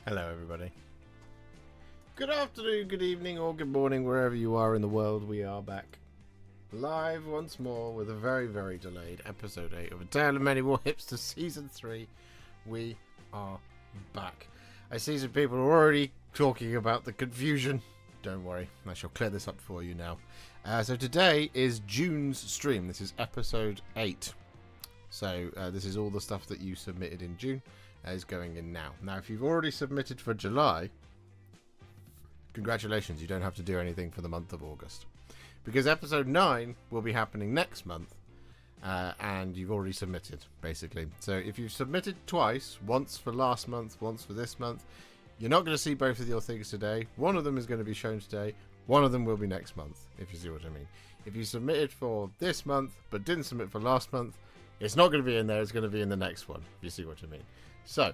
Hello, everybody. Good afternoon, good evening, or good morning, wherever you are in the world. We are back live once more with a very, very delayed episode 8 of A Tale of Many Warhipsters Season 3. We are back. I see some people are already talking about the confusion. Don't worry, I shall clear this up for you now. So today is June's stream. This is episode 8. So this is all the stuff that you submitted in June. Is going in now. Now, if you've already submitted for July, congratulations, you don't have to do anything for the month of August. Because episode 9 will be happening next month, and you've already submitted, basically. So if you've submitted twice, once for last month, once for this month, you're not going to see both of your things today. One of them is going to be shown today, one of them will be next month, if you see what I mean. If you submitted for this month, but didn't submit for last month, it's not going to be in there, it's going to be in the next one, if you see what I mean. So,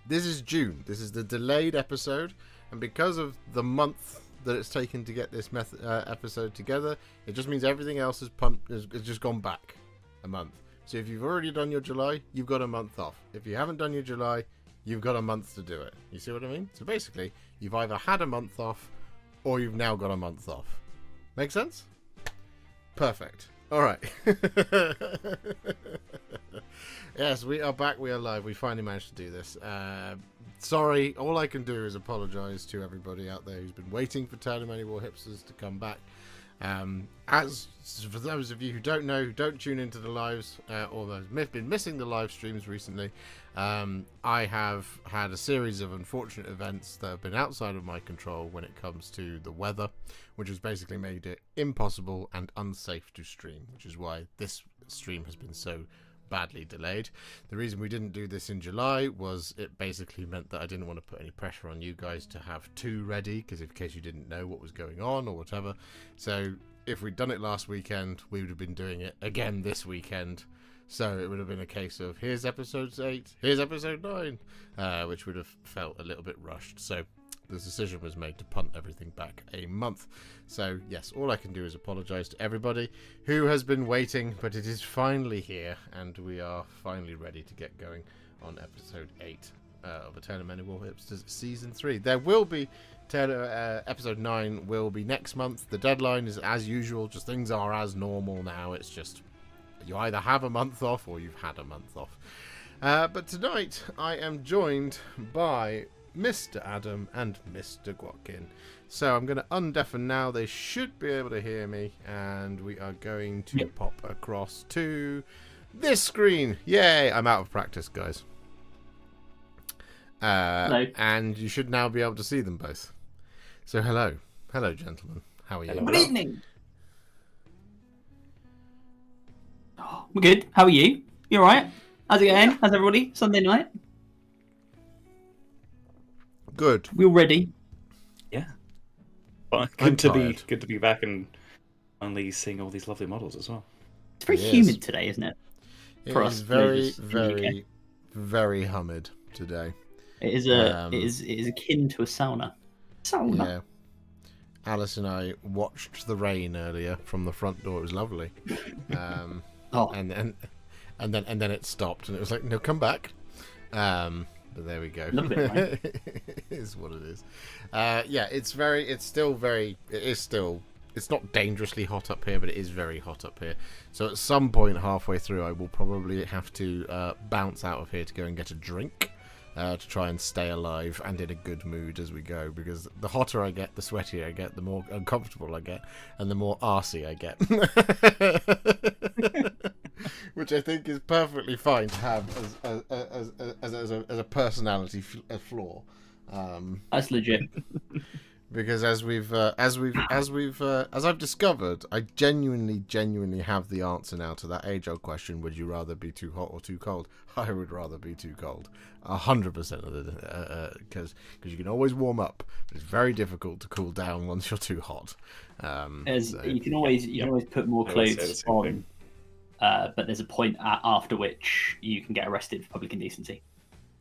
this is June. This is the delayed episode, and because of the month that it's taken to get this episode together, it just means everything else has just gone back a month. So if you've already done your July, you've got a month off. If you haven't done your July, you've got a month to do it. You see what I mean? So basically, you've either had a month off, or you've now got a month off. Make sense? Perfect. All right. Yes, we are back. We are live. We finally managed to do this. Sorry, all I can do is apologise to everybody out there who's been waiting for Tale of Many Warhipsters to come back. As for those of you who don't know, who don't tune into the lives, or those have been missing the live streams recently, I have had a series of unfortunate events that have been outside of my control when it comes to the weather, which has basically made it impossible and unsafe to stream, which is why this stream has been so badly delayed. The reason we didn't do this in July was it basically meant that I didn't want to put any pressure on you guys to have two ready, because in case you didn't know what was going on or whatever. So if we'd done it last weekend, we would have been doing it again this weekend. So it would have been a case of here's episode 8, here's episode 9, which would have felt a little bit rushed. So the decision was made to punt everything back a month. So yes, all I can do is apologise to everybody who has been waiting, but it is finally here, and we are finally ready to get going on episode 8 of A Tale of Many Warhipsters Season 3. There will be episode 9 will be next month. The deadline is as usual, just things are as normal now. It's just you either have a month off or you've had a month off. But tonight I am joined by Mr. Adam and Mr. Gwatkin. So I'm going to undeafen now. They should be able to hear me, and we are going to pop across to this screen. Yay! I'm out of practice, guys. Hello. And you should now be able to see them both. So hello, gentlemen. How are you? Good evening. Oh, we're good. How are you? You all right? How's it going? How's everybody? Sunday night. Good. We all ready? Yeah. Well, good to be back and finally seeing all these lovely models as well. It's very humid today, isn't it? It is very, very humid today. It is akin to a sauna. Yeah. Alice and I watched the rain earlier from the front door. It was lovely. And then it stopped, and it was like, no, come back. But there we go. It is what it is. Yeah, it's not dangerously hot up here, but it is very hot up here. So at some point halfway through, I will probably have to bounce out of here to go and get a drink to try and stay alive and in a good mood as we go, because the hotter I get, the sweatier I get, the more uncomfortable I get, and the more arsey I get. Which I think is perfectly fine to have as a personality flaw. That's legit. Because as I've discovered, I genuinely have the answer now to that age-old question: would you rather be too hot or too cold? I would rather be too cold, 100% of the because you can always warm up, but it's very difficult to cool down once you're too hot. You can always put more clothes on. But there's a point after which you can get arrested for public indecency.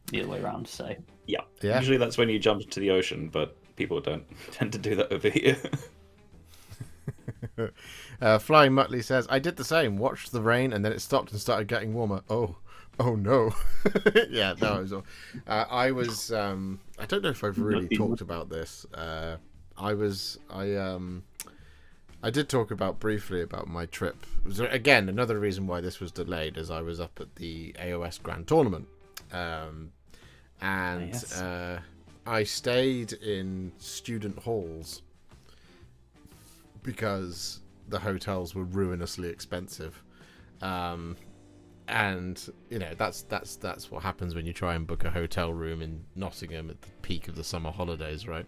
The other way around. So yeah. Usually that's when you jump into the ocean, but people don't tend to do that over here. Flying Muttley says, I did the same. Watched the rain, and then it stopped and started getting warmer. Oh, Oh no. Yeah, no, it was I was I don't know if I've really talked about this. I did talk about briefly about my trip. It was, again, another reason why this was delayed is I was up at the AOS Grand Tournament. I stayed in student halls because the hotels were ruinously expensive. And that's what happens when you try and book a hotel room in Nottingham at the peak of the summer holidays, right?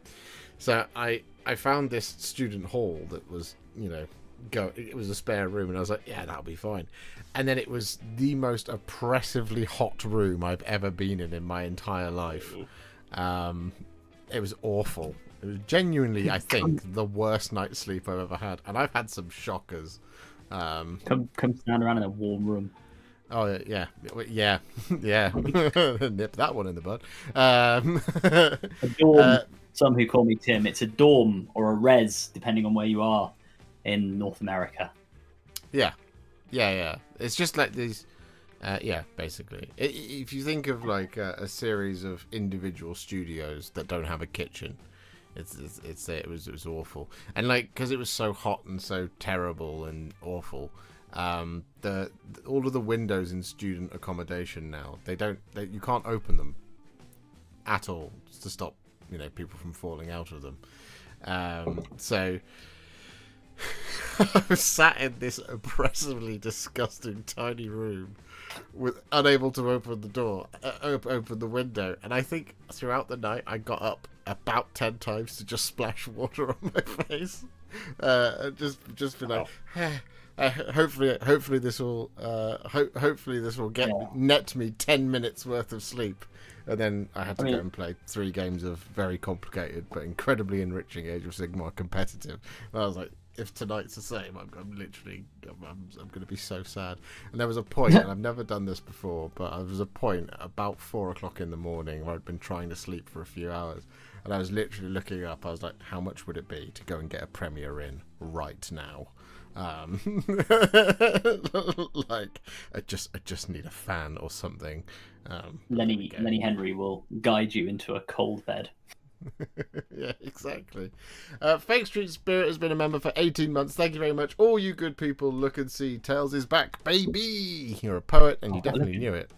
So I found this student hall that was, it was a spare room, and I was like, yeah, that'll be fine. And then it was the most oppressively hot room I've ever been in my entire life. It was awful. It was genuinely, I think, the worst night's sleep I've ever had, and I've had some shockers. Come stand around in a warm room. Oh yeah. Nip that one in the bud. A dorm. Some who call me Tim. It's a dorm or a res, depending on where you are in North America. Yeah. It's just like these. Basically, if you think of like a series of individual studios that don't have a kitchen, it was awful. And like, because it was so hot and so terrible and awful. All of the windows in student accommodation now, you can't open them at all to stop people from falling out of them. So I was sat in this oppressively disgusting tiny room, unable to open the door, open the window, and I think throughout the night I got up about 10 times to just splash water on my face, and just be like. Hopefully this will net me 10 minutes worth of sleep, and then I had to go and play 3 games of very complicated but incredibly enriching Age of Sigmar competitive. And I was like, if tonight's the same, I'm going to be so sad. And there was a point, and I've never done this before, but there was a point about 4 o'clock in the morning where I'd been trying to sleep for a few hours, and I was literally looking up. I was like, how much would it be to go and get a Premier in right now? Like I just need a fan or something. Lenny Henry will guide you into a cold bed. Yeah, exactly. Fake Street Spirit has been a member for 18 months. Thank you very much. All you good people, look and see. Tails is back, baby. You're a poet, and you definitely knew it.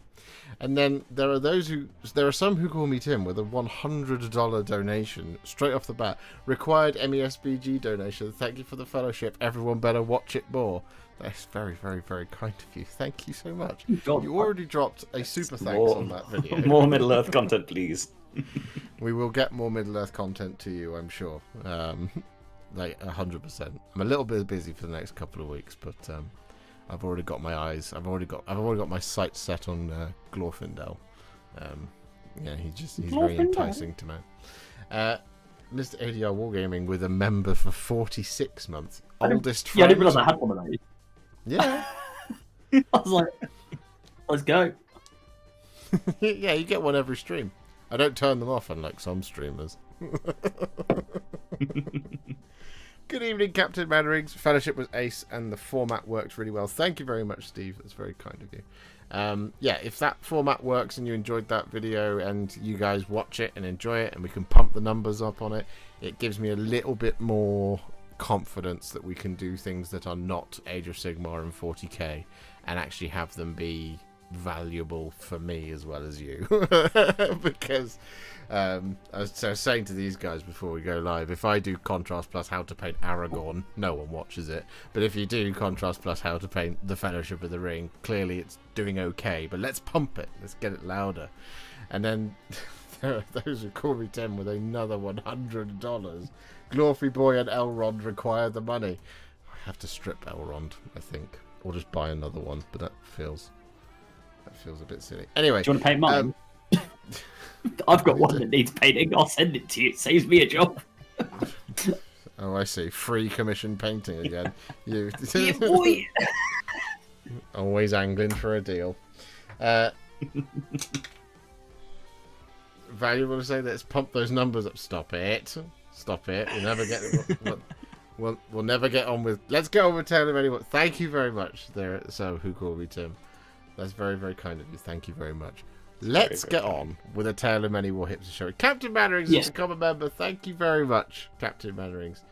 And then there are some who call me Tim with a $100 donation straight off the bat. Required MESBG donation. Thank you for the fellowship. Everyone better watch it more. That's very, very, very kind of you. Thank you so much. You already dropped a super thanks on that video. More Middle Earth content, please. We will get more Middle Earth content to you, I'm sure. Like 100%. I'm a little bit busy for the next couple of weeks, but I've already got my eyes. I've already got my sights set on Glorfindel. He's very enticing to me. Mr. ADR Wargaming with a member for 46 months. Oldest friend. Yeah, I didn't realise I had one of those. Yeah. I was like, let's go. Yeah, you get one every stream. I don't turn them off, unlike some streamers. Good evening, Captain Mannerings. Fellowship was ace, and the format works really well. Thank you very much, Steve. That's very kind of you. Yeah, if that format works and you enjoyed that video and you guys watch it and enjoy it and we can pump the numbers up on it, it gives me a little bit more confidence that we can do things that are not Age of Sigmar and 40k and actually have them be valuable for me as well as you. Because I was saying to these guys before we go live, if I do Contrast plus How to Paint Aragorn, no one watches it, but if you do Contrast plus How to Paint The Fellowship of the Ring, clearly it's doing okay, but let's pump it, let's get it louder. And then there are those who call me Tim with another $100. Glorfy Boy and Elrond require the money. I have to strip Elrond, I think, or just buy another one, but that feels a bit silly. Anyway, do you want to paint mine? I've got one that needs painting. I'll send it to you. It saves me a job. Oh, I see. Free commission painting again. You yeah, boy. Always angling for a deal. Valuable to say, let's pump those numbers up. Stop it. We'll never get. We'll never get on with. Let's get on with Tale of Many Warhipsters. Thank you very much. There. So who called me Tim? That's very, very kind of you. Thank you very much. Let's get on with a Tale of Many Warhipsters show. Captain Mannerings is a common member. Thank you very much, Captain Mannerings.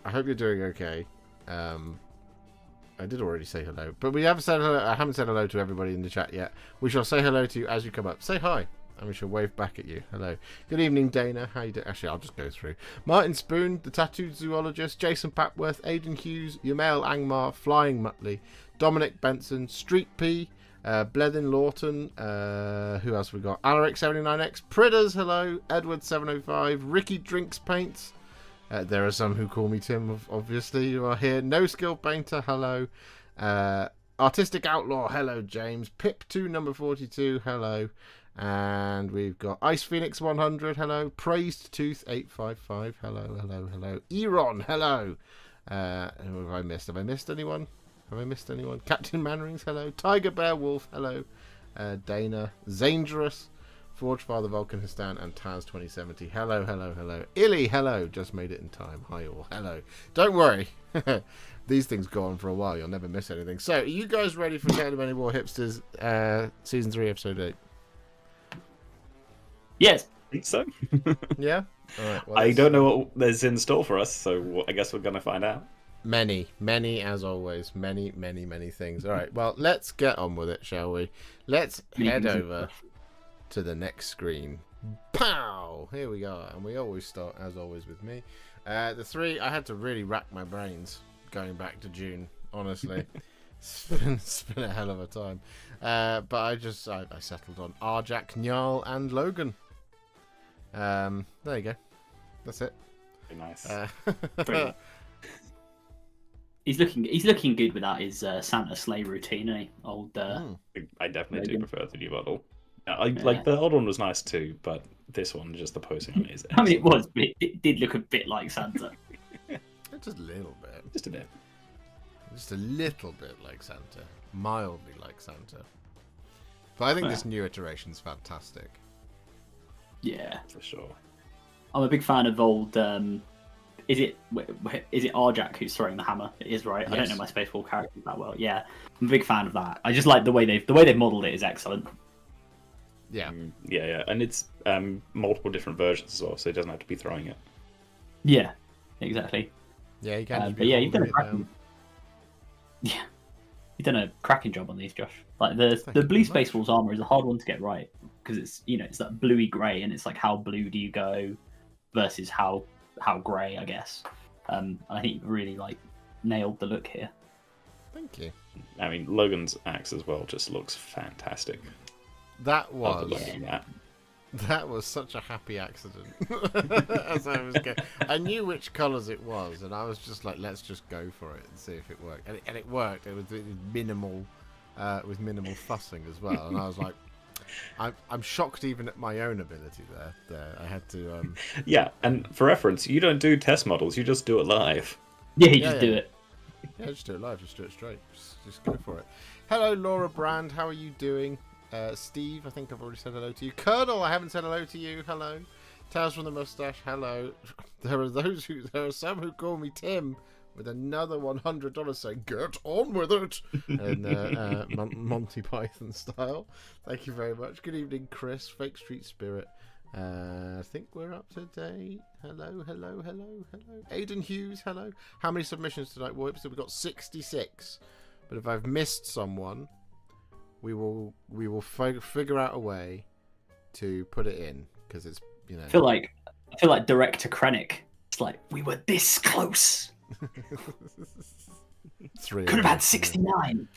I hope you're doing okay. I did already say hello, but we haven't said hello. I haven't said hello to everybody in the chat yet. We shall say hello to you as you come up. Say hi, and we shall wave back at you. Hello. Good evening, Dana. How you doing? Actually, I'll just go through. Martin Spoon, the Tattooed Zoologist, Jason Papworth, Aidan Hughes, Yamail Angmar, Flying Muttley, Dominic Benson, Street P, Blethin Lawton, who else we got? Alaric79X, Pridders, hello, Edward705, Ricky Drinks Paints. There are some who call me Tim, obviously, who are here. No Skill Painter, hello. Artistic Outlaw, hello, James. Pip2 number 42, hello. And we've got Ice Phoenix 100, hello. Praised Tooth 855, hello, hello, hello. Eron, hello. Who have I missed? Have I missed anyone? Captain Mannerings, hello. Tiger Bear Wolf, hello. Dana, Zangerous, Forge Father Vulcan Histan, and Taz 2070. Hello, hello, hello. Illy, hello. Just made it in time. Hi all. Hello. Don't worry. These things go on for a while. You'll never miss anything. So, are you guys ready for Tale of Many Warhipsters Season 3, Episode 8? Yes. I think so. Yeah? All right. Well, I don't know what there's in store for us, so I guess we're going to find out. Many, as always. Many, many things. All right. Well, let's get on with it, shall we? Let's head over to the next screen. Pow! Here we go. And we always start, as always, with me. The 3, I had to really rack my brains going back to June, honestly. It's been a hell of a time. But I settled on Arjack, Nyall, and Logan. There you go. That's it. Very nice. He's looking good without his Santa sleigh routine, eh? I definitely do prefer the new model. Like the old one was nice too, but this one, just the posing on it is excellent. I mean, it was, but it did look a bit like Santa. Just a little bit. Just a bit. Just a little bit like Santa. Mildly like Santa. But I think this new iteration's fantastic. Yeah, for sure. I'm a big fan of old. Is it Arjack who's throwing the hammer? It is, right? Yes. I don't know my Spaceball characters that well. Yeah, I'm a big fan of that. I just like the way they've modelled it is excellent. Yeah. Yeah, and it's multiple different versions as well, so it doesn't have to be throwing it. Yeah, exactly. Yeah, you can. But yeah, you've done a cracking. Yeah, you've done a cracking job on these, Josh. Like the blue Spaceballs armor is a hard one to get right because it's it's that bluey grey, and it's like how blue do you go versus how grey, I guess. And I think you really nailed the look here. Thank you. I mean, Logan's axe as well just looks fantastic. That was such a happy accident. As I was going, I knew which colours it was, and I was just like, "Let's just go for it and see if it worked." And it worked. It was minimal, with minimal fussing as well. And I was like, "I'm shocked even at my own ability there. I had to." Yeah, and for reference, you don't do test models; you just do it live. Yeah, you just do it. Yeah, just do it live. Just do it straight. Just go for it. Hello, Laura Brand. How are you doing? Steve, I think I've already said hello to you. Colonel, I haven't said hello to you. Hello. Tales from the Mustache. Hello. There are some who call me Tim with another $100 saying, "Get on with it," in Monty Python style. Thank you very much. Good evening, Chris. Fake Street Spirit. I think we're up to date. Hello. Aidan Hughes, hello. How many submissions tonight, Warhipster? We've got 66. But if I've missed someone, we will figure out a way to put it in because it's I feel like director Krennic. It's like we were this close. Could have had 69.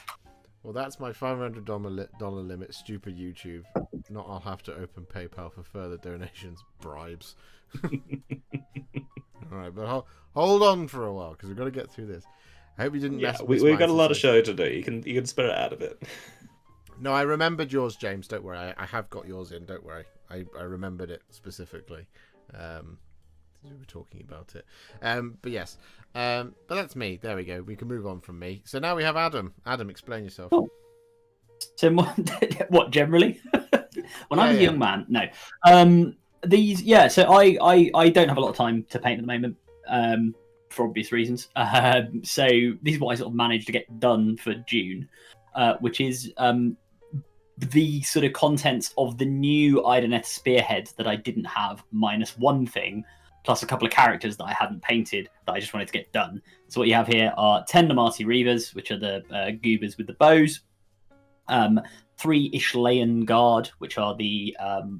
Well, that's my $500 limit. Stupid YouTube. Not I'll have to open PayPal for further donations. Bribes. All right, but hold on for a while because we've got to get through this. I hope you didn't. Yeah, we've got a lot of show to do. You can spit it out of it. No, I remembered yours, James. Don't worry. I have got yours in. Don't worry. I remembered it specifically. We were talking about it. But yes. But that's me. There we go. We can move on from me. So now we have Adam. Adam, explain yourself. Oh. So what generally? When I was a young man, no. So I don't have a lot of time to paint at the moment. For obvious reasons. So this is what I sort of managed to get done for June. which is the sort of contents of the new Idoneth Spearhead that I didn't have, minus one thing, plus a couple of characters that I hadn't painted that I just wanted to get done. So what you have here are 10 Namati Reavers, which are the goobers with the bows, 3 Ishleyan Guard, which are the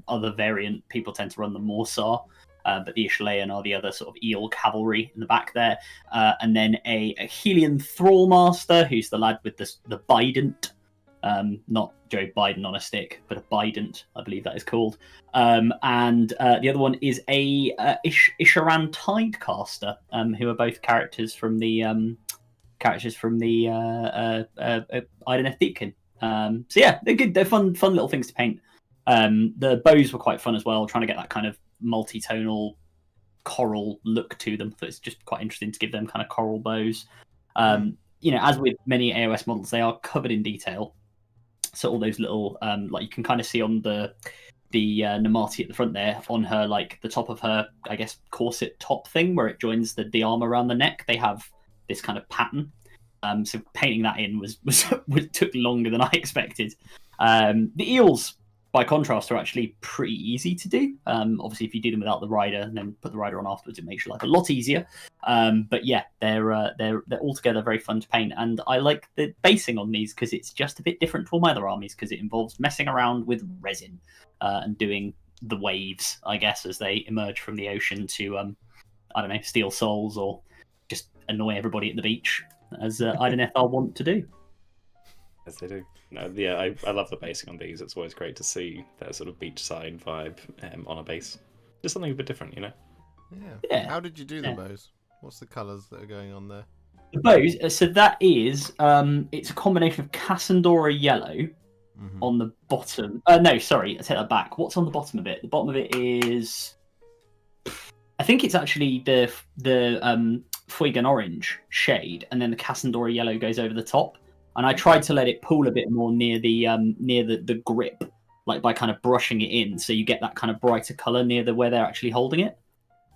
other variant. People tend to run the Morsar, but the Ishleyan are the other sort of eel cavalry in the back there. And then a Helian Thrallmaster, who's the lad with the Bident. Not Joe Biden on a stick, but a Bident, I believe that is called. And the other one is a Isharan Tidecaster, who are both characters from the Idoneth Deepkin. So yeah, they're good. They're fun little things to paint. The bows were quite fun as well, trying to get that kind of multi-tonal coral look to them. So it's just quite interesting to give them kind of coral bows. As with many AOS models, they are covered in detail. So all those little, like you can kind of see on the Namati at the front there, on her, like the top of her, I guess, corset top thing where it joins the arm around the neck. They have this kind of pattern. So painting that in was took longer than I expected. The eels, by contrast, are actually pretty easy to do. Obviously, if you do them without the rider and then put the rider on afterwards, it makes your life a lot easier. But yeah, they're altogether very fun to paint, and I like the basing on these because it's just a bit different to all my other armies because it involves messing around with resin and doing the waves, I guess, as they emerge from the ocean to I don't know, steal souls or just annoy everybody at the beach, as Idoneth are want to do. Yes, they do. No, yeah, I love the basing on these. It's always great to see that sort of beachside vibe on a base. Just something a bit different, you know? Yeah. How did you do the bows? What's the colours that are going on there? The bows, so that is, it's a combination of Cassandora yellow on the bottom. No, sorry, I take that back. What's on the bottom of it? The bottom of it is, I think it's actually the Fuigan orange shade, and then the Cassandora yellow goes over the top. And I tried to let it pool a bit more near the grip, like by kind of brushing it in, so you get that kind of brighter color near where they're actually holding it.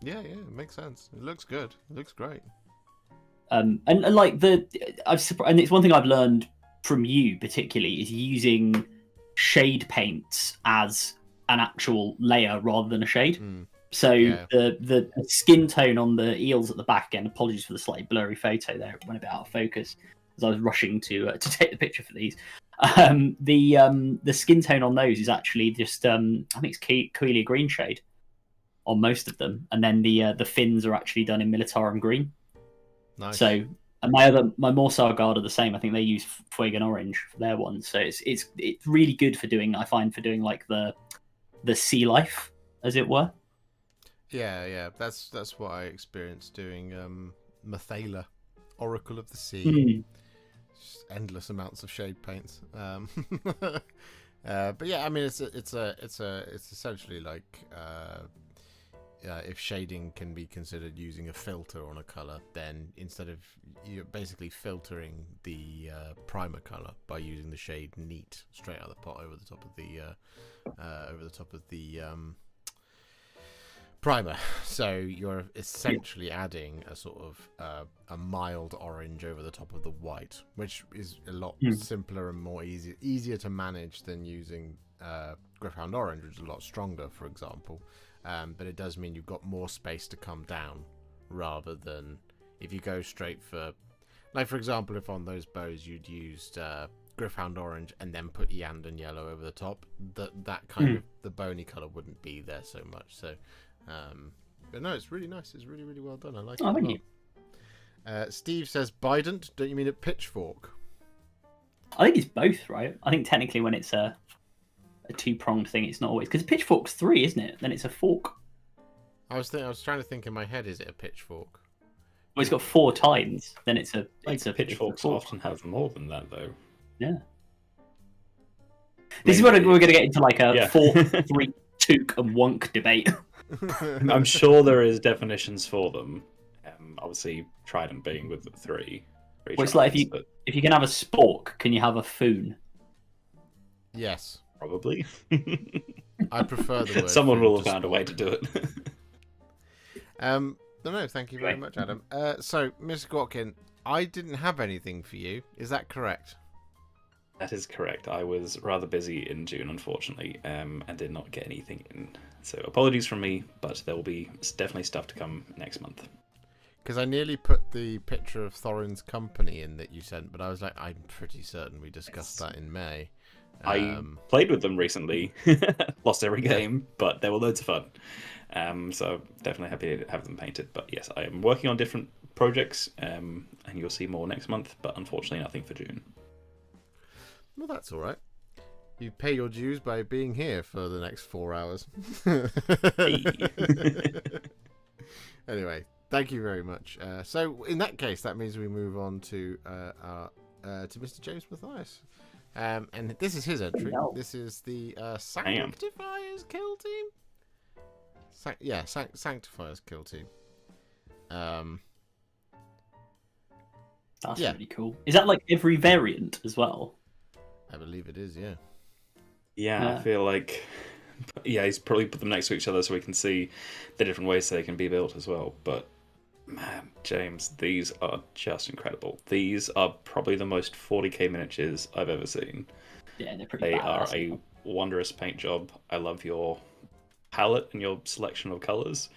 Yeah, it makes sense. It looks good. It looks great. And like and it's one thing I've learned from you particularly is using shade paints as an actual layer rather than a shade. So the skin tone on the eels at the back, again, apologies for the slightly blurry photo there, it went a bit out of focus as I was rushing to take the picture for these. The skin tone on those is actually just I think it's Coelia green shade on most of them, and then the fins are actually done in Militarum green. Nice. So my Morsar Guard are the same. I think they use Fuegan orange for their ones. So it's really good for doing. I find for doing like the sea life, as it were. Yeah. That's what I experienced doing Mathala, Oracle of the Sea. Just endless amounts of shade paints. But yeah, I mean, it's essentially like if shading can be considered using a filter on a color, then instead of you're basically filtering the primer color by using the shade neat straight out of the pot over the top of the primer. So you're essentially adding a sort of a mild orange over the top of the white, which is a lot simpler and more easier to manage than using Gryph-hound orange, which is a lot stronger, for example. But it does mean you've got more space to come down, rather than if you go straight for, like for example, if on those bows you'd used Gryph-hound orange and then put Yandan yellow over the top, that kind of the bony color wouldn't be there so much. So, but no, it's really nice. It's really, really well done. I like it. Oh, thank you. Steve says Bident. Don't you mean a pitchfork? I think it's both, right? I think technically when it's a two-pronged thing, it's not always, because pitchfork's 3, isn't it? Then it's a fork. I was trying to think in my head, is it a pitchfork? Well, it's got 4 tines. Then it's a pitchforks often have more than that, though. Yeah. This is where we're going to get into like a 4-3 took and wonk debate. I'm sure there is definitions for them. Obviously, Trident being with the 3. Well, it's like if you can have a spork, can you have a foon? Yes. Probably. I prefer the word. Someone will have found a way to do it. No, thank you very much, Adam. So, Mr. Watkin, I didn't have anything for you. Is that correct? That is correct. I was rather busy in June, unfortunately, and did not get anything in. So apologies from me, but there will be definitely stuff to come next month. Because I nearly put the picture of Thorin's company in that you sent, but I was like, I'm pretty certain we discussed that in May. I played with them recently, lost every game, but they were loads of fun. So definitely happy to have them painted. But yes, I am working on different projects, and you'll see more next month, but unfortunately nothing for June. Well, that's all right. You pay your dues by being here for the next 4 hours. Anyway, thank you very much. So in that case, that means we move on to Mr. James Matias. And this is his entry. This is the Sanctifier's Kill Team. Sanctifier's Kill Team. That's really cool. Is that like every variant as well? I believe it is, yeah. Yeah, I feel like... Yeah, he's probably put them next to each other so we can see the different ways they can be built as well. But, man, James, these are just incredible. These are probably the most 40k miniatures I've ever seen. Yeah, they're pretty They badass. are a wondrous paint job. I love your palette and your selection of colours.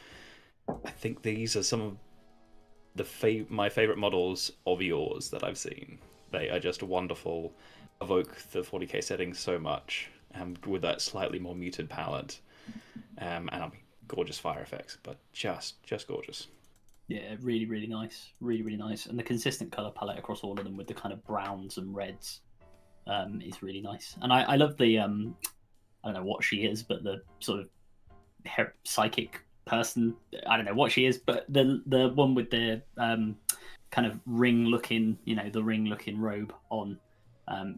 I think these are some of my favourite models of yours that I've seen. They are just wonderful, evoke the 40k setting so much, with that slightly more muted palette, and I mean, gorgeous fire effects, but just gorgeous. Yeah, really, really nice. Really, really nice. And the consistent colour palette across all of them with the kind of browns and reds is really nice. And I love the, I don't know what she is, but the sort of psychic person, I don't know what she is, but the one with the kind of ring-looking, the ring-looking robe on,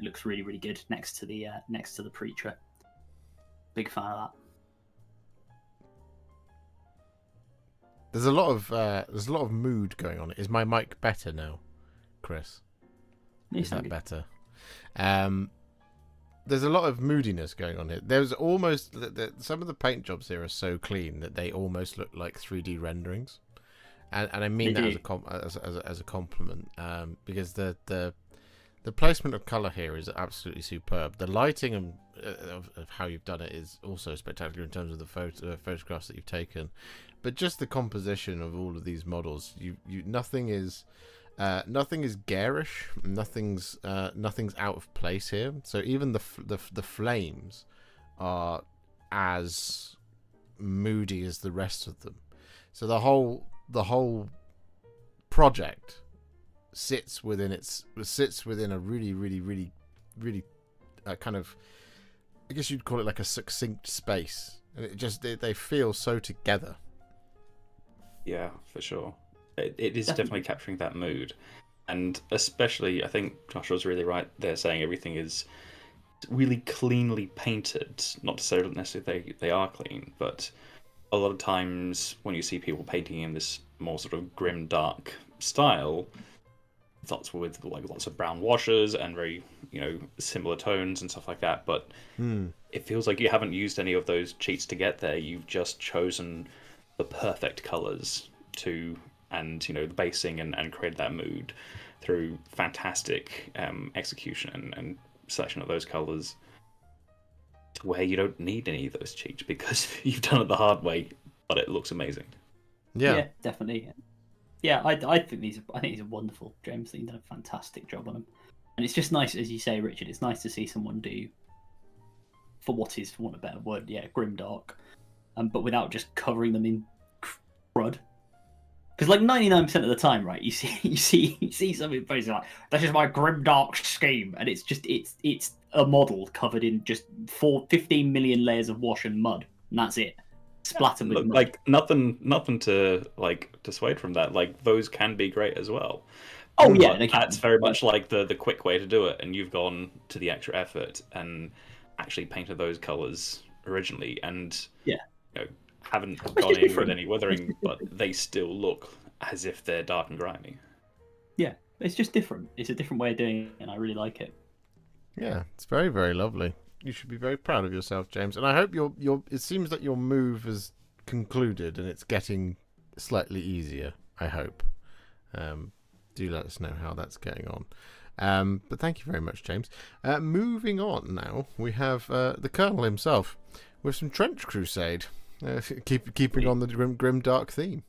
looks really, really good next to the preacher. Big fan of that. There's a lot of mood going on. Is my mic better now, Chris? Is that better? There's a lot of moodiness going on here. There's almost some of the paint jobs here are so clean that they almost look like 3D renderings, and I mean that as a compliment, because the placement of color here is absolutely superb. The lighting of how you've done it is also spectacular in terms of the photographs that you've taken, but just the composition of all of these models. Nothing is garish. Nothing's out of place here. So even the flames are as moody as the rest of them. So the whole project sits within a really, really, really, really kind of, I guess you'd call it like a succinct space, and they feel so together. Yeah, for sure. It is definitely capturing that mood, and especially I think Joshua's really right there saying everything is really cleanly painted. Not to say necessarily they are clean, but a lot of times when you see people painting in this more sort of grim, dark style, that's with like lots of brown washes and very similar tones and stuff like that. But it feels like you haven't used any of those cheats to get there. You've just chosen the perfect colors and the basing and create that mood through fantastic execution and selection of those colors, to where you don't need any of those cheats because you've done it the hard way, but it looks amazing. Yeah, definitely. Yeah, I think these are wonderful, James. You've done a fantastic job on them, and it's just nice, as you say, Richard. It's nice to see someone do, for want of a better word, grimdark, but without just covering them in crud. Because like 99% of the time, right, you see something basically like, this is my grimdark scheme, and it's a model covered in just 15 million layers of wash and mud, and that's it. Splattered with mud. Like nothing to dissuade from that. Like those can be great as well. Oh yeah, that's very much like the quick way to do it, and you've gone to the extra effort and actually painted those colors originally, and haven't gone in with any weathering, but they still look as if they're dark and grimy. Yeah, it's just different. It's a different way of doing it, and I really like it. Yeah, it's very, very lovely. You should be very proud of yourself, James. And I hope it seems that your move has concluded and it's getting slightly easier, I hope. Do let us know how that's getting on. But thank you very much, James. Moving on now, we have the Colonel himself with some Trench Crusade, keeping on the grim dark theme.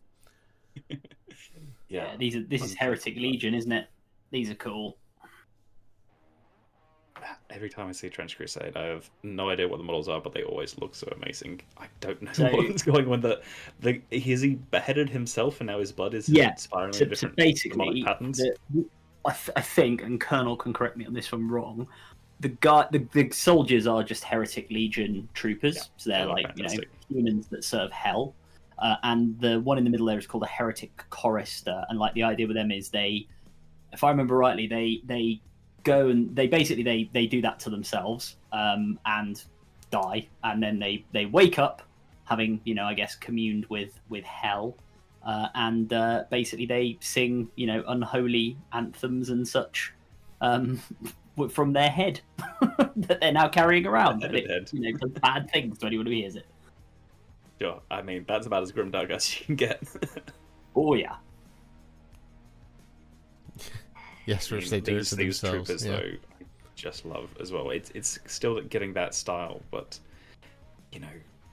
Yeah, this is Heretic Legion, isn't it? These are cool. Every time I see Trench Crusade, I have no idea what the models are, but they always look so amazing. I don't know what's going on. Has he beheaded himself, and now his blood is spiraling in different basically patterns? I think, and Colonel can correct me on this if I'm wrong, the soldiers are just Heretic Legion troopers, so they're fantastic. Humans that serve hell. And the one in the middle there is called a Heretic Chorister, and the idea with them is they, if I remember rightly, they go and they do that to themselves and die, and then they wake up having I guess communed with hell, and basically they sing unholy anthems and such from their head that they're now carrying around, and it does bad things to anyone who hears it. Sure, I mean that's about as grimdark as you can get. Oh yeah. Yes, which they do it to these themselves. Troopers, though, I just love as well. It's still getting that style, but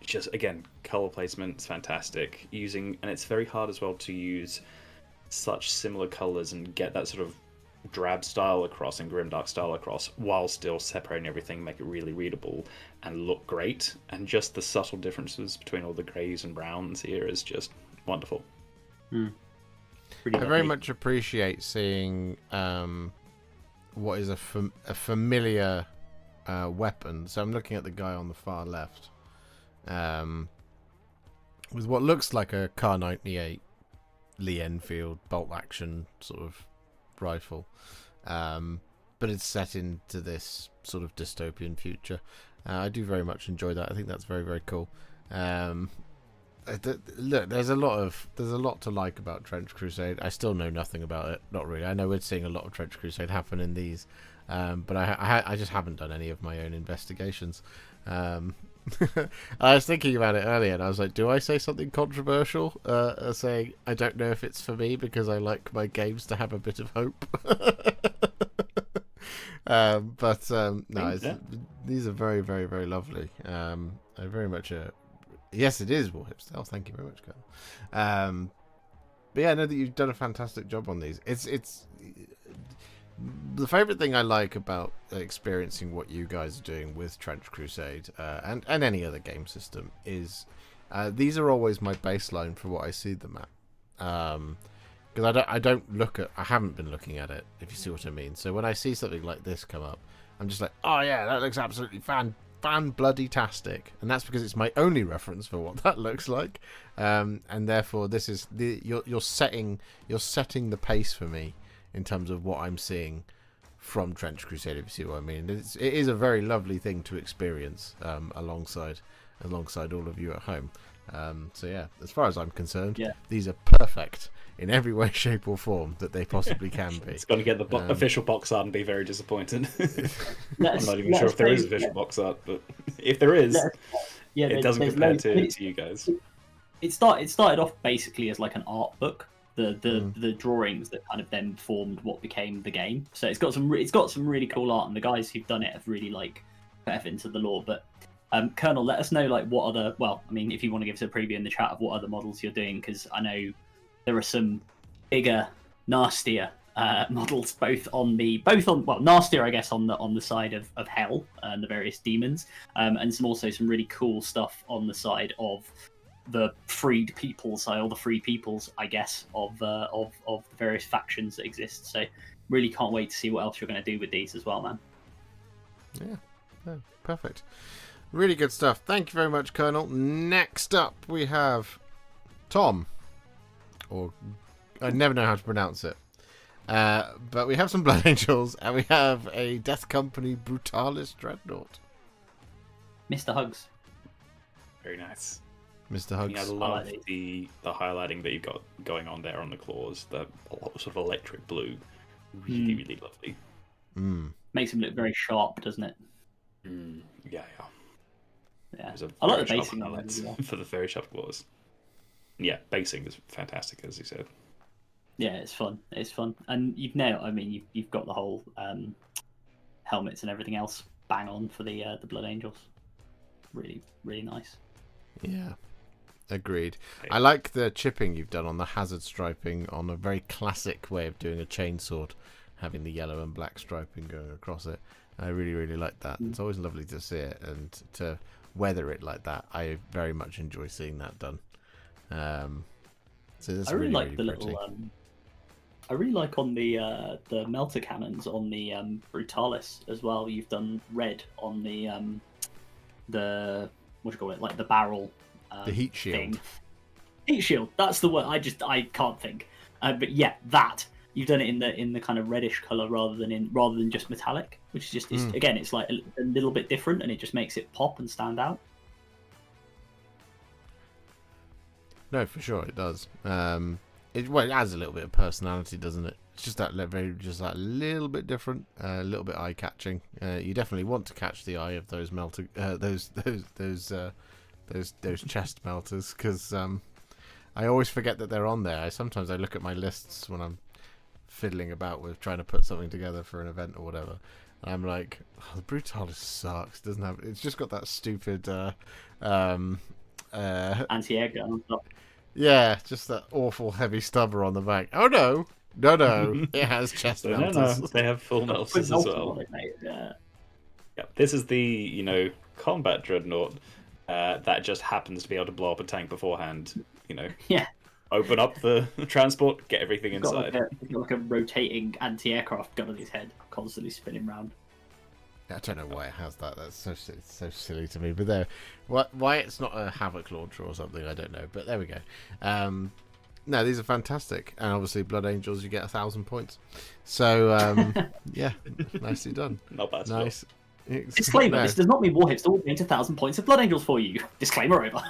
just again, color placement's fantastic. And it's very hard as well to use such similar colors and get that sort of drab style across and grimdark style across, while still separating everything, make it really readable and look great. And just the subtle differences between all the greys and browns here is just wonderful. I very much appreciate seeing what is a familiar weapon. So I'm looking at the guy on the far left with what looks like a Kar 98 Lee Enfield bolt action sort of rifle, but it's set into this sort of dystopian future. I do very much enjoy that. I think that's very, very cool. Look, there's a lot to like about Trench Crusade. I still know nothing about it. Not really. I know we're seeing a lot of Trench Crusade happen in these, but I just haven't done any of my own investigations. I was thinking about it earlier, and I was like, do I say something controversial? Saying I don't know if it's for me because I like my games to have a bit of hope. These are very, very, very lovely. I very much yes, it is Warhipster. Oh, thank you very much, Colonel. But yeah, I know that you've done a fantastic job on these. It's the favourite thing I like about experiencing what you guys are doing with Trench Crusade and any other game system is these are always my baseline for what I see them at. Because I haven't been looking at it, if you see what I mean. So when I see something like this come up, I'm just like, oh yeah, that looks absolutely fan bloody tastic, and that's because it's my only reference for what that looks like, and therefore this is you're setting the pace for me in terms of what I'm seeing from Trench Crusade, if you see what I mean. It is a very lovely thing to experience alongside all of you at home. So yeah, as far as I'm concerned, these are perfect in every way, shape or form that they possibly can be. It's going to get the official box art and be very disappointed. I'm not even sure if there is official box art, but if there is, it doesn't compare to you guys. It started off basically as like an art book. The drawings that kind of then formed what became the game. So it's got some really cool art, and the guys who've done it have really put effort into the lore. But Colonel, let us know what other. Well, I mean, if you want to give us a preview in the chat of what other models you're doing, because I know there are some bigger, nastier models, nastier, I guess, on the side of hell and the various demons, and some really cool stuff on the side of the freed peoples, or the free peoples, I guess, of the various factions that exist. So really can't wait to see what else you're going to do with these as well, man. Yeah, perfect. Really good stuff. Thank you very much, Colonel. Next up, we have Tom. Or I never know how to pronounce it. But we have some Blood Angels, and we have a Death Company Brutalis Dreadnought. Mr. Hugs. Very nice. Mr. Hugs. I love the highlighting that you've got going on there on the claws. The sort of electric blue. Really, really lovely. Makes him look very sharp, doesn't it? Yeah. I like the basing on it for the very sharp claws. Yeah, basing is fantastic, as you said. Yeah, it's fun. It's fun, and you've nailed. I mean, you've got the whole helmets and everything else bang on for the Blood Angels. Really, really nice. Yeah, agreed. I like the chipping you've done on the hazard striping on a very classic way of doing a chainsword, having the yellow and black striping going across it. I really, really like that. It's always lovely to see it and to weather it like that. I very much enjoy seeing that done. So that's I really like really the pretty. little. I really like on the melter cannons on the Brutalis as well. You've done red on the what do you call it, like the barrel. The heat shield. Thing. Heat shield. That's the word. I can't think. But yeah, that you've done it in the kind of reddish color rather than just metallic, which is just again, it's like a little bit different, and it just makes it pop and stand out. No, for sure it does. It adds a little bit of personality, doesn't it? It's just that a little bit different, a little bit eye catching. You definitely want to catch the eye of those those chest melters, because I always forget that they're on there. Sometimes I look at my lists when I'm fiddling about with trying to put something together for an event or whatever, and I'm like, oh, the Brutalis sucks. It's just got that stupid Anti-air gun and stuff. yeah, just that awful heavy stubber on the back. Oh no, it has chest melters. No, they have full melters as well. Yeah. Yeah, this is the combat dreadnought that just happens to be able to blow up a tank beforehand. Yeah. Open up the transport, get everything He's got inside. like a rotating anti-aircraft gun on his head, constantly spinning round. I don't know why it has that. That's so silly to me. But there, why it's not a Havoc launcher or something, I don't know. But there we go. No, these are fantastic, and obviously Blood Angels, you get 1,000 points. So yeah, nicely done. Not bad. Nice. Disclaimer: This does not mean Warhipster will gain 1,000 points of Blood Angels for you. Disclaimer over.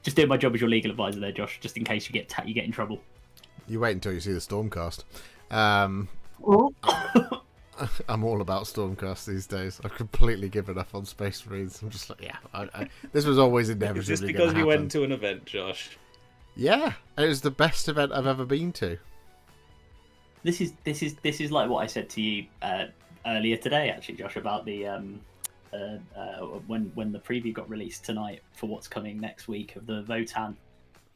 Just doing my job as your legal advisor there, Josh, just in case you get in trouble. You wait until you see the Stormcast. I'm all about Stormcast these days. I've completely given up on Space Marines. I'm just like, yeah, this was always inevitably. Is this because you went to an event, Josh? Yeah, it was the best event I've ever been to. This is like what I said to you earlier today, actually, Josh, about the when the preview got released tonight for what's coming next week of the Votann,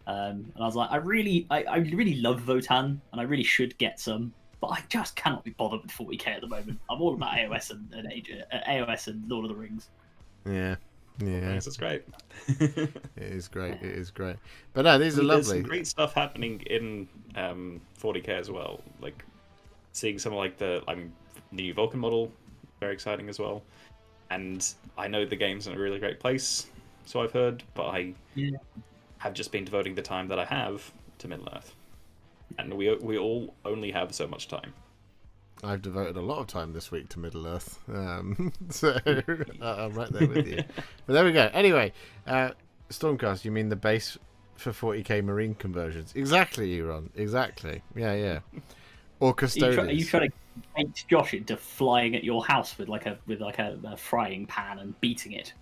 and I was like, I really love Votann, and I really should get some, but I just cannot be bothered with 40k at the moment. I'm all about AOS and Lord of the Rings. Yeah. It's great. It is great. But no, these are lovely. There's some great stuff happening in 40k as well. Like seeing some like the new Vulcan model, very exciting as well. And I know the game's in a really great place, so I've heard, but I have just been devoting the time that I have to Middle-earth. And we all only have so much time. I've devoted a lot of time this week to Middle-earth, so I'm right there with you. But there we go. Anyway, Stormcast, you mean the base for 40k Marine conversions? Exactly, Euron. Exactly. Yeah. Or Custodians. Are you trying to bait Josh into flying at your house with like a frying pan and beating it?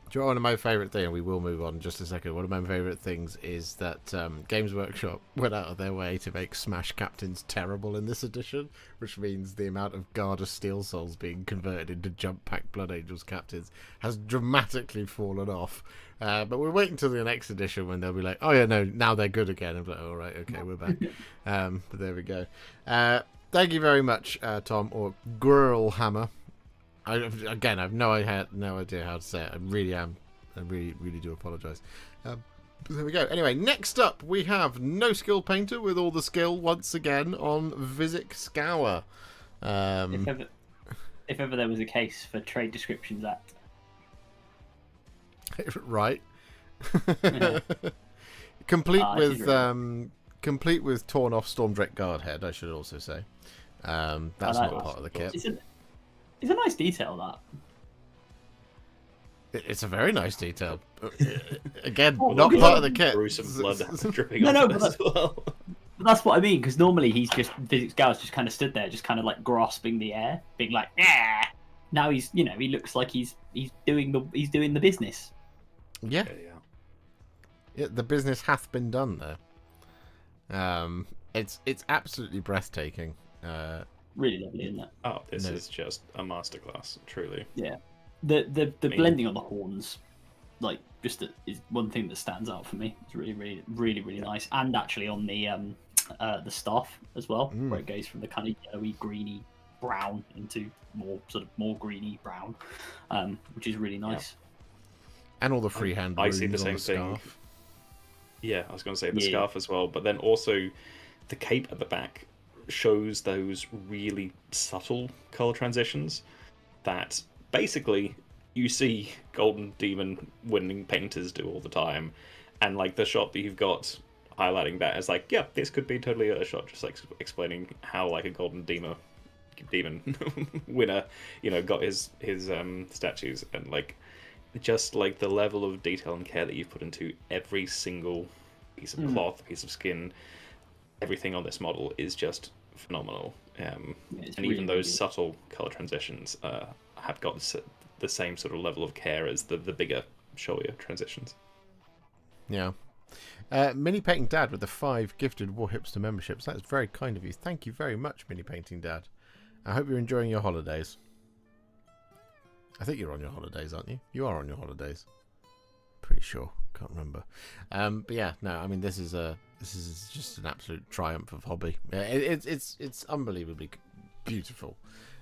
Do you know one of my favourite things, and we will move on in just a second, one of my favourite things is that Games Workshop went out of their way to make Smash Captains terrible in this edition, which means the amount of Garda Steel Souls being converted into Jump Pack Blood Angels Captains has dramatically fallen off. But we'll wait until the next edition when they'll be like, oh yeah, no, now they're good again. I'm like, all right, okay, we're back. But there we go. Thank you very much, Tom, or Grrlhammer. I've no idea how to say it. I really do apologise. There we go. Anyway, next up we have No Skill Painter with all the skill once again on Visic Scour. If ever there was a case for Trade Descriptions Act. Right. Yeah. Complete with torn off Stormdrake Guard head, I should also say. That's not part of the kit. It's a nice detail, that. It's a very nice detail. Again, not part of the kit. Gruesome blood dripping No, off as well. But that's what I mean, because normally Visic Scour's just kind of stood there, just kind of like grasping the air, being like, yeah. Now he looks like he's doing the business. Yeah. the business hath been done there. It's absolutely breathtaking. Really lovely, isn't it? Oh, this is just a masterclass, truly. Yeah, the blending of the horns, like, is one thing that stands out for me. It's really nice, and actually on the staff as well, where it goes from the kind of yellowy, greeny brown into more greeny brown, which is really nice. And all the freehand. I see the same thing. Scarf. Yeah, I was going to say the scarf as well, but then also the cape at the back shows those really subtle color transitions that basically you see Golden Demon winning painters do all the time, and like the shot that you've got highlighting that as like, yeah, this could be totally a shot just like explaining how like a Golden Demon winner, got his statues, and like just like the level of detail and care that you've put into every single piece of cloth, piece of skin, everything on this model is just phenomenal. And really, even those subtle color transitions have got the same sort of level of care as the bigger, showier transitions. Yeah. Mini Painting Dad with the 5 gifted Warhipster memberships. That's very kind of you. Thank you very much, Mini Painting Dad. I hope you're enjoying your holidays. I think you're on your holidays, aren't you? You are on your holidays. Pretty sure. Can't remember. But yeah, no. I mean, this is just an absolute triumph of hobby. It's unbelievably beautiful.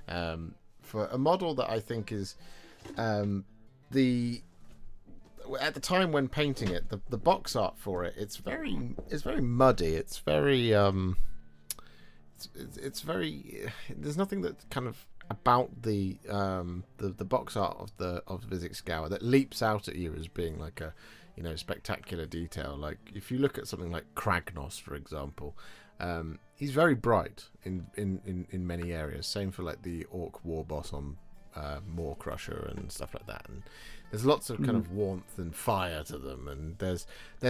For a model that I think is at the time when painting it, the box art for it, it's very muddy. It's very it's very. There's nothing that kind of about the box art of Vizix Scour that leaps out at you as being like a spectacular detail. Like if you look at something like Kragnos, for example, he's very bright in many areas. Same for like the Orc War Boss on Maw Crusher and stuff like that. And there's lots of kind of warmth and fire to them, and there's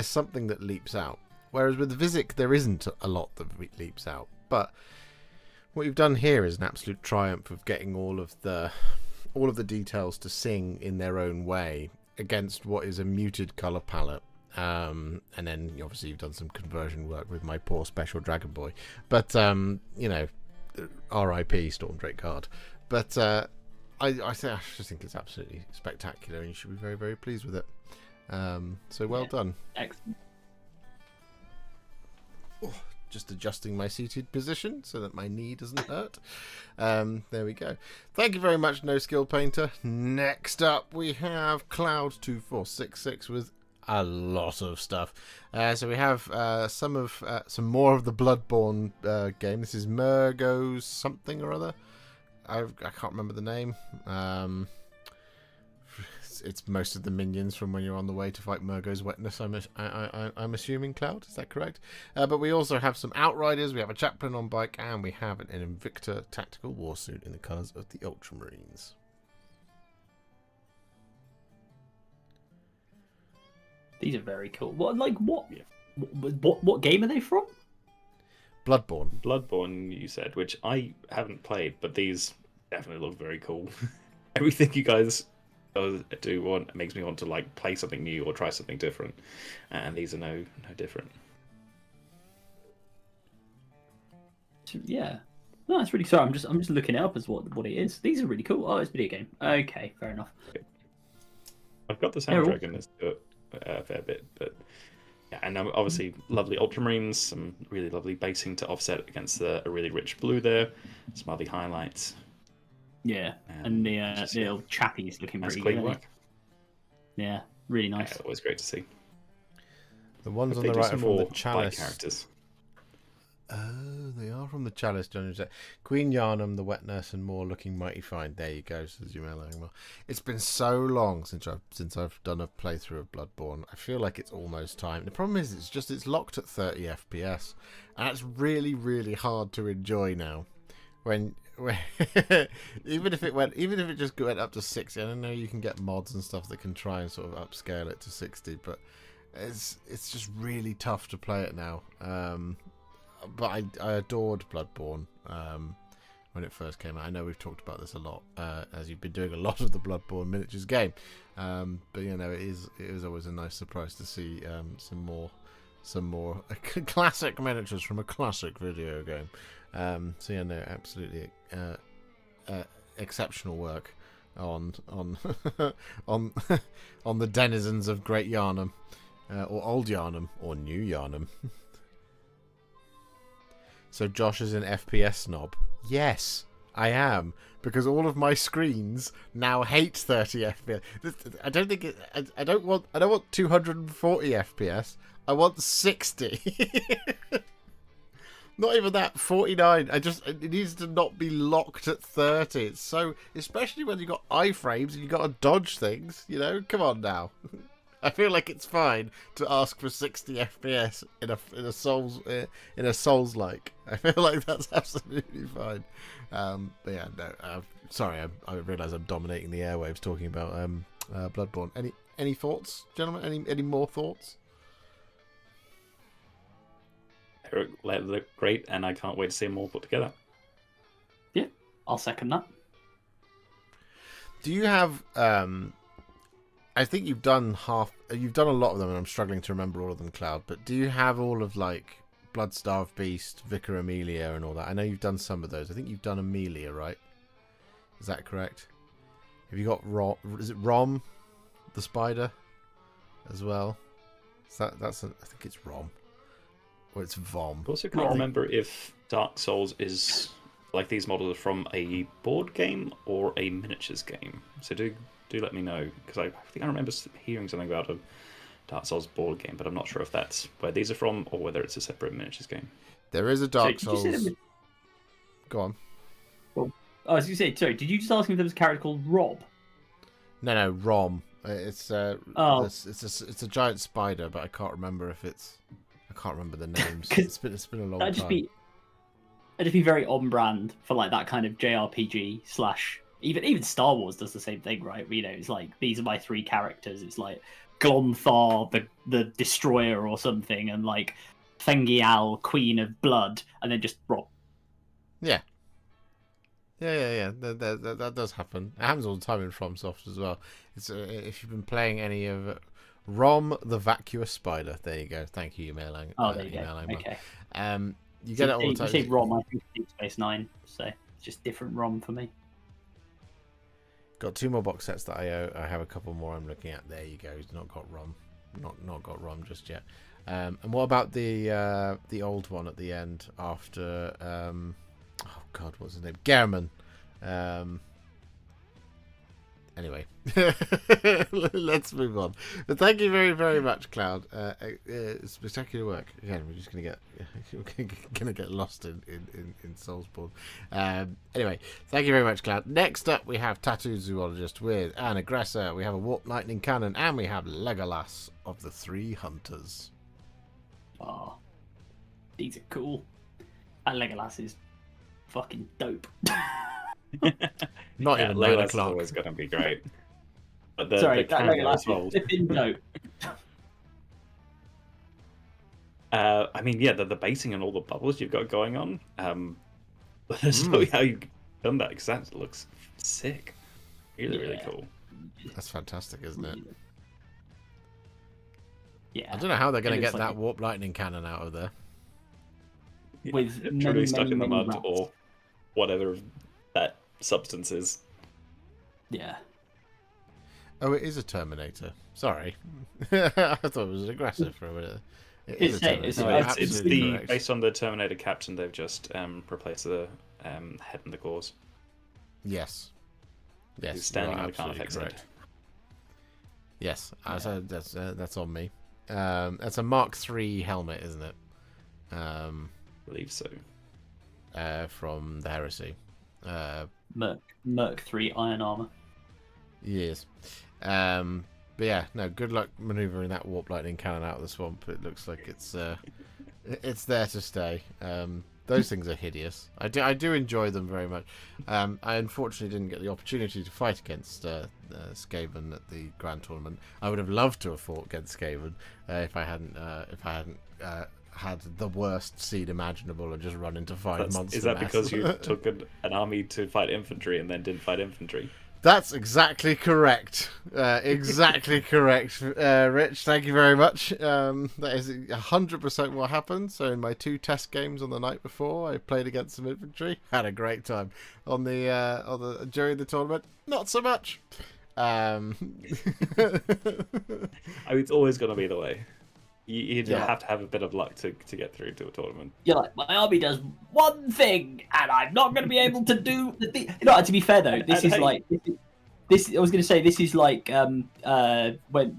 something that leaps out. Whereas with Vizix, there isn't a lot that leaps out. But what you've done here is an absolute triumph of getting all of the details to sing in their own way against what is a muted color palette. And then obviously you've done some conversion work with my poor special Dragon Boy. But R.I.P. Stormdrake card. But I just think it's absolutely spectacular, and you should be very, very pleased with it. So well done. Excellent. Oh, just adjusting my seated position so that my knee doesn't hurt. There we go. Thank you very much, No Skill Painter. Next up, we have Cloud2466 with a lot of stuff. So we have some more of the Bloodborne game. This is Murgo's something or other. I can't remember the name. It's most of the minions from when you're on the way to fight Murgo's wetness. I'm assuming, Cloud. Is that correct? But we also have some Outriders. We have a Chaplain on bike, and we have an Invicta tactical warsuit in the colours of the Ultramarines. These are very cool. What game are they from? Bloodborne, you said, which I haven't played, but these definitely look very cool. Everything you guys do makes me want to like play something new or try something different, and these are no different. Yeah, no, it's really. Sorry, I'm just looking it up as what it is. These are really cool. Oh, it's a video game. Okay, fair enough. I've got the soundtrack in this a fair bit, but. And obviously lovely Ultramarines, some really lovely basing to offset against a really rich blue there, some other highlights. Yeah, and the little chappies looking pretty good. Work. Yeah, really nice. Yeah, always great to see. The ones on the right are from the Chalice characters. Oh, they are from the Chalice Dungeons. Queen Yarnum, the Wet Nurse, and more looking mighty fine. There you go, says Yumel. It's been so long since I've done a playthrough of Bloodborne. I feel like it's almost time. The problem is it's locked at 30 FPS, and it's really, really hard to enjoy now. When even if it just went up to 60, I don't know, you can get mods and stuff that can try and sort of upscale it to 60, but it's just really tough to play it now. But I adored Bloodborne when it first came out. I know we've talked about this a lot, as you've been doing a lot of the Bloodborne miniatures game. But you know, it was always a nice surprise to see some more classic miniatures from a classic video game. So yeah, no, absolutely exceptional work on on the denizens of Great Yarnum, or Old Yarnum, or New Yarnum. So Josh is an FPS snob. Yes, I am, because all of my screens now hate 30 FPS. I don't think I don't want 240 FPS. I want 60. Not even that, 49. It needs to not be locked at 30. It's so, especially when you got iframes and you got to dodge things. You know, come on now. I feel like it's fine to ask for 60 FPS in a Souls-like. I feel like that's absolutely fine. But yeah, no. Sorry, I realise I'm dominating the airwaves talking about Bloodborne. Any thoughts, gentlemen? Any more thoughts? They look great, and I can't wait to see them all put together. Yeah, I'll second that. Do you have? I think you've done a lot of them, and I'm struggling to remember all of them, Cloud. But do you have all of like Bloodstarved Beast, Vicar Amelia, and all that? I know you've done some of those. I think you've done Amelia, right? Is that correct? Have you got Is it Rom, the spider, as well? I think it's Rom, or it's Vom. I also can't remember if Dark Souls is like these models are from a board game or a miniatures game. So do let me know, because I think I remember hearing something about a Dark Souls board game, but I'm not sure if that's where these are from or whether it's a separate miniatures game. There is a Dark Souls. Go on. Well, I was going to say, sorry, did you just ask me if there was a character called Rob? No, Rom. It's a giant spider, but I can't remember if it's. I can't remember the names. It's been a long time. That'd just be very on brand for like that kind of JRPG / even Star Wars does the same thing, right? You know, it's like, these are my 3 characters. It's like Glonthar, the Destroyer or something, and like Fengial, Queen of Blood, and then just Rob. Yeah. That does happen. It happens all the time in FromSoft as well. It's if you've been playing any of Rom the Vacuous Spider. There you go. Thank you, email. There you go. Okay. You get it all the time. You say Rom, I think Deep Space Nine, so it's just different Rom for me. Got 2 more box sets that I owe. I have a couple more I'm looking at. There you go. He's not got Rom. Not got Rom just yet. And what about the old one at the end after? Oh God, what's his name? Gehrman. Anyway, let's move on. But thank you very, very much, Cloud. Spectacular work. Again, we're just gonna get lost in Soulsborne. Anyway, thank you very much, Cloud. Next up, we have Tattooed Zoologist with an Aggressor. We have a Warp Lightning Cannon, and we have Legolas of the 3 Hunters. Oh, these are cool. That Legolas is fucking dope. Not even 9 Legolas o'clock. Is always going to be great. But Sorry, that Legolas is flipping dope. I mean, yeah, the basing and all the bubbles you've got going on. So how you've done that, because that looks sick. Really cool. That's fantastic, isn't it? Yeah. I don't know how they're going to get that Warp Lightning Cannon out of there. With truly stuck in the mud rats. or whatever that substance is. Yeah. Oh, it is a Terminator. Sorry. I thought it was an Aggressor for a minute. It is a Terminator. It's based on the Terminator captain. They've just replaced the head and the claws. Yes. He's standing on the Carnifex head. Yes, that's on me. That's a Mark III helmet, isn't it? I believe so. From the Heresy. Merc 3 iron armor. Yes. But yeah, no, good luck maneuvering that Warp Lightning Cannon out of the swamp. It looks like it's there to stay. Those things are hideous. I do enjoy them very much. I unfortunately didn't get the opportunity to fight against Skaven at the Grand Tournament. I would have loved to have fought against Skaven if I hadn't had the worst seed imaginable and just run into 5 months. Is that because you took an army to fight infantry and then didn't fight infantry? That's exactly correct. Exactly correct, Rich. Thank you very much. That is 100% what happened. So in my 2 test games on the night before, I played against some infantry. Had a great time. On the during the tournament, not so much. I mean, it's always going to be the way. You have to have a bit of luck to get through to a tournament. You're like, my army does one thing, and I'm not going to be able to do the thing. You know, to be fair though, this is like this. I was going to say this is like when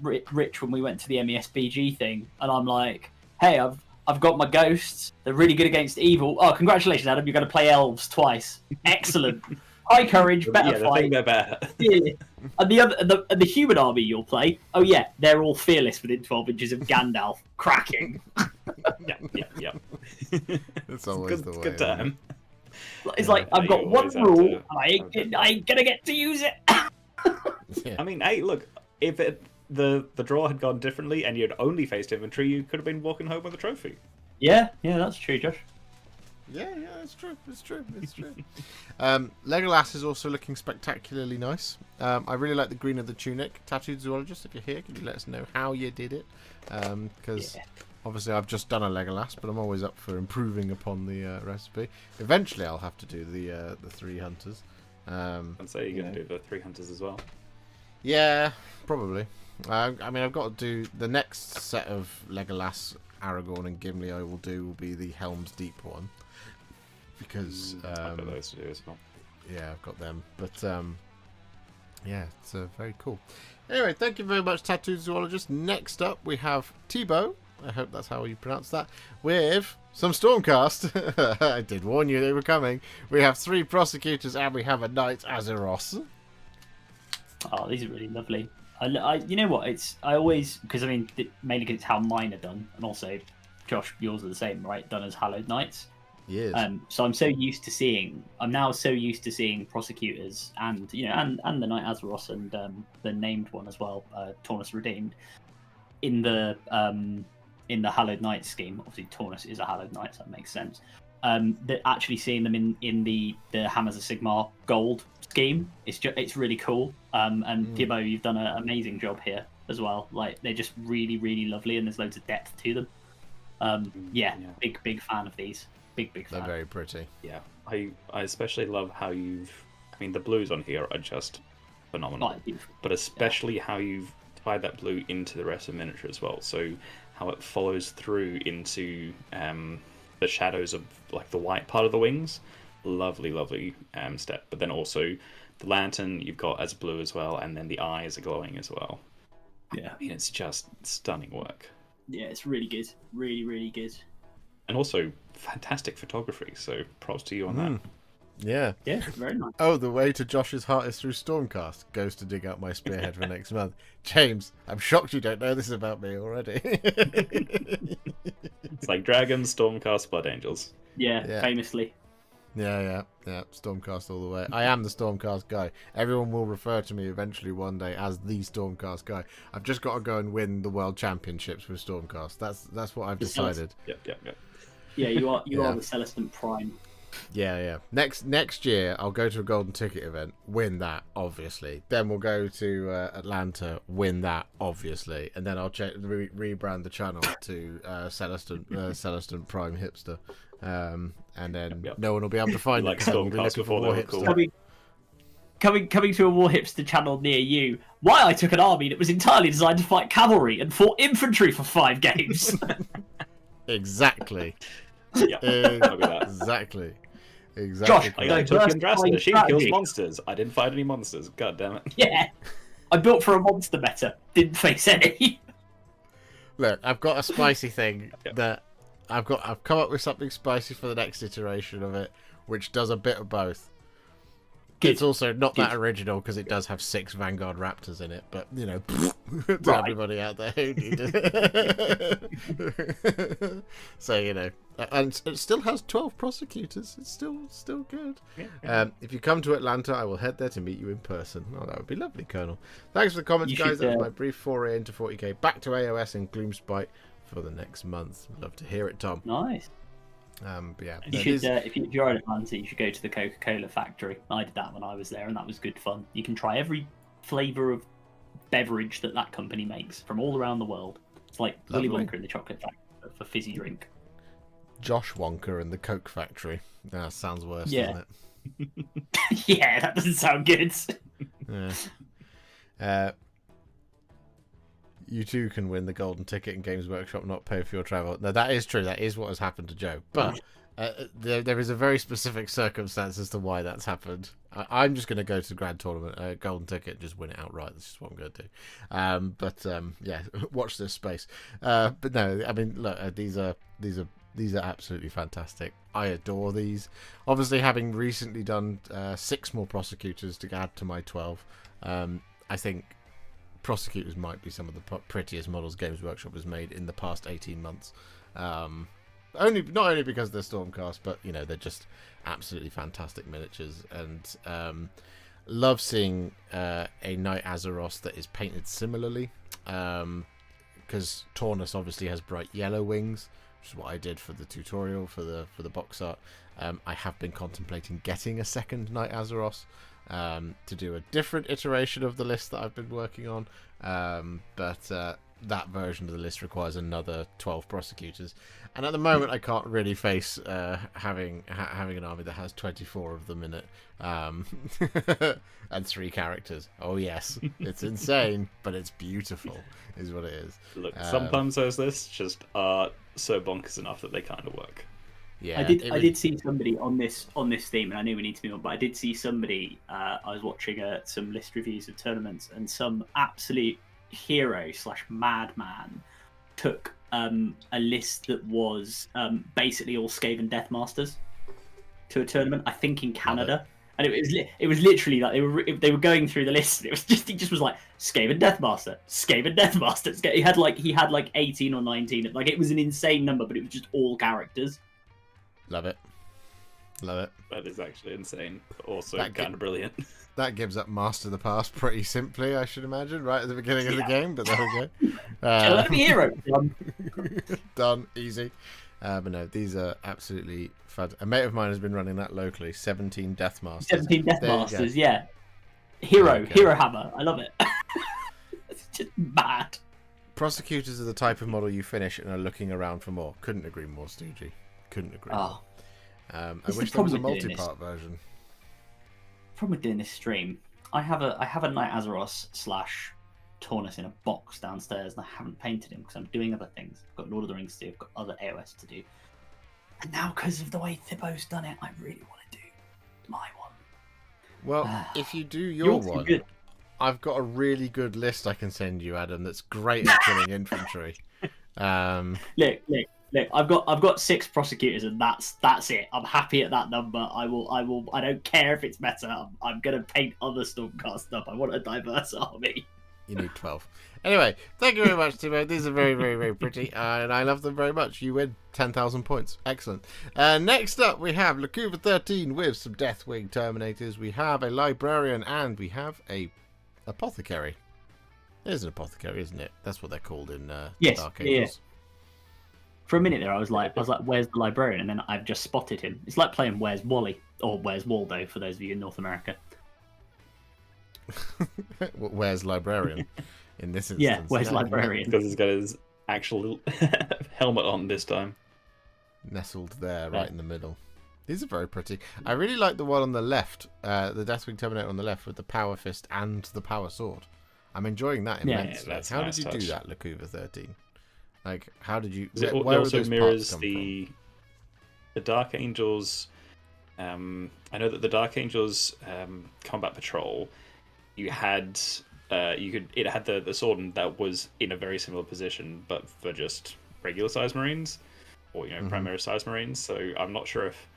Rich when we went to the MESBG thing, and I'm like, hey, I've got my ghosts. They're really good against evil. Oh, congratulations, Adam! You're going to play elves twice. Excellent. High courage, better fight. Think they're better. Yeah. And the human army you'll play, oh yeah, they're all fearless within 12 inches of Gandalf. Cracking. Yeah. It's always the way. Good time. It's like, I've got one rule, and I ain't gonna get to use it. Yeah. I mean, hey, look, if the draw had gone differently and you'd only faced infantry, you could have been walking home with a trophy. Yeah, that's true, Josh. Yeah, it's true. Legolas is also looking spectacularly nice. I really like the green of the tunic. Tattooed Zoologist, if you're here, can you let us know how you did it? Because obviously I've just done a Legolas, but I'm always up for improving upon the recipe. Eventually I'll have to do the 3 hunters. And so you're going to do the 3 hunters as well? Yeah, probably. I mean, I've got to do the next set of Legolas, Aragorn and Gimli will be the Helm's Deep one. Because I've got those to do as well. Yeah, I've got them. But yeah, it's very cool. Anyway, thank you very much, Tattooed Zoologist. Next up, we have Thibaut. I hope that's how you pronounce that. With some Stormcast. I did warn you they were coming. We have 3 prosecutors and we have a knight Azeroth. Oh, these are really lovely. I you know what? I always, because I mean, mainly because it's how mine are done, and also, Josh, yours are the same, right? Done as Hallowed Knights. Yes. So I'm now so used to seeing prosecutors and and the Knight Azeroth and the named one as well, Taunus Redeemed, in the Hallowed Knight scheme. Obviously, Taunus is a Hallowed Knight, so that makes sense. That actually seeing them in the Hammers of Sigmar gold scheme, it's really cool. And Thibaut, you've done an amazing job here as well. Like, they're just really, really lovely, and there's loads of depth to them. Big fan of these. Big fan. They're very pretty. Yeah, I especially love how the blues on here are just phenomenal. But especially how you've tied that blue into the rest of the miniature as well. So how it follows through into the shadows of like the white part of the wings. Lovely step. But then also the lantern you've got as blue as well, and then the eyes are glowing as well. Yeah, I mean, it's just stunning work. Yeah, it's really good. Really good. And also fantastic photography, so props to you on that. Yeah, very nice. Oh, the way to Josh's heart is through Stormcast. Goes to dig out my spearhead for next month. James, I'm shocked you don't know this about me already. It's like dragons, Stormcast, Blood Angels. Yeah, famously. Yeah. Stormcast all the way. I am the Stormcast guy. Everyone will refer to me eventually one day as the Stormcast guy. I've just got to go and win the World Championships with Stormcast. That's what I've decided. Yep. Yeah, you are the Celestant Prime. Yeah. Next year, I'll go to a golden ticket event, win that, obviously. Then we'll go to Atlanta, win that, obviously, and then I'll rebrand the channel to Celestant Prime Hipster, and then no one will be able to find like it. We'll be looking for Warhipster. Coming to a Warhipster channel near you. Why I took an army that was entirely designed to fight cavalry and fought infantry for 5 games. Exactly. Yeah, Exactly. Josh, I took Yndrasta. She kills monsters. I didn't fight any monsters. God damn it. Yeah. I built for a monster meta. Didn't face any. Look, I've got a spicy thing that I've come up with something spicy for the next iteration of it, which does a bit of both. Good. It's also not that original because it does have 6 Vanguard Raptors in it, but to everybody out there who needed it. So and it still has 12 prosecutors. It's still good. Yeah. If you come to Atlanta, I will head there to meet you in person. Oh, that would be lovely, Colonel. Thanks for the comments, guys. That was my brief foray into 40k, back to AOS and Gloomspite. for the next month. Love to hear it, Tom. Nice. But yeah, You should, if you're in Atlanta, you should go to the Coca-Cola factory. I did that when I was there, and that was good fun. You can try every flavour of beverage that company makes from all around the world. It's like Willy Wonka in the chocolate factory for fizzy drink. Josh Wonka and the Coke factory. Sounds worse, doesn't it? Yeah, that doesn't sound good. Yeah. You too can win the golden ticket in Games Workshop, not pay for your travel. No, that is true. That is what has happened to Joe. But there is a very specific circumstance as to why that's happened. I'm just going to go to the Grand Tournament, golden ticket, and just win it outright. That's just what I'm going to do. Yeah, watch this space. But no, I mean, look, these are absolutely fantastic. I adore these. Obviously, having recently done 6 more prosecutors to add to my 12, I think prosecutors might be some of the prettiest models Games Workshop has made in the past 18 months. Not only because they're Stormcast, but they're just absolutely fantastic miniatures, and love seeing a Knight Azeroth that is painted similarly, because Taurus obviously has bright yellow wings, which is what I did for the tutorial for the box art. I have been contemplating getting a second Knight Azeroth to do a different iteration of the list that I've been working on, but that version of the list requires another 12 prosecutors, and at the moment I can't really face having an army that has 24 of them in it, and 3 characters. Oh yes, it's insane, but it's beautiful is what it is. Look, sometimes those lists just are so bonkers enough that they kind of work. Yeah, I did see somebody on this theme, and I knew we need to move on, but I did see somebody. I was watching some list reviews of tournaments, and some absolute hero / madman took a list that was basically all Skaven Deathmasters to a tournament. I think in Canada, and it was literally like they were going through the list. And he just was like Skaven Deathmaster, Skaven Deathmaster. He had like 18 or 19. Like, it was an insane number, but it was just all characters. Love it. That is actually insane, but also kind of brilliant. That gives up Master of the Past pretty simply, I should imagine, right at the beginning of the game, but there we go. Let me hero. Done. Easy. But no, these are absolutely fun. A mate of mine has been running that locally. 17 Deathmasters. 17 Deathmasters, yeah. Hero Hammer. I love it. It's just mad. Prosecutors are the type of model you finish and are looking around for more. Couldn't agree more, Stoogie. Couldn't agree more. I wish there was a multi-part version. Problem with doing this stream, I have a Knight Azeroth / Taurus in a box downstairs, and I haven't painted him because I'm doing other things. I've got Lord of the Rings to do, I've got other AOS to do, and now because of the way Thibaut's done it, I really want to do my one. Well, if you do your one, good. I've got a really good list I can send you, Adam. That's great at killing infantry. Look, I've got 6 prosecutors, and that's it. I'm happy at that number. I don't care if it's meta. I'm gonna paint other Stormcast stuff. I want a diverse army. You need 12. Anyway, thank you very much, Timo. These are very, very, very pretty, and I love them very much. You win 10,000 points. Excellent. Next up, we have Lacuva 13 with some Deathwing Terminators. We have a Librarian, and we have a Apothecary. It is an Apothecary, isn't it? That's what they're called in Dark Angels. Yeah. For a minute there, I was like, where's the Librarian? And then I've just spotted him. It's like playing Where's Wally, or Where's Waldo, for those of you in North America. Where's Librarian in this instance? Yeah, where's Librarian? Because he's got his actual helmet on this time. Nestled there, right in the middle. These are very pretty. I really like the one on the left, the Deathwing Terminator on the left with the Power Fist and the Power Sword. I'm enjoying that immensely. Yeah, how did you do that, Lacuva 13? Like, how did you? It also mirrors the Dark Angels. I know that the Dark Angels combat patrol, it had the sword, and that was in a very similar position, but for just regular size Marines, or primary size Marines. So I'm not sure if,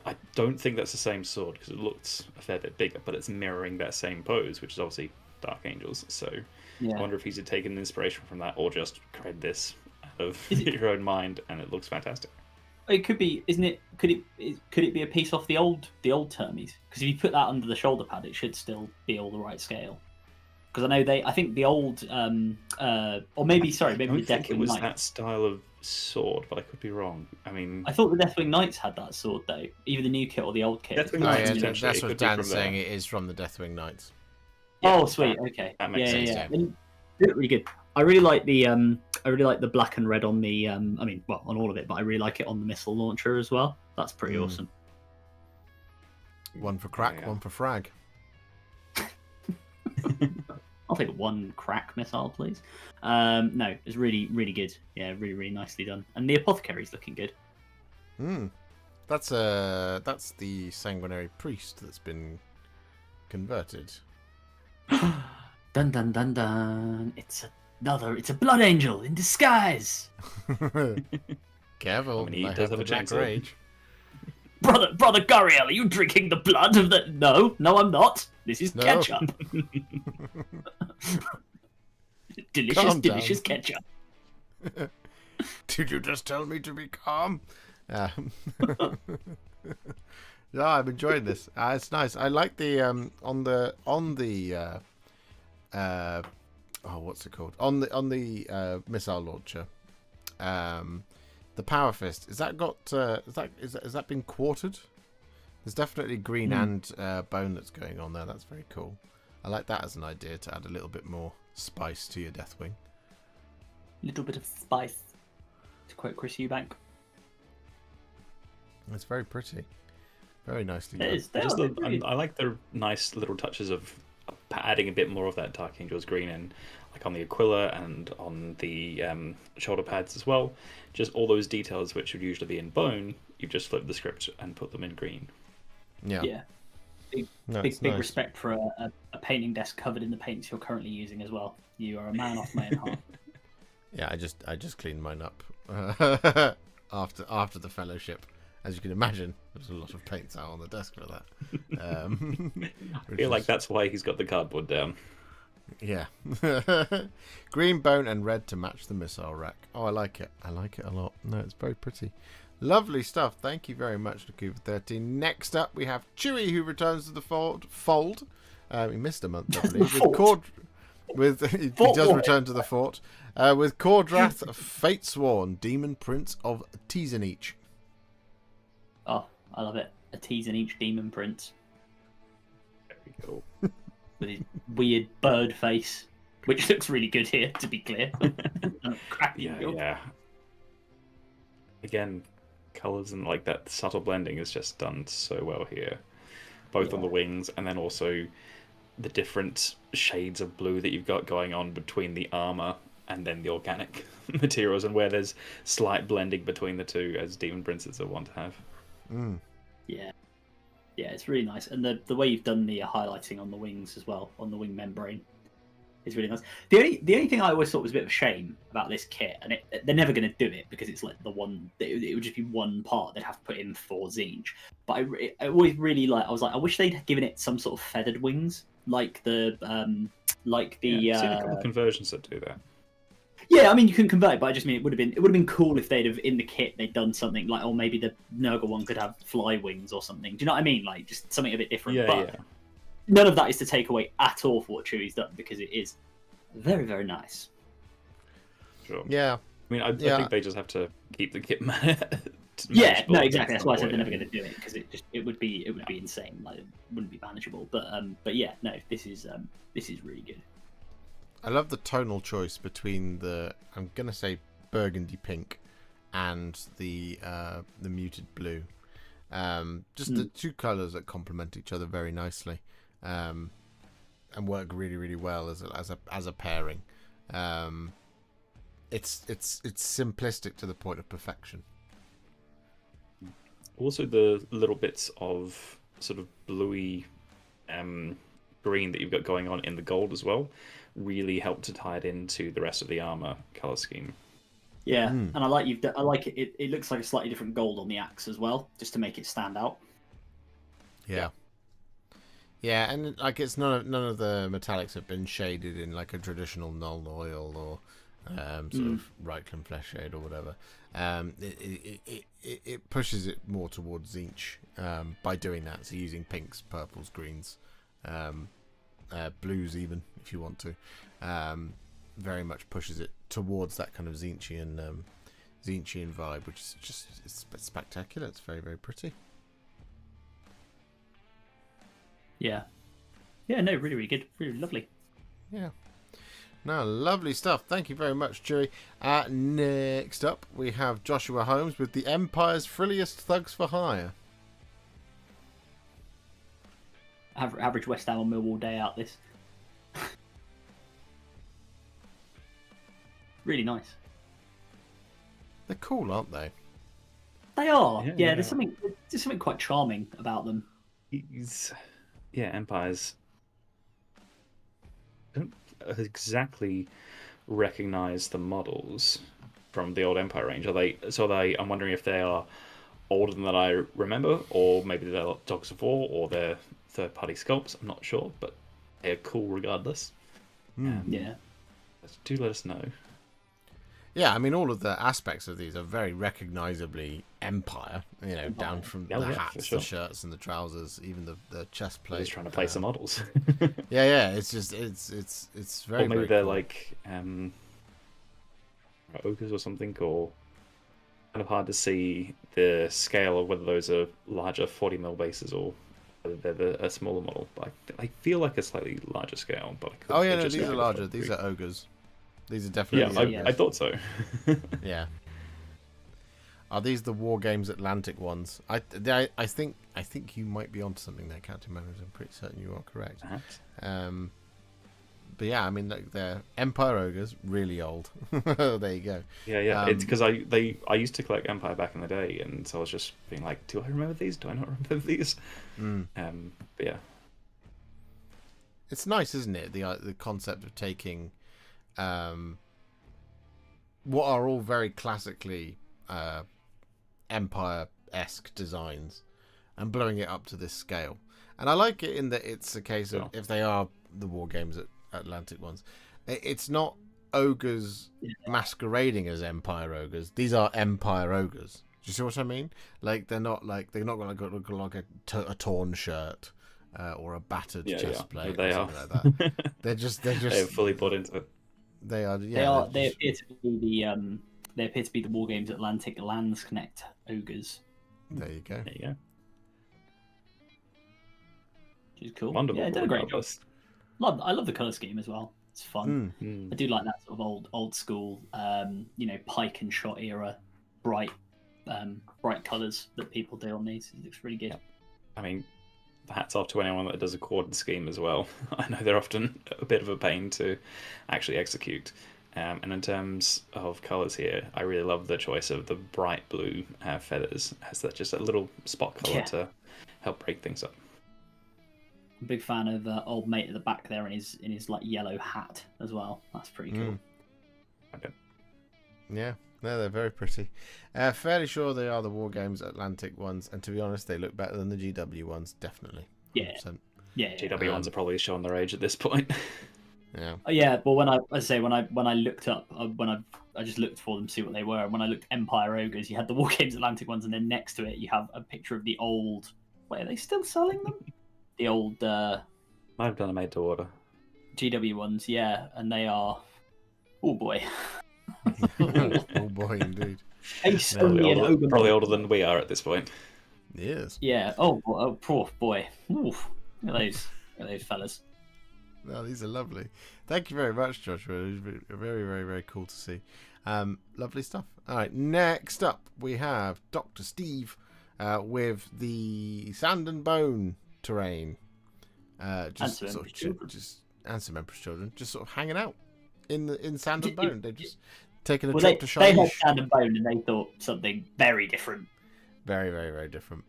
I don't think that's the same sword because it looks a fair bit bigger, but it's mirroring that same pose, which is obviously Dark Angels. So I wonder if he's taken inspiration from that, or just created this out of your own mind, and it looks fantastic. It could be, isn't it? Could it be a piece off the old Termies? Because if you put that under the shoulder pad, it should still be all the right scale. Because I know I think the old, or maybe the I think Deathwing it was Knights. that style of sword, but I could be wrong. I mean, I thought the Deathwing Knights had that sword though, either the new kit or the old kit. Deathwing Oh, Knights yeah, potentially, that's it what could be Dan's from there. saying. It is from the Deathwing Knights. Oh, sweet. Okay. that makes sense. Yeah. And they look really good. I really like the black and red on the I mean, well, on all of it, but I really like it on the missile launcher as well. That's pretty awesome. One for crack, Yeah. one for frag. I'll take one crack missile, please. No, it's really, really good. Yeah, really, really nicely done. And the apothecary's looking good. That's the sanguinary priest that's been converted. Dun dun dun dun! It's a blood angel in disguise. Careful, I mean, he I does have have the a Black chainsaw. Rage. Brother Guriel, are you drinking the blood of the? No, I'm not. This is No. ketchup. Calm down. delicious ketchup. Did you just tell me to be calm? No, I'm enjoying this. It's nice. I like the on the what's it called? On the missile launcher. The power fist. Is that got is that been quartered? There's definitely green and bone that's going on there. That's very cool. I like that as an idea to add a little bit more spice to your Deathwing. Little bit of spice, to quote Chris Eubank. It's very pretty. Very nicely It done. is. They Just are the, really- I like the nice little touches of adding a bit more of that Dark Angel's green in, like on the Aquila and on the shoulder pads as well. Just all those details which would usually be in bone, you've just flipped the script and put them in green. Yeah. Yeah. No, Big it's nice. respect for a painting desk covered in the paints you're currently using as well. You are a man off my own heart. Yeah, I just cleaned mine up after the fellowship. As you can imagine, there's a lot of paints out on the desk for that. I feel like that's why he's got the cardboard down. Yeah. Green bone and red to match the missile rack. Oh, I like it. I like it a lot. No, it's very pretty. Lovely stuff. Thank you very much, Lakuva13. Next up, we have Chewie, who returns to the fold. He missed a month, I believe. He does return to the fort. With Cordrath, Fatesworn, Demon Prince of Teasenich. Oh, I love it. A tease in each demon prince Very cool. with his weird bird face, which looks really good here, to be clear. Yeah. Again, colours and like that subtle blending is just done so well here. Both on the wings and then also the different shades of blue that you've got going on between the armour and then the organic materials, and where there's slight blending between the two, as Demon Princes are wont to have. Yeah, it's really nice, and the way you've done the highlighting on the wings as well, on the wing membrane, is really nice. The only thing I always thought was a bit of a shame about this kit, and they're never going to do it because it's like the one. It would just be one part they'd have to put in for Zinj. But I always really I was like, I wish they'd given it some sort of feathered wings, like the Seen a couple of conversions that do that. Yeah, I mean you can convert it, but I just mean it would have been cool if they'd have in the kit they'd done something like, or maybe the Nurgle one could have fly wings or something. Do you know what I mean? Like just something a bit different. Yeah. None of that is to take away at all for what Chewie's done, because it is very, very nice. Sure. Yeah. I mean, I think they just have to keep the kit Yeah, no, exactly. That's why I said they're never going to do it, because it would be insane. Like it wouldn't be manageable. But yeah, no, this is really good. I love the tonal choice between I'm gonna say burgundy pink and the muted blue. Just the two colours that complement each other very nicely, and work really, really well as a pairing. It's simplistic to the point of perfection. Also, the little bits of sort of bluey green that you've got going on in the gold as well really help to tie it into the rest of the armor color scheme. Yeah, and I like it. It looks like a slightly different gold on the axe as well, just to make it stand out. Yeah, and like it's none of the metallics have been shaded in like a traditional null oil or sort of Reichland flesh shade or whatever. It pushes it more towards Zinch by doing that. So using pinks, purples, greens. blues even, if you want to. Very much pushes it towards that kind of Tzeentchian vibe, which is just it's spectacular. It's very, very pretty. Yeah, no, really, really good, really lovely. Yeah. No, lovely stuff. Thank you very much, Jury. Next up, we have Joshua Holmes with the Empire's Frilliest Thugs for Hire. Average West Ham on Millwall day out. This really nice. They're cool, aren't they? They are. Yeah. There's something quite charming about them. Empires don't exactly recognize the models from the old Empire range. I'm wondering if they are older than I remember, or maybe they're Dogs of War, or they're third-party sculpts. I'm not sure, but they're cool regardless. Yeah. Do let us know. Yeah, I mean, all of the aspects of these are very recognisably Empire. You know, down from the hats, the shirts, and the trousers, even the chest plate. He's trying to play some models. Yeah. It's just it's very. Or maybe very they're cool. like ogres or something, or kind of hard to see the scale of whether those are larger 40mm bases or whether they're a smaller model. But I feel like a slightly larger scale. But These are larger. These are ogres. These are definitely. I thought so. Yeah. Are these the War Games Atlantic ones? I think you might be onto something there, Captain Manners. I'm pretty certain you are correct. Perhaps. But yeah, I mean, they're Empire ogres, really old. There you go. Yeah. It's because I used to collect Empire back in the day, and so I was just being like, do I remember these? Do I not remember these? But yeah, it's nice, isn't it? The concept of taking what are all very classically Empire-esque designs and blowing it up to this scale. And I like it in that it's a case of, if they are the War Games Atlantic ones, it's not ogres masquerading as Empire ogres. These are Empire ogres. Do you see what I mean? Like they're not going to look like a torn shirt or a battered chest plate. They or are. Something like that. They're just they're fully bought into it. They are. They appear to be the War Games Atlantic Lands Connect ogres. There you go. Which is cool. Wonderful. Yeah, done a great job. I love the colour scheme as well. It's fun. I do like that sort of old school, pike and shot era, bright colours that people do on these. It looks really good. I mean, hats off to anyone that does a quartered scheme as well. I know they're often a bit of a pain to actually execute. And in terms of colours here, I really love the choice of the bright blue feathers. Has that just a little spot colour to help break things up. I'm a big fan of old mate at the back there in his like yellow hat as well. That's pretty cool. Okay. Yeah, no, they're very pretty. Fairly sure they are the War Games Atlantic ones, and to be honest, they look better than the GW ones, definitely. 100%. Yeah. GW ones are probably showing their age at this point. Yeah. But when I looked up, I just looked for them to see what they were. And when I looked Empire ogres, you had the War Games Atlantic ones, and then next to it you have a picture of the old. Wait, are they still selling them? The old. Might have done a made to order. GW ones, yeah, and they are. Oh boy. Oh boy, indeed. Probably older than we are at this point. Yes. Yeah. Oh poor boy. Oof. Look at those fellas. No, these are lovely. Thank you very much, Joshua. It was very, very, very cool to see. Lovely stuff. All right, next up we have Dr. Steve with the Sand and Bone terrain. And some Emperor's Children, just sort of hanging out in Sand and Bone. They're just taking a trip to Shire. They had Sand and Bone, and they thought something very different. Very, very, very different.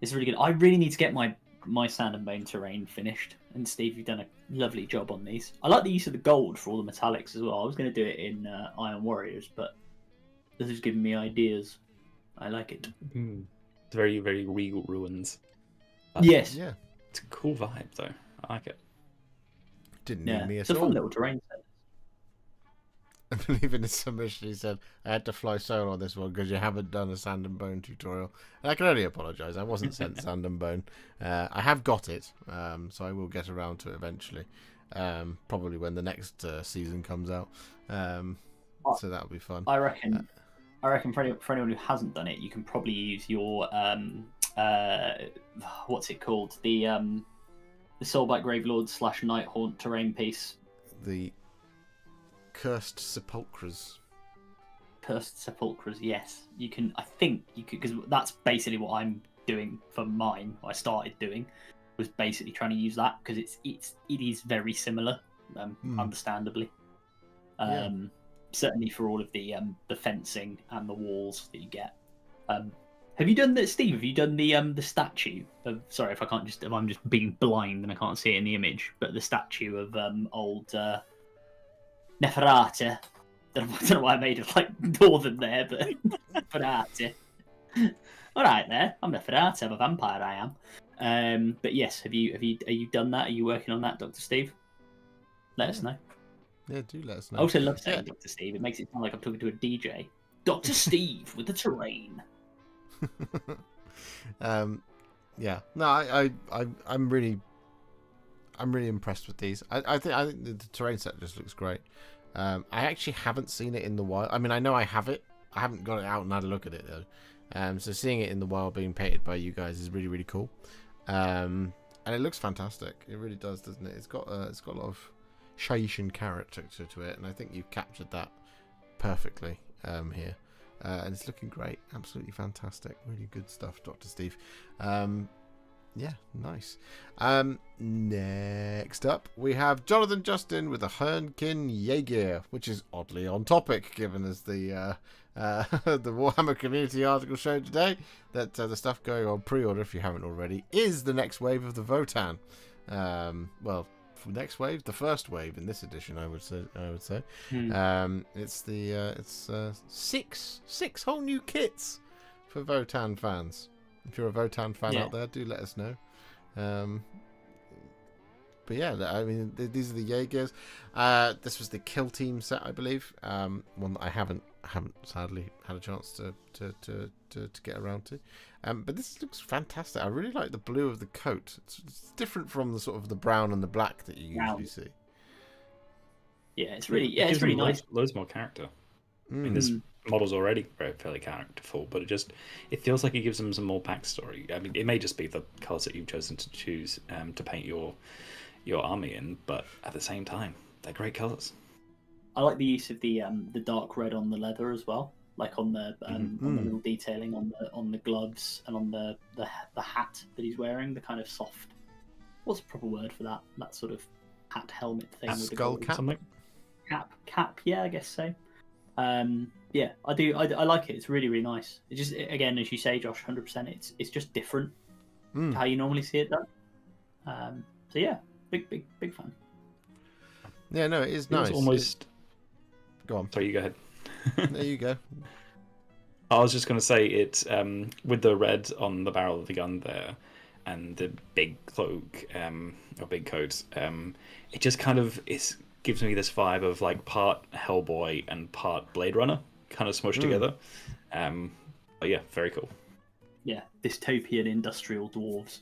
It's really good. I really need to get my Sand and Bone terrain finished. And Steve, you've done a lovely job on these. I like the use of the gold for all the metallics as well. I was going to do it in Iron Warriors, but this is giving me ideas. I like it. It's very, very regal ruins. Yes. Yeah. It's a cool vibe, though. I like it. Didn't need me it's at a all. fun little terrain set. I believe in his submission he said, I had to fly solo on this one because you haven't done a Sand and Bone tutorial. And I can only apologise. I wasn't sent Sand and Bone. I have got it, so I will get around to it eventually. Probably when the next season comes out. So that'll be fun. I reckon for anyone who hasn't done it, you can probably use your what's it called? The Soulbite Gravelord / Nighthaunt terrain piece. The Cursed Sepulchres. Cursed Sepulchres, yes. You can. I think you could, because that's basically what I'm doing for mine. I started doing was basically trying to use that because it is very similar, understandably. Certainly for all of the fencing and the walls that you get. Have you done that, Steve? Have you done the statue of? Sorry if I'm just being blind and I can't see it in the image, but the statue of old Neferate. I don't know why I made it like northern there, but Neferate. All right, there. I'm Neferate. I'm a vampire. I am. But yes, are you done that? Are you working on that, Dr. Steve? Let us know. Yeah, do let us know. I also love saying Dr. Steve. It makes it sound like I'm talking to a DJ. Dr. Steve with the terrain. Yeah. No, I'm really impressed with these. I think the terrain set just looks great. I actually haven't seen it in the wild. I mean, I know I have it. I haven't got it out and had a look at it though. So seeing it in the wild being painted by you guys is really, really cool. And it looks fantastic. It really does, doesn't it? It's got a lot of Shaishan character to it, and I think you've captured that perfectly here. And it's looking great. Absolutely fantastic. Really good stuff, Dr. Steve. Yeah, nice. Next up, we have Jonathan Justin with a Hernkin Jaeger, which is oddly on topic, given as the Warhammer community article showed today that the stuff going on pre-order, if you haven't already, is the next wave of the Votann. Well, next wave, the first wave in this edition, I would say. It's six whole new kits for Votann fans. If you're a Votann fan out there, do let us know. But yeah, I mean, these are the Jaegers. This was the Kill Team set, I believe. One that I haven't sadly had a chance to get around to. But this looks fantastic. I really like the blue of the coat. It's different from the sort of the brown and the black that you usually see. Yeah, it's really nice. Loads more character. I mean, this model's already fairly characterful, but it feels like it gives them some more backstory. I mean, it may just be the colours that you've chosen to choose to paint your army in, but at the same time, they're great colours. I like the use of the dark red on the leather as well, like on the on the little detailing on the gloves and on the hat that he's wearing. The kind of soft, what's the proper word for that? That sort of hat helmet thing. With skull the cap. Something. Cap. Yeah, I guess so. Yeah, I do. I like it. It's really, really nice. It just, again, as you say, Josh, 100%. It's just different to how you normally see it done. So yeah, big fan. Yeah, no, it is nice. It's almost. Go on. Sorry, you go ahead. There you go. I was just going to say it's with the red on the barrel of the gun there, and the big cloak or big coat. It just kind of gives me this vibe of like part Hellboy and part Blade Runner, kind of smushed together. But yeah, very cool. Yeah, dystopian industrial dwarves.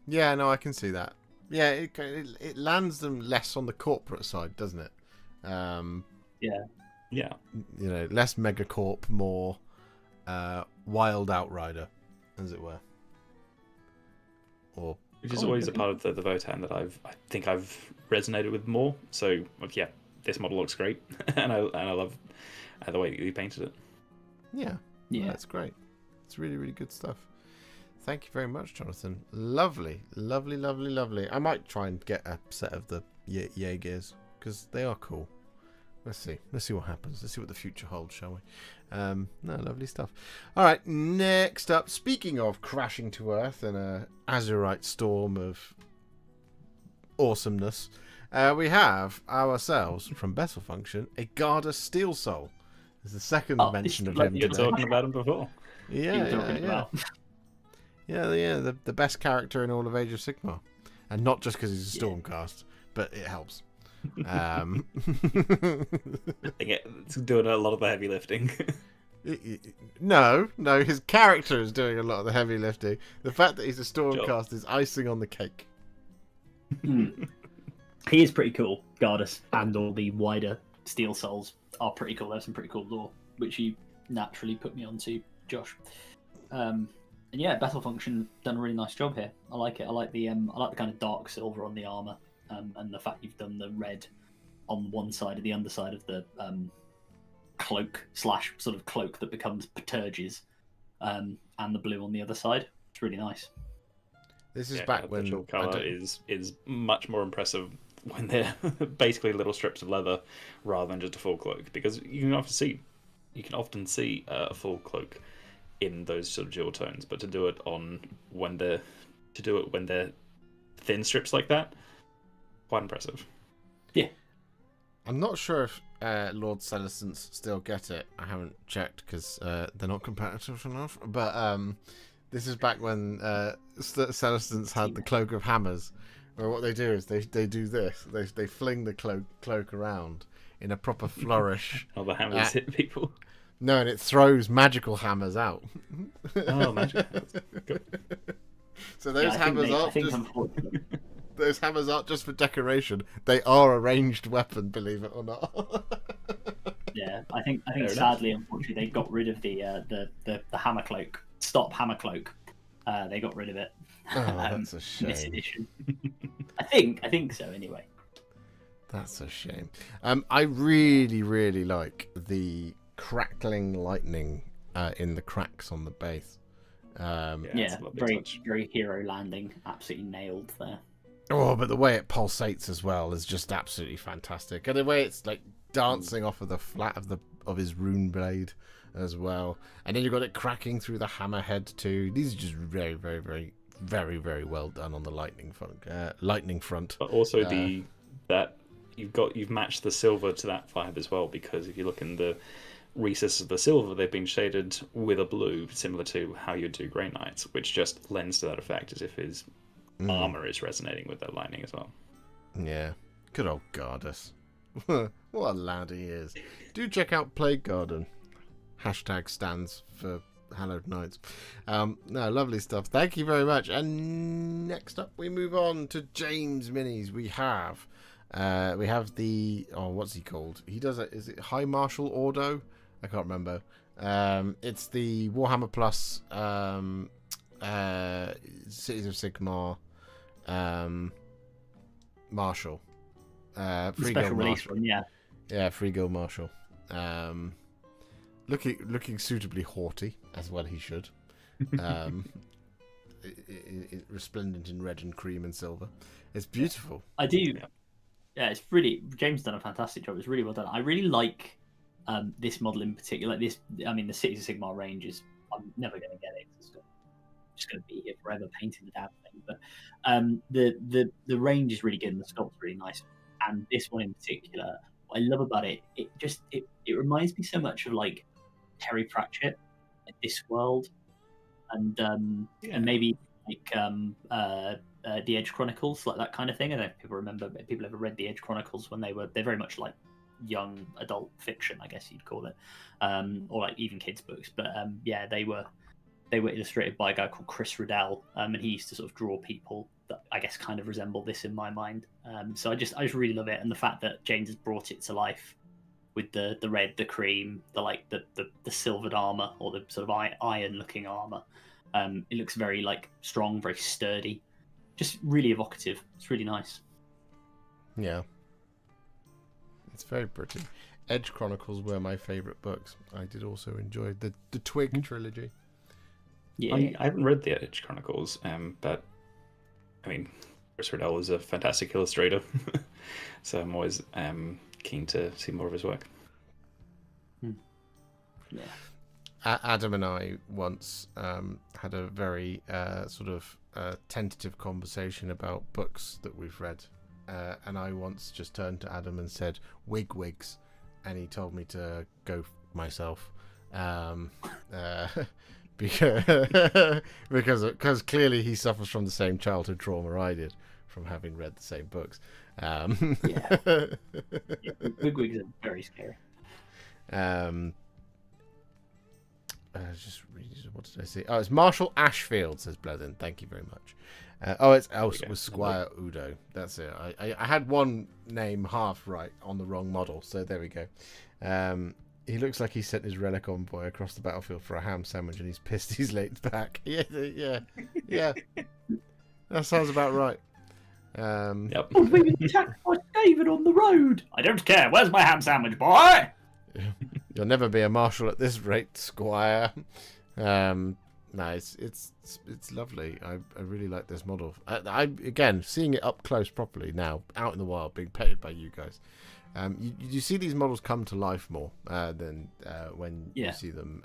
Yeah, no, I can see that. Yeah, it lands them less on the corporate side, doesn't it? Yeah. You know, less megacorp, more wild outrider, as it were. Or which is always a part of the Votann that I think I've resonated with more. So yeah, this model looks great, and I love the way that you painted it. Yeah, that's great. It's really, really good stuff. Thank you very much, Jonathan. Lovely. I might try and get a set of the Jaegers because they are cool. Let's see what happens. Let's see what the future holds, shall we? No, lovely stuff. All right, next up, speaking of crashing to earth in a azurite storm of awesomeness, we have ourselves from Battle Function a Garda Steel Soul. There's the second mention of him You're today. talking about him before. Yeah. The best character in all of Age of Sigmar, and not just because he's a Stormcast, but it helps. It's doing a lot of the heavy lifting. No, his character is doing a lot of the heavy lifting. The fact that he's a Stormcast is icing on the cake. He is pretty cool. Gardas and all the wider Steel Souls are pretty cool. There's some pretty cool lore, which you naturally put me onto, Josh. And yeah, Battle Function done a really nice job here. I like it. I like the kind of dark silver on the armor, and the fact you've done the red on one side of the underside of the cloak / sort of cloak that becomes Paterges, and the blue on the other side. It's really nice. This is back when the colour is much more impressive when they're basically little strips of leather rather than just a full cloak, because you can often see a full cloak in those sort of dual tones, but to do it when they're thin strips like that, quite impressive. Yeah. I'm not sure if Lord Celestants still get it. I haven't checked because they're not competitive enough. But this is back when Celestants had the Cloak of Hammers, where what they do is they do this. They fling the cloak around in a proper flourish. Oh, the hammers hit people. No, and it throws magical hammers out. Oh, magic. So those hammers aren't just for decoration. They are a ranged weapon, believe it or not. Yeah, I think sadly, unfortunately, they got rid of the hammer cloak. Stop hammer cloak. They got rid of it. Oh, that's a shame. This edition. I think so. Anyway. That's a shame. I really, really like the crackling lightning in the cracks on the base. Very hero landing. Absolutely nailed there. Oh, but the way it pulsates as well is just absolutely fantastic, and the way it's like dancing off of the flat of his rune blade as well, and then you've got it cracking through the hammerhead too. These are just very, very, very, very, very well done on the lightning front. But also that you've matched the silver to that vibe as well, because if you look in the recesses of the silver, they've been shaded with a blue similar to how you do Grey Knights, which just lends to that effect as if his armor is resonating with that lightning as well. Yeah, good old Gardas. What a lad he is. Do check out Plague Garden. Hashtag stands for Hallowed Knights. No, lovely stuff. Thank you very much. And next up, we move on to James Minis. We have the what's he called? He does it. Is it High Marshal Ordo? I can't remember. It's the Warhammer Plus Cities of Sigmar Marshal. Free Special Guild release Marshal. one, yeah. Yeah, Free Guild Marshal. Looking suitably haughty, as well he should. Resplendent in red and cream and silver. It's beautiful. I do. Yeah, it's really. James done a fantastic job. It's really well done. I really like this model in particular. The Cities of Sigmar range is. I'm never going to get it. It's just going to be here forever painting the damn thing. But the range is really good and the sculpt's really nice. And this one in particular, what I love about it, it reminds me so much of like Terry Pratchett, like Discworld, and maybe like the Edge Chronicles, like that kind of thing. I don't know if people ever read the Edge Chronicles when they're very much like young adult fiction, I guess you'd call it, or like even kids books. But they were illustrated by a guy called Chris Riddell, and he used to sort of draw people that I guess kind of resemble this in my mind. So I just really love it, and the fact that James has brought it to life with the red, the cream, the silvered armor, or the sort of iron looking armor. It looks very like strong, very sturdy, just really evocative. It's really nice. Yeah, it's very pretty. Edge Chronicles were my favourite books. I did also enjoy the Twig trilogy. Yeah, I haven't read the Edge Chronicles, but I mean, Chris Riddell is a fantastic illustrator, so I'm always keen to see more of his work. Yeah. Adam and I once had a very sort of tentative conversation about books that we've read, and I once just turned to Adam and said, "Wigs," and he told me to go myself. Because clearly he suffers from the same childhood trauma I did from having read the same books. Yeah, bigwigs are very scary. Just read, what did I see? Oh, it's Marshall Ashfield, says Blethen. Thank you very much. It was Squire Udo. That's it. I had one name half right on the wrong model, so there we go. He looks like he sent his relic envoy across the battlefield for a ham sandwich, and he's pissed he's late back. Yeah. That sounds about right. Yep. Oh, we were attacked by David on the road. I don't care. Where's my ham sandwich, boy? You'll never be a marshal at this rate, Squire. No, it's lovely. I really like this model. I again, seeing it up close properly now, out in the wild, being painted by you guys. You see these models come to life more than when you see them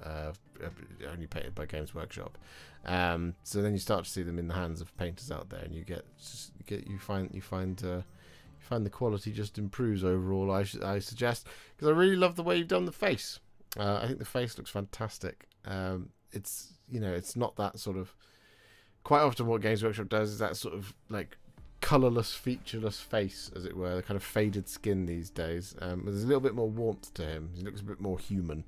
only painted by Games Workshop. So then you start to see them in the hands of painters out there, and you find the quality just improves overall. I suggest, because I really love the way you've done the face. I think the face looks fantastic. It's not that sort of. Quite often, what Games Workshop does is that sort of like colourless, featureless face, as it were, the kind of faded skin these days. There's a little bit more warmth to him. He looks a bit more human,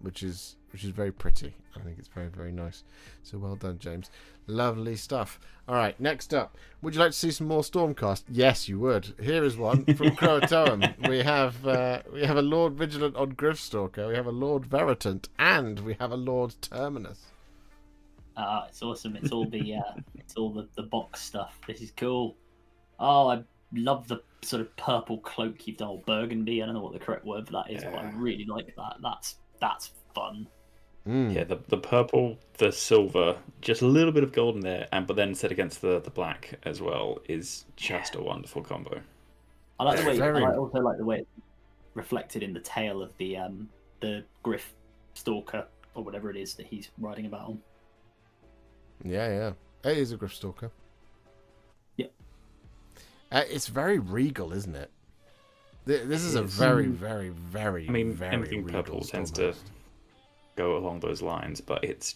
which is very pretty. I think it's very, very nice. So well done, James. Lovely stuff. All right, next up, would you like to see some more Stormcast? Yes, you would. Here is one from Croatoan. We have a Lord Vigilant on Gryffstalker. We have a Lord Veritant, and we have a Lord Terminus. It's awesome. It's all the box stuff. This is cool. Oh, I love the sort of purple cloak you've done, or burgundy. I don't know what the correct word for that is, but I really like that. That's fun. Yeah, the purple, the silver, just a little bit of gold in there, but then set against the black as well is just a wonderful combo. I like the way. I also like the way it's reflected in the tail of the Griff Stalker or whatever it is that he's riding about on. Yeah. It is a Gryffstalker. Yep. It's very regal, isn't it? This is a very, very, very, very anything regal purple Stormcast. tends to go along those lines, but it's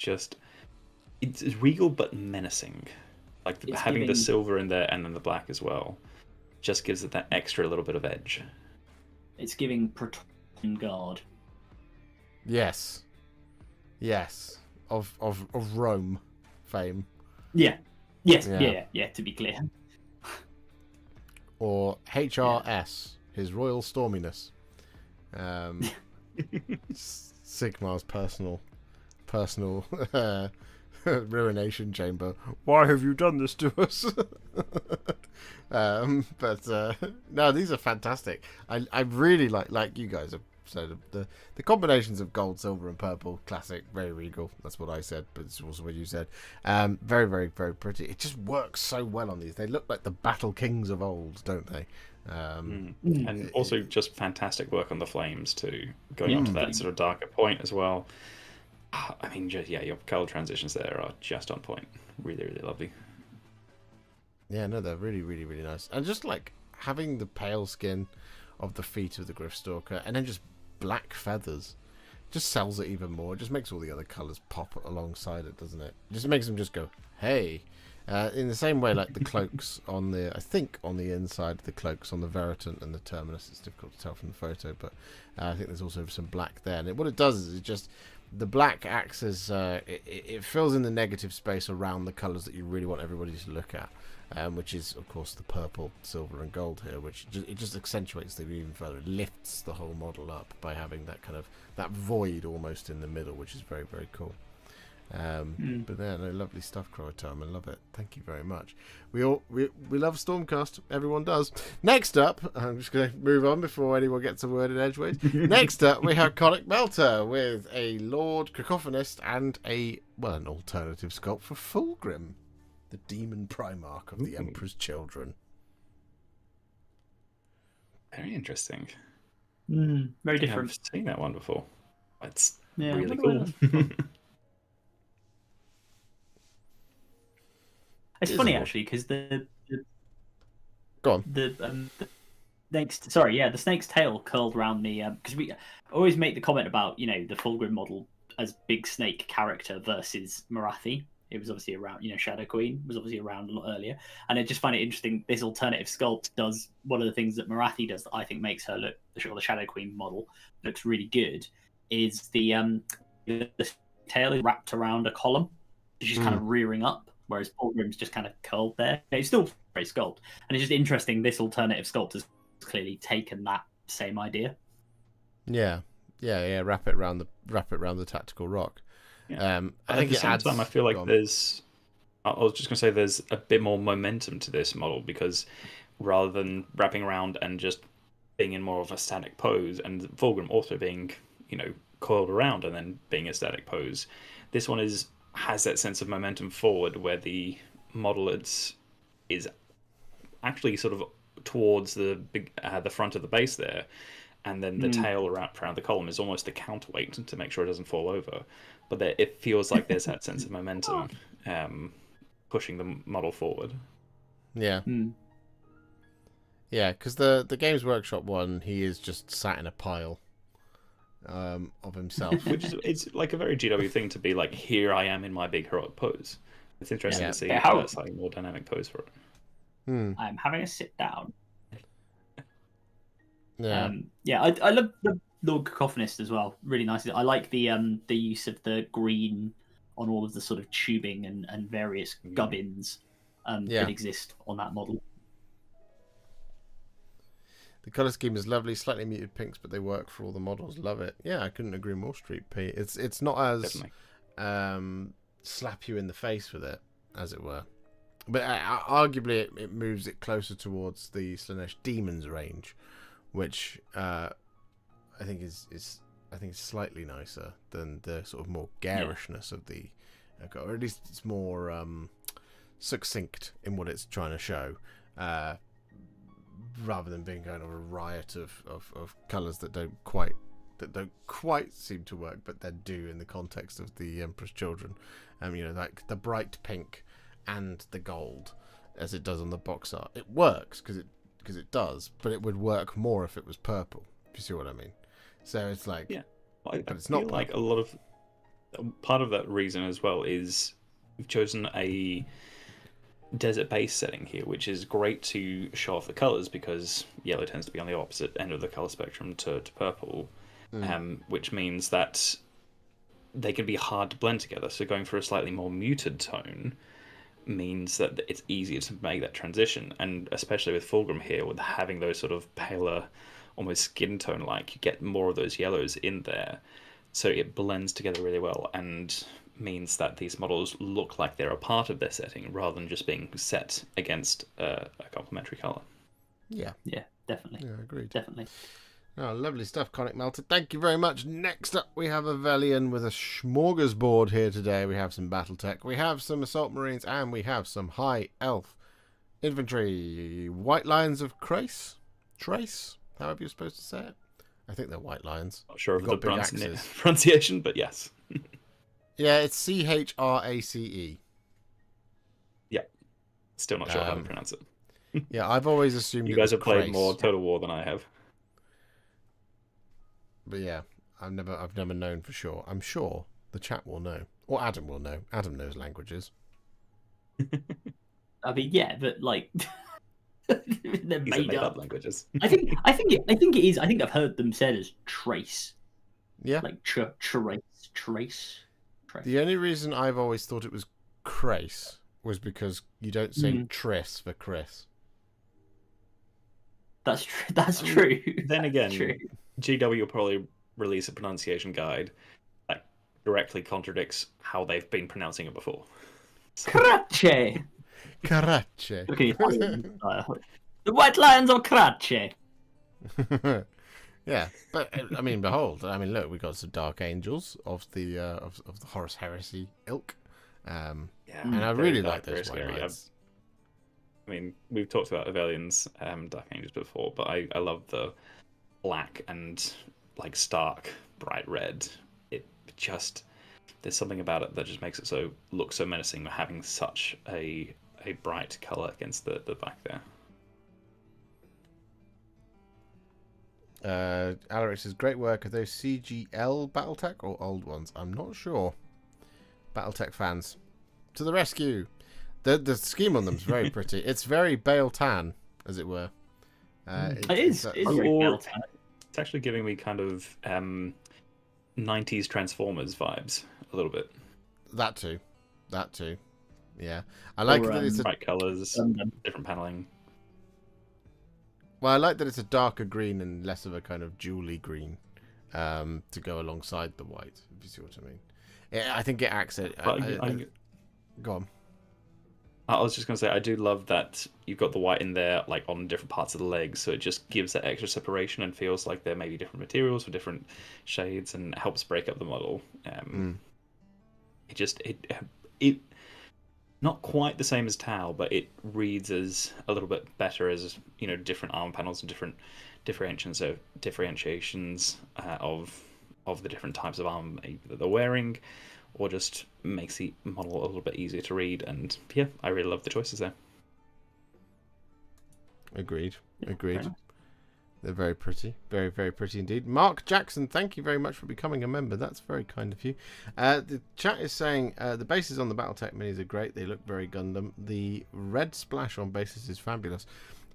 regal but menacing. Like having the silver in there and then the black as well just gives it that extra little bit of edge. It's giving Praetorian Guard. Yes. Of Rome fame. Yeah. Yes. Yeah. To be clear. Or HRS, His Royal Storminess. Sigmar's personal ruination chamber. Why have you done this to us? No, these are fantastic. I really like you guys have said, the combinations of gold, silver, and purple, classic, very regal. That's what I said, but it's also what you said. Very, very, very pretty. It just works so well on these. They look like the Battle Kings of old, don't they? And also just fantastic work on the flames too, going on to that sort of darker point as well. I mean, your color transitions there are just on point. Really, really lovely. Yeah, no, they're really, really, really nice. And just like having the pale skin of the feet of the Gryffstalker and then just black feathers just sells it even more. It just makes all the other colours pop alongside it, doesn't it? It just makes them just go, hey. In the same way, like the cloaks on the, I think on the inside, the cloaks on the Veritant and the Terminus, it's difficult to tell from the photo, but I think there's also some black there. And what it does is it just, the black acts as, it fills in the negative space around the colours that you really want everybody to look at, which is, of course, the purple, silver and gold here, which it just accentuates them even further. It lifts the whole model up by having that kind of, that void almost in the middle, which is very, very cool. But yeah, no, lovely stuff, Croatoan. I love it. Thank you very much. We love Stormcast. Everyone does. Next up, I'm just going to move on before anyone gets a word in edgeways. Next up, we have Conic Melter with a Lord Cacophonist and an alternative sculpt for Fulgrim, the demon Primarch of the Emperor's Children. Very interesting. Very different. I've seen that one before. It's Yeah, really cool. It's funny actually because the Go on. the snake's tail curled around the because we always make the comment about the Fulgrim model as big snake character versus Morathi, It was obviously around, Shadow Queen was obviously around a lot earlier. And I just find it interesting, this alternative sculpt does one of the things that Marathi does that I think makes her look, the Shadow Queen model looks really good, is the tail is wrapped around a column. She's kind of rearing up, whereas Fulgrim's just kind of curled there. It's still very sculpt. And it's just interesting, this alternative sculpt has clearly taken that same idea. Yeah. Wrap it around the tactical rock. Yeah. I think at the same time, I feel like I was just going to say there's a bit more momentum to this model, because rather than wrapping around and just being in more of a static pose, and Fulgrim also being, coiled around and then being a static pose, this one has that sense of momentum forward, where the model is actually sort of towards the front of the base there, and then the tail around the column is almost the counterweight to make sure it doesn't fall over. But it feels like there's that sense of momentum pushing the model forward. Yeah. Yeah, because the Games Workshop one, he is just sat in a pile of himself. Which is, it's like a very GW thing to be like, here I am in my big heroic pose. It's interesting to see a slightly more dynamic pose for it. I'm having a sit down. Yeah. I love the Lord Cacophonist as well. Really nice. I like the use of the green on all of the sort of tubing and various gubbins that exist on that model. The colour scheme is lovely, slightly muted pinks, but they work for all the models. Love it. Yeah, I couldn't agree more, Street P. It's not as slap you in the face with it, as it were. But arguably it moves it closer towards the Slaanesh Demons range, which I think is slightly nicer than the sort of more garishness of the, or at least it's more succinct in what it's trying to show, rather than being kind of a riot of colours that don't quite seem to work, but they do in the context of the Emperor's Children. Like the bright pink and the gold, as it does on the box art. It works because it does, but it would work more if it was purple, if you see what I mean. So it's like, but it's not like a lot of part of that reason as well is we've chosen a desert-based setting here, which is great to show off the colours, because yellow tends to be on the opposite end of the colour spectrum to purple, which means that they can be hard to blend together. So going for a slightly more muted tone means that it's easier to make that transition, and especially with Fulgrim here, with having those sort of paler, almost skin tone like, you get more of those yellows in there, so it blends together really well and means that these models look like they're a part of their setting rather than just being set against a complementary color. Yeah, definitely. Yeah, agreed. Definitely. Oh, lovely stuff, Conic Melted. Thank you very much. Next up, we have a Velian with a smorgasbord here today. We have some Battletech, we have some Assault Marines, and we have some High Elf Infantry. White Lions of Trace, however you're supposed to say it. I think they're White Lions. Not sure of the pronunciation, but yes. Yeah, it's Chrace. Yeah, still not sure how to pronounce it. Yeah, I've always assumed you guys have played more Total War than I have. But yeah, I've never known for sure. I'm sure the chat will know, or Adam will know. Adam knows languages. I mean, yeah, but like they're made up languages. I think it is. I think I've heard them said as trace. Yeah, like trace. The only reason I've always thought it was Chrace was because you don't say Tris for Chris. That's true. That's true. Then again, true. GW will probably release a pronunciation guide that directly contradicts how they've been pronouncing it before. So... Crace. Okay, the White Lions of Crace. Yeah, but I mean, behold! I mean, look, we got some Dark Angels of the of the Horus Heresy ilk, and I really like those White Lions. I mean, we've talked about Avelian's Dark Angels before, but I love the black and like stark bright red. It just, there's something about it that just makes it look so menacing, having such a bright color against the back there. Alaric says, great work. Are those CGL Battletech or old ones? I'm not sure. Battletech fans, to the rescue. The scheme on them is very pretty. It's very Bale Tan, as it were. It is very Or- Bale Tan. It's actually giving me kind of 90s Transformers vibes a little bit. That too. Yeah, I like that it's Bright colours, different paneling. Well, I like that it's a darker green and less of a kind of jewelly green to go alongside the white, if you see what I mean. I think it acts it. Go on. I was just going to say, I do love that you've got the white in there, like on different parts of the legs, so it just gives that extra separation and feels like there may be different materials for different shades and helps break up the model. It not quite the same as Tau, but it reads as a little bit better as, you know, different arm panels and different differentiations of the different types of arm that they're wearing, or just makes the model a little bit easier to read. And yeah, I really love the choices there. Agreed. Yeah, They're very pretty. Very, very pretty indeed. Mark Jackson, thank you very much for becoming a member. That's very kind of you. The chat is saying the bases on the Battletech minis are great. They look very Gundam. The red splash on bases is fabulous.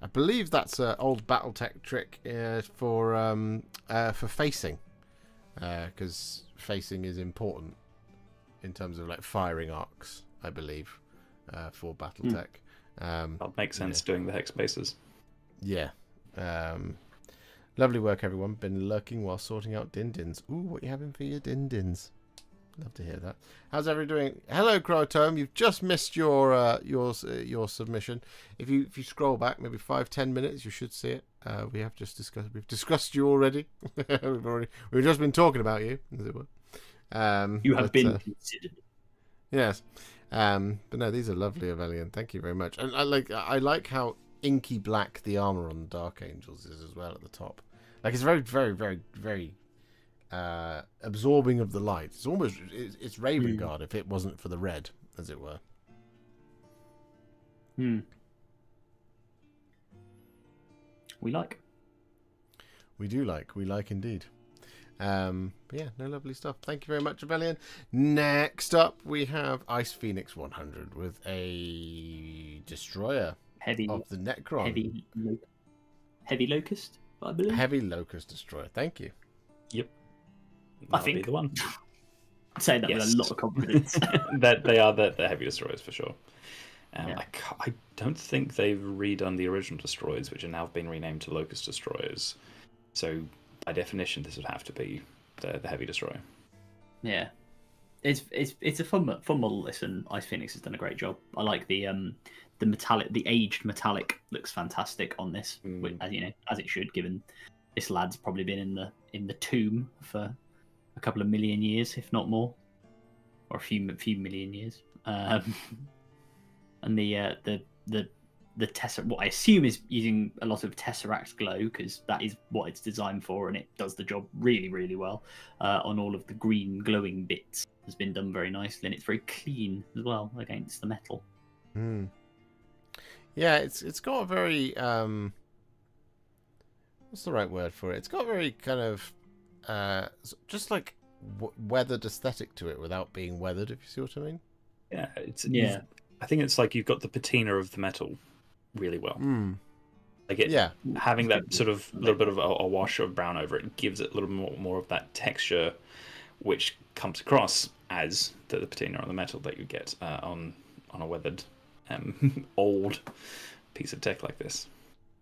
I believe that's an old Battletech trick for facing, because facing is important in terms of like firing arcs, I believe, for Battletech. That makes sense doing the hex bases. Yeah. Lovely work, everyone. Been lurking while sorting out din-dins. Ooh, what you having for your din-dins? Love to hear that. How's everyone doing? Hello, Crowtome. You've just missed your submission. If you scroll back maybe 5-10 minutes, you should see it. We've discussed you already. we've just been talking about you, as it were. You have been considered. Yes. But no, these are lovely, Aurelian. Thank you very much. And I like how inky black the armor on the Dark Angels is as well at the top. Like, it's very, very, very, very absorbing of the light. It's almost it's Raven Guard if it wasn't for the red, as it were. We like Indeed. But yeah, no, lovely stuff. Thank you very much, Rebellion. Next up, we have Ice Phoenix 100 with a destroyer of the Necron. Heavy Locust, I believe. Heavy Locust destroyer. Thank you. Yep. I think be the one. I'd say that with a lot of confidence. That they are the heavy destroyers for sure. Yeah. I don't think they've redone the original destroyers, which are now been renamed to Locust destroyers. So by definition, this would have to be the heavy destroyer. Yeah, it's a fun model. This, and Ice Phoenix has done a great job. I like the metallic, the aged metallic looks fantastic on this, as you know, as it should, given this lad's probably been in the tomb for a couple of million years, if not more, or a few million years. And the Tesseract, what I assume is using a lot of Tesseract glow, because that is what it's designed for, and it does the job really, really well on all of the green glowing bits. Has been done very nicely, and it's very clean as well against the metal. Yeah, it's got a very what's the right word for it? It's got a very kind of just like weathered aesthetic to it without being weathered, if you see what I mean. Yeah, I think it's like you've got the patina of the metal really well. Like having that sort of little bit of a wash of brown over it gives it a little more of that texture, which comes across as the patina on the metal that you get on a weathered old piece of tech like this.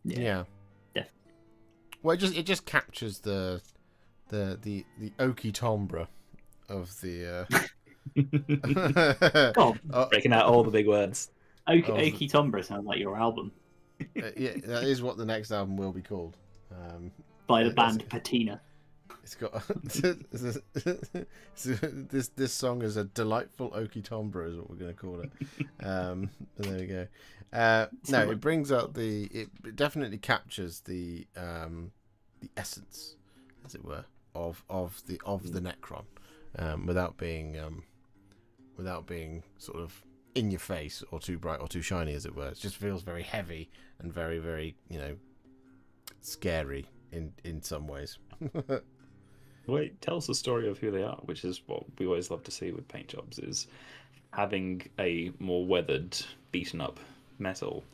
Yeah. Definitely. Well, it just captures the oaky timbre of the breaking out all the big words. Oaky Timbre sounds like your album. Yeah, that is what the next album will be called. By the band Patina. It's got this song is a delightful oaky timbre, is what we're going to call it. And there we go. No, it brings out it definitely captures the essence, as it were, of the Necron, without being sort of in your face or too bright or too shiny, as it were. It just feels very heavy and very, very, scary in some ways. Well, it tells the story of who they are, which is what we always love to see with paint jobs. Is having a more weathered, beaten up metal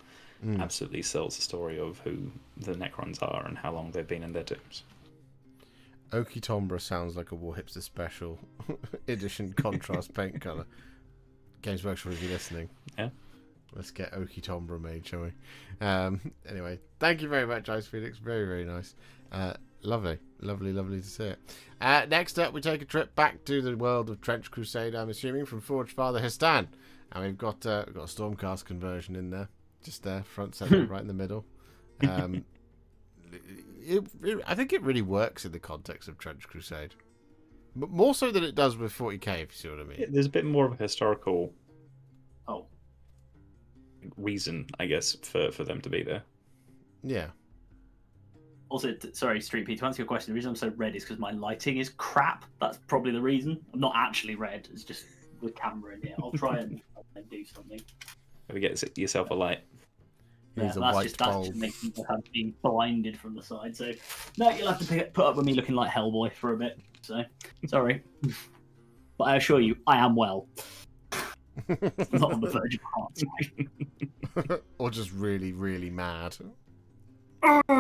absolutely sells the story of who the Necrons are and how long they've been in their tombs. Oaky Tombra sounds like a Warhipster special edition contrast paint colour. Games Workshop, if you're listening. Yeah. Let's get Oaky Tombra made, shall we? Anyway, thank you very much, Ice Felix. Very, very nice. Lovely to see it. Next up, we take a trip back to the world of Trench Crusade, I'm assuming, from Forge Father Histan. And we've got a Stormcast conversion in there. Just there, front center, right in the middle. I think it really works in the context of Trench Crusade. But more so than it does with 40k, if you see what I mean. There's a bit more of a historical reason, I guess, for them to be there. Yeah. Also, sorry, Street P, to answer your question, the reason I'm so red is because my lighting is crap. That's probably the reason. I'm not actually red. It's just the camera in here. I'll try and do something. Maybe get yourself a light. Here's a that's white just bulb. making me have been blinded from the side. So, no, you'll have to put up with me looking like Hellboy for a bit. So, sorry. But I assure you, I am well. Not on the verge of heart. Or just really, really mad. I'm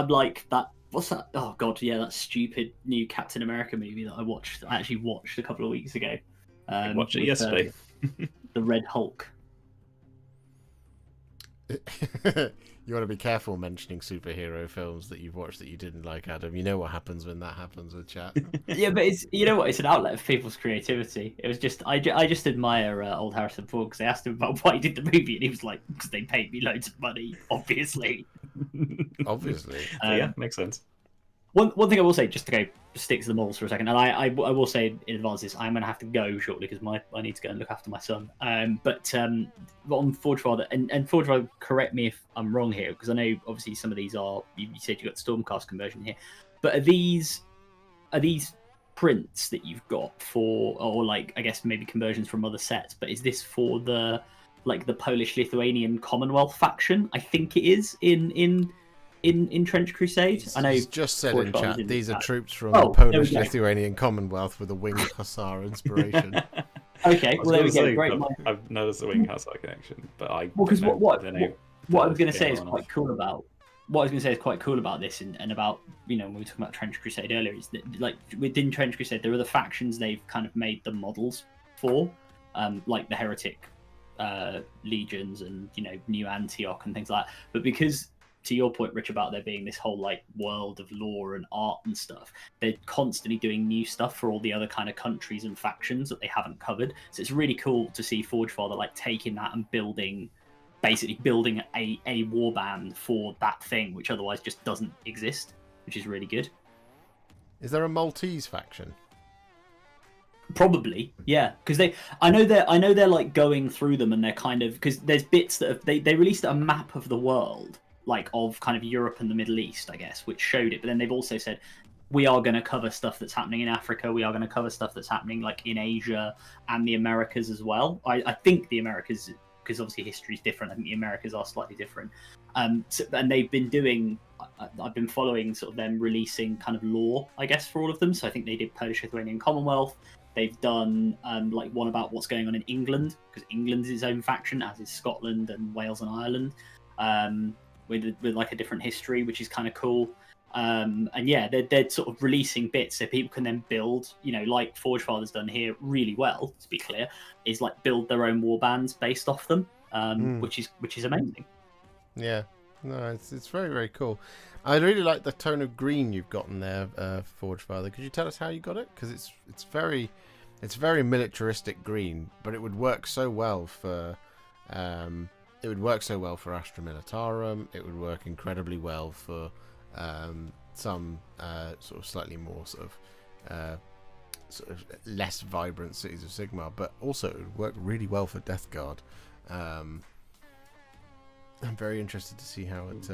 like that. What's that? Oh god, yeah, that stupid new Captain America movie that I actually watched a couple of weeks ago. I watched it yesterday. The Red Hulk. You want to be careful mentioning superhero films that you've watched that you didn't like, Adam. You know what happens when that happens with chat. Yeah, but it's, you know what? It's an outlet of people's creativity. It was just I just admire old Harrison Ford because they asked him about why he did the movie, and he was like, "Because they paid me loads of money, obviously." Obviously, yeah, makes sense. One thing I will say, just to go stick to the models for a second, and I will say in advance is I'm going to have to go shortly because I need to go and look after my son. But on Forge Father, and Forge Father, correct me if I'm wrong here, because I know obviously some of these are, you said you got Stormcast conversion here, but are these prints that you've got for, or like I guess maybe conversions from other sets, but is this for the Polish-Lithuanian Commonwealth faction? I think it is in Trench Crusade. I know. He's just said in chat, these are troops from the there we Polish-Lithuanian Commonwealth with a winged hussar inspiration. Okay, well there we go. Great. I've noticed the winged hussar connection, but because what I was going to say is quite cool about. What I was going to say is quite cool about this, and about, you know, when we were talking about Trench Crusade earlier, is that like within Trench Crusade there are the factions they've kind of made the models for, like the Heretic legions and, you know, New Antioch and things like that. But because, to your point, Rich, about there being this whole like world of lore and art and stuff, they're constantly doing new stuff for all the other kind of countries and factions that they haven't covered. So it's really cool to see Forge Father like taking that and basically building a warband for that thing, which otherwise just doesn't exist, which is really good. Is there a Maltese faction? Probably, yeah, because I know they're like going through them, and they're kind of, because there's bits that they released a map of the world, like of kind of Europe and the Middle East, I guess, which showed it. But then they've also said, we are going to cover stuff that's happening in Africa. We are going to cover stuff that's happening like in Asia and the Americas as well. I think the Americas, because obviously history is different, I think the Americas are slightly different. And they've been doing, I've been following sort of them releasing kind of lore, I guess, for all of them. So I think they did Polish-Lithuanian Commonwealth. They've done like one about what's going on in England, because England is its own faction, as is Scotland and Wales and Ireland. With like a different history, which is kind of cool. And yeah, they're sort of releasing bits so people can then build, you know, like Forge Father's done here really well, to be clear, is like build their own war bands based off them, which is amazing. Yeah, no, it's very, very cool. I really like the tone of green you've gotten there, Forge Father. Could you tell us how you got it? Because it's very militaristic green, but it would work so well for It would work so well for Astra Militarum. It would work incredibly well for some sort of slightly more sort of less vibrant cities of Sigmar, but also it would work really well for Death Guard. I'm very interested to see how it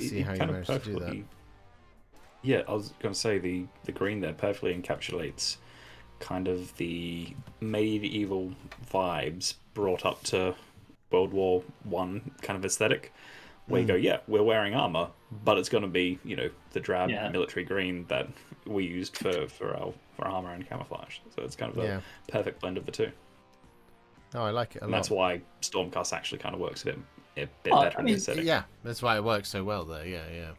see how you managed to do that. Yeah, I was going to say the green there perfectly encapsulates kind of the medieval vibes brought up to World War I kind of aesthetic, where you go, yeah, we're wearing armor, but it's going to be, the drab Yeah. military green that we used for our armor and camouflage. So it's kind of a perfect blend of the two. Oh, I like it a And lot. that's why Stormcast actually kind of works a bit better in this setting. Yeah, that's why it works so well there. Yeah.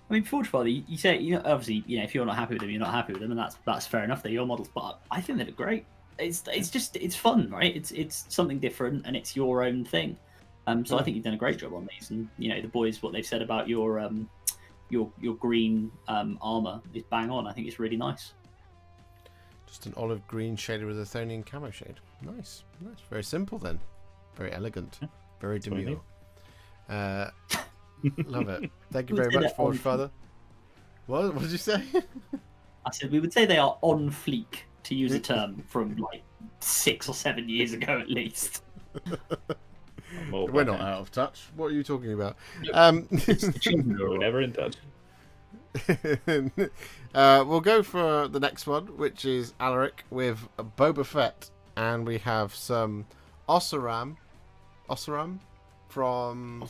I mean, Forge Father, you say, obviously, if you're not happy with them, you're not happy with them, and that's fair enough. They're your models, but I think they look great. It's fun, right? It's something different, and it's your own thing. So I think you've done a great job on these, and the boys, what they've said about your green armor is bang on. I think it's really nice. Just an olive green shaded with a Athonian camo shade. Nice. Very simple then. Very elegant. Very demure. Love it. Thank you very much, Forge Father. What did you say? I said we would say they are on fleek, to use a term from like 6 or 7 years ago at least. We're not out of touch. What are you talking about? We're never in touch. We'll go for the next one, which is Alaric with Boba Fett, and we have some Ossaram from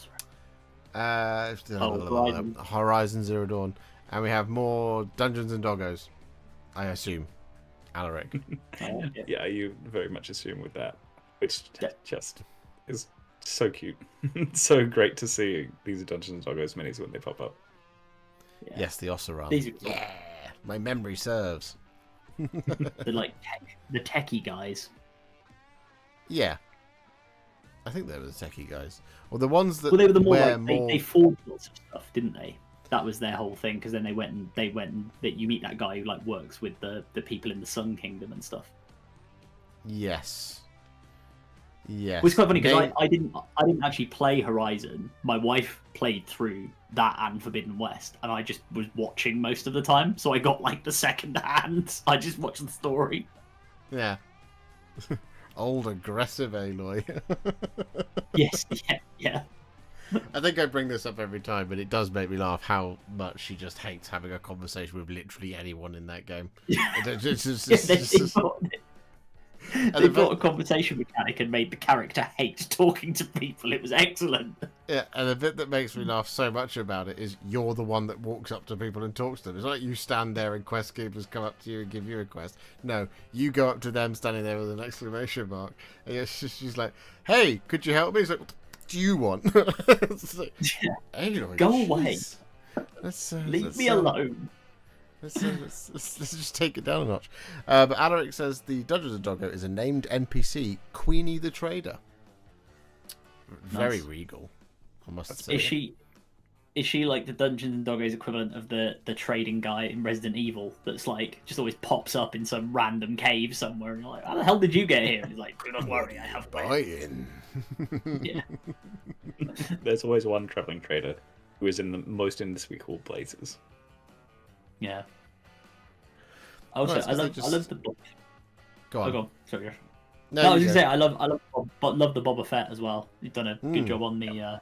Horizon Zero Dawn, and we have more Dungeons and Doggos, I assume. Alaric. Yeah, you very much assume with that, which just is so cute. So great to see these Dungeons and Doggos minis when they pop up. Yeah. Yes, the Ossaram. Yeah, my memory serves. They're like the techie guys. Yeah, I think they were the techie guys, or the ones that Well, they were the more wear like more. they forged lots of stuff, didn't they? That was their whole thing. Because then they went and that you meet that guy who like works with the people in the Sun Kingdom and stuff. Yes. Which is quite funny because I didn't actually play Horizon. My wife played through that and Forbidden West, and I just was watching most of the time. So I got like the second hand. I just watched the story. Yeah. Old aggressive Aloy. Yes, yeah. I think I bring this up every time, but it does make me laugh how much she just hates having a conversation with literally anyone in that game. They brought a conversation mechanic and made the character hate talking to people. It was excellent. Yeah, and the bit that makes me laugh so much about it is you're the one that walks up to people and talks to them. It's not like you stand there and quest keepers come up to you and give you a quest. No, you go up to them standing there with an exclamation mark. And she's like, "Hey, could you help me?" It's like, "What do you want?" Like, anyway, go away. Leave me alone. Let's just take it down a notch. But Alaric says the Dungeons and Doggo is a named NPC, Queenie the Trader. Very Nice. regal, I must say. Is she like the Dungeons and Doggos equivalent of the trading guy in Resident Evil that's like just always pops up in some random cave somewhere and you're like, how the hell did you get here? And he's like, do not worry, I have buying. Yeah. There's always one traveling trader who is in the most indescribable places. Yeah. Also, Well, I love the Go on. Oh, go on. Sorry, Josh. No, I was you gonna go. say I love the Boba Fett as well. You've done a good job on the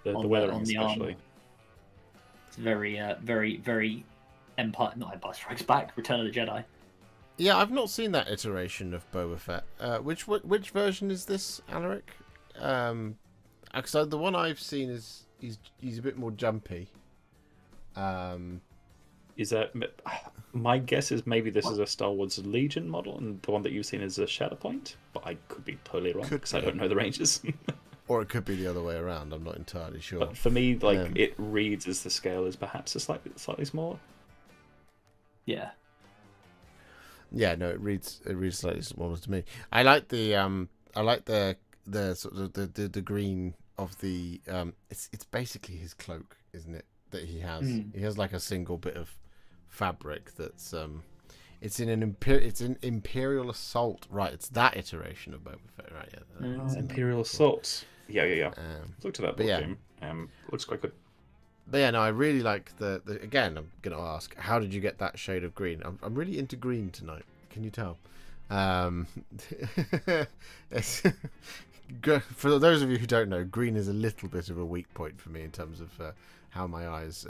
The on weathering the especially. armor. It's very Empire, not Empire Strikes Back, Return of the Jedi. Yeah, I've not seen that iteration of Boba Fett. Which version is this, Alaric? So the one I've seen is he's a bit more jumpy. Is that my guess is maybe this is a Star Wars Legion model, and the one that you've seen is a Shatterpoint, but I could be totally wrong because I don't know the ranges. Or it could be the other way around. I'm not entirely sure. But for me, it reads as the scale is perhaps a slightly smaller. Yeah. Yeah, no, it reads slightly smaller to me. I like the sort of the green of the it's basically his cloak, isn't it? That he has. He has like a single bit of fabric that's it's an Imperial Assault, right? It's that iteration of Boba Fett, right? Yeah, Imperial Assault. Yeah. Looked at that book yeah. game. Looks quite good. But yeah, no, I really like the again. I'm gonna ask, how did you get that shade of green? I'm really into green tonight. Can you tell? It's, for those of you who don't know, green is a little bit of a weak point for me in terms of how my eyes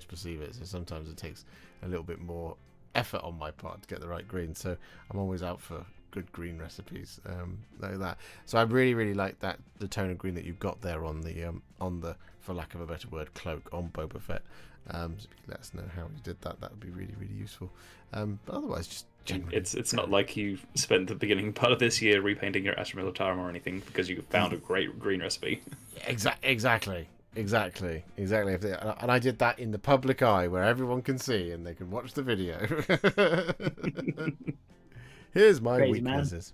perceive it. So sometimes it takes a little bit more effort on my part to get the right green. So I'm always out for good green recipes like that. So I really like that the tone of green that you've got there on the for lack of a better word cloak on Boba Fett. So if you could let us know how you did that, that would be really useful. But otherwise, just generally, it's not like you spent the beginning part of this year repainting your Astra Militarum or anything because you found a great green recipe. Exactly. And I did that in the public eye where everyone can see and they can watch the video. Here's my Crazy weaknesses.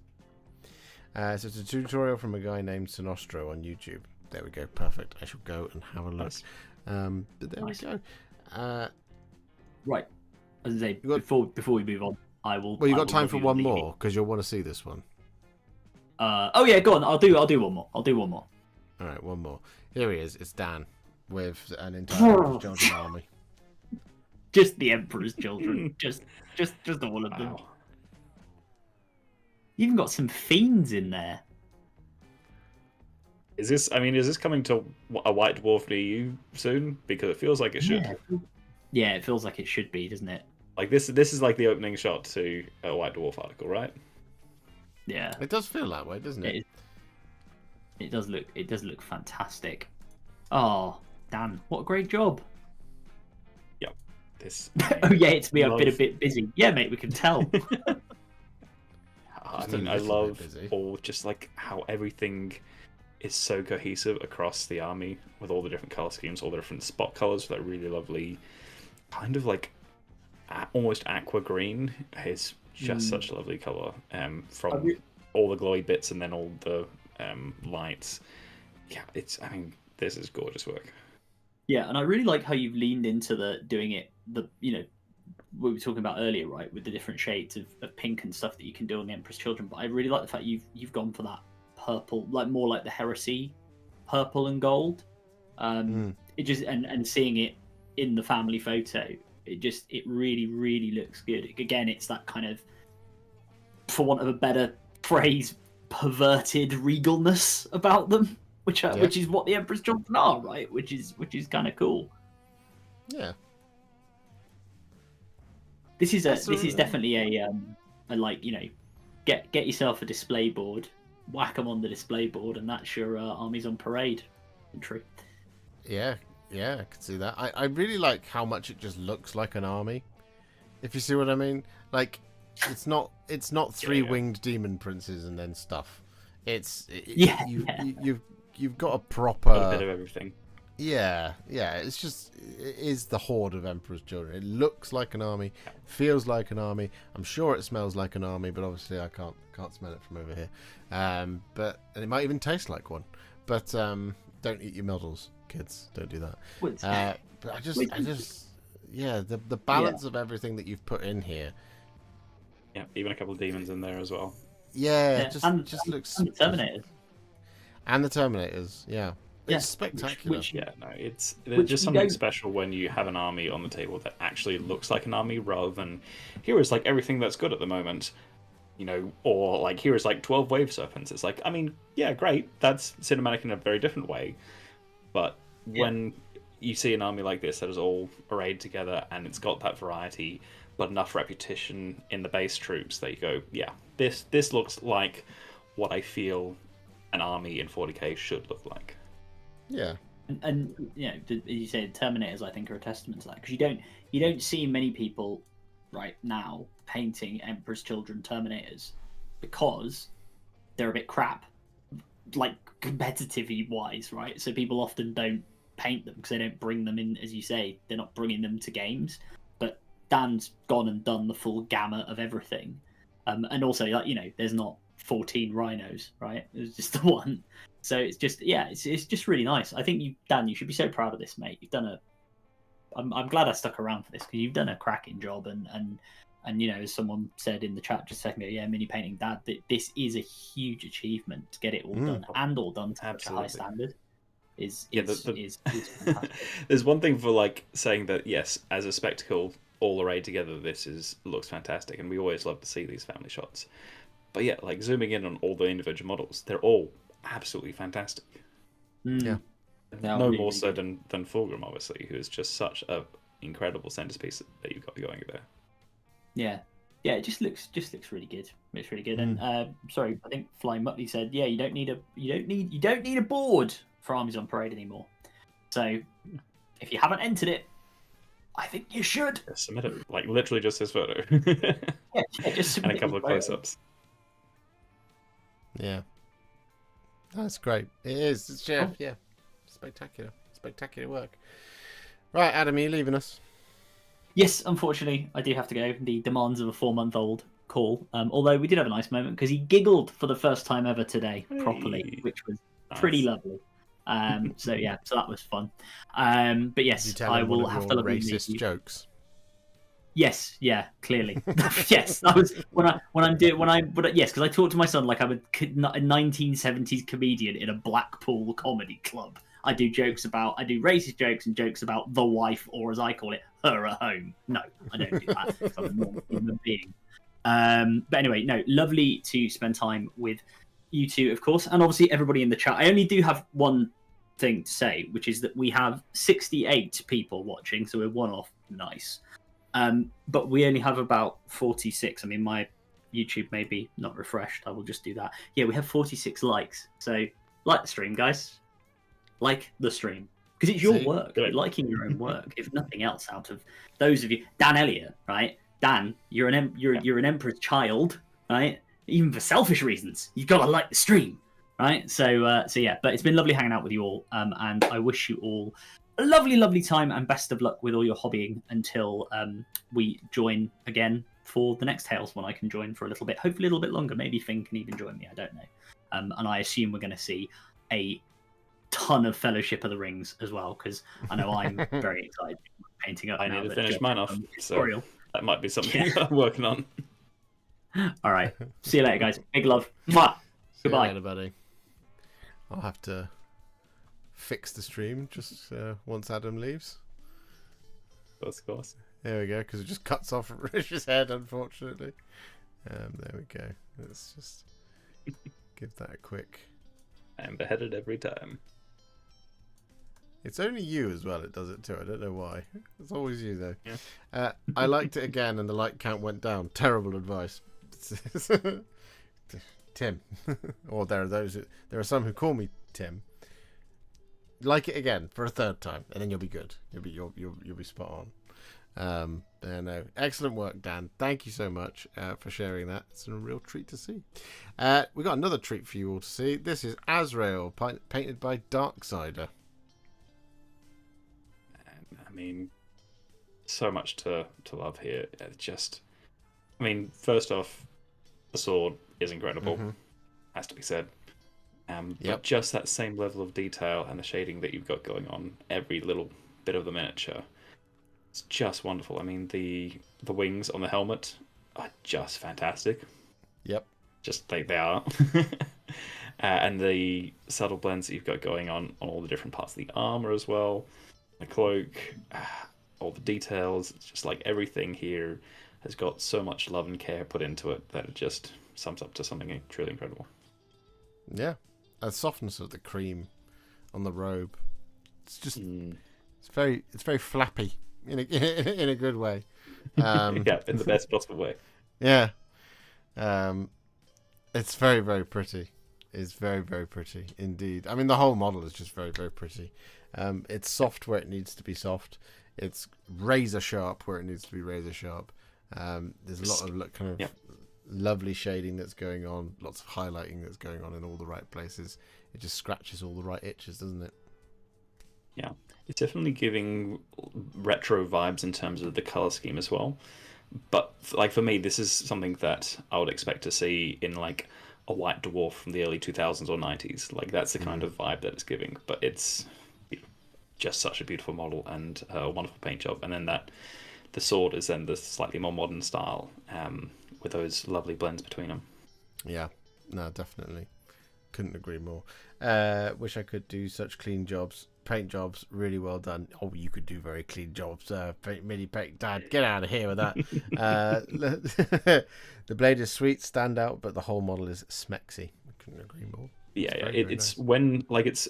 So it's a tutorial from a guy named Sinostro on YouTube. There we go. Perfect. I shall go and have a look. Nice. But there we go. Right. As I say, got- before we move on, I will. Well, you I got will time for review one the- more because you'll want to see this one. Oh yeah, go on. I'll do one more. All right, one more. Here he is. It's Dan with an entire children army. Just the Emperor's children. just all of them. Wow. You even got some fiends in there. Is this coming to a White Dwarf near you soon? Because it feels like it should. Yeah, it feels like it should be, doesn't it? Like this is like the opening shot to a White Dwarf article, right? Yeah. It does feel that way, doesn't it? It does look fantastic. Oh, Dan, what a great job. Yep. This. Oh yeah, it's me. I've been a bit busy. Yeah, mate, we can tell. I Just a mean, I little bit love busy. all just like how everything is so cohesive across the army with all the different color schemes, all the different spot colors for that really lovely kind of like almost aqua green. Is just such a lovely color from all the glowy bits and then all the lights. Yeah, this is gorgeous work. Yeah, and I really like how you've leaned into doing it. We were talking about earlier, right, with the different shades of pink and stuff that you can do on the Emperor's Children. But I really like the fact you've gone for that purple, like more like the Heresy purple and gold. It just and seeing it in the family photo, it really looks good. Again, it's that kind of, for want of a better phrase, perverted regalness about them, which is what the Emperor's Children are, right? Which is kind of cool. Yeah. This is definitely a like, get yourself a display board, whack them on the display board, and that's your armies on parade entry. Yeah, I can see that. I really like how much it just looks like an army. If you see what I mean, like it's not three-winged demon princes and then stuff. You've got a proper Got a bit of everything. Yeah. It is the horde of Emperor's Children. It looks like an army, feels like an army. I'm sure it smells like an army, but obviously I can't smell it from over here. And it might even taste like one. But don't eat your models, kids. Don't do that. But I just the balance of everything that you've put in here. Yeah, even a couple of demons in there as well. Yeah, it just looks. And the Terminators. And the Terminators, yeah. Yeah, It's spectacular. There's just something special when you have an army on the table that actually looks like an army rather than here is like everything that's good at the moment, or like here is like 12 wave serpents. It's like, I mean, yeah, great, that's cinematic in a very different way, but when you see an army like this that is all arrayed together and it's got that variety but enough repetition in the base troops that you go, yeah, this looks like what I feel an army in 40k should look like. Yeah. And as you said, Terminators, I think, are a testament to that, because you don't see many people right now painting Emperor's Children Terminators because they're a bit crap, like competitively wise, right? So people often don't paint them because they don't bring them in, as you say, they're not bringing them to games. But Dan's gone and done the full gamut of everything, and also there's not 14 rhinos, right? There's just the one. So it's just it's just really nice. I think Dan, you should be so proud of this, mate. You've done I'm glad I stuck around for this because you've done a cracking job, and as someone said in the chat just a second ago, mini painting dad, that this is a huge achievement to get it all done and all done to such a high standard. Is fantastic. There's one thing for like saying that yes, as a spectacle, all arrayed together, this looks fantastic, and we always love to see these family shots. But yeah, like zooming in on all the individual models, they're all absolutely fantastic. Yeah. No more so than Fulgrim, obviously, who is just such a incredible centerpiece that you've got going there. Yeah, yeah, it just looks really good. It's really good. And sorry, I think Flying Muttley said, yeah, you don't need a board for Armies on Parade anymore. So if you haven't entered it, I think you should. Yeah, submit it. Like literally just his photo. Yeah, just submit and a couple of close-ups. Yeah. That's great. It is. It's Jeff. Yeah. Spectacular. Spectacular work. Right, Adam, are you leaving us? Yes, unfortunately, I do have to go. The demands of a 4-month-old call. Although we did have a nice moment because he giggled for the first time ever today, properly, which was pretty lovely. So yeah, so that was fun. But yes, I will have to look at racist jokes. Yes, yeah, clearly. Yes, that was yes, because I talk to my son like I'm a 1970s comedian in a Blackpool comedy club. I do racist jokes and jokes about the wife, or as I call it, her at home. No, I don't do that. I'm a normal human being. But anyway, no, lovely to spend time with you two, of course, and obviously everybody in the chat. I only do have one thing to say, which is that we have 68 people watching, so we're one off. Nice. But we only have about 46. I mean, my YouTube may be not refreshed. I will just do that. Yeah, we have 46 likes. So like the stream, guys. Like the stream. Because it's your work. You're liking your own work, if nothing else, out of those of you. Dan Elliott, right? Dan, you're an emperor's child, right? Even for selfish reasons. You've got to like the stream, right? So yeah, but it's been lovely hanging out with you all. And I wish you all a lovely, lovely time and best of luck with all your hobbying until we join again for the next Tales when I can join for a little bit, hopefully a little bit longer. Maybe Finn can even join me, I don't know. And I assume we're going to see a ton of Fellowship of the Rings as well, because I know I'm very excited painting up. I need to finish mine off, so that might be something I'm working on. All right, see you later, guys. Big love. Mwah. Goodbye. See you later, buddy. I'll have to fix the stream just once Adam leaves. Of course. There we go, because it just cuts off Rich's head, unfortunately. There we go. Let's just give that a quick. I'm beheaded every time. It's only you as well, it does it too. I don't know why. It's always you, though. Yeah. I liked it again, and the like count went down. Terrible advice. Tim. Or there are some who call me Tim. Like it again for a third time, and then you'll be good. You'll be spot on. No, excellent work, Dan. Thank you so much for sharing that. It's a real treat to see. We got another treat for you all to see. This is Azrael, painted by Darksider. I mean, so much to love here. It's just, I mean, first off, the sword is incredible. Has to be said. But just that same level of detail and the shading that you've got going on every little bit of the miniature, it's just wonderful. I mean, the wings on the helmet are just fantastic. Yep. Just like they are. And the subtle blends that you've got going on all the different parts of the armor as well. The cloak, all the details. It's just like everything here has got so much love and care put into it that it just sums up to something truly incredible. Yeah. The softness of the cream on the robe. It's just it's very flappy in a good way. Yeah, in the best possible way. Yeah. It's very, very pretty. It's very, very pretty indeed. I mean, the whole model is just very, very pretty. It's soft where it needs to be soft. It's razor sharp where it needs to be razor sharp. There's a lot of kind of lovely shading that's going on, lots of highlighting that's going on in all the right places. It just scratches all the right itches, doesn't it? Yeah, it's definitely giving retro vibes in terms of the color scheme as well. But like for me, this is something that I would expect to see in like a White Dwarf from the early 2000s or 90s. Like that's the kind of vibe that it's giving. But it's just such a beautiful model and a wonderful paint job. And then the sword is then the slightly more modern style. With those lovely blends between them. Yeah, no, definitely. Couldn't agree more. Wish I could do such clean jobs. Paint jobs, really well done. Oh, you could do very clean jobs. Mini paint, Dad, get out of here with that. The blade is sweet, stand out, but the whole model is smexy. I couldn't agree more. Yeah, it's very, very nice. When like it's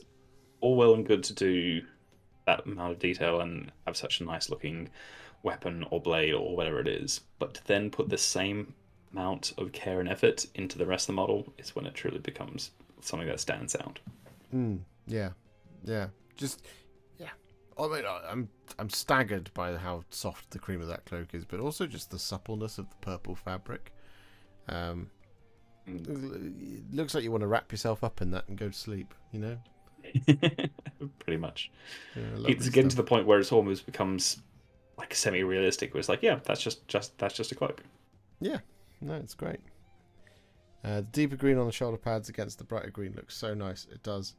all well and good to do that amount of detail and have such a nice looking weapon or blade or whatever it is, but to then put the same amount of care and effort into the rest of the model is when it truly becomes something that stands out. Yeah, just yeah. I mean, I'm staggered by how soft the cream of that cloak is, but also just the suppleness of the purple fabric. It looks like you want to wrap yourself up in that and go to sleep. You know. Pretty much. Yeah, it's getting to the point where it almost becomes like semi-realistic. Where it's like, yeah, that's just a cloak. Yeah, no, it's great. The deeper green on the shoulder pads against the brighter green looks so nice. It does.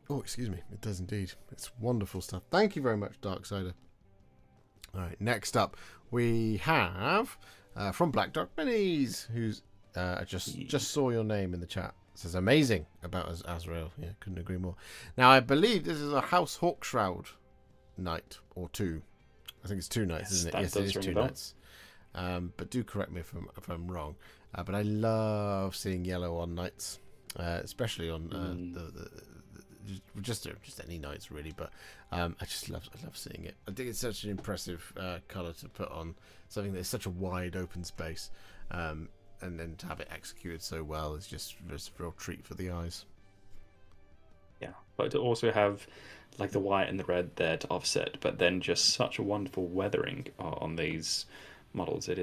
Oh, excuse me. It does indeed. It's wonderful stuff. Thank you very much, Darksider. All right, next up we have from Black Dark Minis, who's I just saw your name in the chat. It says amazing about Azrael. Yeah, couldn't agree more. Now I believe this is a House Hawkshroud knight or two. I think it's 2 nights, isn't it? Yes, it is 2 nights. But do correct me if I'm wrong. But I love seeing yellow on knights, especially on just any knights really. But I love seeing it. I think it's such an impressive color to put on something that's such a wide open space, and then to have it executed so well is just a real treat for the eyes. Yeah, but to also have like the white and the red there to offset, but then just such a wonderful weathering on these models. It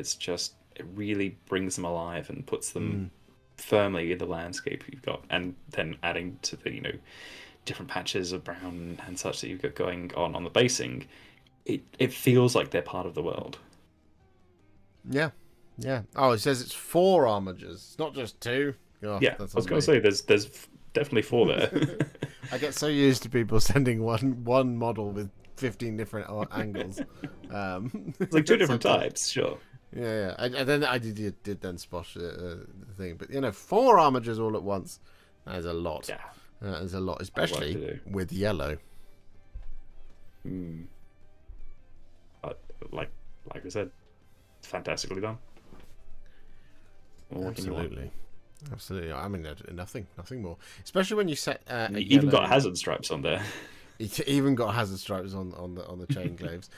really brings them alive and puts them firmly in the landscape you've got, and then adding to the different patches of brown and such that you've got going on the basing, it feels like they're part of the world. Yeah. Oh, it says it's 4 armigers. It's not just 2. Oh, yeah, I was going to say there's definitely 4 there. I get so used to people sending one model with 15 different angles. It's like 2 different types, sure. Yeah. And then I did then spot the thing, but 4 armigers all at once. That is a lot. Yeah, that is a lot, especially with yellow. But like I said, it's fantastically done. Absolutely. I mean, nothing more. Especially when you set. You even got hazard stripes on there. It even got hazard stripes on the chain glaives.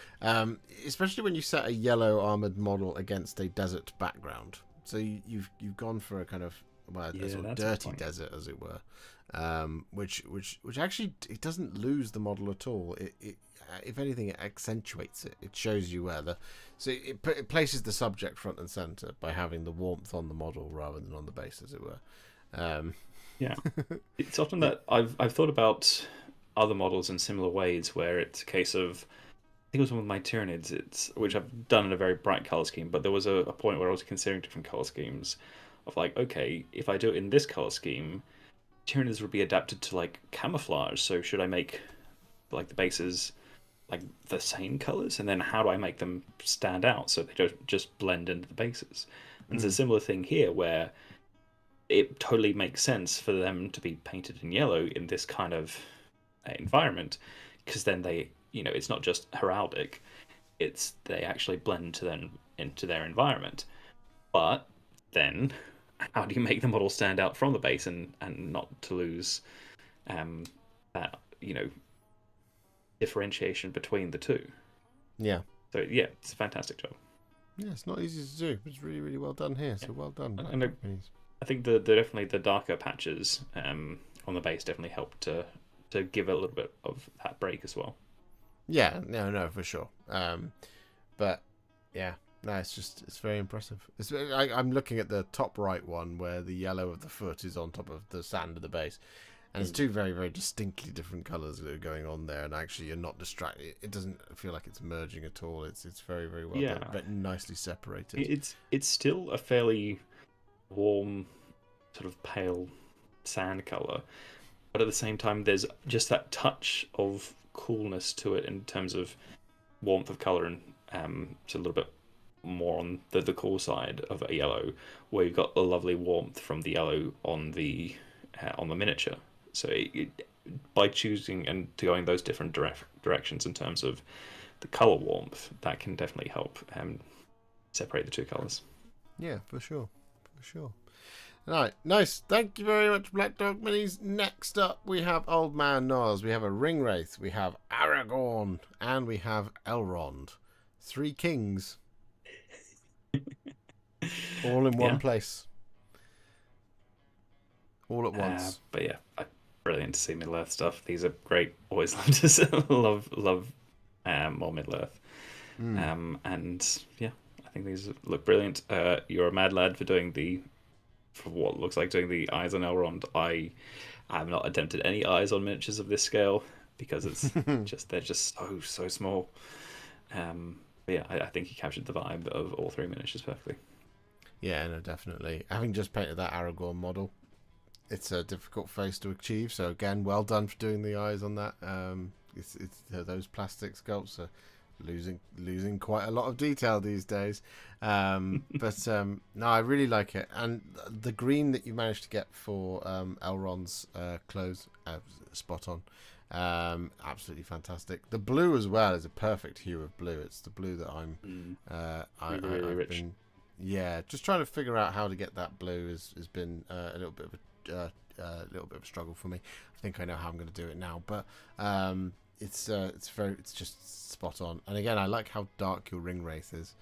Especially when you set a yellow armored model against a desert background. So you've gone for a kind of a sort of dirty desert, as it were. Which actually it doesn't lose the model at all. It if anything, it accentuates it. It shows you where it places the subject front and center by having the warmth on the model rather than on the base, as it were. Yeah, it's often that I've thought about other models in similar ways where it's a case of, I think it was one with my Tyranids, which I've done in a very bright color scheme, but there was a point where I was considering different color schemes of like, okay, if I do it in this color scheme, Tyranids would be adapted to like camouflage, so should I make like the bases like the same colors, and then how do I make them stand out so they don't just blend into the bases? And it's a similar thing here where it totally makes sense for them to be painted in yellow in this kind of environment, because then they, it's not just heraldic, it's they actually blend into their environment. But then how do you make the model stand out from the base and not to lose that differentiation between the two? Yeah. So yeah, it's a fantastic job. Yeah, it's not easy to do. It's really, really well done here. So well done. And I think definitely the darker patches on the base definitely help to give it a little bit of that break as well. Yeah, no, for sure. But yeah, no, it's very impressive. I'm looking at the top right one where the yellow of the foot is on top of the sand of the base. And it's 2 very, very distinctly different colours that are going on there, and actually you're not distracted. It doesn't feel like it's merging at all. It's very, very well done, but nicely separated. It's still a fairly warm, sort of pale sand colour, but at the same time there's just that touch of coolness to it in terms of warmth of colour, and it's a little bit more on the cool side of a yellow, where you've got the lovely warmth from the yellow on the miniature. So by choosing and going those different directions in terms of the color warmth, that can definitely help separate the 2 colors. Yeah, for sure. Right, nice. Thank you very much, Black Dog Minis. Next up, we have Old Man Nyall. We have a Ring Wraith. We have Aragorn. And we have Elrond. 3 kings. All in one place. All at once. But yeah, brilliant to see Middle-earth stuff. These are great. Always love to love more Middle-earth. And yeah, I think these look brilliant. You're a mad lad for what looks like doing the eyes on Elrond. I have not attempted any eyes on miniatures of this scale because it's they're just so small. But yeah, I think he captured the vibe of all 3 miniatures perfectly. Yeah, no, definitely. Having just painted that Aragorn model, it's a difficult face to achieve. So again, well done for doing the eyes on that. It's those plastic sculpts are losing quite a lot of detail these days. But no, I really like it, and the green that you managed to get for Elrond's clothes, spot on. Absolutely fantastic. The blue as well is a perfect hue of blue. It's the blue that I've rich. Yeah, just trying to figure out how to get that blue has been a little bit of a struggle for me. I think I know how I'm going to do it now, but it's just spot on. And again, I like how dark your Ring Wraith is.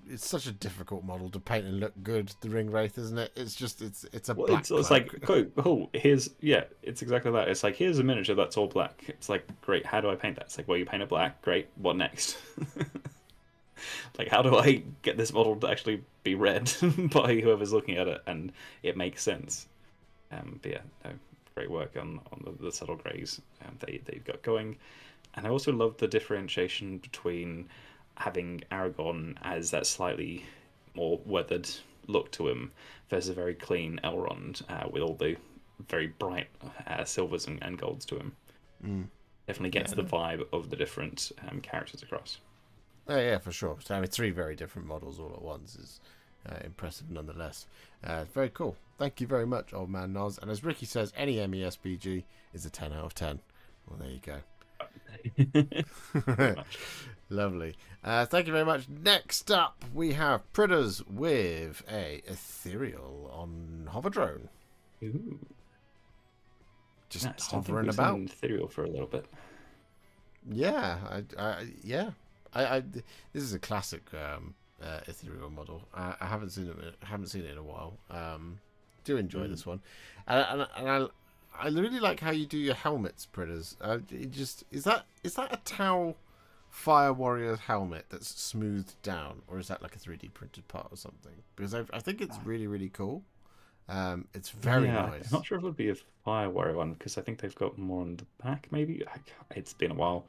It's such a difficult model to paint and look good, the Ring Wraith, isn't it? It's just it's a black. It's like it's exactly that. It's like, here's a miniature that's all black. It's like, great, how do I paint that? It's like, well, you paint it black, great, what next? Like, how do I get this model to actually be read by whoever's looking at it and it makes sense? But yeah, no, great work on the subtle greys that you've got going. And I also love the differentiation between having Aragorn as that slightly more weathered look to him versus a very clean Elrond with all the very bright silvers and golds to him. Definitely gets the vibe of the different characters across. Oh, yeah, for sure. So, I mean, 3 very different models all at once is impressive nonetheless. Very cool. Thank you very much, Old Man Noz. And as Ricky says, any MESBG is a 10 out of 10. Well, there you go. Lovely. Thank you very much. Next up, we have Pridders with a Ethereal on Hoverdrone. Ooh. Just hovering about. Ethereal for a little bit. Yeah, this is a classic Ethereal model. I haven't seen it in a while. Do enjoy this one, and I really like how you do your helmets, Pridders. Is that a Tau Fire Warrior helmet that's smoothed down, or is that like a 3D printed part or something? Because I think it's really, really cool. It's very nice. I'm not sure if it would be a Fire Warrior one because I think they've got more on the back. Maybe it's been a while,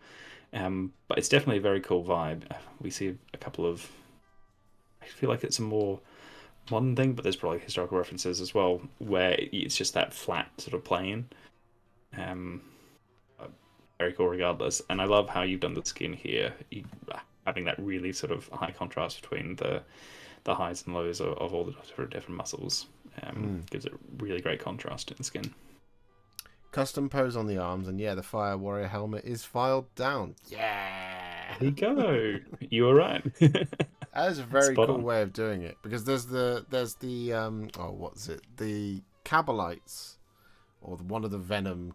but it's definitely a very cool vibe. We see a couple of. I feel like it's a more modern thing, but there's probably historical references as well where it's just that flat sort of plane. Very cool regardless, and I love how you've done the skin here, having that really sort of high contrast between the highs and lows of all the different muscles. Gives it really great contrast in the skin. Custom pose on the arms, and yeah, the Fire Warrior helmet is filed down. Yeah, there you go. You were right. That is a very cool way of doing it, because there's the what's it? The Cabalites, or one of the Venom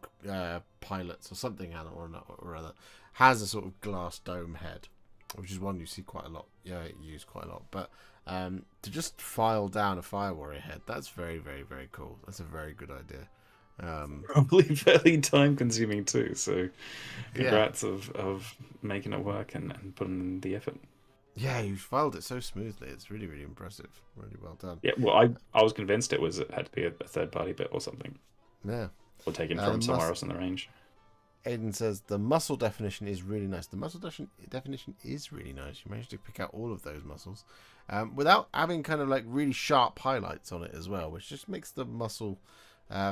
pilots, or something or other, has a sort of glass dome head, which is one you see quite a lot. Yeah, used quite a lot. But to just file down a Fire Warrior head, that's very, very, very cool. That's a very good idea. Probably fairly time consuming too. So, congrats of making it work and putting in the effort. Yeah, you filed it so smoothly. It's really, really impressive. Really well done. Yeah, well, I was convinced it had to be a third-party bit or something. Yeah. Or taken from somewhere else in the range. Aiden says the muscle definition is really nice. The muscle definition is really nice. You managed to pick out all of those muscles without having kind of like really sharp highlights on it as well, which just makes the muscle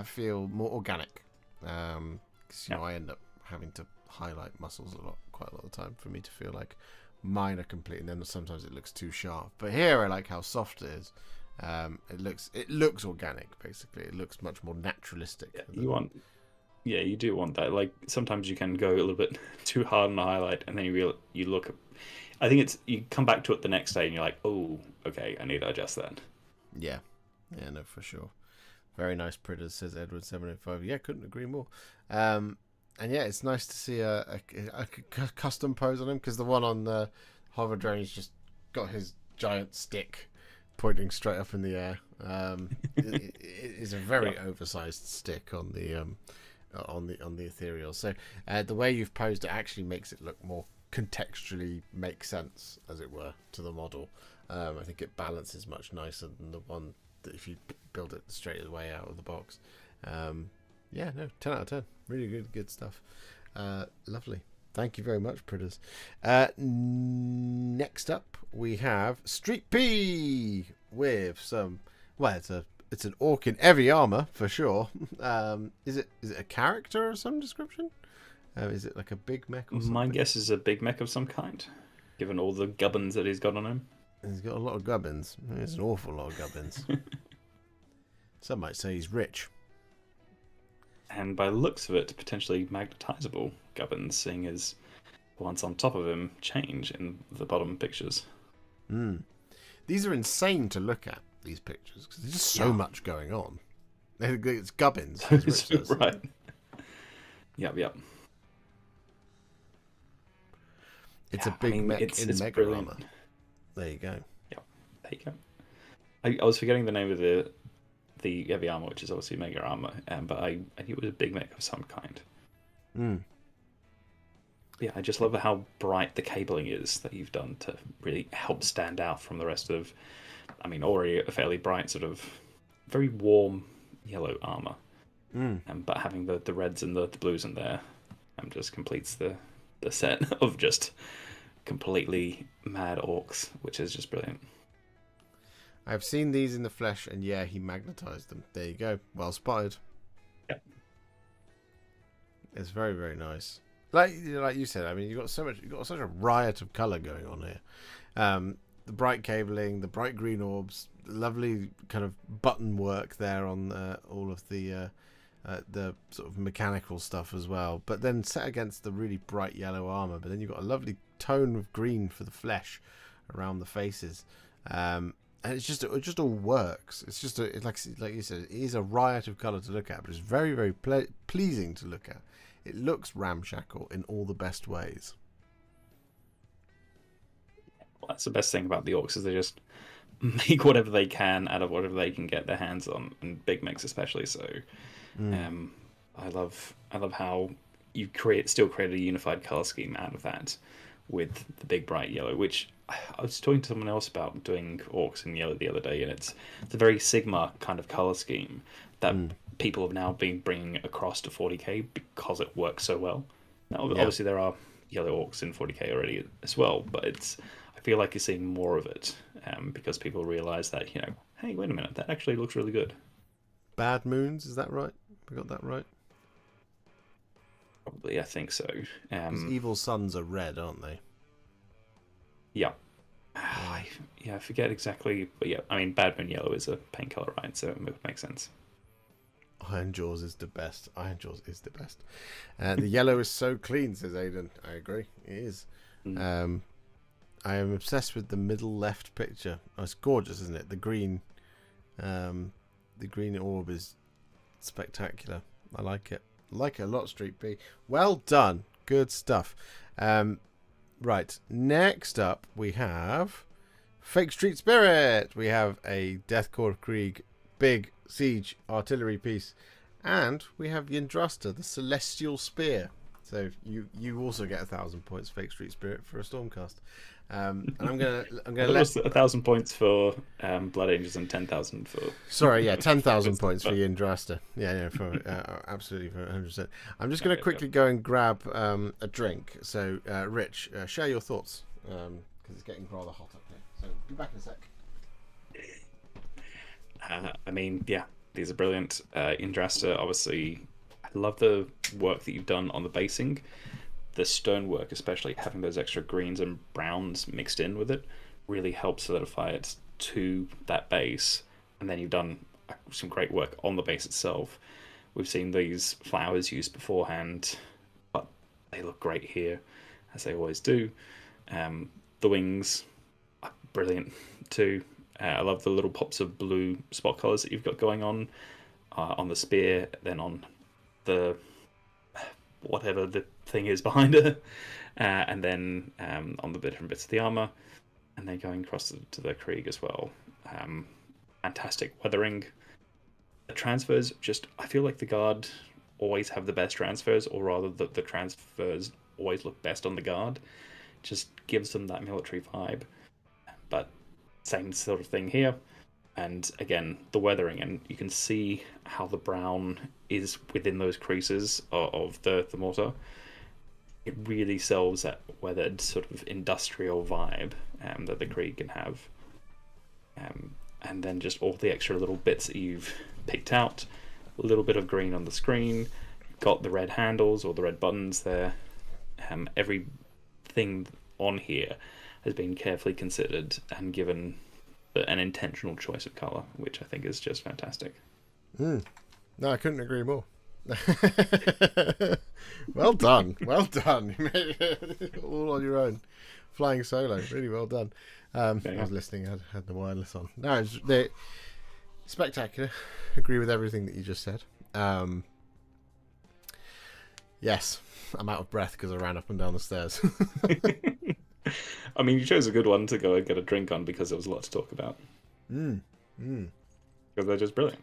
feel more organic. Because I end up having to highlight muscles quite a lot of the time for me to feel like mine are complete, and then sometimes it looks too sharp. But here I like how soft it is. It looks organic, basically. It looks much more naturalistic. Yeah, you do want that. Like, sometimes you can go a little bit too hard on the highlight, and then you look. I think you come back to it the next day, and you're like, oh, okay, I need to adjust that. Yeah, no, for sure. Very nice Pritters, says Edward705. Yeah, couldn't agree more. And yeah, it's nice to see a custom pose on him, because the one on the hover drone, he's just got his giant stick pointing straight up in the air. It is a very oversized stick on the ethereal. So the way you've posed it actually makes it look more contextually make sense, as it were, to the model. I think it balances much nicer than the one that if you build it straight away out of the box. 10 out of 10. Really good stuff. Lovely. Thank you very much, Pritters. Next up, we have Street P with some. Well, it's an orc in heavy armor for sure. Is it a character of some description? Is it like a big mech or something? My guess is a big mech of some kind, given all the gubbins that he's got on him. He's got a lot of gubbins. There's an awful lot of gubbins. Some might say he's rich. And by the looks of it, potentially magnetizable gubbins, seeing as the ones on top of him change in the bottom pictures. These are insane to look at, these pictures, because there's just so much going on. It's gubbins. Right. Yep. It's a big mech in mega brilliant. armor. There you go. Yeah, there you go. I was forgetting the name of the heavy armor, which is obviously mega armor, but I knew it was a big mech of some kind. Yeah, I just love how bright the cabling is that you've done to really help stand out from the rest of, already a fairly bright, sort of very warm yellow armor. But having the reds and the blues in there just completes the set of just completely mad orcs, which is just brilliant. I've seen these in the flesh, and yeah, he magnetized them. There you go. Well spotted. Yep. It's very, very nice. Like you said, you've got such a riot of color going on here. The bright cabling, the bright green orbs, the lovely kind of button work there on all of the sort of mechanical stuff as well. But then set against the really bright yellow armor. But then you've got a lovely tone of green for the flesh around the faces. And it just all works. It's just like you said, it is a riot of color to look at, but it's very, very pleasing to look at. It looks ramshackle in all the best ways. Well, that's the best thing about the orcs, is they just make whatever they can out of whatever they can get their hands on, and big mechs especially. So, I love how you still create a unified color scheme out of that, with the big bright yellow, which I was talking to someone else about doing orcs in yellow the other day, and it's a very Sigmar kind of color scheme that people have now been bringing across to 40k because it works so well. Now, obviously there are yellow orcs in 40k already as well, but I feel like you're seeing more of it because people realize that, hey, wait a minute, that actually looks really good. Bad Moons, is that right? We got that right? Probably, I think so. Evil Suns are red, aren't they? Yeah. I forget exactly, but yeah, Bad Moon Yellow is a paint color, right? So it would make sense. Iron Jaws is the best. The yellow is so clean, says Aidan. I agree. It is. I am obsessed with the middle left picture. Oh, it's gorgeous, isn't it? The green orb is spectacular. I like it. I like it a lot, Street B. Well done. Good stuff. Right. Next up, we have Fake Street Spirit. We have a Deathcore Krieg big siege artillery piece, and we have Yndrasta, the Celestial Spear. So you also get 1,000 points, Fake Street Spirit, for a Stormcast. And I'm gonna let 1,000 points for Blood Angels and 10,000 for. Sorry, yeah, 10,000 points for Yndrasta. Yeah, for absolutely for 100%. I'm just gonna quickly go and grab a drink. So, Rich, share your thoughts because it's getting rather hot up here. So, be back in a sec. These are brilliant. Yndrasta, obviously, I love the work that you've done on the basing. The stonework, especially having those extra greens and browns mixed in with it, really helps solidify it to that base. And then you've done some great work on the base itself. We've seen these flowers used beforehand, but they look great here, as they always do. The wings are brilliant too. I love the little pops of blue spot colors that you've got going on the spear, then on the whatever the thing is behind her, and then on the different bits of the armor, and then going across to the Krieg as well. Fantastic weathering. The transfers, just I feel like the Guard always have the best transfers, or rather the transfers always look best on the Guard. Just gives them that military vibe. But same sort of thing here. And again, the weathering, and you can see how the brown is within those creases of the mortar. It really sells that weathered sort of industrial vibe that the Krieg can have. And then just all the extra little bits that you've picked out. A little bit of green on the screen. Got the red handles or the red buttons there. Everything on here has been carefully considered and given an intentional choice of colour, which I think is just fantastic. No, I couldn't agree more. Well done. Well done. You made it all on your own. Flying solo. Really well done. I was listening. I had the wireless on. No, they're spectacular. Agree with everything that you just said. Yes, I'm out of breath because I ran up and down the stairs. I mean, you chose a good one to go and get a drink on because there was a lot to talk about. Because they're just brilliant.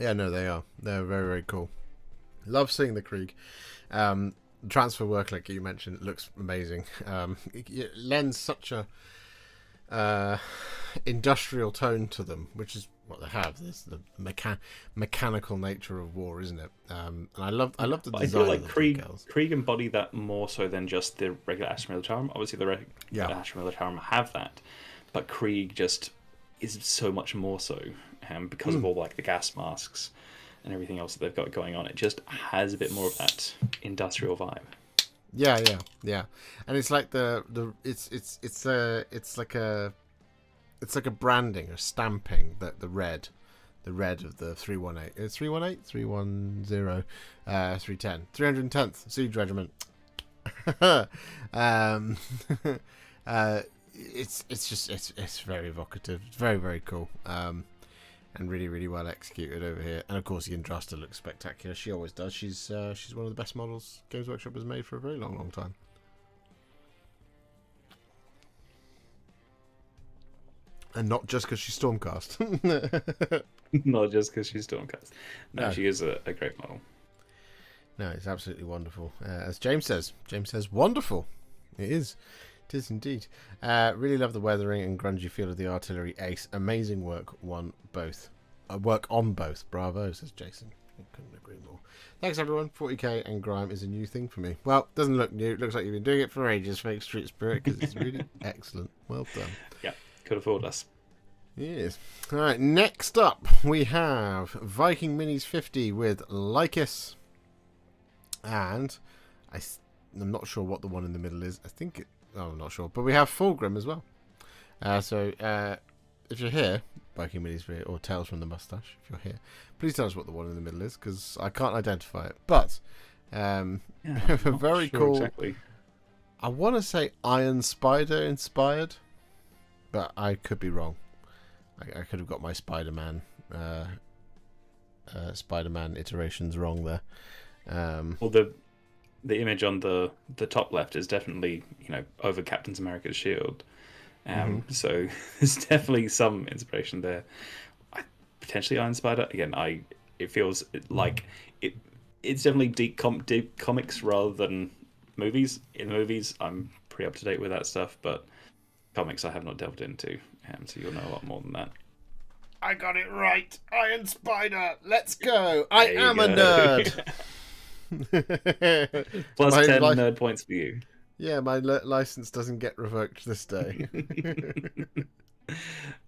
Yeah, no, they are. They're very, very cool. Love seeing the Krieg. Transfer work, like you mentioned, looks amazing. It lends such a industrial tone to them, which is what they have. There's the mechanical nature of war, isn't it? And I love the design. I feel like Krieg embody that more so than just the regular Astra Militarum. Obviously, the regular Astra Militarum have that, but Krieg just is so much more so because of all like the gas masks and everything else that they've got going on. It just has a bit more of that industrial vibe. Yeah, and it's like it's like a branding, a stamping that the red of the 318, 310, 310, 310th Siege Regiment. It's very evocative. It's very, very cool. And really, really well executed over here. And of course, the Indrasta looks spectacular. She always does. She's one of the best models Games Workshop has made for a very long, long time. And not just because she's Stormcast. Not just because she's Stormcast. No, she is a great model. No, it's absolutely wonderful. As James says, wonderful. It is. It is indeed. Really love the weathering and grungy feel of the artillery ace. Amazing work on both. Work on both. Bravo, says Jason. I couldn't agree more. Thanks, everyone. 40k and grime is a new thing for me. Well, doesn't look new. It looks like you've been doing it for ages, Fake Street Spirit, because it's really excellent. Well done. Yeah, could afford us. Yes. All right, next up we have Viking Minis 50 with Lycus. And I'm not sure what the one in the middle is. I'm not sure. But we have Fulgrim as well. So if you're here, Viking Minis or Tales from the Mustache, if you're here, please tell us what the one in the middle is, because I can't identify it. But very cool. Exactly. I want to say Iron Spider inspired, but I could be wrong. I could have got my Spider-Man iterations wrong there. Well, the image on the top left is definitely, over Captain America's shield. So there's definitely some inspiration there. Potentially Iron Spider. Again, it feels like it's definitely deep comics rather than movies. In movies, I'm pretty up to date with that stuff, but comics I have not delved into. So you'll know a lot more than that. I got it right. Iron Spider. Let's go. I am a nerd. Plus 10 nerd points for you. Yeah, my license doesn't get revoked this day.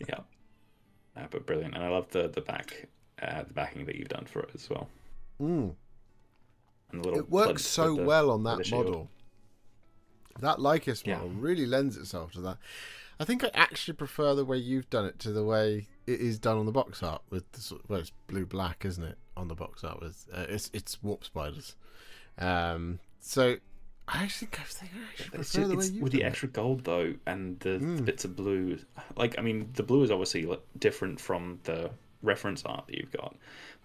Yeah, but brilliant, and I love the backing that you've done for it as well. And the little it works so well on that model. That Lycus model really lends itself to that. I think I actually prefer the way you've done it to the way it is done on the box art with the it's blue-black, isn't it? On the box art with it's warp spiders. So I think I actually It's prefer the way it's you with the extra gold though, and the bits of blue. Like, I mean, the blue is obviously different from the reference art that you've got,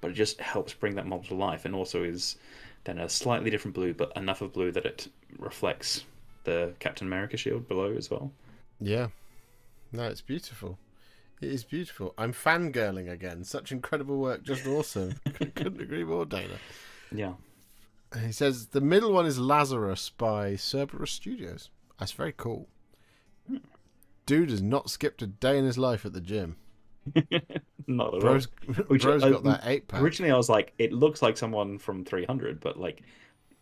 but it just helps bring that mob to life, and also is then a slightly different blue, but enough of blue that it reflects the Captain America shield below as well. Yeah. No, it's beautiful. It is beautiful. I'm fangirling again. Such incredible work. Just awesome. Couldn't agree more, Dana. Yeah. He says the middle one is Lazarus by Cerberus Studios. That's very cool. Dude has not skipped a day in his life at the gym. Not at Bro's, all. bro's got that 8-pack. Originally, I was like, it looks like someone from 300, but like,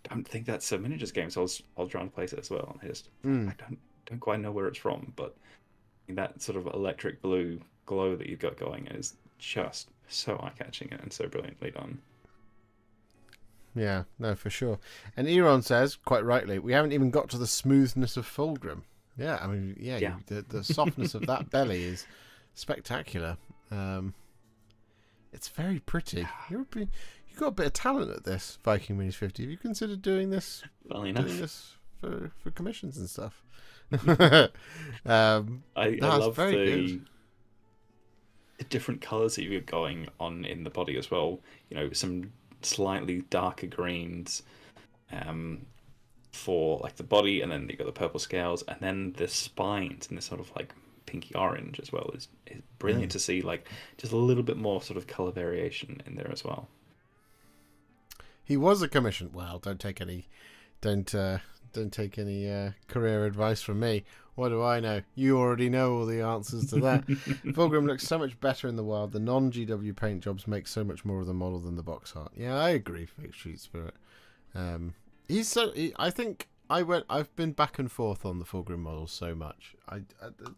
don't think that's a miniatures game. So I was trying to place it as well. I just I don't quite know where it's from, but that sort of electric blue glow that you've got going is just so eye-catching and so brilliantly done. Yeah, no, for sure. And Eron says, quite rightly, we haven't even got to the smoothness of Fulgrim. Yeah, I mean, the softness of that belly is spectacular. It's very pretty. You've got a bit of talent at this, Viking Minis 50. Have you considered doing this? Funny enough. Doing this for commissions and stuff? I love the different colours that you've got going on in the body as well. You know, some slightly darker greens for like the body, and then you've got the purple scales, and then the spines in this sort of like pinky orange as well is brilliant to see, like just a little bit more sort of colour variation in there as well. He was a commission. Well, don't take any career advice from me. What do I know? You already know all the answers to that. Fulgrim looks so much better in the wild. The non-GW paint jobs make so much more of the model than the box art. Yeah, I agree, Fake Street Spirit. I think I've been back and forth on the Fulgrim model so much. At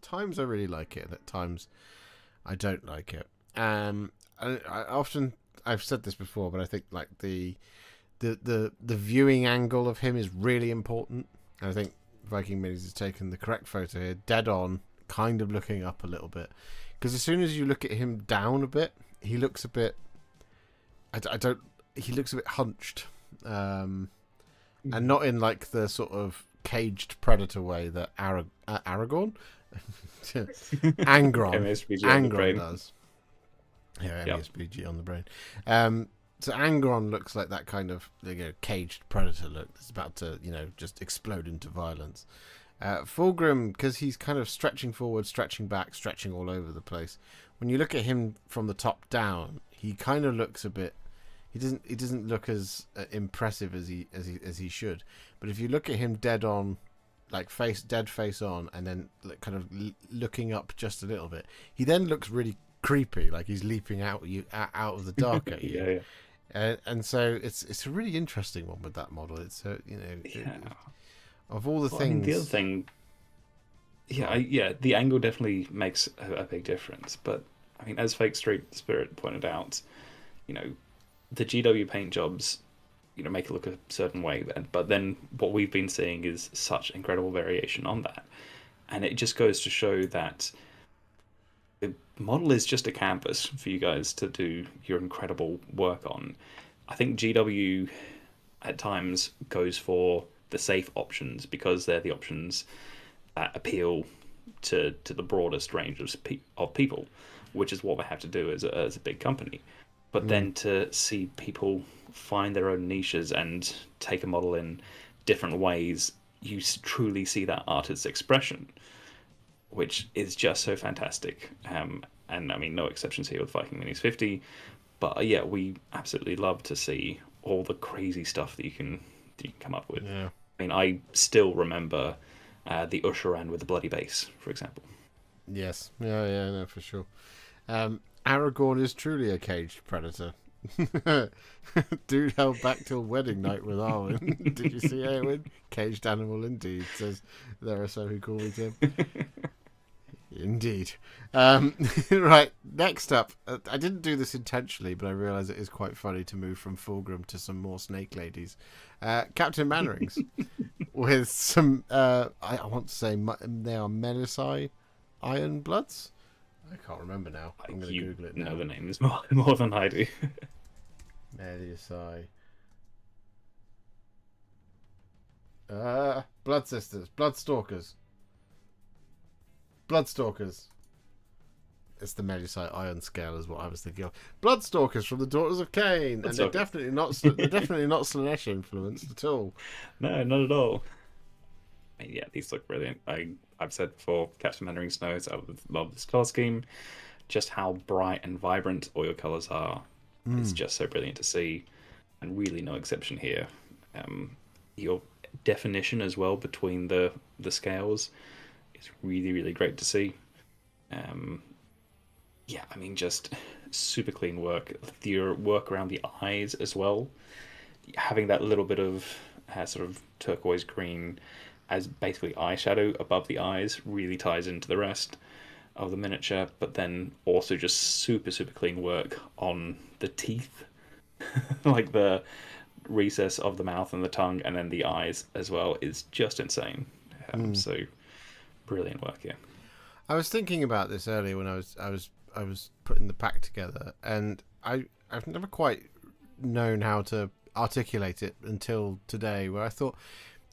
times I really like it, and at times I don't like it. I've said this before, but I think like the viewing angle of him is really important. I think Viking Minis has taken the correct photo here, dead on, kind of looking up a little bit. Because as soon as you look at him down a bit, he looks a bit. He looks a bit hunched, and not in like the sort of caged predator way that Aragorn, Angron does. Yeah, MSBG on the brain. So Angron looks like that kind of caged predator look that's about to just explode into violence. Fulgrim, because he's kind of stretching forward, stretching back, stretching all over the place. When you look at him from the top down, he kind of looks a bit. He doesn't look as impressive as he should. But if you look at him dead on, like dead face on, and then kind of looking up just a little bit, he then looks really creepy, like he's leaping out of the dark at you. Yeah. And so it's a really interesting one with that model. It's of all the things. I mean, the other thing, the angle definitely makes a big difference. But I mean, as Fake Street Spirit pointed out, the GW paint jobs, make it look a certain way. But then what we've been seeing is such incredible variation on that, and it just goes to show that the model is just a canvas for you guys to do your incredible work on. I think GW at times goes for the safe options because they're the options that appeal to the broadest range of people, which is what they have to do as a big company. But then to see people find their own niches and take a model in different ways, you truly see that artist's expression, which is just so fantastic. And I mean, no exceptions here with Viking Minis 50, but we absolutely love to see all the crazy stuff that you can come up with. Yeah. I mean, I still remember the Usheran with the bloody bass, for example. Yes, no, for sure. Aragorn is truly a caged predator. Dude held back till wedding night with Arwen. Did you see Arwen? Caged animal indeed, says there are some who call me Tim. Indeed. Right, next up. I didn't do this intentionally, but I realise it is quite funny to move from Fulgrim to some more snake ladies. Captain Mannerings with some, I want to say they are Melisai Iron Bloods? I can't remember now. I'm going to Google it now. No, the name is more than I do. Melisai Blood Sisters, Bloodstalkers. Bloodstalkers. It's the Melusite Iron Scale, is what I was thinking of. Bloodstalkers from the Daughters of Cain, and they're definitely not Slaanesh influenced at all. No, not at all. I mean, yeah, these look brilliant. I've said before, Captain Mannering Snows, I love this colour scheme. Just how bright and vibrant all your colours are. It's just so brilliant to see, and really no exception here. Your definition as well between the scales is really, really great to see. Yeah, I mean, just super clean work. Your work around the eyes as well, having that little bit of sort of turquoise green as basically eyeshadow above the eyes really ties into the rest of the miniature, but then also just super, super clean work on the teeth, like the recess of the mouth and the tongue, and then the eyes as well is just insane. So brilliant work here. I was thinking about this earlier when I was putting the pack together, and I've never quite known how to articulate it until today, where I thought,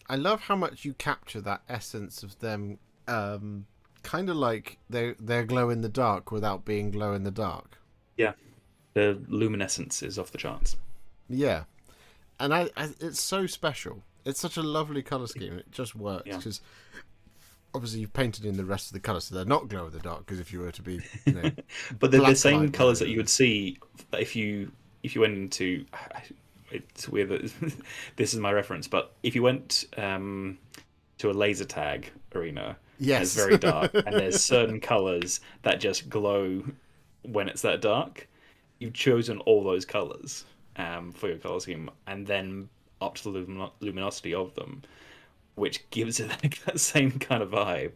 I love how much you capture that essence of them, kind of like they're glow in the dark without being glow in the dark. Yeah, the luminescence is off the charts. Yeah, and I it's so special. It's such a lovely color scheme. It just works because obviously you've painted in the rest of the colors, so they're not glow in the dark. Because if you were to be, but they're the same colors that you would see if you went into. It's weird that this is my reference, but if you went to a laser tag arena, it's very dark, and there's certain colors that just glow when it's that dark. You've chosen all those colors for your color scheme, and then up to the luminosity of them, which gives it that same kind of vibe.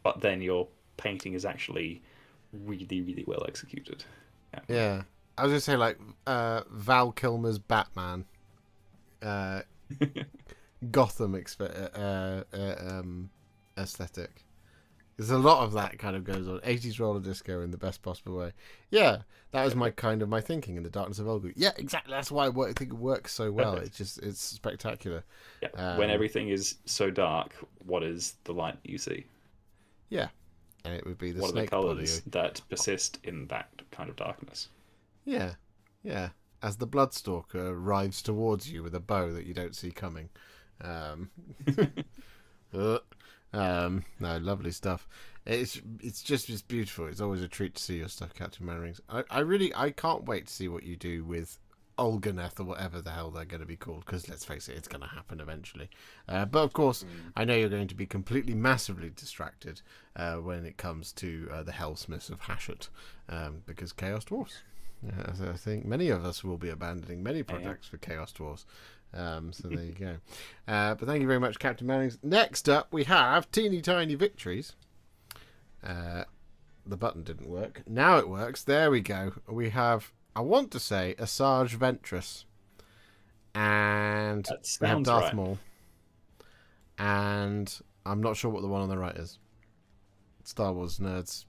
But then your painting is actually really, really well executed. Yeah. I was going to say, like, Val Kilmer's Batman. Gotham aesthetic. There's a lot of that kind of goes on. 80s roller disco in the best possible way. Yeah, that was my thinking in the Darkness of Olgu. Yeah, exactly. That's why I think it works so well. Perfect. It's spectacular. Yeah. When everything is so dark, what is the light you see? Yeah, and it would be the what snake are the colours that persist in that kind of darkness? Yeah. As the Bloodstalker arrives towards you with a bow that you don't see coming. No, lovely stuff. It's beautiful. It's always a treat to see your stuff, Captain Mannerings. I can't wait to see what you do with Olganeth or whatever the hell they're going to be called, because let's face it, it's going to happen eventually. But of course, I know you're going to be completely massively distracted when it comes to the Hellsmiths of Hashut, because Chaos Dwarfs. I think many of us will be abandoning many projects for Chaos Dwarfs. So there you go. But thank you very much, Captain Mannings. Next up, we have Teeny Tiny Victories. The button didn't work. Now it works. There we go. We have, I want to say, Asajj Ventress. And we have Darth right. Maul. And I'm not sure what the one on the right is. Star Wars nerds.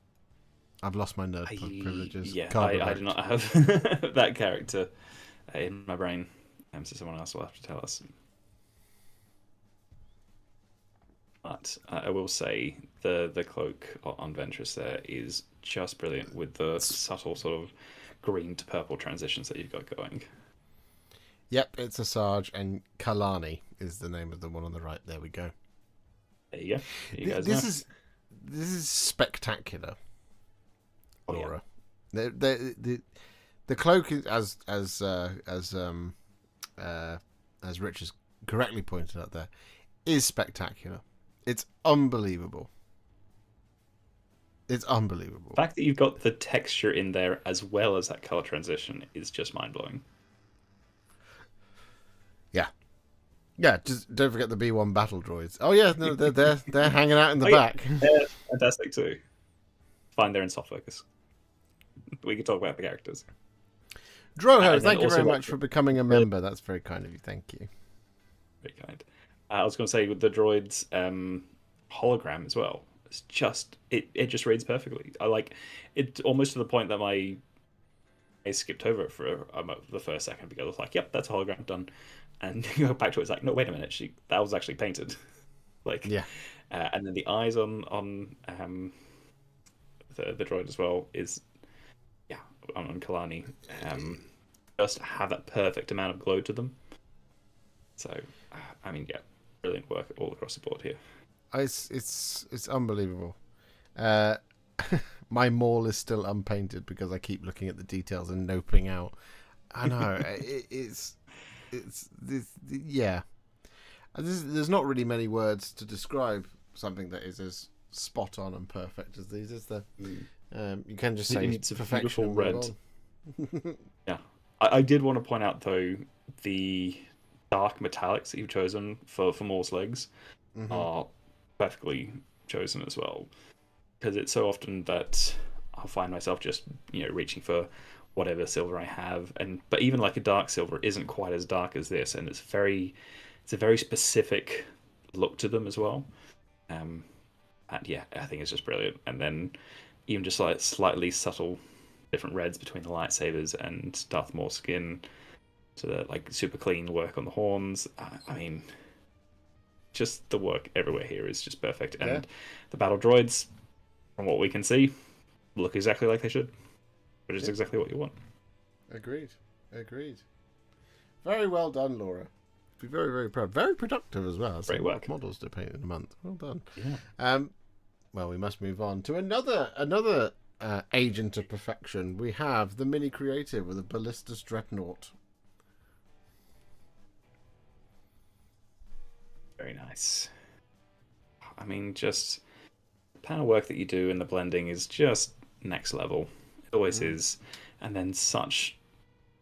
I've lost my nerd privileges. Yeah, I do not have that character in my brain. So someone else will have to tell us. But I will say the cloak on Ventress there is just brilliant with the subtle sort of green to purple transitions that you've got going. Yep, it's Asajj, and Kalani is the name of the one on the right. There we go. There you go. This is spectacular. Laura, the cloak is as Rich has correctly pointed out there, is spectacular. It's unbelievable. It's unbelievable. The fact that you've got the texture in there as well as that color transition is just mind blowing. Yeah. Just don't forget the B1 battle droids. Oh yeah, no, they're hanging out in the back. They're fantastic too. Fine, they're in soft focus. We can talk about the characters. Droho, thank you very much for becoming a member. That's very kind of you. Thank you. Very kind. I was going to say with the droids hologram as well. It's just it just reads perfectly. I like it almost to the point that I skipped over it for the first second because I was like, "Yep, that's a hologram done," and you go back to it, it's like, no, wait a minute, that was actually painted. Like, Yeah. And then the eyes on the droid as well is, yeah, on Kalani, just have that perfect amount of glow to them. So, I mean, yeah, brilliant work all across the board here. It's unbelievable. My maul is still unpainted because I keep looking at the details and noping out. I know it's yeah. There's not really many words to describe something that is as spot on and perfect as these. Is there? You can just say it's a perfection. beautiful red. Yeah, I did want to point out though the dark metallics that you've chosen for Maul's legs are perfectly chosen as well, because it's so often that I'll find myself just reaching for whatever silver I have, but even like a dark silver isn't quite as dark as this, and it's a very specific look to them as well. And yeah, I think it's just brilliant. And then even just like slightly subtle different reds between the lightsabers and Darth Maul's skin, so that like super clean work on the horns. I mean, just the work everywhere here is just perfect. And the battle droids, from what we can see, look exactly like they should, which is exactly what you want. Agreed. Very well done, Laura. Be very, very proud. Very productive as well. Great work. Models to paint in a month. Well done. Yeah. Well, we must move on to another agent of perfection. We have the Mini Creative with a Ballistus Dreadnought. Very nice. I mean, just the panel work that you do in the blending is just next level. It always is. And then such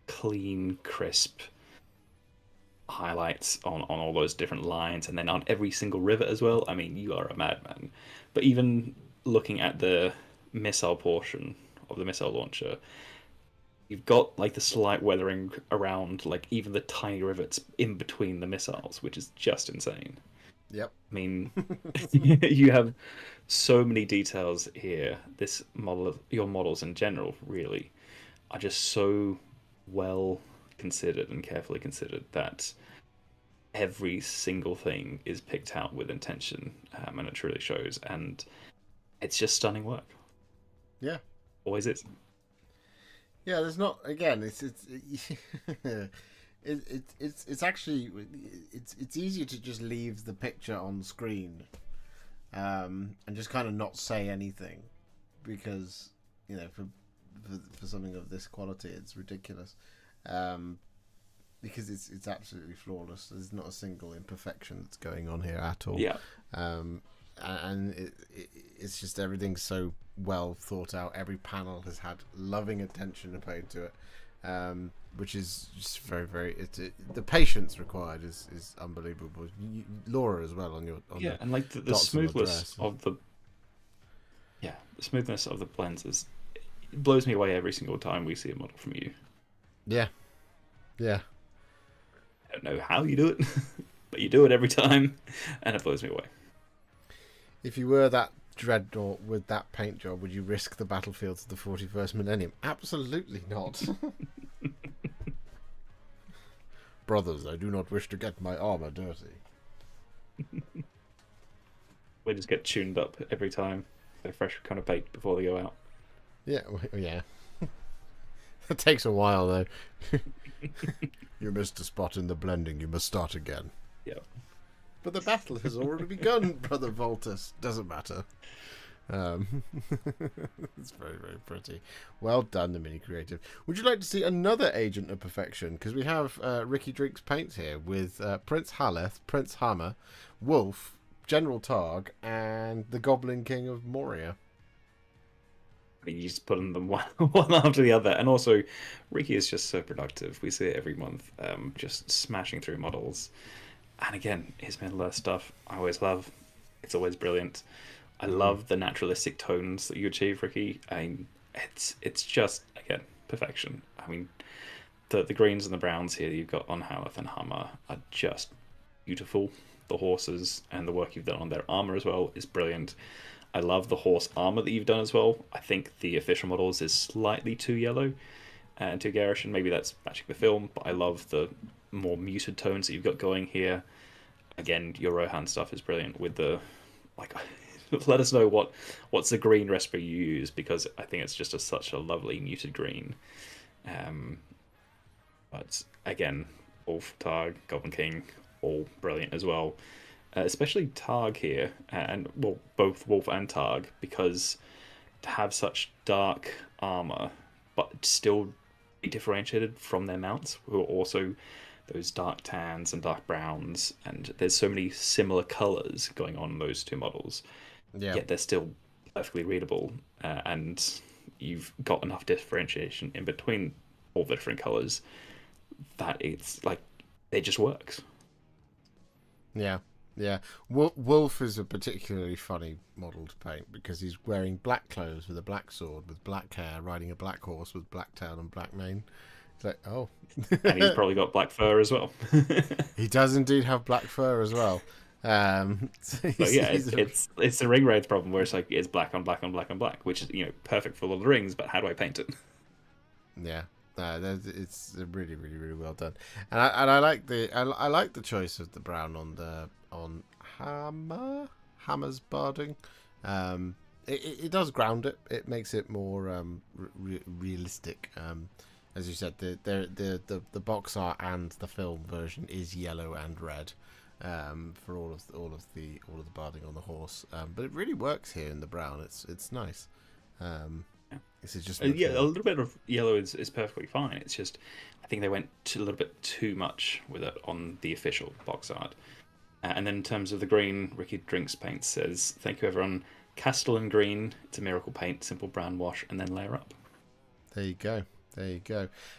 clean, crisp highlights on all those different lines, and then on every single rivet as well. I mean, you are a madman. But even looking at the missile portion of the missile launcher, you've got like the slight weathering around like even the tiny rivets in between the missiles, which is just insane. Yep. I mean, you have so many details here. This model, your models in general, really are just so well considered and carefully considered that every single thing is picked out with intention, and it truly shows. And it's just stunning work. Yeah, always is. Yeah, there's not. Again, it's actually it's easier to just leave the picture on screen, and just kind of not say anything, because for something of this quality, it's ridiculous. Because it's absolutely flawless. There's not a single imperfection that's going on here at all. Yeah. And it's just everything's so well thought out. Every panel has had loving attention paid to it, which is just very, very. The patience required is unbelievable. Laura as well on and like the smoothness of the smoothness of the blends it blows me away every single time we see a model from you. Yeah. I don't know how you do it, but you do it every time, and it blows me away. If you were that dreadnought with that paint job, would you risk the battlefields of the 41st millennium? Absolutely not. Brothers, I do not wish to get my armor dirty. We just get tuned up every time. They're fresh kind of paint before they go out. Yeah. It takes a while, though. You missed a spot in the blending. You must start again. Yeah. But the battle has already begun, Brother Voltus. Doesn't matter. It's very, very pretty. Well done, the Mini Creative. Would you like to see another agent of perfection? Because we have Ricky Drinks paints here with Prince Haleth, Prince Hammer, Wolf, General Targ, and the Goblin King of Moria. I mean, you just put them one after the other. And also, Ricky is just so productive. We see it every month, just smashing through models. And again, his Middle Earth stuff, I always love. It's always brilliant. I love the naturalistic tones that you achieve, Ricky. I mean, it's just, again, perfection. I mean, the greens and the browns here that you've got on Haleth and Hammer are just beautiful. The horses and the work you've done on their armor as well is brilliant. I love the horse armor that you've done as well. I think the official models is slightly too yellow and too garish, and maybe that's matching the film, but I love the more muted tones that you've got going here. Again, your Rohan stuff is brilliant with the like. Let us know what's the green recipe you use, because I think it's just such a lovely muted green. But again, Wolf, Targ, Goblin King, all brilliant as well. Especially Targ here, and well, both Wolf and Targ, because to have such dark armor, but still be differentiated from their mounts, who are also those dark tans and dark browns, and there's so many similar colors going on in those two models. Yeah. Yet they're still perfectly readable, and you've got enough differentiation in between all the different colors that it's like it just works. Yeah. Yeah, Wolf is a particularly funny model to paint because he's wearing black clothes with a black sword, with black hair, riding a black horse with black tail and black mane. It's like, oh. And he's probably got black fur as well. He does indeed have black fur as well. But yeah, it's the ring wraith problem where it's like it's black on black on black on black, which is perfect for Lord of the Rings, but how do I paint it? Yeah. It's really, really, really well done, and I like the choice of the brown on Hammer's barding. It does ground it. It makes it more realistic. As you said, the box art and the film version is yellow and red for all of the barding on the horse. But it really works here in the brown. It's nice. This is just a little bit of yellow is perfectly fine. It's just I think they went a little bit too much with it on the official box art. And then in terms of the green, Ricky Drinks Paint says, "Thank you everyone. Castellan green. It's a miracle paint. Simple brown wash and then layer up." There you go.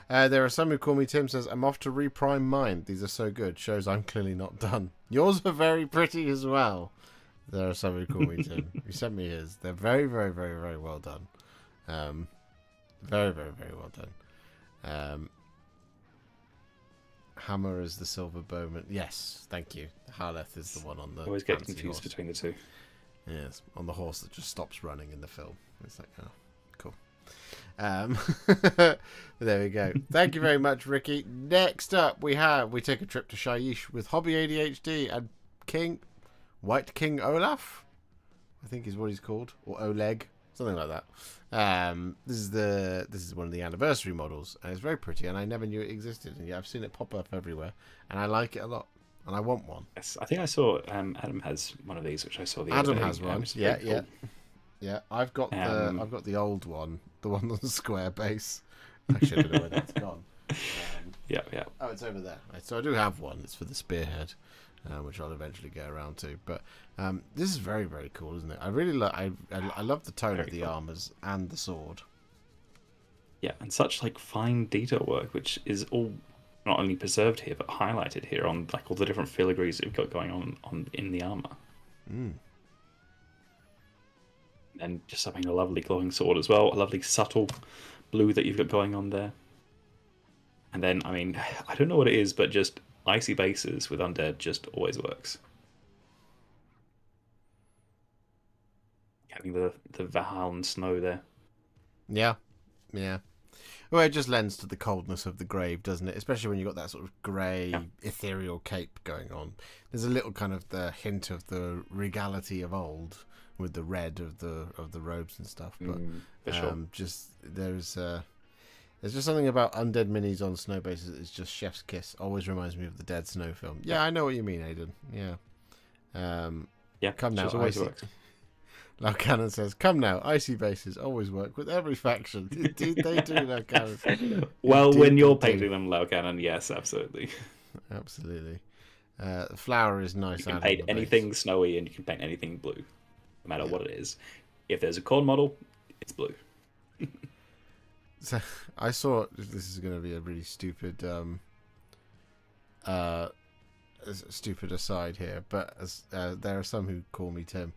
There are some who call me Tim. Says, "I'm off to reprime mine. These are so good. Shows I'm clearly not done. Yours are very pretty as well." There are some who call me Tim. You sent me his. They're very, very, very, very well done. Very, very, very well done. Hammer is the silver bowman. Yes, thank you. Harleth is the one on the. Always get confused between the two. Yes, on the horse that just stops running in the film. It's like, oh, cool. There we go. Thank you very much, Ricky. Next up, we take a trip to Shyish with Hobby ADHD and White King Olaf, I think is what he's called, or Oleg. Something like that. This is one of the anniversary models, and it's very pretty, and I never knew it existed, and yet I've seen it pop up everywhere, and I like it a lot, and I want one. Yes, I think I saw Adam has one of these, which I saw the other Adam day. has one. Yeah. I've got the old one, the one on the square base. Actually, I don't know where that's gone. Yeah. Oh, it's over there. So I do have one. It's for the spearhead. Which I'll eventually get around to, but this is very, very cool, isn't it? I really I love the tone of the armors and the sword. Yeah, and such like fine detail work, which is all not only preserved here but highlighted here on like all the different filigrees that we've got going on in the armor. And just having a lovely glowing sword as well, a lovely subtle blue that you've got going on there. And then, I mean, I don't know what it is, but just icy bases with undead just always works. Having the Valhallan snow there. Yeah. Well, it just lends to the coldness of the grave, doesn't it? Especially when you've got that sort of grey, ethereal cape going on. There's a little kind of the hint of the regality of old with the red of the robes and stuff. But just there's just something about undead minis on snow bases. It's just chef's kiss. Always reminds me of the Dead Snow film. Yeah, I know what you mean, Aidan. Yeah. Come now, always icy. Works. Laucannon says, "Come now, icy bases always work with every faction." Indeed, they do, Laucannon. Well, Indeed, when you're they painting do. them, Laucannon, yes, absolutely. Absolutely. The flower is nice. You can paint anything snowy and you can paint anything blue, no matter what it is. If there's a corn model, it's blue. So I saw, this is going to be a really stupid stupid aside here, but there are some who call me Tim.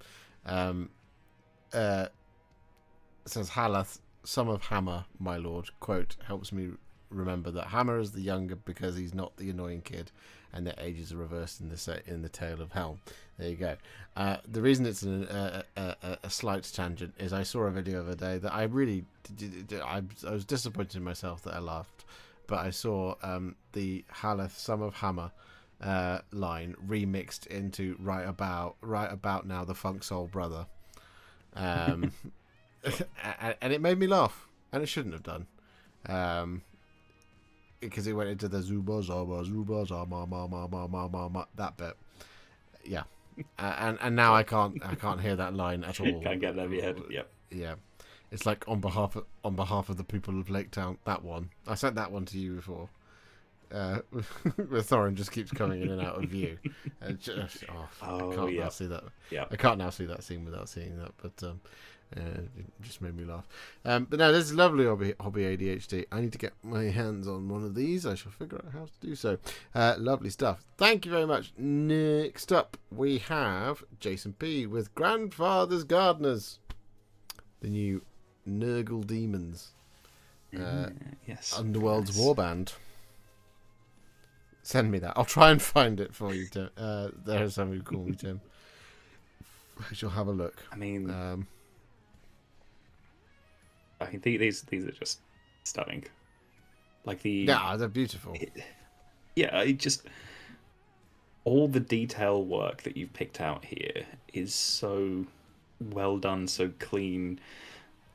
Says Halath, son of Hammer, my lord, quote, helps me remember that Hammer is the younger because he's not the annoying kid, and their ages are reversed in the Tale of Helm. There you go. The reason it's a slight tangent is I saw a video the other day that I really I was disappointed in myself that I laughed but I saw the Haleth Son of Hammer line remixed into right about now the Funk Soul Brother, and it made me laugh, and it shouldn't have done, because it went into the Zuba Zaba that bit, yeah, and now I can't hear that line at all. Can't get that out of your head. Yep. Yeah. It's like on behalf of the people of Lake Town. That one I sent that one to you before. Where Thorin just keeps coming in and out of view. I can't now see that. Yeah, I can't now see that scene without seeing that. But it just made me laugh. But no, this is lovely hobby ADHD. I need to get my hands on one of these. I shall figure out how to do so. Lovely stuff. Thank you very much. Next up, we have Jason P with Grandfather's Gardeners, the new Nurgle Demons. Yes. Underworlds Warband. Send me that. I'll try and find it for you, Tim. There's somebody who called me Tim. I shall have a look. I mean, these are just stunning. Like they're beautiful. All the detail work that you've picked out here is so well done, so clean.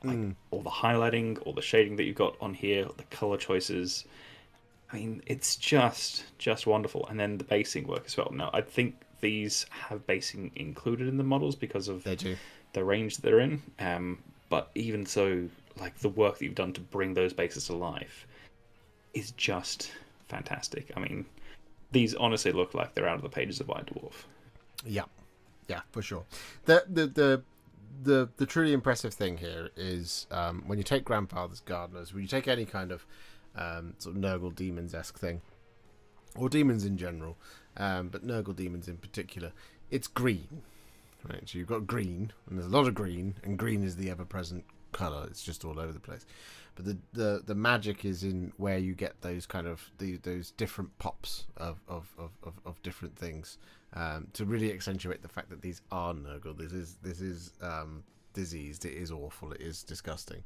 Like all the highlighting, all the shading that you've got on here, the color choices. I mean, it's just wonderful. And then the basing work as well. Now, I think these have basing included in the models because of the range that they're in. But even so, like the work that you've done to bring those bases to life is just fantastic. I mean, these honestly look like they're out of the pages of White Dwarf. Yeah, for sure. The truly impressive thing here is when you take Grandfather's Gardeners, when you take any kind of sort of Nurgle Demons-esque thing, or demons in general, but Nurgle Demons in particular, it's green, right? So you've got green, and there's a lot of green, and green is the ever-present colour. It's just all over the place. But the magic is in where you get those kind of those different pops of different things to really accentuate the fact that these are Nurgle. This is diseased. It is awful. It is disgusting.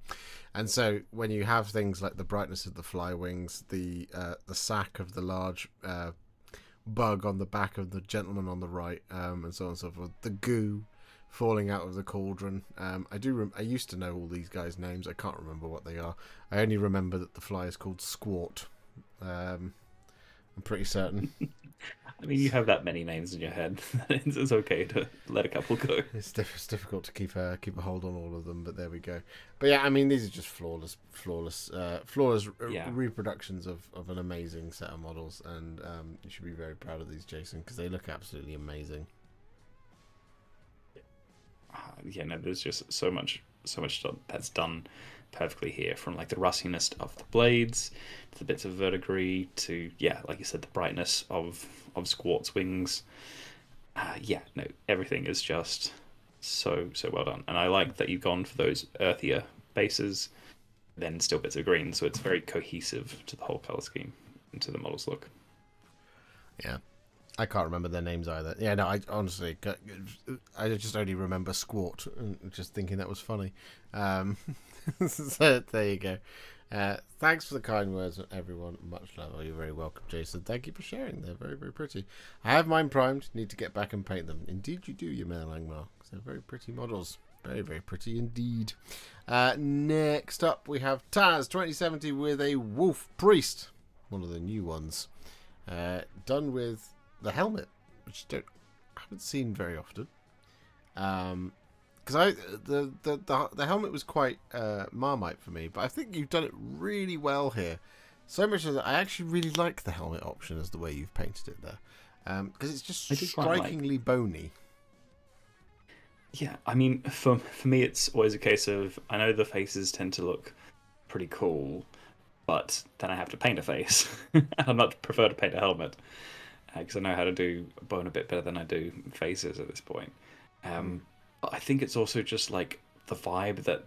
And so when you have things like the brightness of the fly wings, the sack of the large bug on the back of the gentleman on the right, and so on and so forth, the goo falling out of the cauldron. I used to know all these guys' names. I can't remember what they are. I only remember that the fly is called Squort. I'm pretty certain. I mean, you have that many names in your head. It's okay to let a couple go. It's difficult to keep a hold on all of them, but there we go. But yeah, I mean, these are just flawless reproductions of an amazing set of models, and you should be very proud of these, Jason, because they look absolutely amazing. There's just so much that's done perfectly here, from like the rustiness of the blades to the bits of verdigris to like you said, the brightness of Squart's wings. Everything is just so well done, and I like that you've gone for those earthier bases, then still bits of green, so it's very cohesive to the whole color scheme and to the model's look. Yeah. I can't remember their names either. Yeah, no, I honestly, I just only remember Squart, and just thinking that was funny. So there you go. Thanks for the kind words, everyone. Much love. Oh, you're very welcome, Jason. Thank you for sharing. They're very, very pretty. I have mine primed. Need to get back and paint them. Indeed, you do, you Mayor Langmar. They're very pretty models. Very, very pretty indeed. Next up, we have Taz 2070 with a Wolf Priest, one of the new ones, done with the helmet, which I haven't seen very often, because the helmet was quite Marmite for me, but I think you've done it really well here. So much so that I actually really like the helmet option as the way you've painted it there, because it's just strikingly bony. Yeah, I mean, for me, it's always a case of, I know the faces tend to look pretty cool, but then I have to paint a face. I much prefer to paint a helmet, because I know how to do bone a bit better than I do faces at this point. But I think it's also just like the vibe that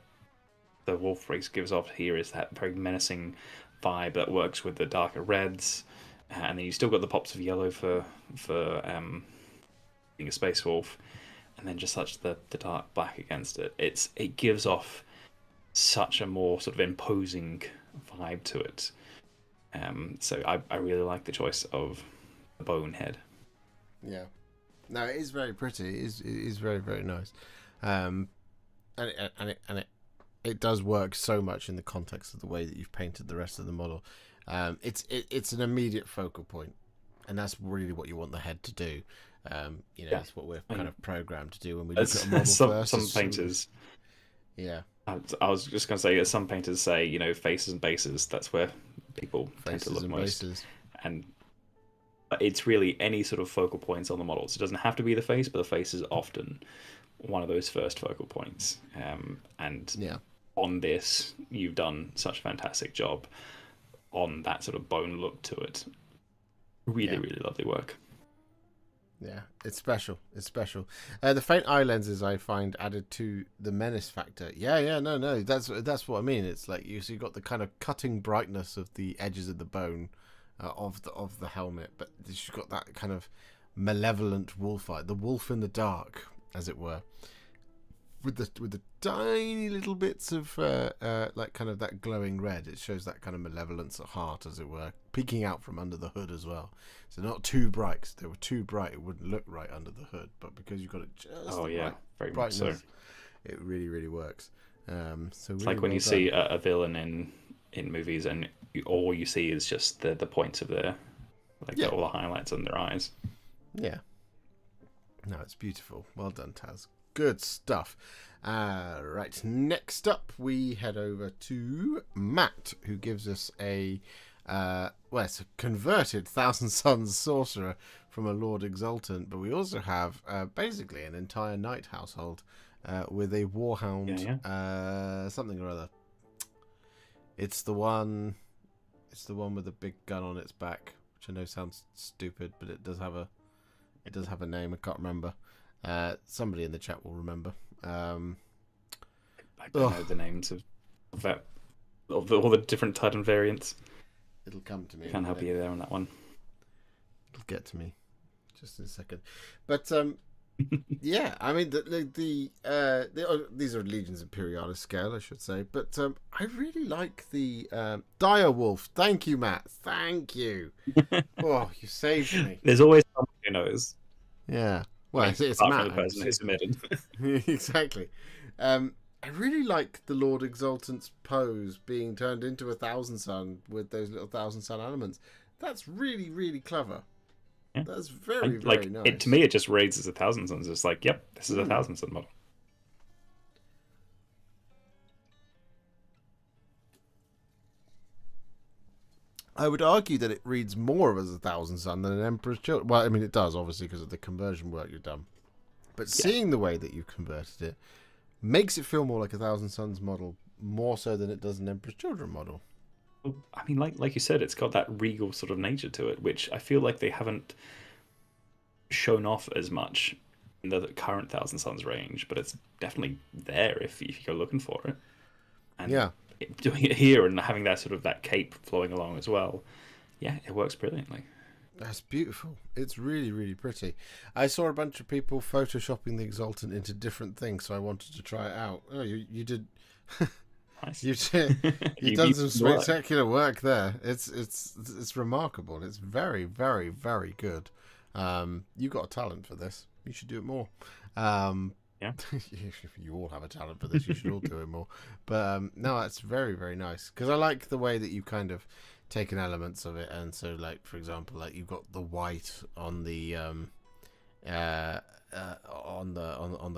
the Wolf Race gives off here is that very menacing vibe that works with the darker reds, and then you still got the pops of yellow for being a space wolf, and then just such the dark black against it. It gives off such a more sort of imposing vibe to it. So I really like the choice of the bone head. Yeah. No, it is very pretty. It is very, very nice. And it does work so much in the context of the way that you've painted the rest of the model. It's an immediate focal point, and that's really what you want the head to do. That's what we're kind of programmed to do when we look at a model first. Some painters. Yeah. I was just going to say, as some painters say, faces and bases, that's where people tend to look most. Bases. And it's really any sort of focal points on the models. It doesn't have to be the face, but the face is often one of those first focal points. On this, you've done such a fantastic job on that sort of bone look to it. Really, really lovely work. Yeah, it's special. It's special. The faint eye lenses I find added to the menace factor. No, that's what I mean. It's like you've got the kind of cutting brightness of the edges of the bone of the helmet, but you've got that kind of malevolent wolf eye, the wolf in the dark, as it were, with the tiny little bits of like kind of that glowing red. It shows that kind of malevolence at heart, as it were, peeking out from under the hood as well. So not too bright. If they were too bright, it wouldn't look right under the hood. But because you've got it just very much so, it really, really works. It's really like when you see a villain in movies, and all you see is just the points of their all the highlights on their eyes. Yeah. No, it's beautiful. Well done, Taz. Good stuff. Right, next up we head over to Matt, who gives us it's a converted Thousand Sons sorcerer from a Lord Exultant, but we also have basically an entire knight household with a warhound, something or other. It's the one with the big gun on its back, which I know sounds stupid, but it does have a name. I can't remember. Somebody in the chat will remember. I don't know the names of all the different Titan variants. It'll come to me. I can't help you there on that one. It'll get to me just in a second. But yeah, I mean these are Legions Imperialis scale, I should say. But I really like the dire wolf. Thank you, Matt. Thank you. Oh, you saved me. There's always someone who knows. Yeah. Well, it's Matt. The person who's submitted. Exactly. I really like the Lord Exultant's pose being turned into a Thousand Sun with those little Thousand Sun elements. That's really, really clever. Yeah. That's very, very nice. To me, it just reads as a Thousand Suns. It's like, yep, this is a Thousand Sun model. I would argue that it reads more as a Thousand Sun than an Emperor's Children. Well, I mean, it does, obviously, because of the conversion work you've done. But seeing the way that you've converted it makes it feel more like a Thousand Suns model, more so than it does an Emperor's Children model. I mean, like you said, it's got that regal sort of nature to it, which I feel like they haven't shown off as much in the current Thousand Suns range, but it's definitely there if you go looking for it. And doing it here and having that sort of that cape flowing along as well, it works brilliantly. That's beautiful. It's really, really pretty. I saw a bunch of people photoshopping the Exultant into different things, so I wanted to try it out. Oh, you did. Nice. You've done some spectacular work there. It's remarkable. It's very, very, very good. You got a talent for this. You should do it more. Yeah. You all have a talent for this. You should all do it more. But no, it's very, very nice, because I like the way that you kind of taken elements of it, and so, like, for example, like you've got the white on the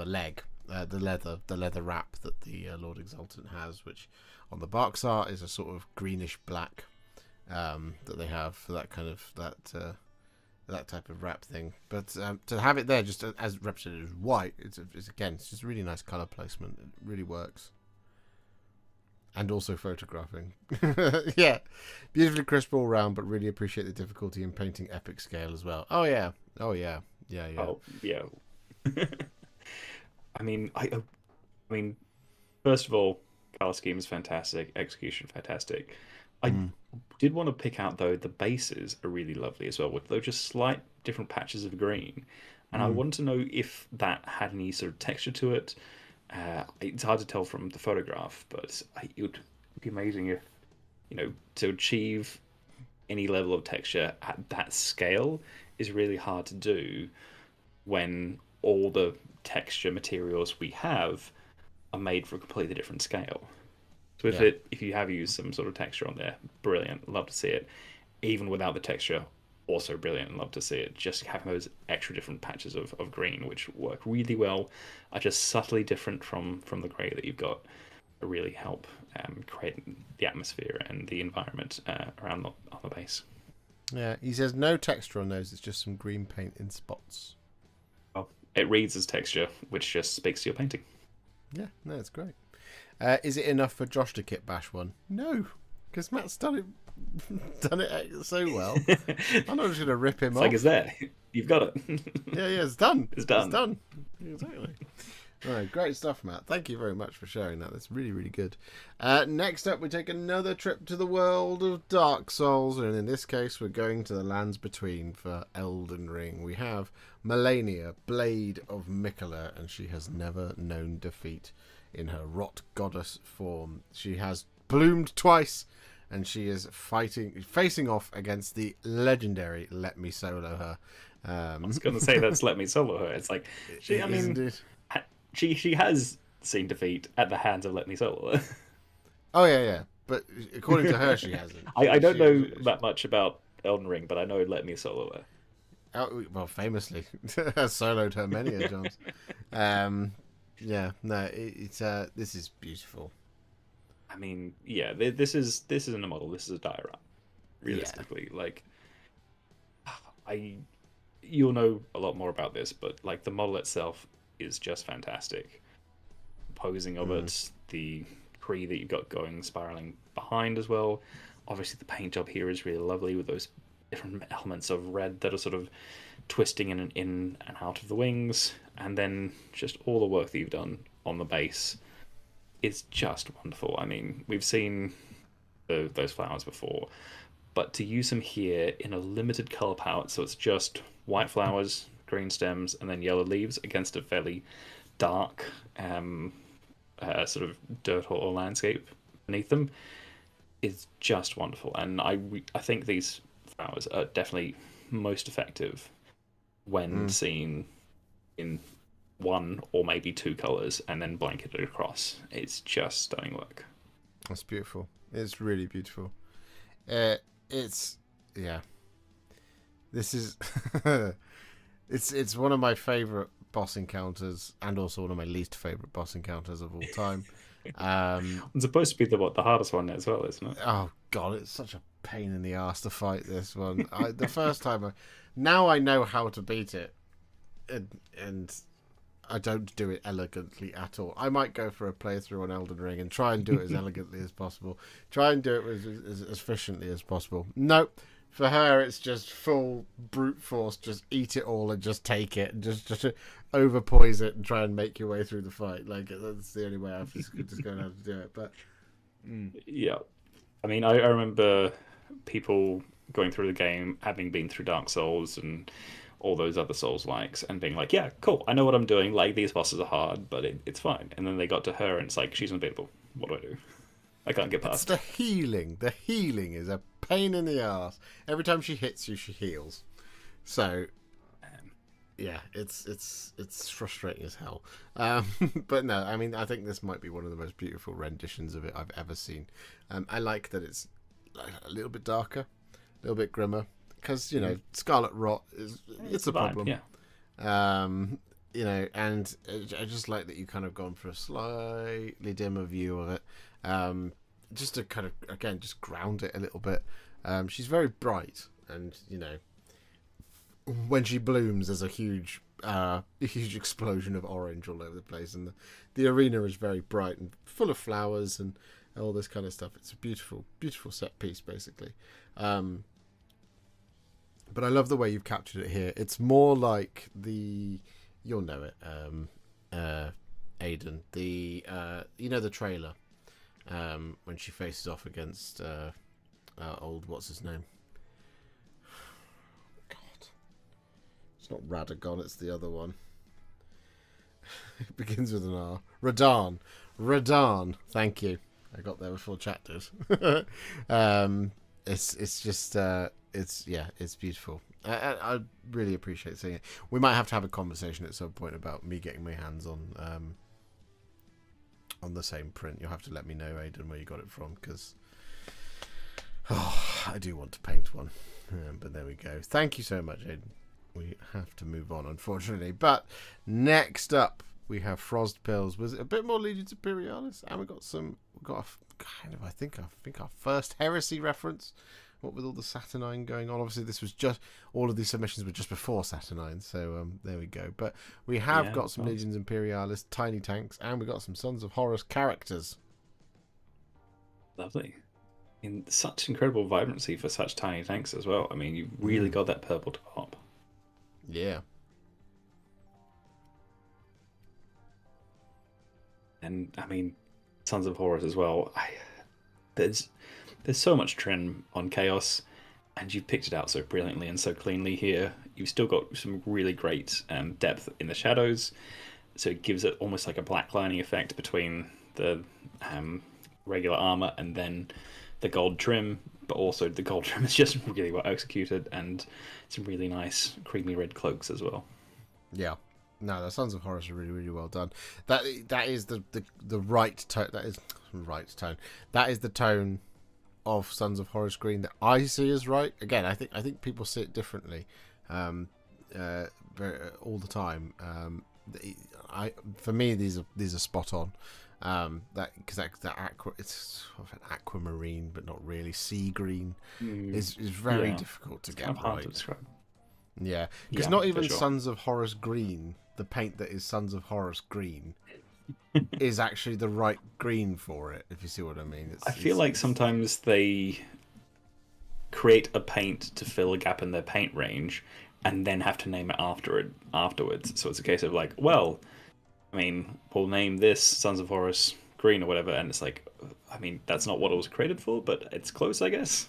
leg, the leather wrap that the Lord Exultant has, which on the Barks art is a sort of greenish black that they have for that kind of that type of wrap thing. But to have it there just as represented as white, it's just really nice color placement. It really works. And also photographing. Yeah. Beautifully crisp all round, but really appreciate the difficulty in painting epic scale as well. Oh yeah. Yeah. Oh yeah. I mean, first of all, color scheme is fantastic, execution fantastic. I did want to pick out, though, the bases are really lovely as well, with those just slight different patches of green. And I want to know if that had any sort of texture to it. It's hard to tell from the photograph, but it would be amazing if, to achieve any level of texture at that scale is really hard to do when all the texture materials we have are made for a completely different scale. So if you have used some sort of texture on there, brilliant, love to see it. Even without the texture, also brilliant, love to see it. Just having those extra different patches of green, which work really well, are just subtly different from the grey that you've got, really help create the atmosphere and the environment around on the base. Yeah, he says no texture on those, it's just some green paint in spots. Well, it reads as texture, which just speaks to your painting. Yeah, no, it's great. Is it enough for Josh to kit bash one? No, because Matt's done it so well. I'm not just going to rip him off. Like it's there. You've got it. Yeah, it's done. It's done. It's done. Exactly. Right, great stuff, Matt. Thank you very much for sharing that. That's really, really good. Next up, we take another trip to the world of Dark Souls, and in this case, we're going to the lands between for Elden Ring. We have Melania, Blade of Mikola, and she has never known defeat in her rot goddess form. She has bloomed twice, and she is facing off against the legendary Let Me Solo Her. I was going to say that's Let Me Solo Her. It's like, she has seen defeat at the hands of Let Me Solo Her. Oh, yeah. But according to her, she hasn't. I don't know that much about Elden Ring, but I know Let Me Solo Her. Oh, well, famously, has soloed her many a times. Yeah, no, this is beautiful. I mean, yeah, this isn't a model. This is a diorama. Realistically, like, you'll know a lot more about this, but like the model itself is just fantastic. Posing of it, the tree that you've got going spiraling behind as well. Obviously, the paint job here is really lovely with those different elements of red that are sort of twisting in and out of the wings, and then just all the work that you've done on the base is just wonderful. I mean, we've seen those flowers before, but to use them here in a limited color palette, so it's just white flowers, green stems, and then yellow leaves against a fairly dark sort of dirt or landscape beneath them, is just wonderful. And I think these flowers are definitely most effective when seen in one or maybe two colors and then blanketed across. It's just stunning work. That's beautiful. It's really beautiful. This is it's one of my favorite boss encounters and also one of my least favorite boss encounters of all time. It's supposed to be the hardest one as well, isn't it? Oh god, it's such a pain in the ass to fight this one. The first time now I know how to beat it, and I don't do it elegantly at all. I might go for a playthrough on Elden Ring and try and do it as elegantly as possible. Try and do it as efficiently as possible. Nope. For her, it's just full brute force. Just eat it all and just take it. And just overpoise it and try and make your way through the fight. Like, that's the only way I've just going to have to do it. But yeah. I mean, I remember people going through the game, having been through Dark Souls and all those other Souls-likes, and being like, yeah, cool, I know what I'm doing. Like, these bosses are hard, but it's fine. And then they got to her, and it's like, she's unbeatable. What do I do? I can't get past. It's the healing. The healing is a pain in the ass. Every time she hits you, she heals. So, yeah, it's frustrating as hell. But no, I mean, I think this might be one of the most beautiful renditions of it I've ever seen. I like that it's a little bit darker, a little bit grimmer, because Scarlet Rot it's a problem. Yeah. And I just like that you kind of gone for a slightly dimmer view of it, just to kind of again just ground it a little bit. She's very bright, and when she blooms, there's a huge explosion of orange all over the place, and the arena is very bright and full of flowers and all this kind of stuff. It's a beautiful, beautiful set piece, basically. But I love the way you've captured it here. It's more like you'll know it, Aiden. The trailer, when she faces off against old what's his name? God, it's not Radagon. It's the other one. It begins with an R. Radahn. Thank you. I got there before chat did. It's just it's beautiful. I really appreciate seeing it. We might have to have a conversation at some point about me getting my hands on the same print. You'll have to let me know, Aidan, where you got it from, because I do want to paint one. But there we go. Thank you so much, Aidan. We have to move on, unfortunately. But next up, we have Frost Pills. Was it a bit more Legions Imperialis? And we got I think our first heresy reference. What with all the Saturnine going on? Obviously, this was just all of these submissions were just before Saturnine, so there we go. But we have got some Legions Imperialis, tiny tanks, and we got some Sons of Horus characters. Lovely. In such incredible vibrancy for such tiny tanks as well. I mean, you've really got that purple top. Yeah. And I mean, Sons of Horus as well. There's so much trim on Chaos, and you've picked it out so brilliantly and so cleanly here. You've still got some really great depth in the shadows, so it gives it almost like a black lining effect between the regular armor and then the gold trim, but also the gold trim is just really well executed, and some really nice creamy red cloaks as well. Yeah. No, the Sons of Horus are really, really well done. That is the right tone. That is right tone. That is the tone of Sons of Horus green that I see as right. Again, I think people see it differently, all the time. For me, these are spot on. Because that aqua, it's sort of an aquamarine, but not really sea green. Is very difficult to get kind of hard right. to describe. Yeah, because not even Sons of Horus green, the paint that is Sons of Horus green, is actually the right green for it. If you see what I mean. I feel like sometimes they create a paint to fill a gap in their paint range, and then have to name it afterwards. So it's a case of like, well, I mean, we'll name this Sons of Horus green or whatever, and it's like, I mean, that's not what it was created for, but it's close, I guess.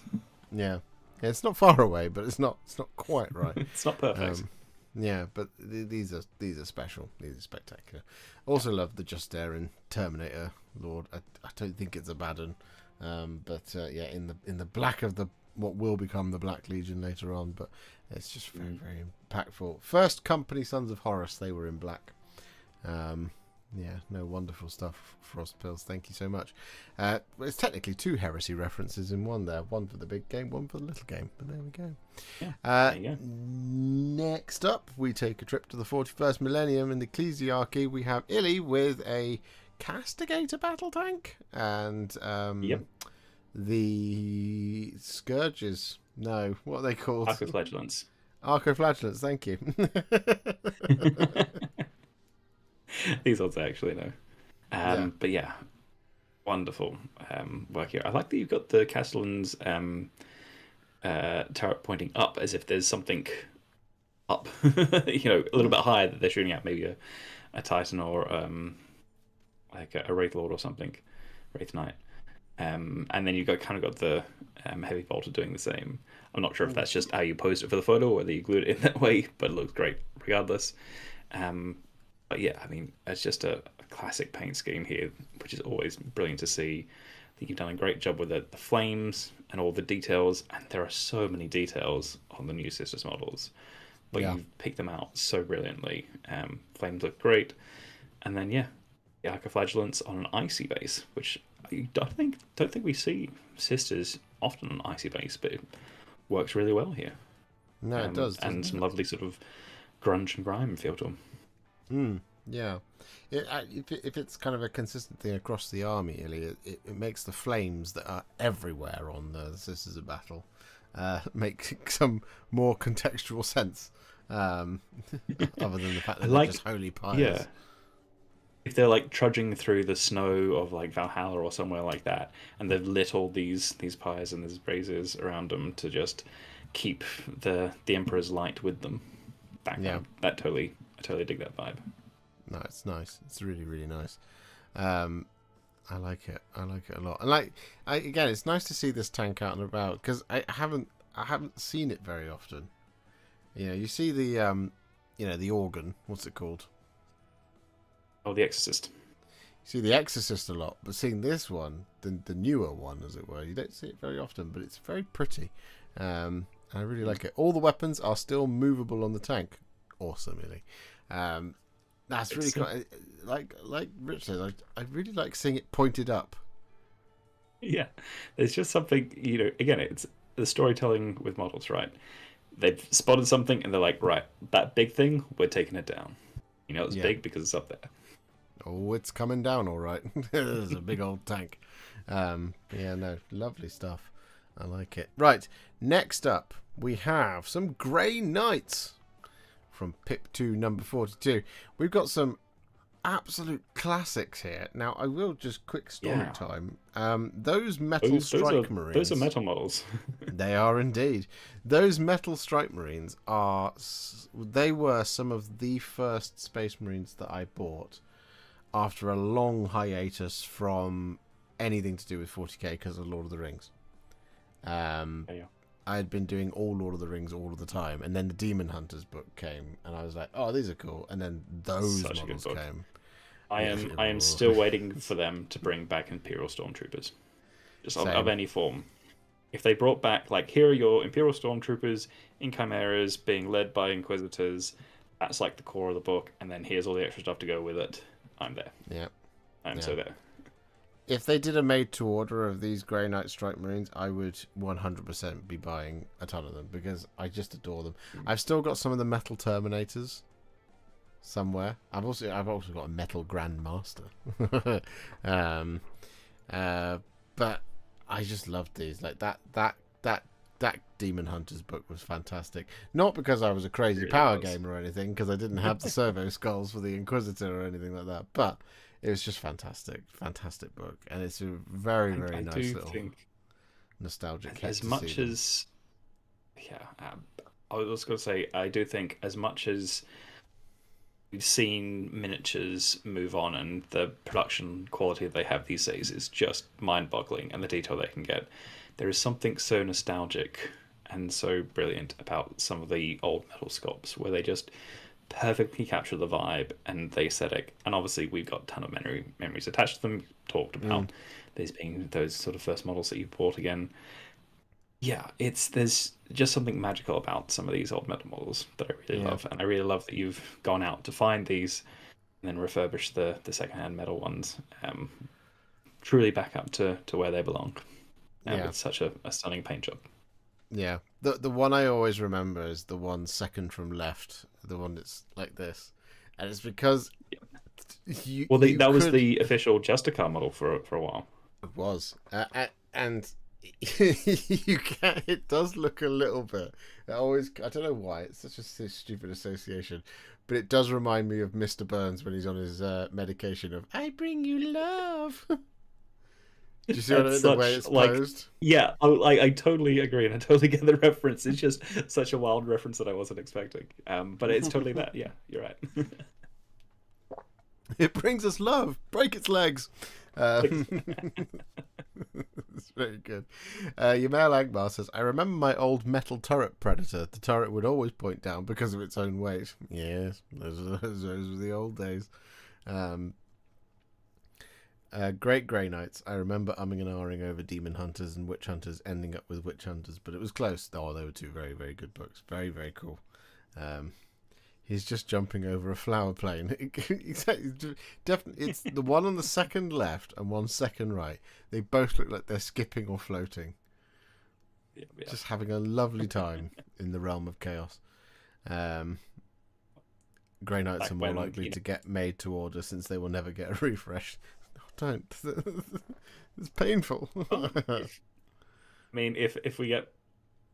Yeah, it's not far away, but it's not quite right. It's not perfect. Yeah, but these are special. These are spectacular. Also love the Justarin Terminator Lord. I don't think it's a bad one, but in the black of the what will become the Black Legion later on, but it's just very, very impactful. First company Sons of Horus, they were in black. Wonderful stuff, Frost Pills. Thank you so much. It's technically two heresy references in one there. One for the big game, one for the little game. But there we go. Yeah, there you go. Next up, we take a trip to the 41st millennium in the Ecclesiarchy. We have Illy with a Castigator battle tank and the Scourges. No, what are they called? Arcoflagellants. Arcoflagellants, thank you. These odds I actually know. But yeah, wonderful work here. I like that you've got the Castellan's turret pointing up as if there's something up, a little bit higher that they're shooting at, maybe a Titan or like a Wraith Lord or something, Wraith Knight. And then you've got the Heavy Bolter doing the same. I'm not sure if that's just how you posed it for the photo or whether you glued it in that way, but it looks great regardless. But yeah, I mean, it's just a classic paint scheme here, which is always brilliant to see. I think you've done a great job with the flames and all the details, and there are so many details on the new Sisters models, but you've picked them out so brilliantly. Flames look great, and then the Arcoflagellants on an icy base, which I don't think we see Sisters often on icy base, but it works really well here. No, it does, and some lovely sort of grunge and grime feel to them. Yeah. If it's kind of a consistent thing across the army, it makes the flames that are everywhere on the Sisters of Battle make some more contextual sense, other than the fact that they're just holy pyres. Yeah. If they're like trudging through the snow of like Valhalla or somewhere like that, and they've lit all these pyres and these braziers around them to just keep the Emperor's light with them. I totally dig that vibe. No, it's nice. It's really, really nice. I like it. I like it a lot. And again, it's nice to see this tank out and about because I haven't seen it very often. You see the the organ. What's it called? Oh, the Exorcist. see The Exorcist a lot, but seeing this one, the newer one, as it were, you don't see it very often, but it's very pretty. I really like it. All the weapons are still movable on the tank. Awesome, really. That's really cool. Like Richard, I really like seeing it pointed up. Yeah, there's just something, again, it's the storytelling with models, right? They've spotted something and they're like, right, that big thing, we're taking it down. It's big because it's up there. Oh, it's coming down, all right. There's a big old tank. Yeah, no, lovely stuff. I like it. Right, next up, we have some Grey Knights from Pip 2 number 42. We've got some absolute classics here. Now, I will just quick story time. Those metal strike marines. Those are metal models. They are indeed. Those metal strike marines they were some of the first space marines that I bought after a long hiatus from anything to do with 40k because of Lord of the Rings. I had been doing all Lord of the Rings all of the time, and then the Demon Hunters book came, and I was like, "Oh, these are cool." And then those models came. I am still waiting for them to bring back Imperial Stormtroopers, just of any form. If they brought back, like, here are your Imperial Stormtroopers in Chimeras being led by Inquisitors, that's like the core of the book, and then here's all the extra stuff to go with it. I'm there. Yeah, I'm so there. If they did a made-to-order of these Grey Knight Strike Marines, I would 100% be buying a ton of them because I just adore them. I've still got some of the Metal Terminators somewhere. I've also got a Metal Grandmaster. But I just loved these. Like that Demon Hunters book was fantastic. Not because I was a crazy power gamer or anything, because I didn't have the servo skulls for the Inquisitor or anything like that, but it was just fantastic book, and it's a very nice little nostalgic hit. As much as, I was going to say, I do think as much as we've seen miniatures move on and the production quality they have these days is just mind-boggling, and the detail they can get, there is something so nostalgic and so brilliant about some of the old metal sculpts where they just perfectly capture the vibe and the aesthetic. And obviously we've got a ton of memories attached to them, talked about these being those sort of first models that you bought again. Yeah, there's just something magical about some of these old metal models that I really love, and I really love that you've gone out to find these and then refurbish the secondhand metal ones truly back up to where they belong. With such a stunning paint job. Yeah, the one I always remember is the one second from left, the one that's like this, and it's because that was the official Justicar model for a while. It was, and you can. It does look a little bit. I don't know why it's such a stupid association, but it does remind me of Mr. Burns when he's on his medication of "I bring you love." Do you see the way it's posed? Yeah, I totally agree, and I totally get the reference. It's just such a wild reference that I wasn't expecting. But it's totally that. Yeah, you're right. It brings us love. Break its legs. It's very good. Yamal Akbar says, I remember my old metal turret Predator. The turret would always point down because of its own weight. Yes, those were the old days. Great Grey Knights. I remember umming and ahhing over Demon Hunters and Witch Hunters, ending up with Witch Hunters, but it was close. Oh, they were two very, very good books. Very, very cool. He's just jumping over a flower plane. Definitely, it's the one on the second left and one second right. They both look like they're skipping or floating. Yeah. Just having a lovely time in the realm of chaos. Grey Knights are more likely to get made to order since they will never get a refresh. Don't. It's painful. I mean, if we get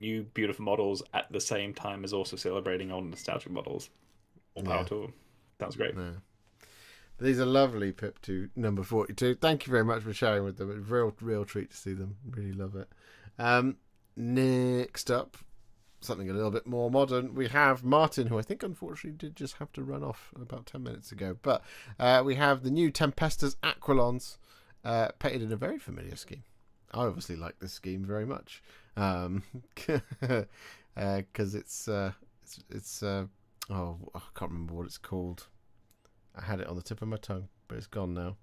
new beautiful models at the same time as also celebrating old nostalgic models, all power to them. Sounds great. Yeah. These are lovely, Pip 2 number 42. Thank you very much for sharing with them. It's a real treat to see them. Really love it. Next up, something a little bit more modern. We have Martin, who I think unfortunately did just have to run off about 10 minutes ago. But we have the new Tempestus Aquilons, painted in a very familiar scheme. I obviously like this scheme very much, because it's I can't remember what it's called. I had it on the tip of my tongue, but it's gone now.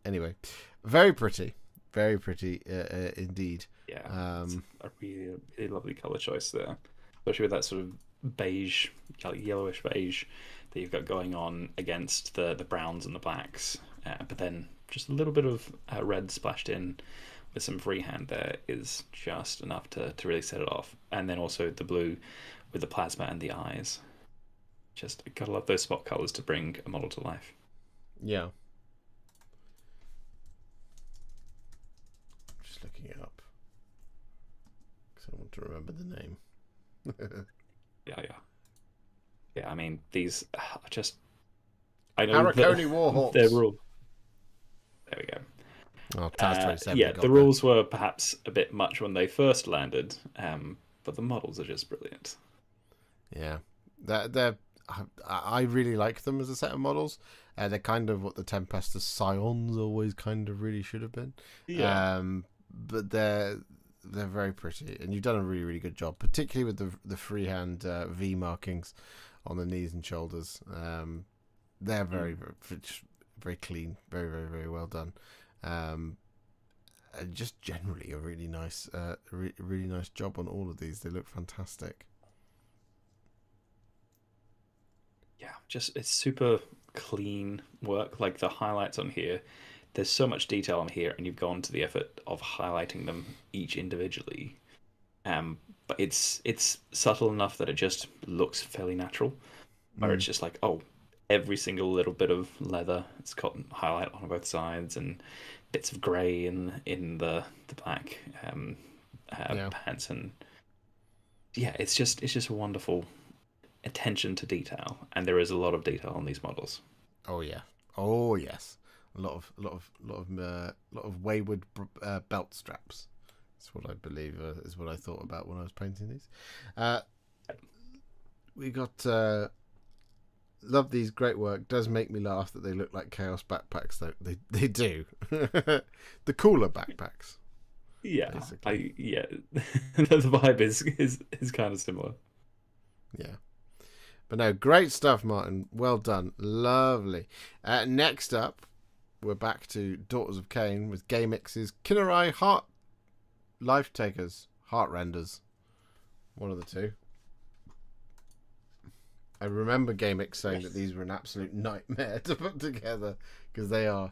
Anyway, very pretty indeed. Yeah, it's a really, really lovely color choice there, especially with that sort of beige, like yellowish beige that you've got going on against the browns and the blacks, but then just a little bit of red splashed in with some freehand there is just enough to really set it off. And then also the blue with the plasma and the eyes. Just gotta love those spot colors to bring a model to life. Yeah. Just looking it up because I want to remember the name. Yeah. I mean, these are just. I know Harakoni Warhawks. They're rule. There we go. Oh, Taz 27. Yeah, the rules were perhaps a bit much when they first landed, but the models are just brilliant. Yeah, I really like them as a set of models. They're kind of what the Tempestus Scions always kind of really should have been. Yeah. But they're very pretty, and you've done a really, really good job, particularly with the freehand V markings on the knees and shoulders. They're very, very clean, very, very, very well done. And just generally a really nice, really nice job on all of these. They look fantastic. Yeah, just it's super clean work. Like the highlights on here, there's so much detail on here, and you've gone to the effort of highlighting them each individually. But it's subtle enough that it just looks fairly natural. Where it's just like, oh, every single little bit of leather, it's got highlight on both sides, and bits of grey in the black pants, and yeah, it's just a wonderful attention to detail, and there is a lot of detail on these models. Oh yeah, oh yes, a lot of wayward belt straps. That's what I believe is what I thought about when I was painting these. We got love these, great work. Does make me laugh that they look like Chaos backpacks though. They do. The cooler backpacks. Yeah, basically. The vibe is kind of similar. Yeah. But no, great stuff, Martin. Well done. Lovely. Next up, we're back to Daughters of Cain with GameX's Kinnerai Heart Life Takers. Heart Renders. One of the two. I remember GameX saying that these were an absolute nightmare to put together because they are.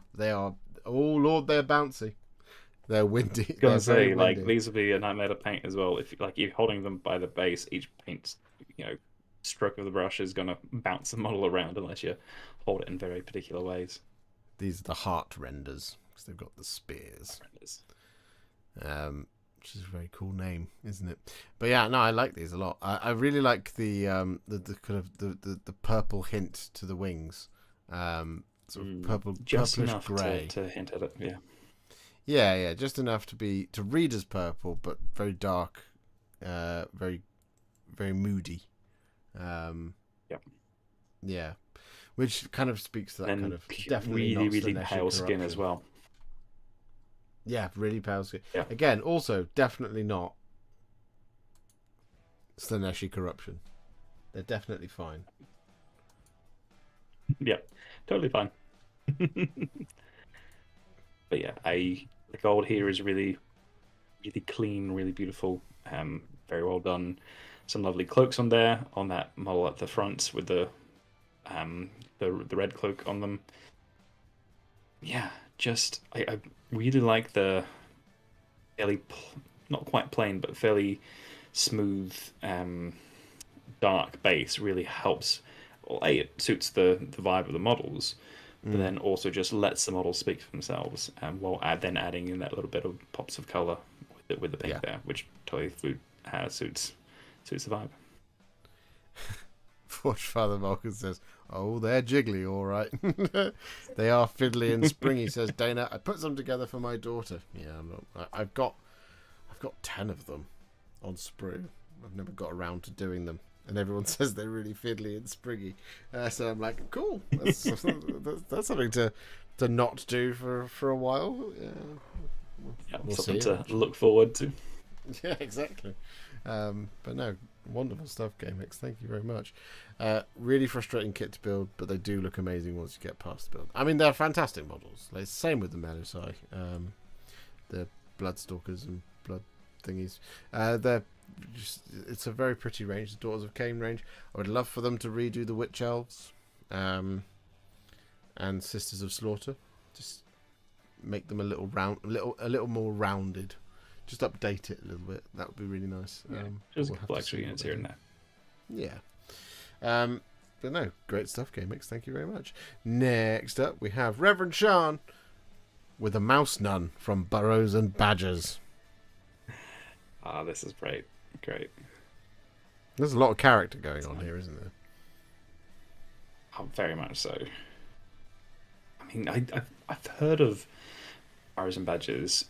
Oh Lord, they're bouncy. They're windy. I was gonna say, like, these would be a nightmare to paint as well. If you're holding them by the base, each paint, stroke of the brush is gonna bounce the model around unless you hold it in very particular ways. These are the heart renders because they've got the spears. Which is a very cool name, isn't it? But yeah, no, I like these a lot. I really like the kind of the purple hint to the wings, sort of purple, just purplish enough grey to hint at it. Yeah, just enough to read as purple, but very dark, very, very moody. Yeah, which kind of speaks to that kind of definitely really pale skin as well. Yeah, really pale skin. Yeah. Again, also definitely not Slaneshi corruption. They're definitely fine. Yeah, totally fine. But yeah, the gold here is really, really clean, really beautiful. Very well done. Some lovely cloaks on there on that model at the front with the red cloak on them. Yeah, just I really like the fairly not quite plain but fairly smooth dark base. Really helps. Well, it suits the vibe of the models, but then also just lets the models speak for themselves, while then adding in that little bit of pops of color with the pink there, which totally suits the vibe. Forge Father Malcolm says, "Oh, they're jiggly, all right. They are fiddly and springy." Says Dana, "I put some together for my daughter." Yeah, I've got 10 of them on sprue. I've never got around to doing them, and everyone says they're really fiddly and springy. So I'm like, cool. That's something to not do for a while. Yeah, we'll something see. To look forward to. Yeah, exactly. But no, Wonderful stuff, GameX. Thank you very much. Really frustrating kit to build, but they do look amazing once you get past the build. I mean, they're fantastic models. Like, same with the Malifaux, the Bloodstalkers and Blood thingies. They're just, it's a very pretty range, the Daughters of Cain range. I would love for them to redo the Witch Elves and Sisters of Slaughter. Just make them a little more rounded. Just update it a little bit. That would be really nice. Yeah, just a couple extra units here and there. Yeah. But no, great stuff, GameX. Thank you very much. Next up, we have Reverend Sean with a mouse nun from Burrows and Badgers. Ah, this is great. Great. There's a lot of character going on here, isn't there? Oh, very much so. I mean, I've heard of Burrows and Badgers,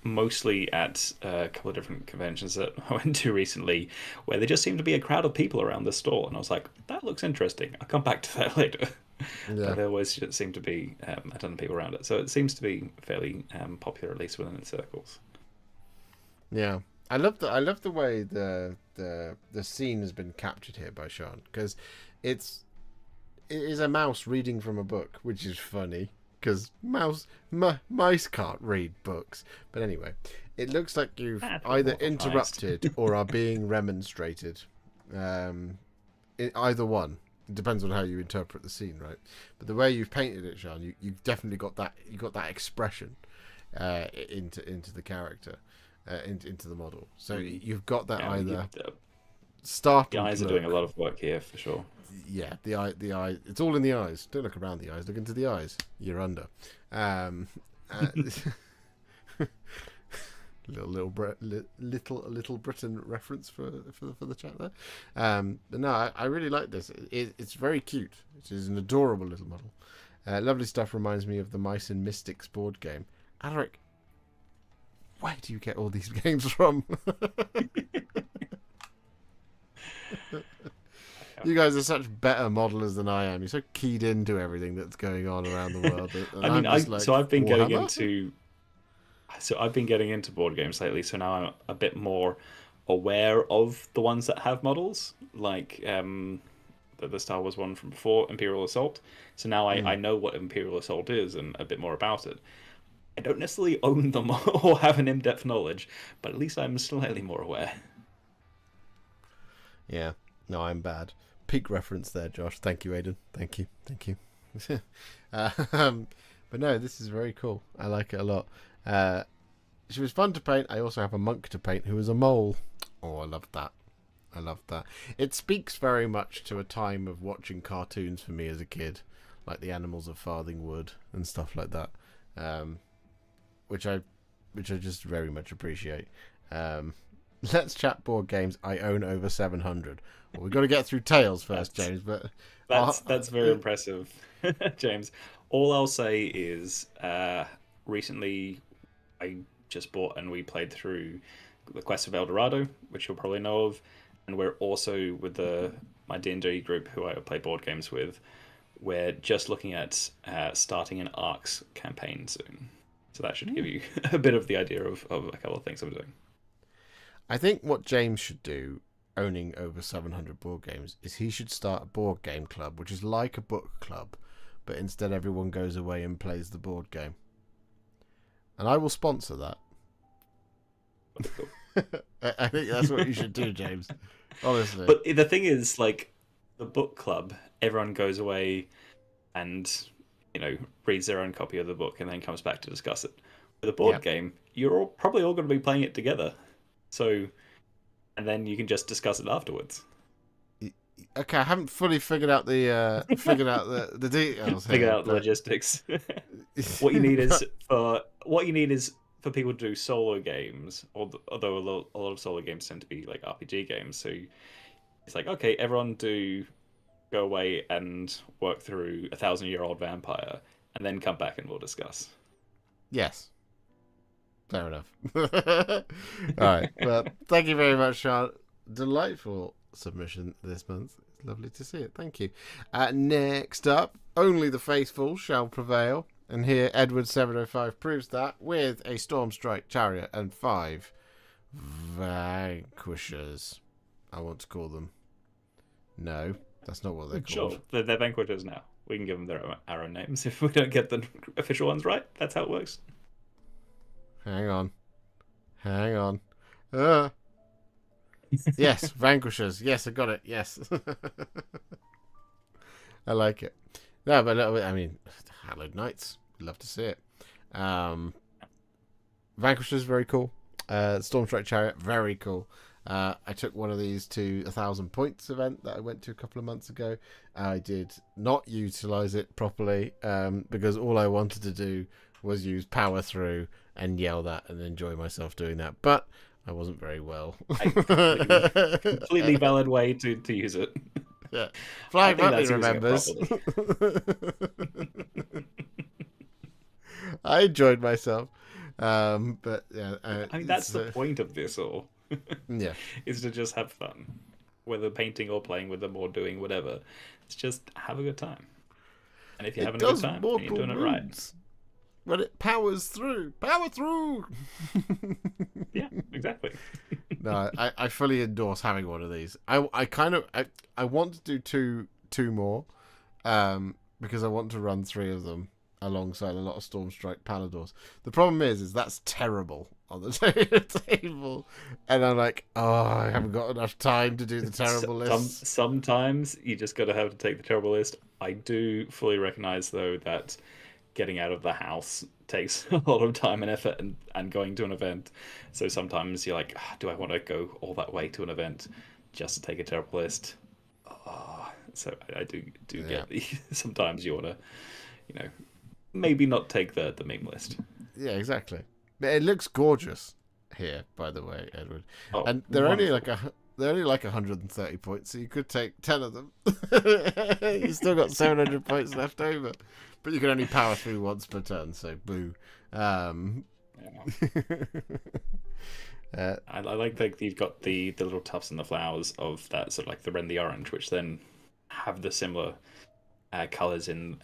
mostly at a couple of different conventions that I went to recently, where there just seemed to be a crowd of people around the store, and I was like, that looks interesting. I'll come back to that later. Yeah. But there always just seemed to be a ton of people around it, so it seems to be fairly popular, at least within its circles. Yeah, I love the way the scene has been captured here by Sean, because it is a mouse reading from a book, which is funny. Because mice can't read books. But anyway, it looks like you've either interrupted or are being remonstrated. Either one. It depends on how you interpret the scene, right? But the way you've painted it, Sean, you've definitely got that. You got that expression into the character, into the model. So you've got that either startled. The eyes are doing a lot of work here for sure. Yeah, the eye. It's all in the eyes. Don't look around the eyes. Look into the eyes. You're under. Little Britain reference for the chat there. But no, I really like this. It's very cute. It is an adorable little model. Lovely stuff. Reminds me of the Mice and Mystics board game. Alaric, where do you get all these games from? You guys are such better modelers than I am. You're so keyed into everything that's going on around the world. And I've been getting into board games lately. So now I'm a bit more aware of the ones that have models, like the Star Wars one from before, Imperial Assault. So now I know what Imperial Assault is and a bit more about it. I don't necessarily own them or have an in-depth knowledge, but at least I'm slightly more aware. Yeah, no, I'm bad. Peak reference there, Josh. Thank you, Aidan. Thank you. But no, this is very cool. I like it a lot. She was fun to paint. I also have a monk to paint who is a mole. Oh, I love that. It speaks very much to a time of watching cartoons for me as a kid, like the Animals of Farthingwood and stuff like that, which I just very much appreciate. Let's chat board games. I own over 700. Well, we've got to get through Tales first, James. But that's very impressive, James. All I'll say is, recently I just bought and we played through the Quest of El Dorado, which you'll probably know of, and we're also with my D&D group who I play board games with. We're just looking at starting an Arcs campaign soon, so that should give you a bit of the idea of a couple of things I'm doing. I think what James should do, owning over 700 board games, is he should start a board game club, which is like a book club, but instead everyone goes away and plays the board game. And I will sponsor that. I think that's what you should do, James. Honestly. But the thing is, like, the book club, everyone goes away and, reads their own copy of the book and then comes back to discuss it. With a board game, you're probably all going to be playing it together. So, and then you can just discuss it afterwards. Okay, I haven't fully figured out the details. Figured out the logistics. What you need is for people to do solo games, although a lot of solo games tend to be like RPG games. So it's like, okay, everyone go away and work through 1,000-year-old vampire, and then come back and we'll discuss. Yes. Fair enough. All right. Well, thank you very much, Sean. Delightful submission this month. It's lovely to see it. Thank you. Next up, only the faithful shall prevail. And here, Edward705 proves that with a Stormstrike Chariot and 5 Vanquishers. I want to call them. No, that's not what they're Sure, called. they're vanquishers now. We can give them our own names if we don't get the official ones right. That's how it works. Hang on. Yes, vanquishers. Yes, I got it. Yes. I like it. No, but I mean, Hallowed Knights. Love to see it. Vanquishers, very cool. Stormstrike Chariot, very cool. I took one of these to 1,000 points event that I went to a couple of months ago. I did not utilize it properly because all I wanted to do was use power through and yell that and enjoy myself doing that. But I wasn't very well. Completely valid way to use it. Yeah. Flying Bradley using it remembers. properly. I enjoyed myself. But yeah, I mean, that's the point of this all. Yeah. Is to just have fun. Whether painting or playing with them or doing whatever. It's just have a good time. And if you're having a good time, then you're doing it right. But it powers through. Power through! Yeah, exactly. No, I fully endorse having one of these. I want to do two more. Because I want to run 3 of them alongside a lot of Stormstrike Paladors. The problem is that's terrible on the table. And I'm like, I haven't got enough time to do the terrible list. Sometimes you just got to have to take the terrible list. I do fully recognize, though, that getting out of the house takes a lot of time and effort and going to an event. So sometimes you're like, do I want to go all that way to an event just to take a terrible list? So I do get the sometimes you want to, maybe not take the meme list. Yeah, exactly. It looks gorgeous here, by the way, Edward. Oh, and they're wonderful. only like 130 points, so you could take 10 of them. You still got 700 points left over, but you can only power through once per turn. So boo. I like that you've got the little tufts and the flowers of that sort of like the red and the orange, which then have the similar colours in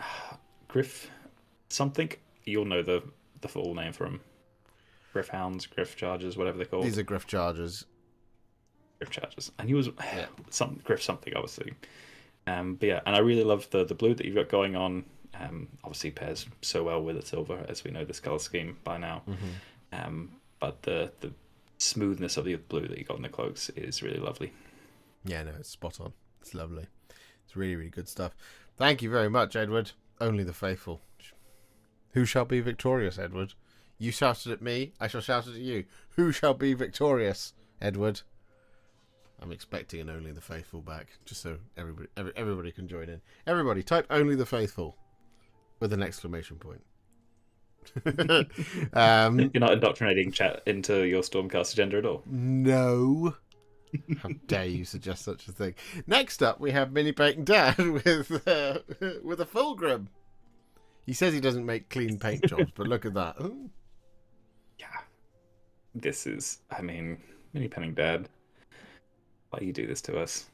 Griff something. You'll know the full name for them. Griff Hounds, Griff Chargers, whatever they're called. These are Griff Chargers. Griff Chargers. And he was Griff something, obviously. But yeah, and I really love the blue that you've got going on. Obviously pairs so well with the silver, as we know this colour scheme by now. Mm-hmm. But the smoothness of the blue that you got in the cloaks is really lovely. Yeah, no, it's spot on. It's lovely. It's really, really good stuff. Thank you very much, Edward. Only the faithful. Who shall be victorious, Edward? You shouted at me, I shall shout at you. Who shall be victorious, Edward? I'm expecting an Only the Faithful back, just so everybody can join in. Everybody, type Only the Faithful with an exclamation point. You're not indoctrinating chat into your Stormcast agenda at all. No. How dare you suggest such a thing? Next up, we have Mini Paint Dad with a Fulgrim. He says he doesn't make clean paint jobs, but look at that. Yeah. This is, Mini Painting Dad. Why you do this to us?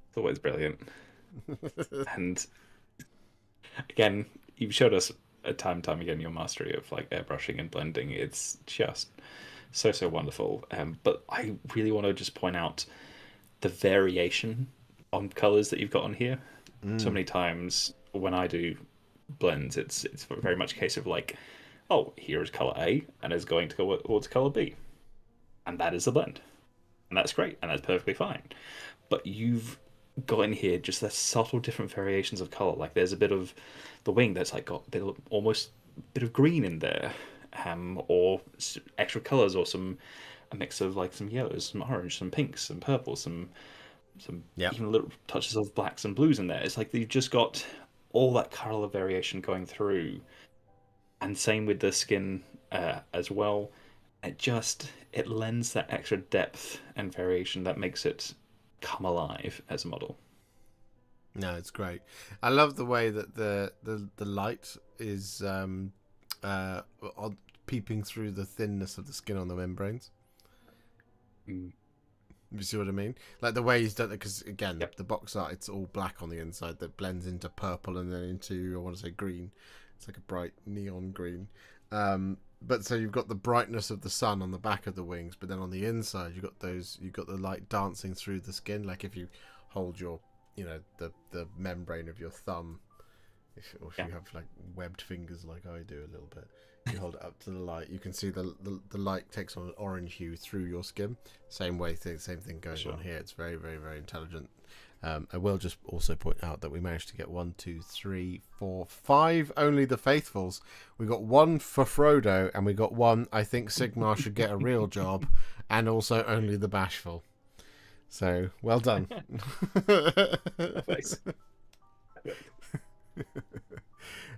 It's always brilliant. And again, you've showed us time and time again your mastery of like airbrushing and blending. It's just so wonderful. But I really want to just point out the variation on colors that you've got on here. So many times when I do blends, it's very much a case of like, oh, here is color A and is going to go towards color B, and that is a blend, and that's great, and that's perfectly fine. But you've got in here just the subtle different variations of color. Like there's a bit of the wing that's like got almost a bit of green in there, or extra colors, or a mix of like some yellows, some orange, some pinks, some purples, some even little touches of blacks and blues in there. It's like you've just got all that color variation going through, and same with the skin as well. It lends that extra depth and variation that makes it come alive as a model. No, it's great. I love the way that the light is peeping through the thinness of the skin on the membranes. You see what I mean? Like the way he's done it, because again, the box art, it's all black on the inside that blends into purple and then into, I want to say green. It's like a bright neon green. but so you've got the brightness of the sun on the back of the wings, but then on the inside you've got the light dancing through the skin. Like if you hold your, the membrane of your thumb, if you have like webbed fingers like I do a little bit, you hold it up to the light, you can see the light takes on an orange hue through your skin. Same thing going on here. It's very, very, very intelligent. I will just also point out that we managed to get 1, 2, 3, 4, 5 only the faithfuls. We got 1 for Frodo, and we got 1 I think Sigmar should get a real job, and also only the bashful. So well done. Thanks.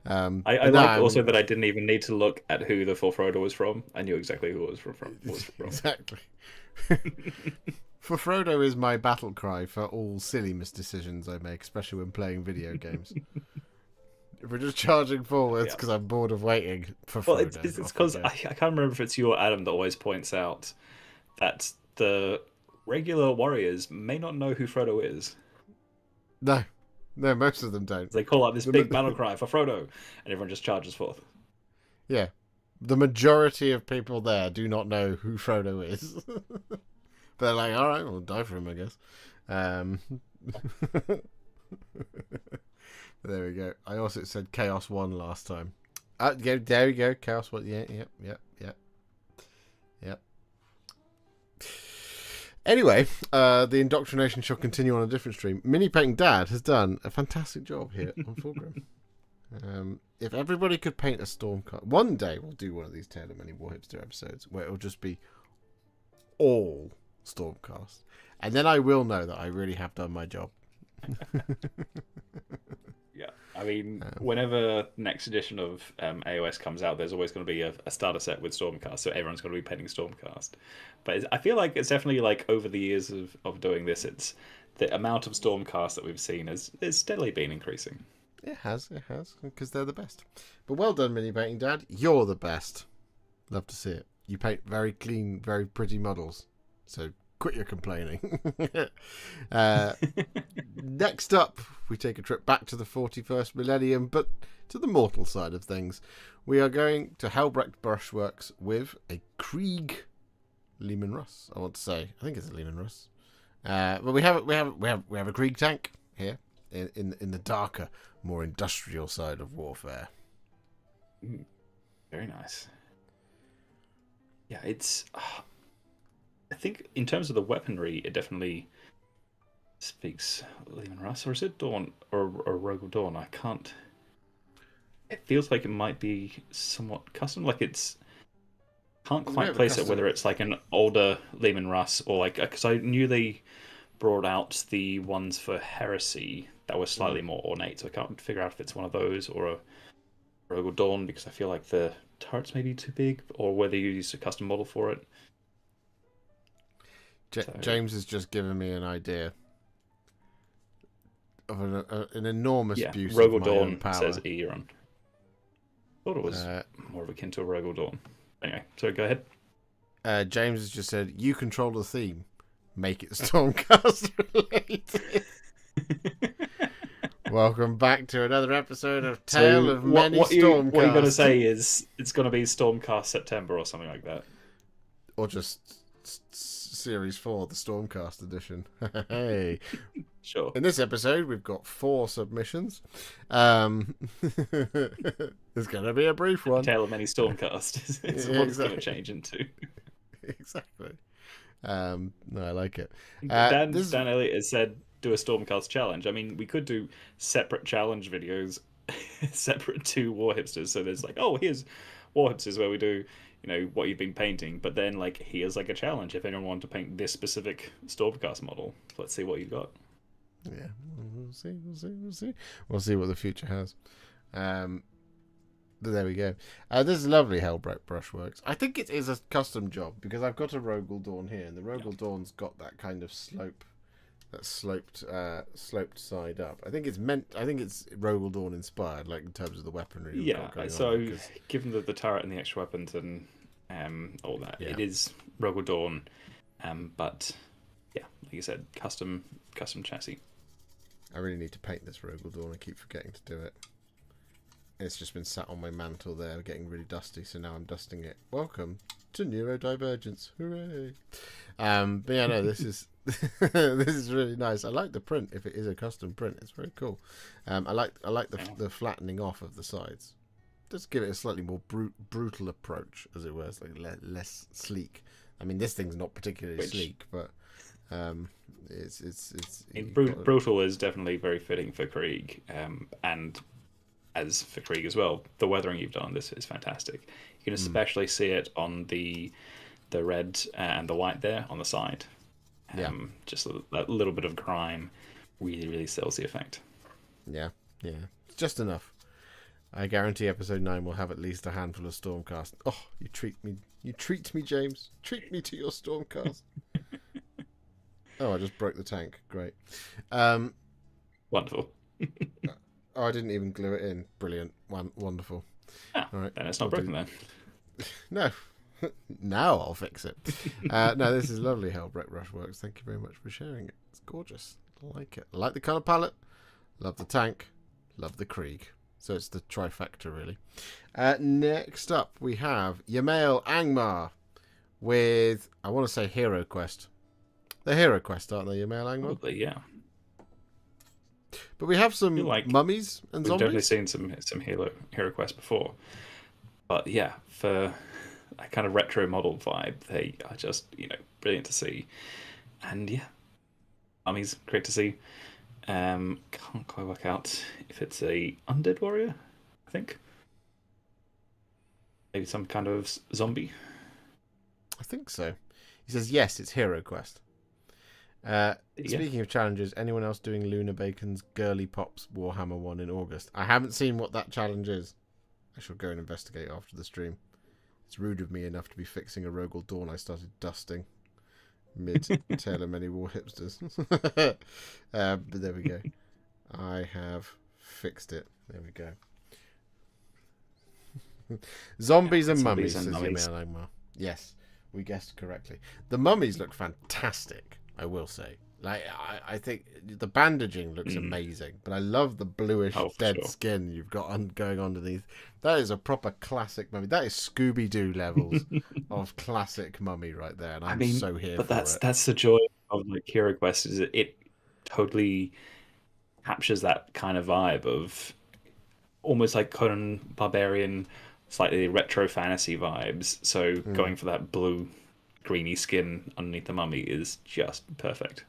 I like also that I didn't even need to look at who the full Frodo was from. I knew exactly who it was from. Exactly. For Frodo is my battle cry for all silly misdecisions I make, especially when playing video games. If we're just charging forwards because I'm bored of waiting for Frodo. Well, it's because I can't remember if it's you or Adam that always points out that the regular warriors may not know who Frodo is. No, most of them don't. They call out this big battle cry for Frodo, and everyone just charges forth. Yeah. The majority of people there do not know who Frodo is. But they're like, all right, we'll die for him, I guess. There we go. I also said Chaos 1 last time. Yeah, there we go. Chaos 1. Yeah. Anyway, the indoctrination shall continue on a different stream. Mini Painting Dad has done a fantastic job here on Fulgrim. If everybody could paint a Stormcast... One day we'll do one of these Tale of Many Warhipster episodes where it'll just be all Stormcast. And then I will know that I really have done my job. Yeah, I mean, whenever next edition of AOS comes out, there's always going to be a starter set with Stormcast, so everyone's going to be painting Stormcast. But I feel like it's definitely, like, over the years of doing this, it's the amount of Stormcast that we've seen has steadily been increasing. It has, because they're the best. But well done, Mini Painting Dad. You're the best. Love to see it. You paint very clean, very pretty models. So quit your complaining. Next up, we take a trip back to the 41st millennium, but to the mortal side of things. We are going to Helbrecht Brushworks with a Krieg Lehman Russ. I want to say, I think it's a Lehman Russ. But we have a Krieg tank here in the darker, more industrial side of warfare. Very nice. Yeah, it's. I think in terms of the weaponry, it definitely speaks Lehman Russ, or is it Dawn or Rogue of Dawn? I can't. It feels like it might be somewhat custom. Like it's can't quite place it whether it's like an older Lehman Russ or like because I knew they brought out the ones for Heresy that were slightly more ornate, so I can't figure out if it's one of those or a Rogue of Dawn because I feel like the turrets may be too big, or whether you used a custom model for it. James has just given me an idea of an enormous abuse Rogue of my own power. says Eon. Thought it was more of akin to a Rogue Dawn. Anyway, so go ahead. James has just said, you control the theme. Make it Stormcast related. Welcome back to another episode of Tale of Many Stormcast. What you're going to say is it's going to be Stormcast September or something like that. Or just Series 4, the Stormcast edition. Hey. Sure. In this episode, we've got 4 submissions. It's going to be a brief one. Tale of Many Stormcast is what it's going to change into. Exactly. No, I like it. Dan Elliott has said, do a Stormcast challenge. I mean, we could do separate challenge videos, separate to Warhipsters. So there's like, oh, here's Warhipsters where we do, what you've been painting. But then, like, here's like a challenge if anyone wanted to paint this specific Stormcast model. Let's see what you got. Yeah, we'll see. We'll see what the future has. But there we go. This is lovely Helbrecht Brushworks. I think it is a custom job because I've got a Rogal Dawn here, and the Rogal Dawn's got that kind of slope, that sloped side up. I think it's Rogal Dawn inspired, like in terms of the weaponry. Yeah. So given the turret and the extra weapons and all that, it is Rogal Dawn, but yeah, like you said, custom chassis. I really need to paint this Rogal Dawn. I keep forgetting to do it. It's just been sat on my mantle there, getting really dusty. So now I'm dusting it. Welcome to Neurodivergence! Hooray! But yeah, no, this is this is really nice. I like the print. If it is a custom print, it's very cool. I like the flattening off of the sides. Just give it a slightly more brutal approach, as it were. It's like less sleek. I mean, this thing's not particularly sleek, but brutal is definitely very fitting for Krieg, and as for Krieg as well. The weathering you've done on this is fantastic. You can especially see it on the red and the white there on the side. Just a little bit of grime really sells the effect. Yeah, it's just enough. I guarantee episode 9 will have at least a handful of Stormcast. Oh, you treat me, James. Treat me to your Stormcast. Oh, I just broke the tank. Great. Wonderful. Oh, I didn't even glue it in. Brilliant. Wonderful. All right. Then it's not broken then. No. Now I'll fix it. No, this is lovely how Brett Rush works. Thank you very much for sharing it. It's gorgeous. I like it. I like the colour palette. Love the tank. Love the Krieg. So it's the trifecta, really. Next up, we have Yamail Angmar with, I want to say, Hero Quest. They're Hero Quest, aren't they, Yamail Angmar? Probably, yeah. But we have some mummies and zombies. We've definitely seen some Hero Quest before. But yeah, for a kind of retro model vibe, they are just, brilliant to see. And yeah, mummies, great to see. Can't quite work out if it's a undead warrior, I think. Maybe some kind of zombie. I think so. He says, yes, it's Hero Quest. Speaking of challenges, anyone else doing Luna Bacon's Girly Pops Warhammer 1 in August? I haven't seen what that challenge is. I shall go and investigate after the stream. It's rude of me enough to be fixing a Rogel Dawn I started dusting mid Tale of Many Warhipsters. But there we go. I have fixed it. There we go. Zombies and mummies, says Yamail Angmar. Yes, we guessed correctly. The mummies look fantastic, I will say. Like, I think the bandaging looks amazing, but I love the bluish skin you've got going underneath. That is a proper classic mummy. That is Scooby-Doo levels of classic mummy right there, and I'm so here for it. But that's the joy of Hero Quest, is it totally captures that kind of vibe of almost like Conan Barbarian, slightly retro fantasy vibes. So going for that blue, greeny skin underneath the mummy is just perfect.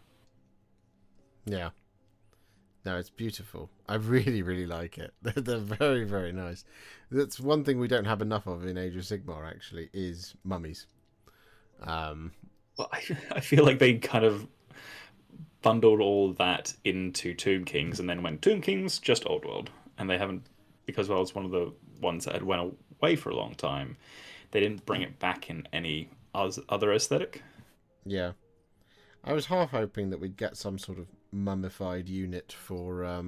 Yeah. No, it's beautiful. I really, really like it. They're very, very nice. That's one thing we don't have enough of in Age of Sigmar, actually, is mummies. Well, I feel like they kind of bundled all that into Tomb Kings and then went, Tomb Kings, just Old World. And they haven't, because well, it's one of the ones that had went away for a long time. They didn't bring it back in any other aesthetic. Yeah. I was half hoping that we'd get some sort of mummified unit for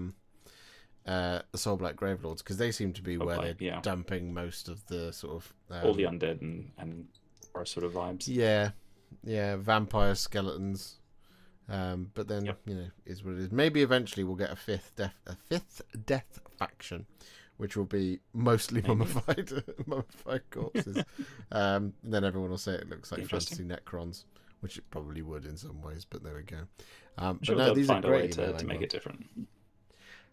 the Soul Black Gravelords, because they seem to be where they're dumping most of the sort of all the undead and horror sort of vibes. Yeah, vampire skeletons. But then is what it is. Maybe eventually we'll get a fifth death faction, which will be mostly mummified corpses. And then everyone will say it looks like fantasy Necrons, which it probably would in some ways, but there we go. But no, these are great to make it different.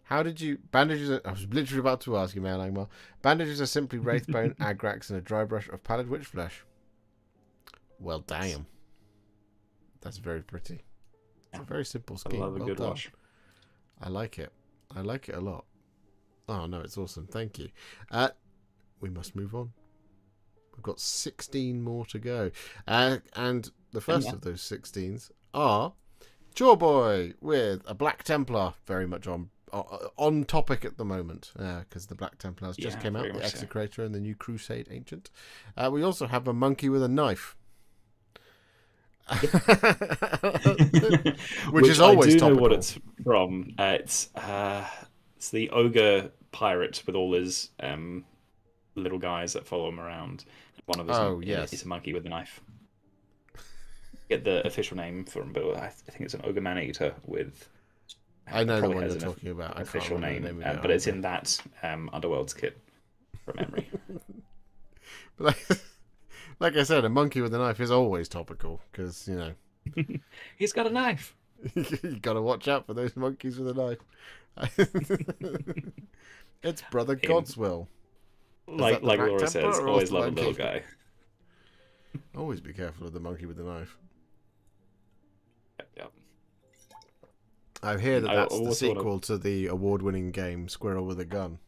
How did you... Bandages... I was literally about to ask you, Mail Angmar. Bandages are simply Wraithbone, Agrax, and a dry brush of pallid witch flesh. Well, damn. That's very pretty. It's a very simple scheme. I love a good wash. I like it. I like it a lot. Oh, no, it's awesome. Thank you. We must move on. We've got 16 more to go. And the first of those 16s are Chorboy with a Black Templar, very much on topic at the moment, because the Black Templars just came out, the Execrator and the new Crusade Ancient. We also have a monkey with a knife. which is always I do topical. know what it's from. It's the ogre pirate with all his little guys that follow him around. One of them is a monkey with a knife. Get the official name for him, but I think it's an ogre man-eater with I know the Probably one has you're an talking about. I can't official remember name, the name of it but it's either. in that Underworlds kit from memory. But like I said, a monkey with a knife is always topical because He's got a knife. you got to watch out for those monkeys with a knife. It's Brother God's will. Like the Black Laura Templar says, or always the love a monkey? little guy. Always be careful of the monkey with the knife. Yep. I hear that I that's the also wanna- sequel to the award-winning game Squirrel with a Gun.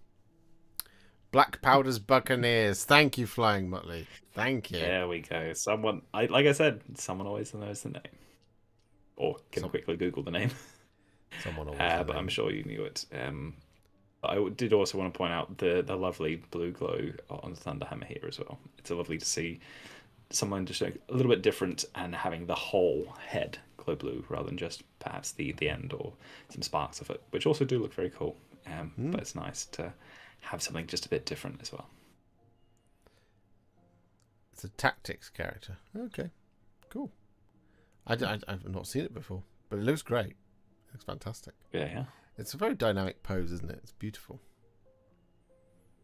Black Powder's Buccaneers. Thank you, Flying Muttley. Thank you. There we go. Someone, like I said, someone always knows the name, or can quickly Google the name. Someone always. But I'm sure you knew it. I did also want to point out the lovely blue glow on the Thunderhammer here as well. It's lovely to see someone just a little bit different and having the whole head glow blue rather than just perhaps the end or some sparks of it, which also do look very cool. But it's nice to have something just a bit different as well. It's a tactics character. Okay, cool. I've not seen it before, but it looks great. It looks fantastic. Yeah. It's a very dynamic pose, isn't it? It's beautiful.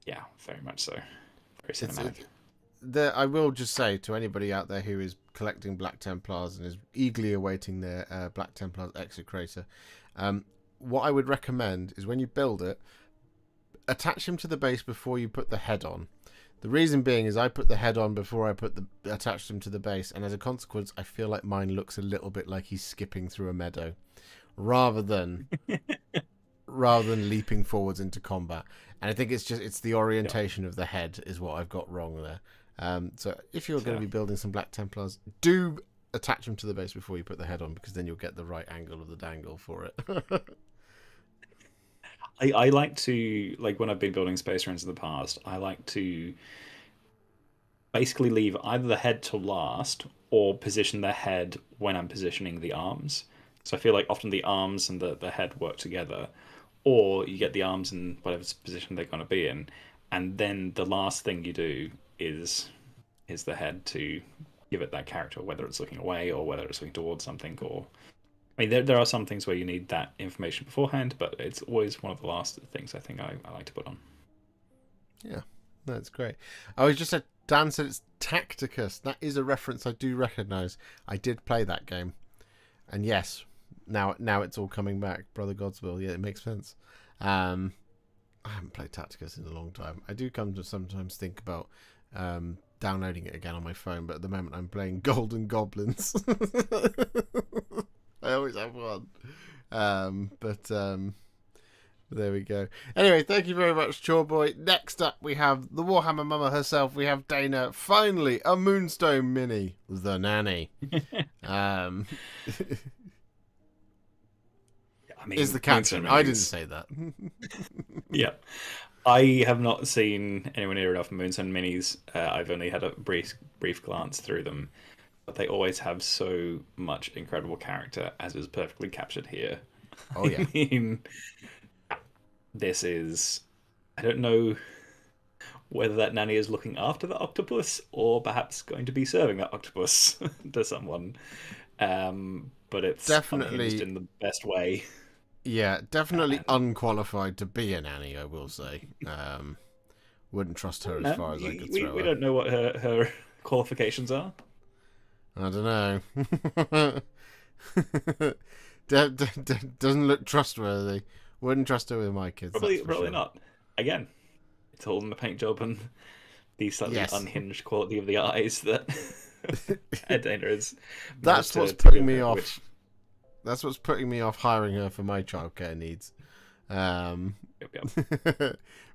Yeah, very much so. Very cinematic. I will just say to anybody out there who is collecting Black Templars and is eagerly awaiting their Black Templars Execrator, what I would recommend is when you build it, attach him to the base before you put the head on. The reason being is I put the head on before I attached him to the base, and as a consequence, I feel like mine looks a little bit like he's skipping through a meadow, rather than leaping forwards into combat. And I think it's the orientation of the head is what I've got wrong there. So if you're going to be building some Black Templars, do attach them to the base before you put the head on, because then you'll get the right angle of the dangle for it. I like to, like when I've been building Space Marines in the past, I like to basically leave either the head to last or position the head when I'm positioning the arms. So I feel like often the arms and the head work together, or you get the arms in whatever position they're going to be in, and then the last thing you do is the head to give it that character, whether it's looking away or whether it's looking towards something. Or I mean, there are some things where you need that information beforehand, but it's always one of the last things I think I like to put on. Yeah, that's great. I was just Dan said it's Tacticus. That is a reference I do recognise. I did play that game, and yes, now it's all coming back. Brother Godswill, yeah, it makes sense. I haven't played Tacticus in a long time. I do come to sometimes think about downloading it again on my phone, but at the moment I'm playing Golden Goblins. I always have one. But there we go. Anyway, thank you very much, Chorboy. Next up, we have the Warhammer Mama herself. We have Dana. Finally, a Moonstone Mini, the Nanny. I mean, Is the caption. I didn't say that. Yeah. I have not seen anywhere near enough Moonstone Minis. I've only had a brief glance through them. But they always have so much incredible character, as is perfectly captured here. Oh, yeah. I mean, this is... I don't know whether that nanny is looking after the octopus or perhaps going to be serving that octopus to someone. But it's definitely unhinged in the best way. Yeah, definitely unqualified to be a nanny, I will say. Wouldn't trust her as far as I could throw her. We don't know what her qualifications are. I don't know. Doesn't look trustworthy. Wouldn't trust her with my kids. Probably sure. not. Again, it's all in the paint job and the slightly unhinged quality of the eyes that Dana is. That's what's putting me off. That's what's putting me off hiring her for my childcare needs. But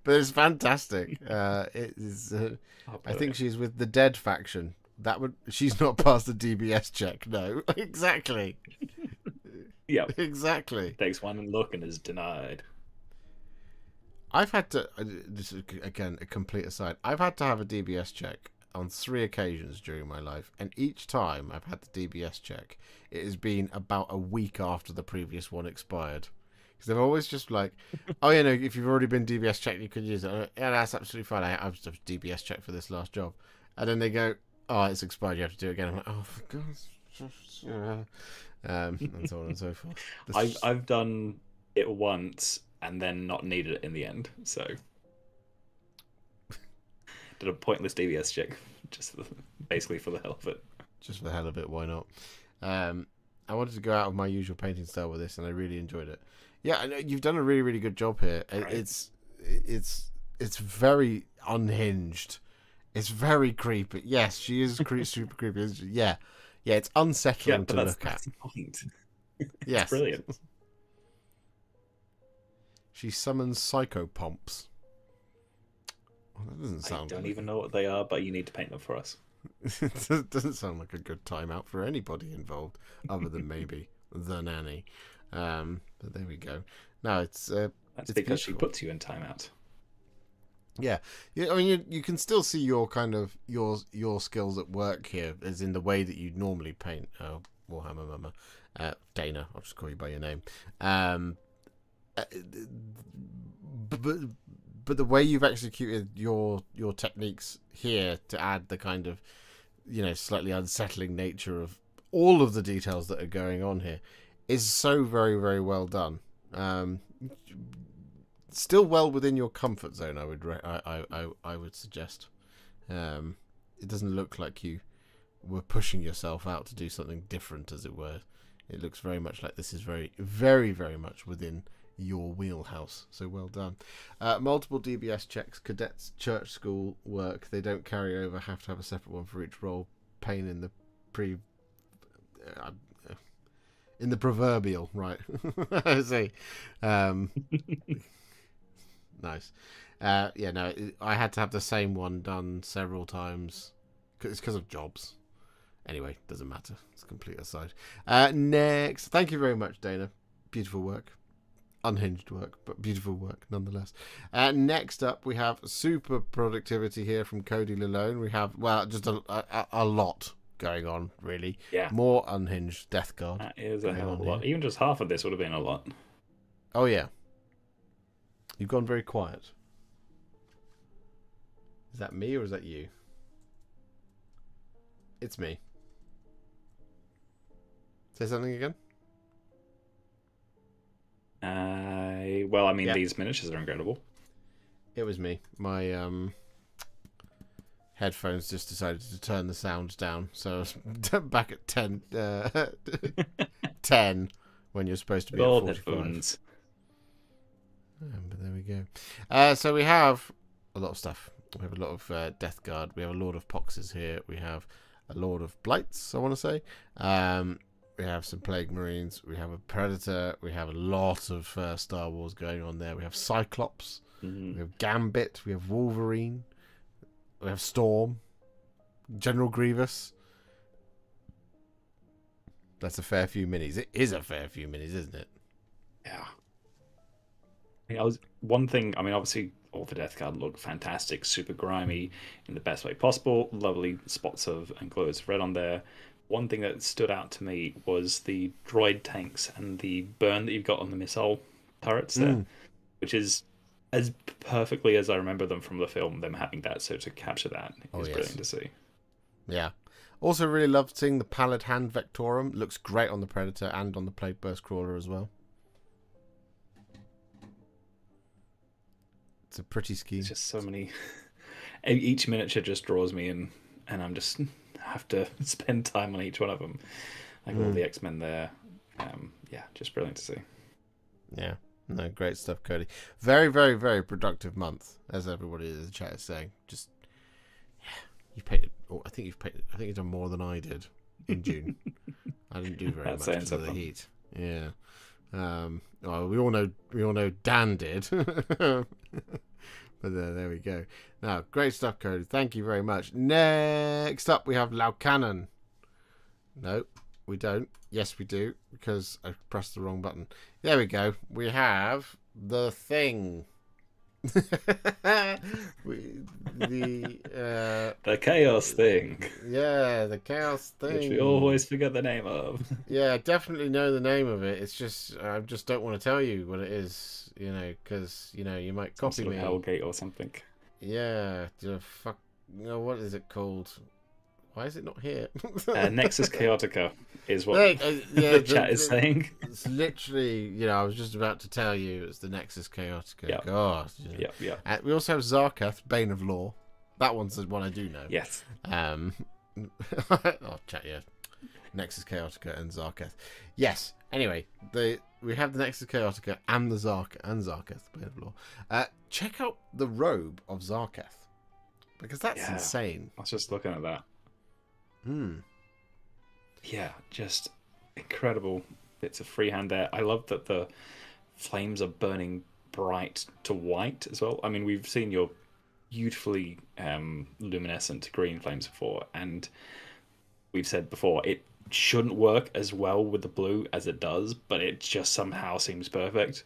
it's fantastic. It is. I think she's with the Dead faction. She's not passed the DBS check. No, exactly. Yeah, exactly. Takes one look and is denied. I've had to. This is again a complete aside. I've had to have a DBS check on 3 occasions during my life, and each time I've had the DBS check, it has been about a week after the previous one expired. Because they're always just like, oh, you know, if you've already been DBS checked, you could use it. Yeah, that's absolutely fine. I was just DBS checked for this last job. And then they go, oh, it's expired, you have to do it again. I'm like, oh, for God's sake. And so on and so forth. I've done it once and then not needed it in the end. So did a pointless DBS check, basically for the hell of it. Just for the hell of it, why not? I wanted to go out of my usual painting style with this, and I really enjoyed it. Yeah, I know you've done a really, really good job here. Right. It's very unhinged. It's very creepy. Yes, she is super creepy. Isn't she? Yeah, it's unsettling to look at. The point. Yes, It's brilliant. She summons psychopomps. Well, that doesn't sound. I don't even know what they are, but you need to paint them for us. It doesn't sound like a good time out for anybody involved, other than maybe the nanny. But there we go. No, it's That's because she puts you in timeout. Yeah. I mean, you can still see your kind of your skills at work here, as in the way that you normally paint. Oh, Warhammer Mama, Dana. I'll just call you by your name. But the way you've executed your techniques here to add the kind of, slightly unsettling nature of all of the details that are going on here is so very, very well done. Still well within your comfort zone, I would suggest. It doesn't look like you were pushing yourself out to do something different, as it were. It looks very much like this is very, very, very much within your wheelhouse. So well done. Multiple DBS checks, cadets, church school work. They don't carry over. Have to have a separate one for each role. Pain in the in the proverbial, right? I see. Nice. I had to have the same one done several times. It's because of jobs. Anyway, doesn't matter. It's a complete aside. Next. Thank you very much, Dana. Beautiful work. Unhinged work, but beautiful work nonetheless. Next up, we have super productivity here from Cody Lalone. We have, just a lot going on, really. Yeah. More unhinged Death Guard. That is a hell of a lot. Even just half of this would have been a lot. Oh, yeah. You've gone very quiet. Is that me or is that you? It's me. Say something again? These miniatures are incredible. It was me. My headphones just decided to turn the sound down, so I was back at 10, 10 when you're supposed to be at 45. Headphones. But there we go. So we have a lot of stuff. We have a lot of Death Guard. We have a Lord of Poxes here. We have a Lord of Blights, I want to say. We have some Plague Marines. We have a Predator. We have a lot of Star Wars going on there. We have Cyclops. Mm-hmm. We have Gambit. We have Wolverine. We have Storm. General Grievous. That's a fair few minis. It is a fair few minis, isn't it? Yeah. Obviously all the Death Guard look fantastic, super grimy in the best way possible. Lovely spots of and glows of red on there. One thing that stood out to me was the droid tanks and the burn that you've got on the missile turrets there, which is as perfectly as I remember them from the film, them having that. So to capture that is brilliant to see. Yeah. Also really loved seeing the Pallid Hand Vectorum. Looks great on the Predator and on the Plague Burst Crawler as well. It's a pretty scheme. It's just so many. Each miniature just draws me in, and I'm just have to spend time on each one of them. Like all the X-Men there. Just brilliant to see. Yeah. No, great stuff, Cody. Very, very, very productive month, as everybody in the chat is saying. Just, you painted. I think you've done more than I did in June. I didn't do very much because of the heat. Yeah. We all know Dan did. But there we go. Now, great stuff, Cody. Thank you very much. Next up, we have Laucannon. No, we don't. Yes, we do, because I pressed the wrong button. There we go. We have the Thing. The Chaos Thing. Yeah, the Chaos Thing. Which we always forget the name of. Yeah, I definitely know the name of it. It's just, I just don't want to tell you what it is, because, you might copy me. Hellgate or something. Yeah, what is it called? Why is it not here? Nexus Chaotica is what the chat is saying. It's literally, I was just about to tell you it's the Nexus Chaotica. Yep. God. Yeah. We also have Zarketh, Bane of Law. That one's the one I do know. Yes. I'll chat you. Nexus Chaotica and Zarketh. Yes. Anyway, we have the Nexus Chaotica and the Zarketh, Bane of Law. Check out the robe of Zarketh, because that's insane. I was just looking at that. Hmm. Yeah, just incredible bits of freehand there. I love that the flames are burning bright to white as well. I mean, we've seen your beautifully luminescent green flames before, and we've said before it shouldn't work as well with the blue as it does, but it just somehow seems perfect.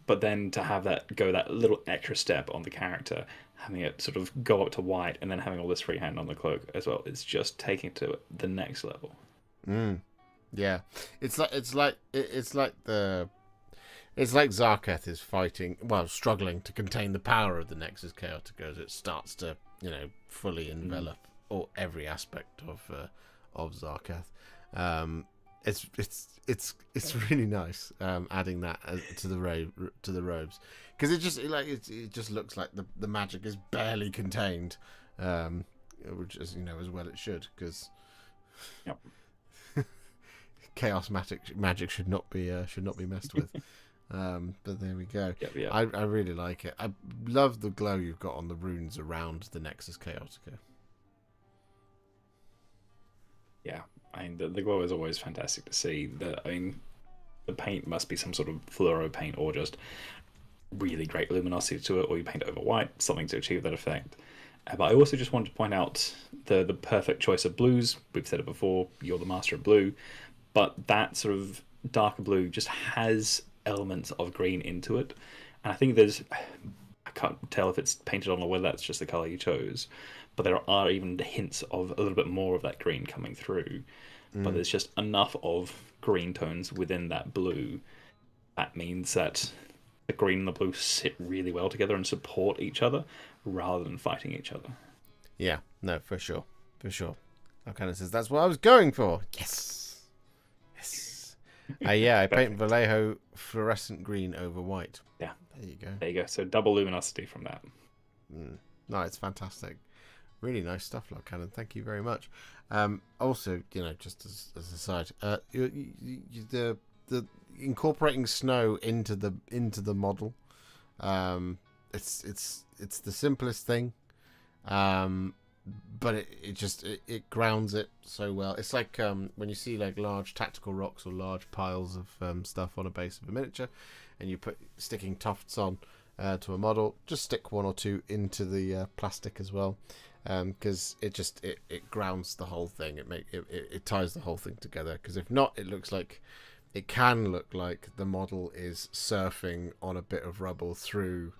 But then to have that little extra step on the character, having it sort of go up to white, and then having all this freehand on the cloak as well, it's just taking it to the next level. Yeah, it's like Zarketh is struggling to contain the power of the Nexus Chaotica as it starts to, fully envelop every aspect of Zarketh. It's really nice adding that to the robes, because it just looks like the magic is barely contained, which is as well it should, because chaos magic should not be messed with. But there we go. Yep. I really like it. I love the glow you've got on the runes around the Nexus Chaotica. Yeah, I mean, the glow is always fantastic to see. The paint must be some sort of fluoro paint, or just really great luminosity to it, or you paint it over white, something to achieve that effect. But I also just wanted to point out the perfect choice of blues. We've said it before, you're the master of blue, but that sort of darker blue just has elements of green into it. And I think I can't tell if it's painted on or whether that's just the color you chose, but there are even the hints of a little bit more of that green coming through. But there's just enough of green tones within that blue. That means that the green and the blue sit really well together and support each other rather than fighting each other. Yeah, no, for sure. That kind of says that's what I was going for. Yes. I paint Vallejo fluorescent green over white. Yeah, there you go. So double luminosity from that. No, it's fantastic. Really nice stuff, Logan. Thank you very much. Also, just as a side, the incorporating snow into the model, it's the simplest thing, but it grounds it so well. It's like when you see like large tactical rocks or large piles of stuff on a base of a miniature, and you sticking tufts on to a model. Just stick one or two into the plastic as well. Because it grounds the whole thing. It ties the whole thing together. Because if not, it can look like the model is surfing on a bit of rubble through.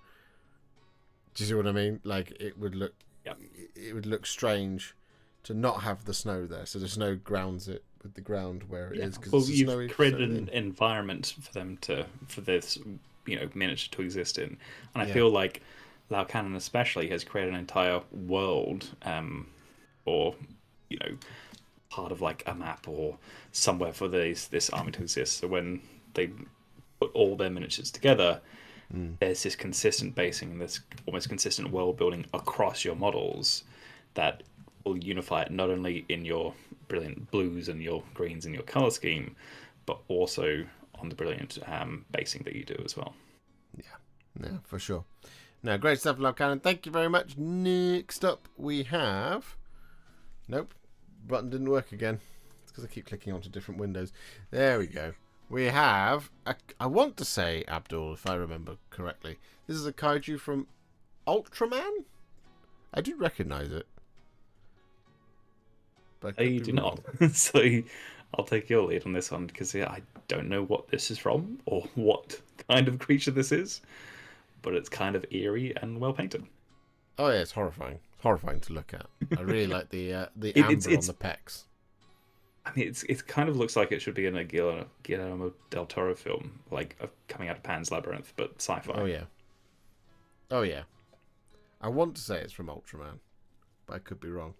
Do you see what I mean? Like it would look strange to not have the snow there. So the snow grounds it with the ground where it is. Well, you've created an environment for this miniature to exist in, and I feel like Logan especially has created an entire world, or part of like a map or somewhere for this army to exist. So when they put all their miniatures together, there's this consistent basing and this almost consistent world building across your models that will unify it not only in your brilliant blues and your greens and your color scheme, but also on the brilliant basing that you do as well. Yeah, for sure. No, great stuff, Logan. Thank you very much. Next up, we have... Nope, button didn't work again. It's because I keep clicking onto different windows. There we go. We have... I want to say, Abdul, if I remember correctly, this is a kaiju from Ultraman? I do recognise it. But I do not. So I'll take your lead on this one, because I don't know what this is from or what kind of creature this is. But it's kind of eerie and well painted. Oh yeah, it's horrifying. It's horrifying to look at. I really like the amber on the pecs. I mean, it kind of looks like it should be in a Guillermo del Toro film, like coming out of Pan's Labyrinth, but sci-fi. Oh yeah. I want to say it's from Ultraman, but I could be wrong.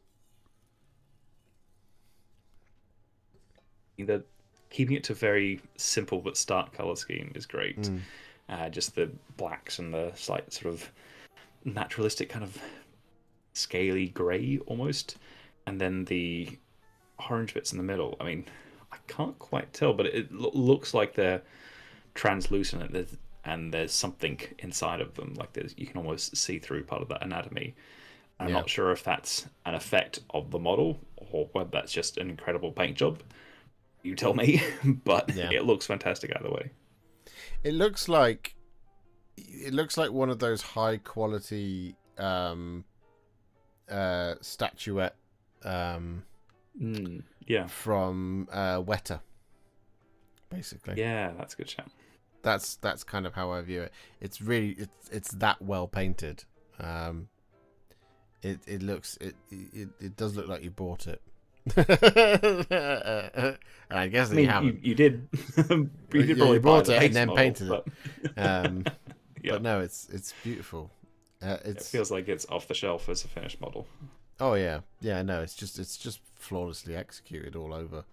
that keeping it to very simple but stark color scheme is great. Just the blacks and the slight sort of naturalistic kind of scaly grey almost, and then the orange bits in the middle. I mean, I can't quite tell, but it looks like they're translucent, and there's something inside of them. Like you can almost see through part of that anatomy. I'm not sure if that's an effect of the model or whether that's just an incredible paint job. You tell me, but it looks fantastic either way. It looks like one of those high quality statuette from Weta, basically. Yeah, that's a good shout. That's kind of how I view it. It's really it's that well painted. It looks it does look like you bought it. I guess you haven't. You did. You bought it and then painted it. But no, it's beautiful. It feels like it's off the shelf as a finished model. Oh yeah. No, it's just flawlessly executed all over.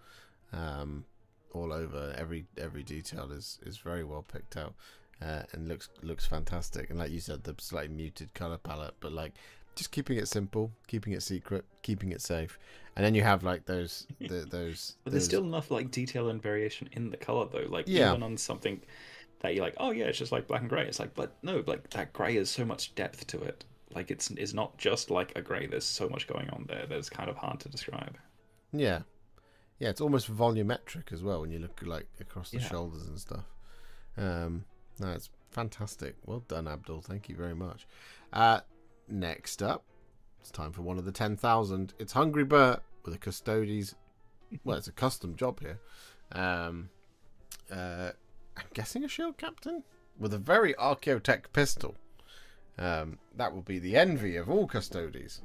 Every detail is very well picked out, and looks fantastic. And like you said, the slightly muted color palette, but like just keeping it simple, keeping it secret, keeping it safe. And then you have like those. But there's still enough like detail and variation in the color though. Like even on something that you're like, oh yeah, it's just like black and gray. It's like, but no, like that gray has so much depth to it. Like it's not just like a gray. There's so much going on there. That's kind of hard to describe. Yeah, it's almost volumetric as well when you look like across the shoulders and stuff. No, it's fantastic. Well done, Abdul. Thank you very much. Next up, it's time for one of the 10,000. It's Hungry Bert with a Custodes. Well, it's a custom job here. I'm guessing a shield captain with a very archaeotech pistol. That will be the envy of all Custodes,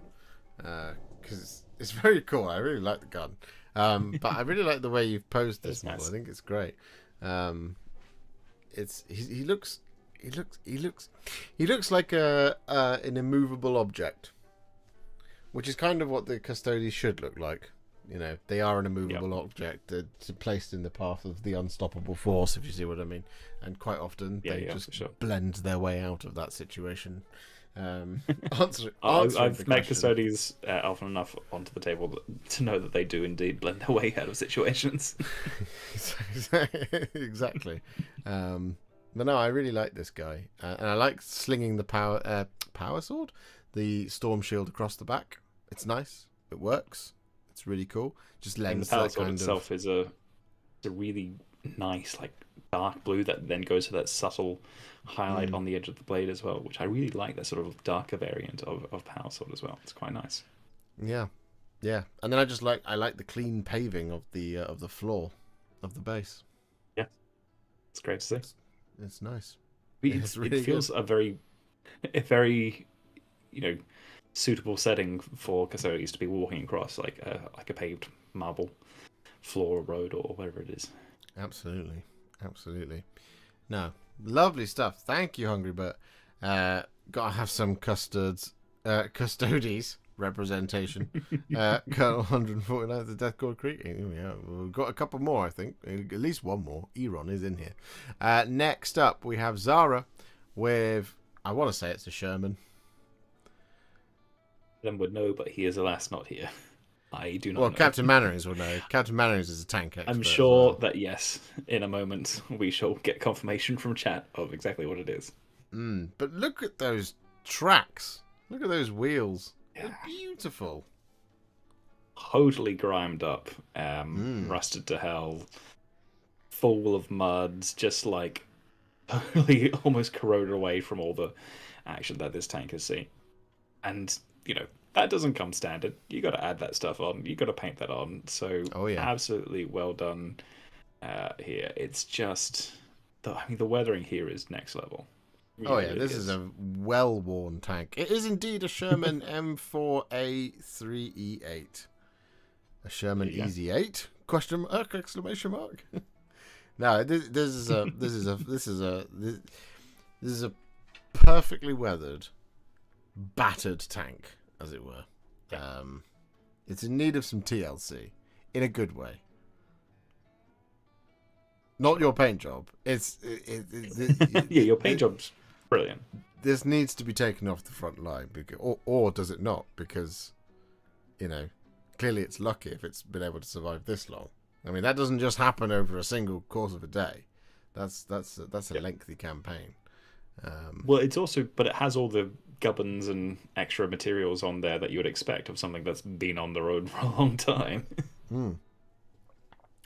because it's very cool. I really like the gun, but I really like the way you've posed this model. Nice. I think it's great. He looks like an immovable object, which is kind of what the Custodes should look like. You know, they are an immovable object that's placed in the path of the unstoppable force, if you see what I mean. And quite often they just blend their way out of that situation. I've met Custodes often enough onto the table to know that they do indeed blend their way out of situations. Exactly. But no, I really like this guy, and I like slinging the power sword, the storm shield across the back. It's nice. It works. It's really cool. Just lends the power sword itself is a really nice like dark blue that then goes to that subtle highlight on the edge of the blade as well, which I really like. That sort of darker variant of power sword as well. It's quite nice. Yeah. And then I like the clean paving of the floor of the base. Yeah, it's great to see. It's nice. It feels a very suitable setting for Custodes to be walking across, like a paved marble floor or road or whatever it is. Absolutely. No, lovely stuff. Thank you, Hungry Bert. Gotta have some Custodes representation. Colonel 149, the Death God Creek. Yeah, we've got a couple more, I think. At least one more. Eron is in here. Next up, we have Zara with, I want to say it's a Sherman. Adam would know, but he is alas not here. I do not know. Captain Mannerings will know. Captain Mannerings is a tank expert. I'm sure that, yes, in a moment we shall get confirmation from chat of exactly what it is. But look at those tracks. Look at those wheels. Yeah. They're beautiful. Totally grimed up, rusted to hell, full of muds, just like totally almost corroded away from all the action that this tank has seen. And that doesn't come standard. You got to add that stuff on. You got to paint that on. So, absolutely well done here. It's just, the weathering here is next level. Really, this is a well-worn tank. It is indeed a Sherman M4A3E8. A Sherman Easy 8? Question mark! Exclamation mark! No, this is a perfectly weathered, battered tank, as it were. It's in need of some TLC, in a good way. Not your paint job. Yeah, your paint job's brilliant. This needs to be taken off the front line, or does it not? Because, clearly it's lucky if it's been able to survive this long. I mean, that doesn't just happen over a single course of a day. That's a lengthy campaign. Well, it's also, but it has all the gubbins and extra materials on there that you would expect of something that's been on the road for a long time.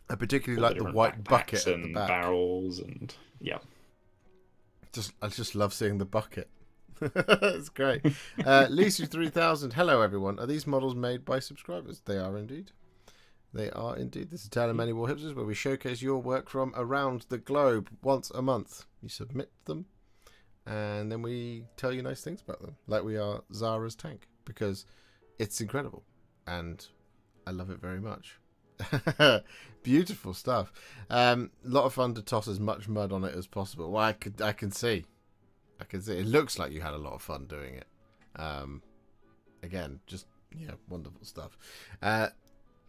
I particularly like the white bucket at the and back. Barrels and I just love seeing the bucket. It's great. Lisu 3000. Hello everyone. Are these models made by subscribers? They are indeed. They are indeed. This is Tale of Many Warhipsters, where we showcase your work from around the globe once a month. You submit them, and then we tell you nice things about them, like we are Zara's tank, because it's incredible, and I love it very much. Beautiful stuff. Lot of fun to toss as much mud on it as possible. Well, I can see. It looks like you had a lot of fun doing it. Again, just wonderful stuff.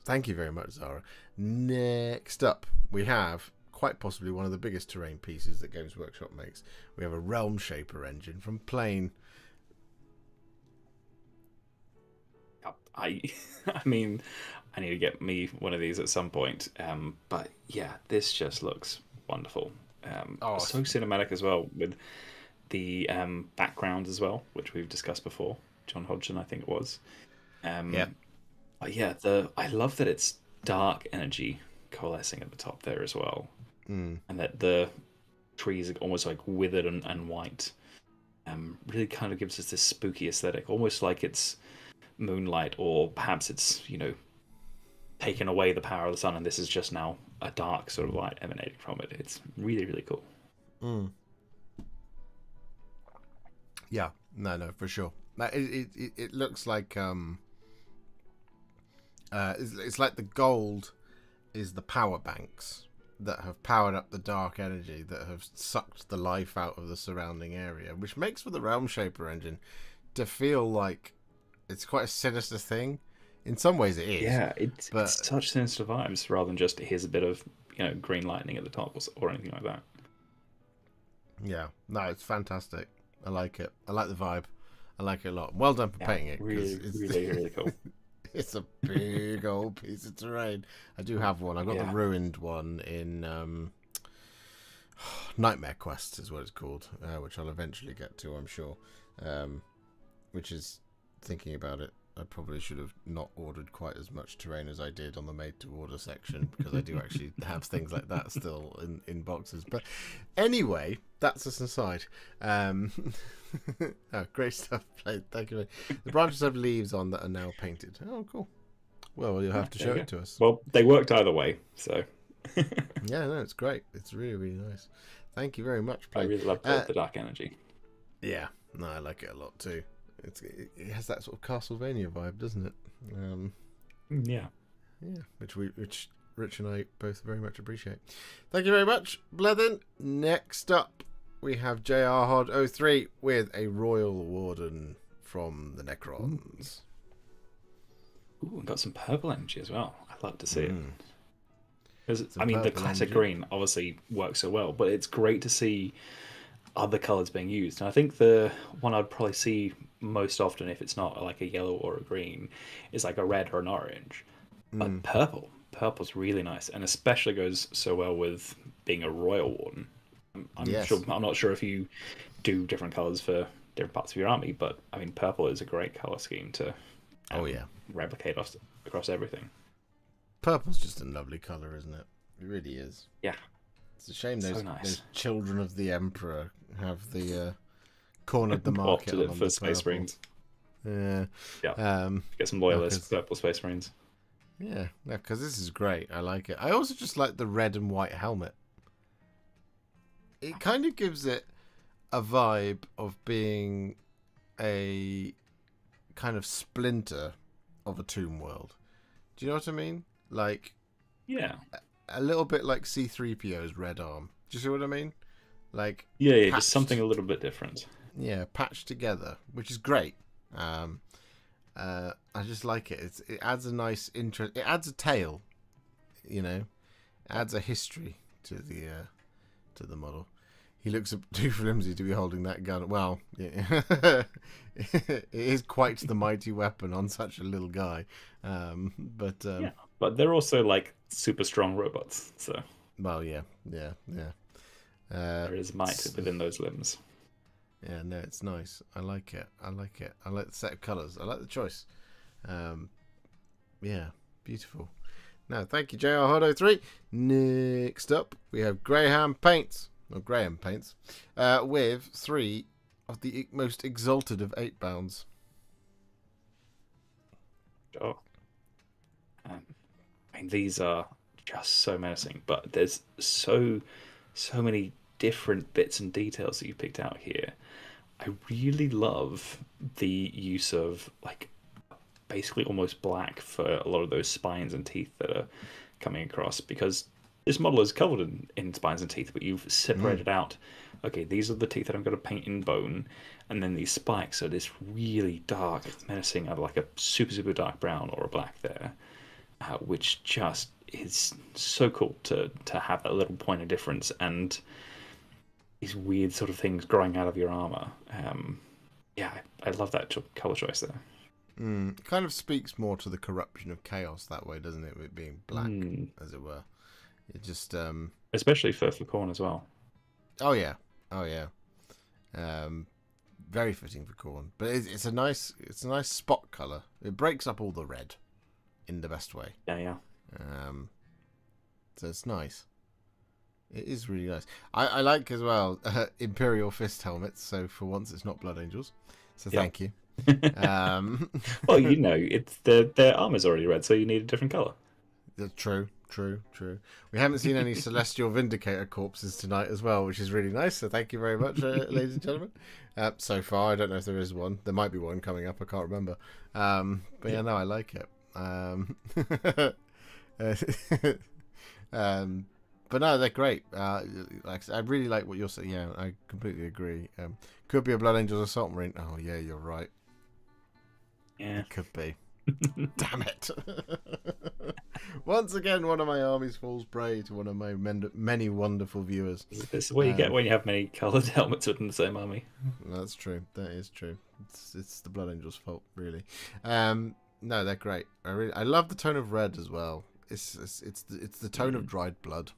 Thank you very much, Zara. Next up, we have quite possibly one of the biggest terrain pieces that Games Workshop makes. We have a Realm Shaper engine from Plane. I mean, I need to get me one of these at some point. But yeah, this just looks wonderful. So cinematic as well, with the background as well, which we've discussed before. John Hodgson, I think it was. But yeah, I love that it's dark energy coalescing at the top there as well, and that the trees are almost like withered and white. Really kind of gives us this spooky aesthetic, almost like it's moonlight, or perhaps it's taken away the power of the sun, and this is just now a dark sort of light emanating from it. It's really, really cool. Yeah, no, for sure. It looks like it's like the gold is the power banks that have powered up the dark energy that have sucked the life out of the surrounding area, which makes for the Realm Shaper engine to feel like it's quite a sinister thing. In some ways it is. Yeah, it's such sinister vibes rather than just here's a bit of green lightning at the top or anything like that. Yeah, no, it's fantastic. I like it. I like the vibe. I like it a lot. Well done for painting it. It's really, really cool. It's a big old piece of terrain. I do have one. I've got the ruined one in Nightmare Quest is what it's called, which I'll eventually get to, I'm sure. Which is, thinking about it, I probably should have not ordered quite as much terrain as I did on the made-to-order section, because I do actually have things like that still in boxes. But anyway, that's an aside. Great stuff played. Thank you. The branches have leaves on that are now painted. Oh, cool. Well, you'll have to show it to us. Well, they worked either way, so. Yeah, no, it's great. It's really, really nice. Thank you very much, Play. I really love the dark energy. Yeah, no, I like it a lot too. It has that sort of Castlevania vibe, doesn't it? Yeah, which Rich and I both very much appreciate. Thank you very much, Blethen. Next up, we have JR Hod 03 with a Royal Warden from the Necrons. Ooh, and got some purple energy as well. I'd love to see it. Some I mean, the purple classic energy. green obviously works so well, but it's great to see other colours being used. And I think the one I'd probably see most often, if it's not like a yellow or a green, is like a red or an orange. But purple's really nice, and especially goes so well with being a Royal Warden. I'm not sure if you do different colours for different parts of your army, but I mean, purple is a great colour scheme to replicate across everything. Purple's just a lovely colour, isn't it? It really is. Yeah. It's a shame So those nice. children of the Emperor have the cornered the market Opted it on for the Space purple. Marines. Yeah. Get some loyalist purple Space Marines. Yeah, because this is great. I like it. I also just like the red and white helmet. It kind of gives it a vibe of being a kind of splinter of a Tomb World. Do you know what I mean? Like, Yeah. a little bit like C-3PO's red arm. Do you see what I mean? Like, Yeah, patched, just something a little bit different. Yeah, patched together, which is great. I just like it. It adds a nice interest. It adds a tale, it adds a history to the model. He looks too flimsy to be holding that gun. Well, yeah. It is quite the mighty weapon on such a little guy. Yeah, but they're also like super strong robots. So well, yeah. there is might within those limbs. Yeah, no, it's nice. I like it. I like the set of colours. I like the choice. Yeah, beautiful. Now, thank you, JR Hodo 3. Next up, we have Graham Paints, with 3 of the most exalted of 8 bounds. Sure. I mean, these are just so menacing, but there's so many different bits and details that you picked out here. I really love the use of like basically almost black for a lot of those spines and teeth that are coming across, because this model is covered in spines and teeth, but you've separated out, okay, these are the teeth that I'm going to paint in bone, and then these spikes are this really dark, menacing, like a super dark brown or a black there, which just is so cool to have that little point of difference, and these weird sort of things growing out of your armor. Yeah, I love that color choice there. It kind of speaks more to the corruption of chaos that way, doesn't it? With being black, as it were. It just especially for Khorne as well. Oh yeah. Very fitting for Khorne, but it's a nice spot color. It breaks up all the red in the best way. Yeah. So it's nice. It is really nice. I like as well Imperial Fist helmets. So for once, it's not Blood Angels. So thank you. Well, you know, it's their armor's already red, so you need a different color. True. We haven't seen any Celestial Vindicator corpses tonight as well, which is really nice. So thank you very much, ladies and gentlemen. So far, I don't know if there is one. There might be one coming up. I can't remember. But yeah, no, I like it. But no, they're great. Like I really like what you're saying. Yeah, I completely agree. Could be a Blood Angels Assault Marine. Oh yeah, you're right. Yeah, it could be. Damn it! Once again, one of my armies falls prey to one of my many wonderful viewers. This is what you get when you have many coloured helmets within the same army. That's true. That is true. It's the Blood Angels' fault, really. No, they're great. I love the tone of red as well. It's the tone of dried blood,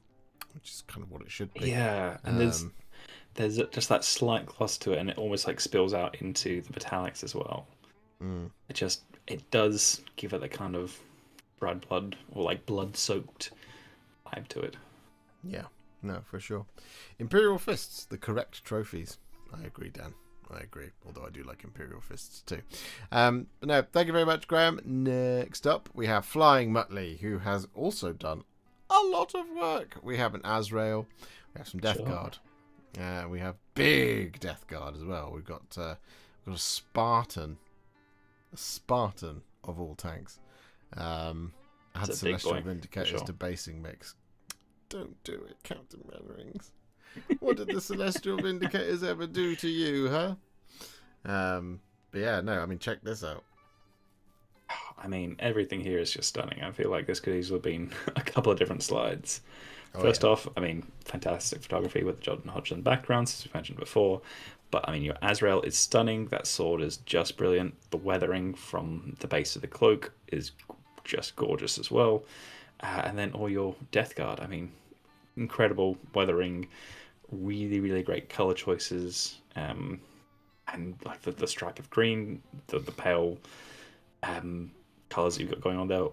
which is kind of what it should be. Yeah, and there's just that slight gloss to it, and it almost like spills out into the metallics as well. It does give it that kind of dried blood or like blood soaked vibe to it. Yeah, no, for sure. Imperial Fists, the correct trophies. I agree, Dan. I agree, although I do like Imperial Fists too. But no, thank you very much, Graham. Next up, we have Flying Muttley, who has also done a lot of work. We have an Azrael, we have some Death Guard, we have big Death Guard as well. We've got a Spartan of all tanks. I had Celestial Vindicators debasing mix. Don't do it, Captain Mannerings. What did the Celestial Vindicators ever do to you, huh? But yeah, no, I mean, check this out. I mean, everything here is just stunning. I feel like this could easily have been a couple of different slides. First off, I mean, fantastic photography with the Jordan Hodgson backgrounds, as we mentioned before. But, I mean, your Azrael is stunning. That sword is just brilliant. The weathering from the base of the cloak is just gorgeous as well. And then all your Death Guard, I mean, incredible weathering, really, really great colour choices. And, like, the stripe of green, the pale colours you've got going on there.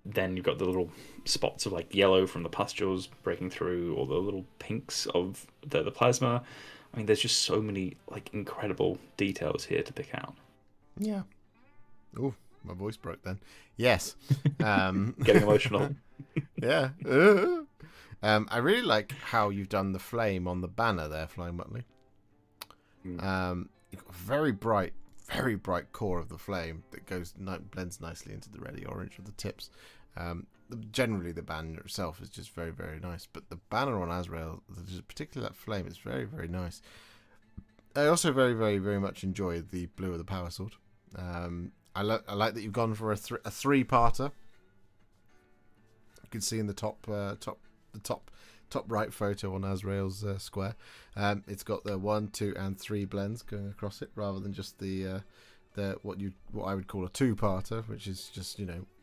Then you've got the little spots of, like, yellow from the pustules breaking through, or the little pinks of the plasma. I mean, there's just so many like incredible details here to pick out. Yeah. Oh, my voice broke then. Yes. Getting emotional. Yeah. I really like how you've done the flame on the banner there, Flying Muttley. You've got a very bright core of the flame that blends nicely into the reddy orange of the tips. Generally, the banner itself is just very, very nice, but the banner on Azrael, particularly that flame, is very, very nice. I also very, very, very much enjoy the blue of the power sword. I like that you've gone for a three-parter. You can see in the top top right photo on Azrael's square. It's got the 1, 2, and 3 blends going across it, rather than just the what I would call a two-parter, which is just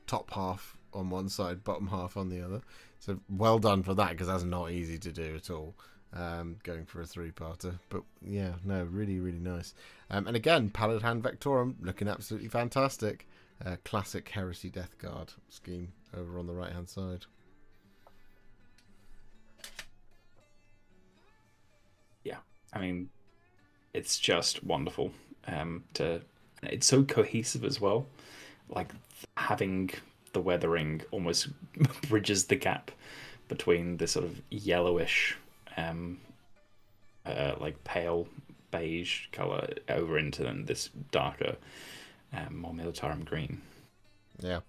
top half on one side, bottom half on the other. So well done for that, because that's not easy to do at all. Going for a three-parter, but yeah, no, really, really nice. And again, Pallid Hand Vectorum looking absolutely fantastic. Classic Heresy Death Guard scheme over on the right-hand side. Yeah, I mean, it's just wonderful. It's so cohesive as well. Like having the weathering almost bridges the gap between the sort of yellowish, like pale beige color over into then this darker, more Militarum green. Yeah,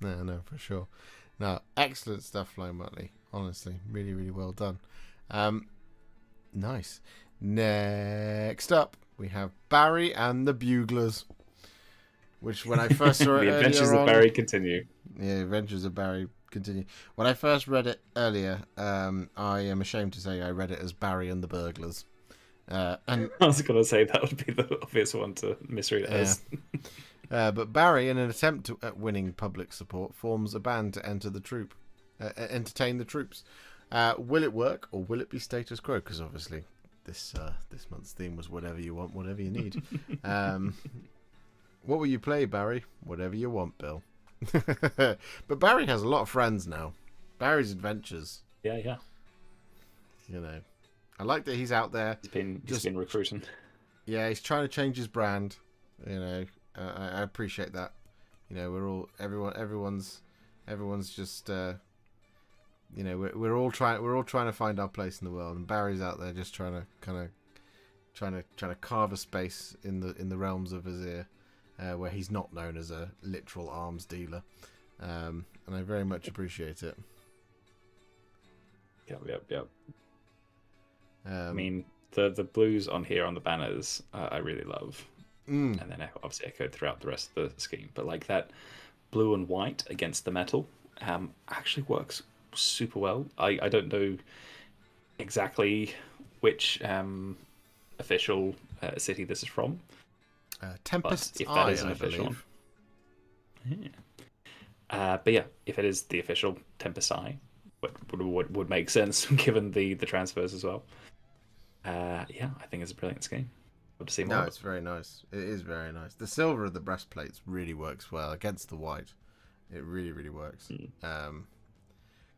no, for sure. No, excellent stuff, Flying Muttley. Honestly, really, really well done. Nice. Next up, we have Barry and the Buglers, which when I first saw it The Adventures earlier of Barry continue. Yeah, Adventures of Barry continue. When I first read it earlier, I am ashamed to say I read it as Barry and the Burglars. And I was going to say that would be the obvious one to misread it as. But Barry, in an attempt at winning public support, forms a band to entertain the troops. Will it work, or will it be status quo? Because obviously, this month's theme was whatever you want, whatever you need. What will you play, Barry? Whatever you want, Bill. But Barry has a lot of friends now. Barry's Adventures. Yeah. I like that he's out there. He's been recruiting. Yeah, he's trying to change his brand. I appreciate that. Everyone's just we're all trying to find our place in the world, and Barry's out there just trying to carve a space in the realms of Azir, where he's not known as a literal arms dealer, and I very much appreciate it. Yep. I mean, the blues on here on the banners, I really love, and then obviously echoed throughout the rest of the scheme. But like that blue and white against the metal, actually works super well. I don't know exactly which official city this is from. Tempest's if that Eye, is an I official believe. one. Yeah. But yeah, if it is the official Tempest Eye, would make sense given the transfers as well. Yeah, I think it's a brilliant scheme. Hope to see more. No, it's very nice. It is very nice. The silver of the breastplates really works well against the white. It really, really works.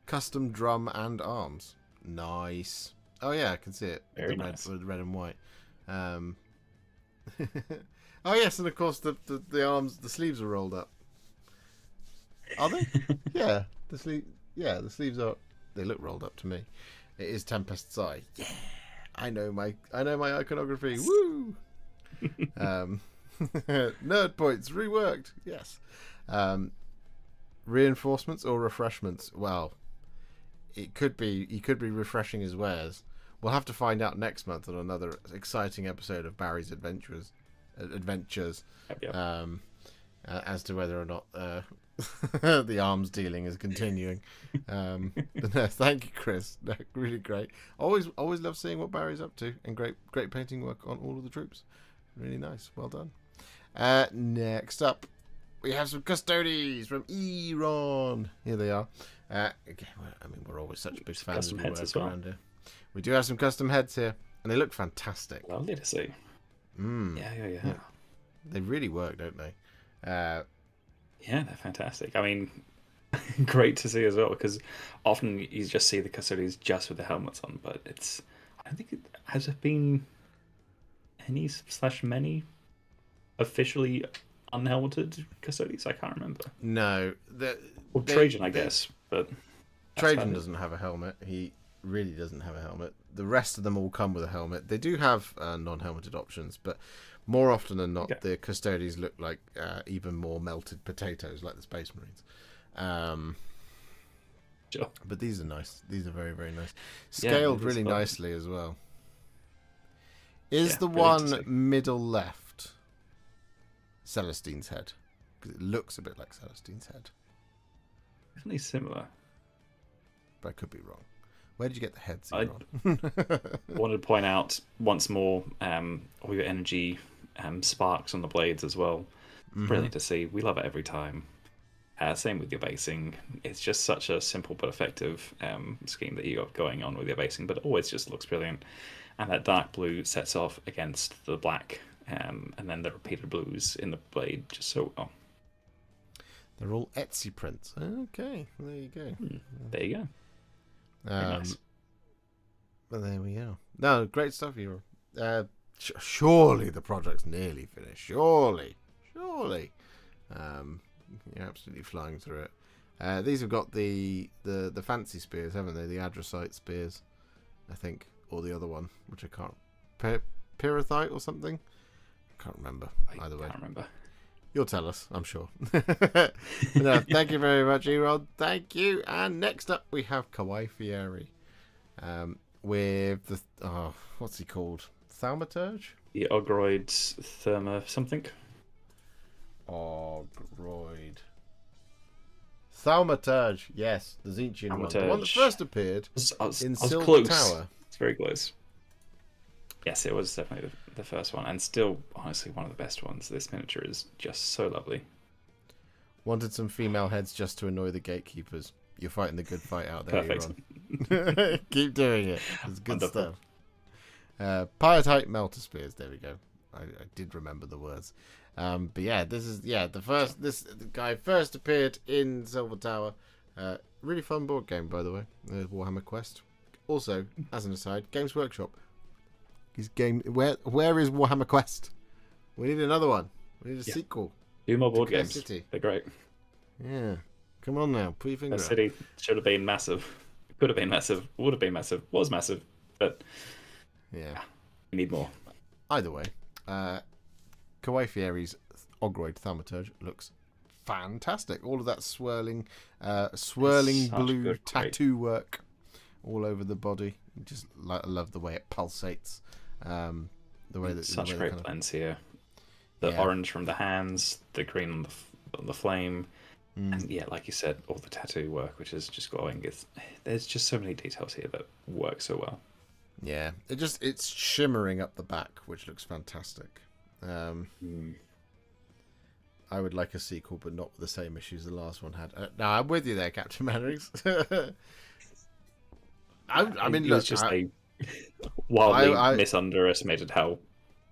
Custom drum and arms. Nice. Oh yeah, I can see it. Very nice. With red and white. Oh yes, and of course the arms, the sleeves are rolled up. Are they? Yeah, the sleeves are. They look rolled up to me. It is Tempest's Eye. Yeah, I know my iconography. Woo! Nerd points reworked. Yes. Reinforcements or refreshments? Well, he could be refreshing his wares. We'll have to find out next month on another exciting episode of Barry's Adventures, Yep. As to whether or not the arms dealing is continuing. But no, thank you, Chris. No, really great. Always love seeing what Barry's up to, and great painting work on all of the troops. Really nice. Well done. Next up, we have some Custodes from Iran. Here they are. Okay, well, I mean, we're always such big fans of the work around here. We do have some custom heads here, and they look fantastic. Lovely to see. Yeah. They really work, don't they? Yeah, they're fantastic. I mean, great to see as well, because often you just see the Custodes just with the helmets on, but I don't think has there been any/many officially unhelmeted Custodes? I can't remember. No. Trajan, I guess, but Trajan doesn't have a helmet. He really doesn't have a helmet. The rest of them all come with a helmet. They do have non-helmeted options, but more often than not, the Custodes look like even more melted potatoes, like the Space Marines. Sure. But these are nice. These are very, very nice. Scaled really nicely as well. Is the one middle left Celestine's head? Because it looks a bit like Celestine's head. Definitely similar. But I could be wrong. Where did you get the heads? I wanted to point out once more all your energy sparks on the blades as well. Brilliant to see. We love it every time. Same with your basing. It's just such a simple but effective scheme that you got going on with your basing, but it always just looks brilliant. And that dark blue sets off against the black, and then the repeated blues in the blade just so well. They're all Etsy prints. Okay, there you go. There you go. Nice. But there we go. No, great stuff, Hero. Surely the project's nearly finished. Surely. You're absolutely flying through it. These have got the fancy spears, haven't they? The Adrasite spears, I think, or the other one, which I can't. Pyrethite or something? I can't remember. Either way. I can't remember. You'll tell us, I'm sure. No, thank you very much, Erod. Thank you. And next up, we have Kawaii Fieri, with the what's he called? Thaumaturge? The Ogroid Therma something. Ogroid. Thaumaturge, yes, the Tzeentchian one. The one that first appeared in Silver close. Tower. It's very close. Yes, it was definitely the first one, and still, honestly, one of the best ones. This miniature is just so lovely. Wanted some female heads just to annoy the gatekeepers. You're fighting the good fight out there. Perfect. Keep doing it. It's good Wonderful. stuff. Pyotite melter spears. There we go. I did remember the words. But yeah, this is the first. The guy first appeared in Silver Tower. Really fun board game, by the way. Warhammer Quest. Also, as an aside, Games Workshop. Where is Warhammer Quest? We need another one. We need a sequel. 2 more board games. City. They're great. Yeah. Come on now. Put your finger That up. city should have been massive. Could have been massive. Would have been massive. Was massive. But yeah. We need more. Either way, Kawaii Fieri's Ogroid Thaumaturge looks fantastic. All of that swirling blue tattoo work all over the body. Just I love the way it pulsates. The way that such great blends here. The orange from the hands, the green on the flame, and yeah, like you said, all the tattoo work, which is just glowing. There's just so many details here that work so well. Yeah, it's shimmering up the back, which looks fantastic. I would like a sequel, but not with the same issues the last one had. No, I'm with you there, Captain Manners. I mean, look, just wildly misunderestimated how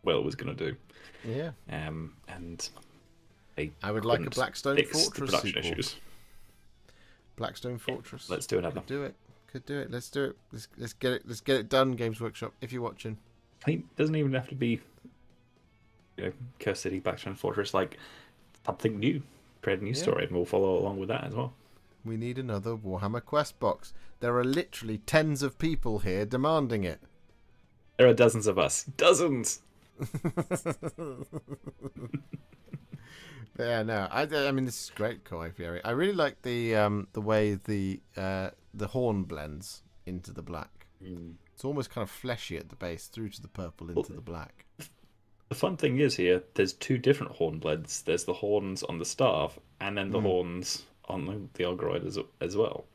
well it was going to do. Yeah. And I would like a Blackstone Fortress sequel. Issues. Blackstone Fortress. Let's do another. Could do it. Let's do it. Let's get it done. Games Workshop. If you're watching, I think it doesn't even have to be, Curse City, Blackstone Fortress. Like something new. Create a new story, and we'll follow along with that as well. We need another Warhammer Quest box. There are literally tens of people here demanding it. There are dozens of us. Dozens. Yeah, no. I mean, this is great, Kawaii Fieri. I really like the way the horn blends into the black. It's almost kind of fleshy at the base, through to the purple into the black. The fun thing is here, there's 2 different horn blends. There's the horns on the staff, and then the horns on the Ogroid as well.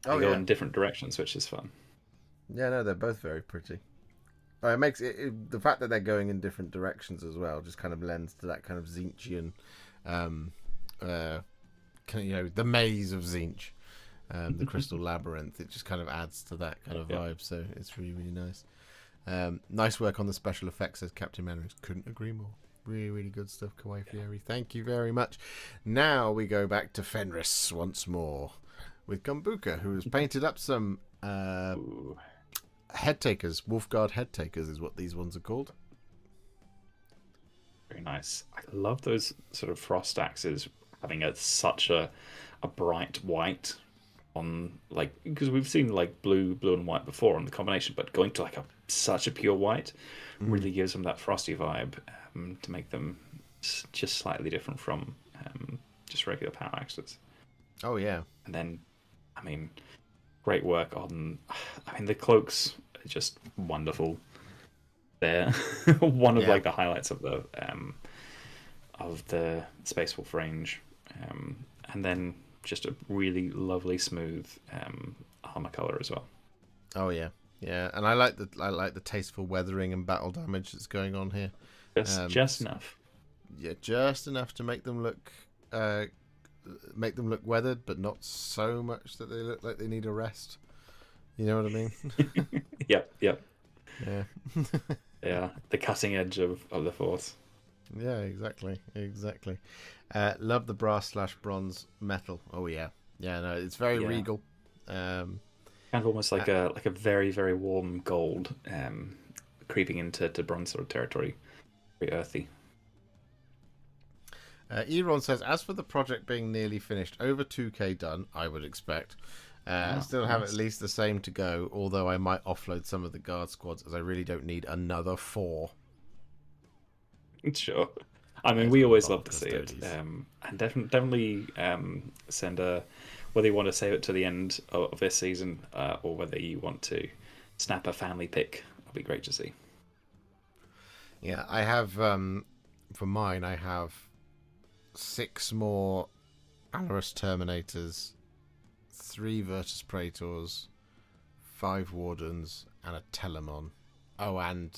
They go in different directions, which is fun. Yeah, no, they're both very pretty. It makes the fact that they're going in different directions as well just kind of lends to that kind of Tzeentchian, the maze of Tzeentch, the Crystal Labyrinth. It just kind of adds to that kind of vibe. So it's really, really nice. Nice work on the special effects, says Captain Manners. Couldn't agree more. Really, really good stuff, Kawaii Fieri. Thank you very much. Now we go back to Fenris once more with Gumbuka, who has painted up some head takers. Wolfguard head takers is what these ones are called. Very nice. I love those sort of frost axes having such a bright white on, like, because we've seen like blue and white before on the combination, but going to such a pure white really gives them that frosty vibe, to make them just slightly different from just regular power axes. Oh yeah. And then, I mean, great work on. I mean, the cloaks are just wonderful. They're one of like the highlights of the Space Wolf range, and then just a really lovely smooth armor color as well. Oh yeah, yeah, and I like the tasteful weathering and battle damage that's going on here. Just enough. Yeah, just enough to make them look weathered, but not so much that they look like they need a rest. You know what I mean? Yep. Yeah. Yeah, the cutting edge of the Force. Yeah, exactly. Love the brass/bronze metal. Oh yeah, no, it's very regal. Kind of almost like a very, very warm gold, creeping into bronze sort of territory. Very earthy. Eron says, as for the project being nearly finished, over 2k done, I would expect. Still have at least the same to go, although I might offload some of the guard squads as I really don't need another 4. Sure. I mean, we always love to see it. And definitely send whether you want to save it to the end of this season or whether you want to snap a family pick. It'll be great to see. Yeah, I have, for mine, I have 6 more Alarus Terminators, 3 Virtus Praetors, 5 Wardens, and a Telemon. Oh, and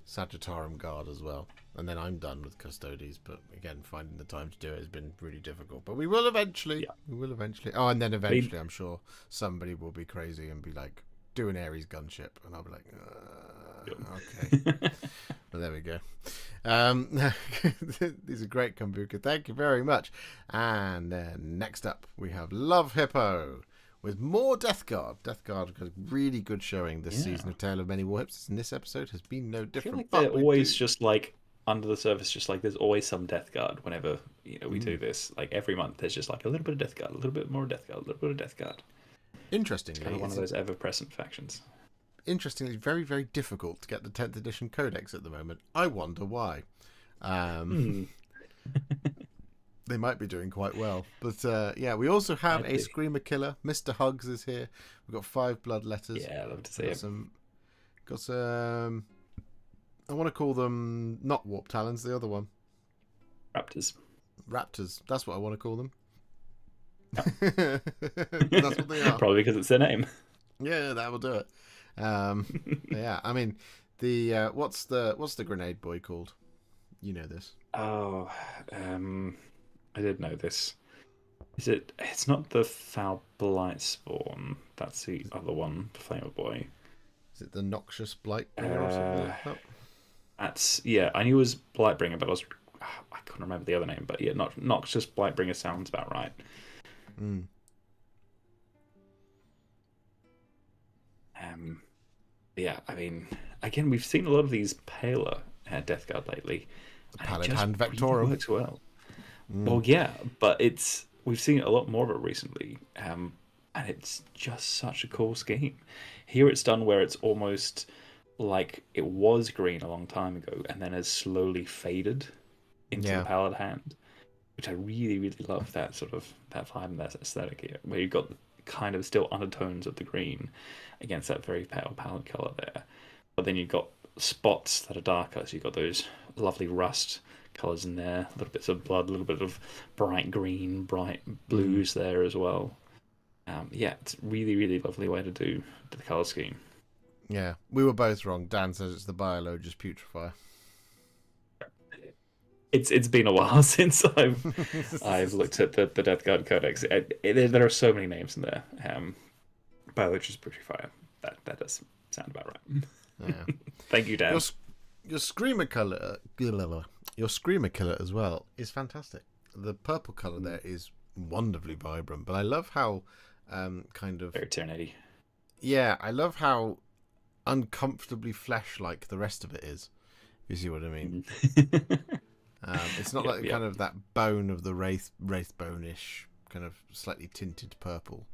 Sagittarium Guard as well. And then I'm done with Custodes, but again, finding the time to do it has been really difficult. But we will eventually. Yeah. We will eventually. Oh, and then eventually, I'm sure somebody will be crazy and be like, do an Ares gunship. And I'll be like, okay. Well, there we go. These are great, Kombuka. Thank you very much. And then next up, we have Love Hippo with more Death Guard. Death Guard got a really good showing this season of Tale of Many Warhipsters, and this episode has been no different. I feel like they're always just like under the surface, just like there's always some Death Guard whenever we do this. Like every month, there's just like a little bit of Death Guard, a little bit more Death Guard, a little bit of Death Guard. Interestingly, it's kind of one of those ever-present factions. Interestingly, very, very difficult to get the 10th edition codex at the moment. I wonder why. They might be doing quite well. But yeah, we also have a Screamer Killer. Mr. Hugs is here. We've got 5 blood letters. Yeah, I love to see it. Got some... I want to call them not Warp Talons, the other one. Raptors. That's what I want to call them. That's what they are. Probably because it's their name. Yeah, that will do it. Yeah, I mean, the what's the grenade boy called? You know this. Oh, I did know this. Is it? It's not the Foul Blight Spawn. That's the other one, the Flamer Boy. Is it the Noxious Blightbringer or something like that? That's I knew it was Blightbringer, but I couldn't remember the other name. But yeah, Noxious Blightbringer sounds about right. Yeah, I mean, again, we've seen a lot of these paler Death Guard lately. The Pallid Hand Vectorum really works well. Well, yeah, but we've seen a lot more of it recently, and it's just such a cool scheme. Here it's done where it's almost like it was green a long time ago, and then has slowly faded into the Pallid Hand, which I really, really love that sort of that vibe and that aesthetic here, where you've got kind of still undertones of the green against that very pale pallid colour there. But then you've got spots that are darker, so you've got those lovely rust colours in there, little bits of blood, a little bit of bright green, bright blues there as well. Yeah, it's really, really lovely way to do the colour scheme. Yeah, we were both wrong. Dan says it's the Biologist Putrefier. It's been a while since I've looked at the Death Guard Codex. There are so many names in there. Biologist Putrefier. That does sound about right. Yeah. Thank you, Dan. Your Screamer Killer as well is fantastic. The purple colour there is wonderfully vibrant, but I love how kind of very Tyranny. Yeah, I love how uncomfortably flesh-like the rest of it is. You see what I mean? It's not like kind of that bone of the wraith bone-ish, kind of slightly tinted purple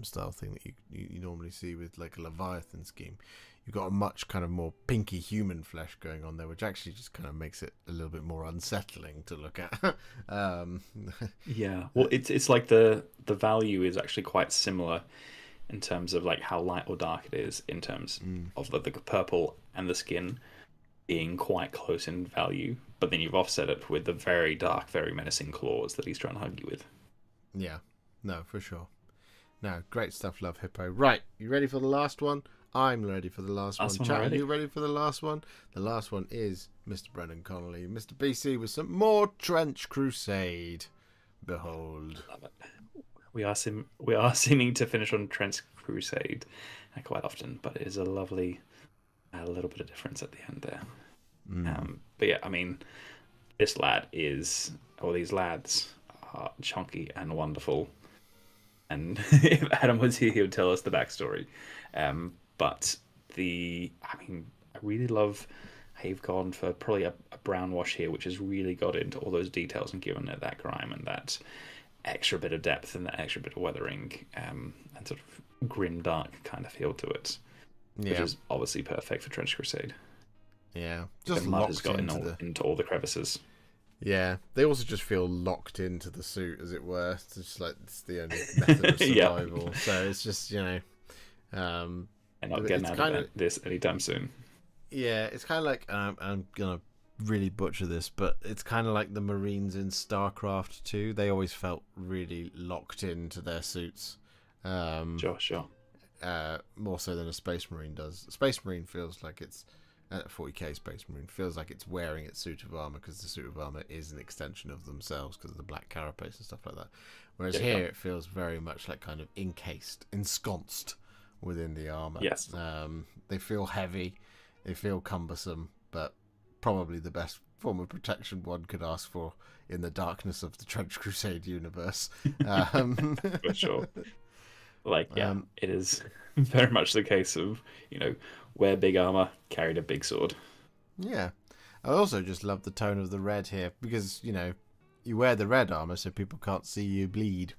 style thing that you normally see with like a Leviathan scheme. You've got a much kind of more pinky human flesh going on there, which actually just kind of makes it a little bit more unsettling to look at. Yeah, well, it's like the value is actually quite similar in terms of like how light or dark it is, in terms of the purple and the skin being quite close in value, but then you've offset it with the very dark, very menacing claws that he's trying to hug you with. Yeah, no, for sure. No, great stuff, Love Hippo. Right, you ready for the last one? I'm ready for the last one. Chat, are you ready for the last one? The last one is Mr. Brendan Connolly, Mr. BC, with some more Trench Crusade. Behold. Love it. We are seeming to finish on Trench Crusade quite often, but it is a lovely little bit of difference at the end there. But yeah, I mean, these lads are chunky and wonderful. And if Adam was here, he would tell us the backstory. But I really love how you've gone for probably a brown wash here, which has really got into all those details and given it that grime and that extra bit of depth and that extra bit of weathering, and sort of grim, dark kind of feel to it, which is obviously perfect for Trench Crusade. Yeah, just the mud has locked got into all the crevices. Yeah, they also just feel locked into the suit, as it were. It's just like it's the only method of survival. So it's just, they're not getting out of this anytime soon. Yeah, it's kind of like I'm gonna really butcher this, but it's kind of like the Marines in StarCraft 2. They always felt really locked into their suits. Sure. More so than a Space Marine does. A Space Marine feels like it's 40k Space Marine feels like it's wearing its suit of armor because the suit of armor is an extension of themselves because of the black carapace and stuff like that. Whereas here it feels very much like kind of ensconced within the armor. Yes. They feel heavy, they feel cumbersome, but probably the best form of protection one could ask for in the darkness of the Trench Crusade universe. For sure. It is very much the case of, wear big armor, carried a big sword. Yeah. I also just love the tone of the red here because, you wear the red armor so people can't see you bleed.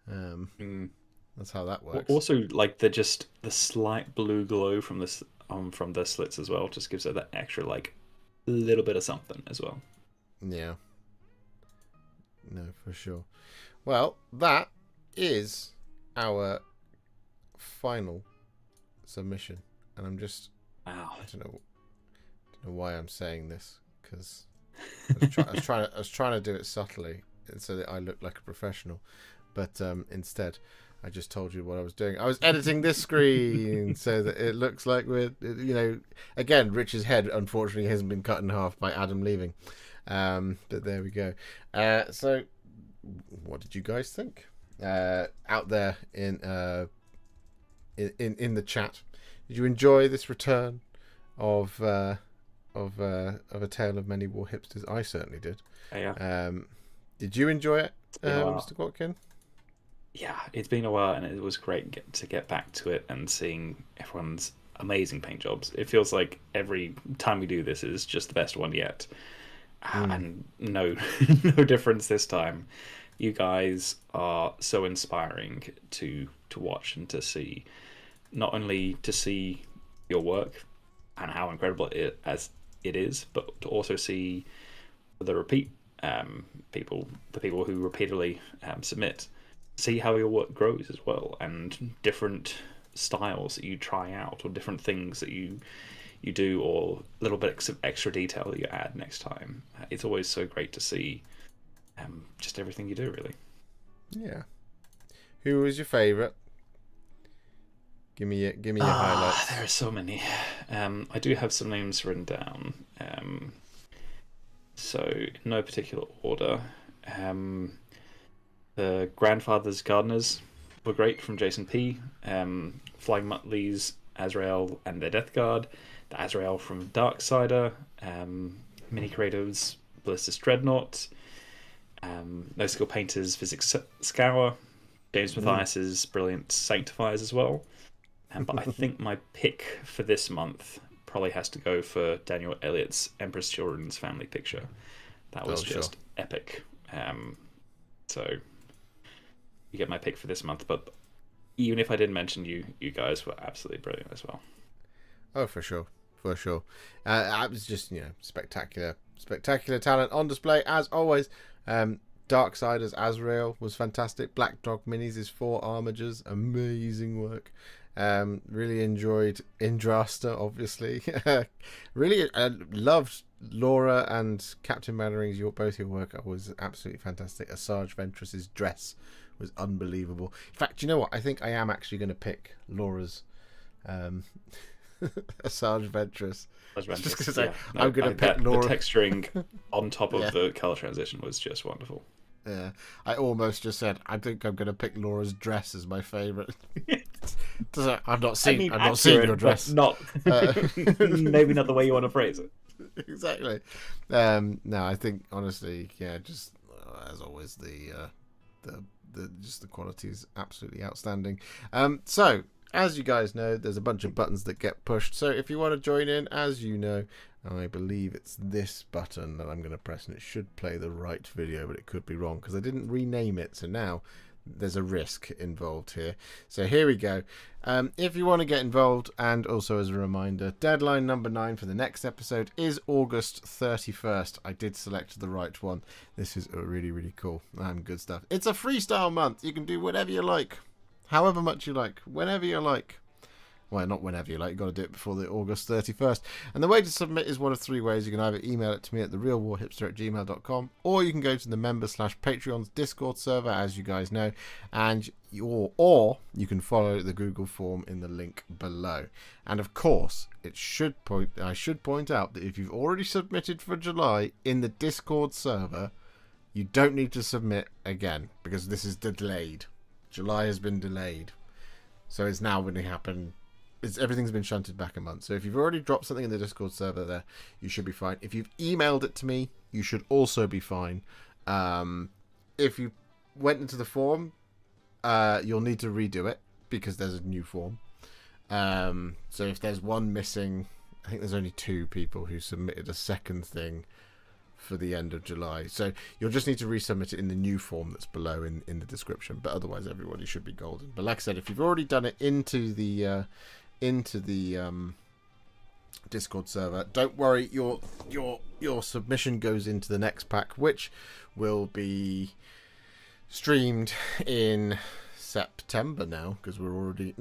That's how that works. Also, the slight blue glow from the slits as well just gives it that extra, little bit of something as well. Yeah. No, for sure. Well, that is our final submission, and I'm just wow. I don't know why I'm saying this because I was trying to do it subtly so that I look like a professional, but instead I just told you what I was doing. I was editing this screen so that it looks like we're again, Rich's head unfortunately hasn't been cut in half by Adam leaving, but there we go. So what did you guys think? Out there in the chat, did you enjoy this return of a Tale of Many Warhipsters? I certainly did. Yeah. Did you enjoy it, Mr. Watkin? Yeah, it's been a while, and it was great to get back to it and seeing everyone's amazing paint jobs. It feels like every time we do this is just the best one yet, and no difference this time. You guys are so inspiring to watch and to see, not only to see your work and how incredible it is, but to also see the repeat people, the people who repeatedly submit, see how your work grows as well, and different styles that you try out, or different things that you do, or little bits of extra detail that you add next time. It's always so great to see just everything you do, really. Yeah. Who was your favourite? Give me your highlights. There are so many. I do have some names written down. So in no particular order. The Grandfather's Gardeners were great from Jason P. Flying Muttley's Azrael and their Death Guard. The Azrael from Darksider. Mini Creatives Ballistus Dreadnought. No Skill Painters Physics Scour. James Mathias's brilliant Sanctifiers as well. But I think my pick for this month probably has to go for Daniel Elliott's Emperor's Children's Family Picture. That was just epic. So you get my pick for this month. But even if I didn't mention you guys were absolutely brilliant as well. Oh, for sure. I was just, spectacular talent on display as always. Darksider's Azrael was fantastic. Black Dog Minis is 4 Armagers, amazing work. Really enjoyed Indrasta, obviously. Really loved Laura and Captain Mannering's, both your work was absolutely fantastic. Asajj Ventress's dress was unbelievable. In fact, you know what? I think I am actually going to pick Laura's Asajj Ventress. Just because I'm going to pick Laura. The texturing on top of the color transition was just wonderful. Yeah, I almost just said I think I'm going to pick Laura's dress as my favourite. I've not seen your dress. Not maybe not the way you want to phrase it. Exactly. No, I think honestly, just as always, the quality is absolutely outstanding. So as you guys know, there's a bunch of buttons that get pushed. So if you want to join in, as you know, I believe it's this button that I'm going to press, and it should play the right video, but it could be wrong because I didn't rename it. So now there's a risk involved here. So here we go. If you want to get involved, and also as a reminder, deadline number 9 for the next episode is August 31st. I did select the right one. This is really, really cool. Good stuff. It's a freestyle month. You can do whatever you like, however much you like, whenever you like. Well, not whenever you like. You've got to do it before the August 31st. And the way to submit is one of 3 ways. You can either email it to me at therealwarhipster@gmail.com, or you can go to the member/Patreon's Discord server, as you guys know, and or you can follow the Google form in the link below. And of course, I should point out that if you've already submitted for July in the Discord server, you don't need to submit again because this is delayed. July has been delayed, so it's now going to happen. Everything's been shunted back a month. So if you've already dropped something in the Discord server there, you should be fine. If you've emailed it to me, you should also be fine. If you went into the form, you'll need to redo it because there's a new form. So if there's one missing, I think there's only 2 people who submitted a second thing for the end of July. So you'll just need to resubmit it in the new form that's below in the description. But otherwise, everybody should be golden. But like I said, if you've already done it into the Discord server, don't worry, your submission goes into the next pack, which will be streamed in September now, because we're already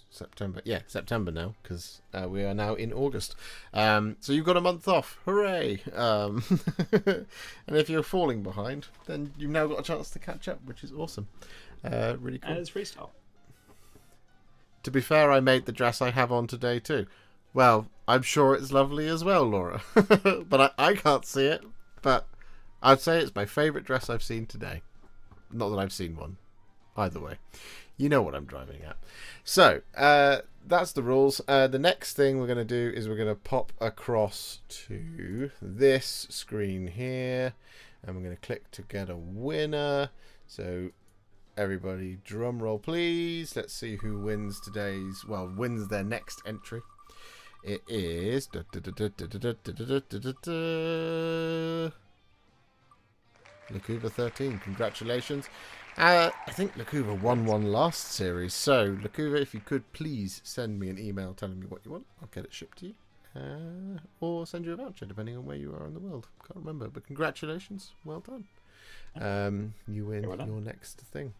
September now, because we are now in August. So you've got a month off, hooray! And if you're falling behind, then you've now got a chance to catch up, which is awesome. Really cool. And it's freestyle. To be fair, I made the dress I have on today too. Well, I'm sure it's lovely as well, Laura. But I can't see it. But I'd say it's my favourite dress I've seen today. Not that I've seen one. Either way. You know what I'm driving at. So, that's the rules. The next thing we're going to do is we're going to pop across to this screen here. And we're going to click to get a winner. So, everybody, drum roll please. Let's see who wins wins their next entry. It is Lakuva 13. Congratulations. I think Lakuva won one last series. So, Lakuva, if you could please send me an email telling me what you want. I'll get it shipped to you. Or send you a voucher, depending on where you are in the world. Can't remember, but congratulations. Well done. You win your next thing.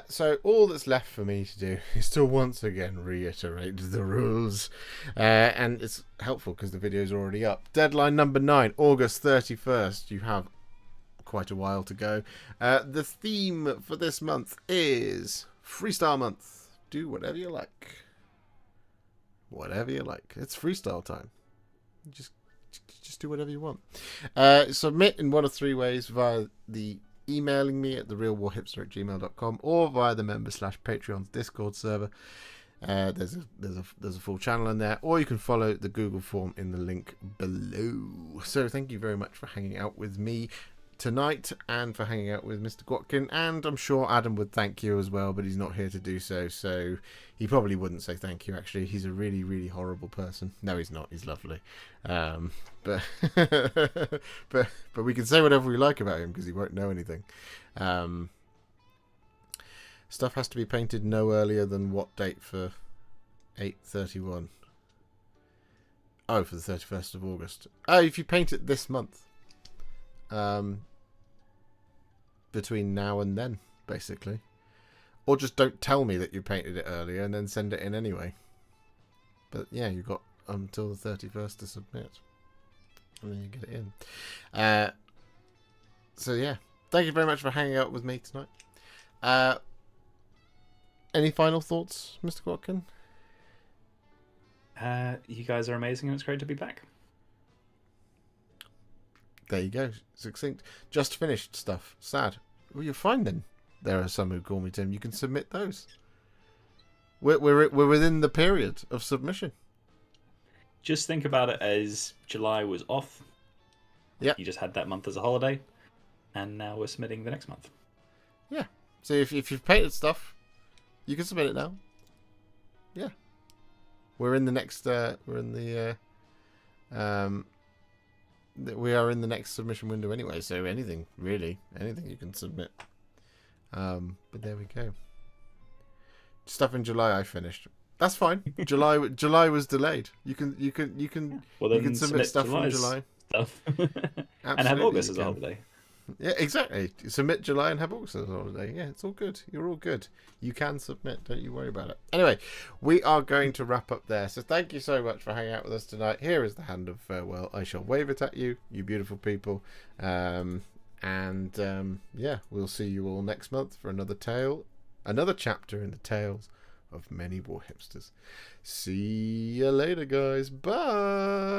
So all that's left for me to do is to once again reiterate the rules, and it's helpful because the video is already up. Deadline number 9, August 31st. You have quite a while to go. The theme for this month is Freestyle Month. Do whatever you like. Whatever you like. It's freestyle time. Just do whatever you want. Submit in one of 3 ways: via the emailing me at therealwarhipster@gmail.com, or via the member/Patreon's Discord server. There's a full channel in there, or you can follow the Google form in the link below. So thank you very much for hanging out with me tonight, and for hanging out with Mr. Gwatkin, and I'm sure Adam would thank you as well, but he's not here to do so, so he probably wouldn't say thank you. Actually, he's a really, really horrible person. No, he's not. He's lovely. But we can say whatever we like about him because he won't know anything. Stuff has to be painted no earlier than what date for 8/31? Oh, for the 31st of August. Oh, if you paint it this month. Between now and then, basically. Or just don't tell me that you painted it earlier and then send it in anyway. But yeah, you've got until the 31st to submit. and then you get it in. So yeah, thank you very much for hanging out with me tonight. Any final thoughts, Mr. Watkin? You guys are amazing, and it's great to be back. There you go, succinct. Just finished stuff. Sad. Well, you're fine then. There are some who call me Tim. You can submit those. We're within the period of submission. Just think about it as July was off. Yeah. You just had that month as a holiday, and now we're submitting the next month. Yeah. So if you've painted stuff, you can submit it now. Yeah. We're in the next. We are in the next submission window anyway. So anything you can submit. But there we go. Stuff in July I finished. That's fine. July was delayed. You can submit stuff from July. Stuff. And have August as a holiday. Yeah, exactly. Submit July and have August as a holiday. Yeah, it's all good. You're all good. You can submit. Don't you worry about it. Anyway, we are going to wrap up there. So thank you so much for hanging out with us tonight. Here is the hand of farewell. I shall wave it at you, you beautiful people. Yeah, we'll see you all next month for another chapter in the Tales of Many Warhipsters. See you later, guys. Bye.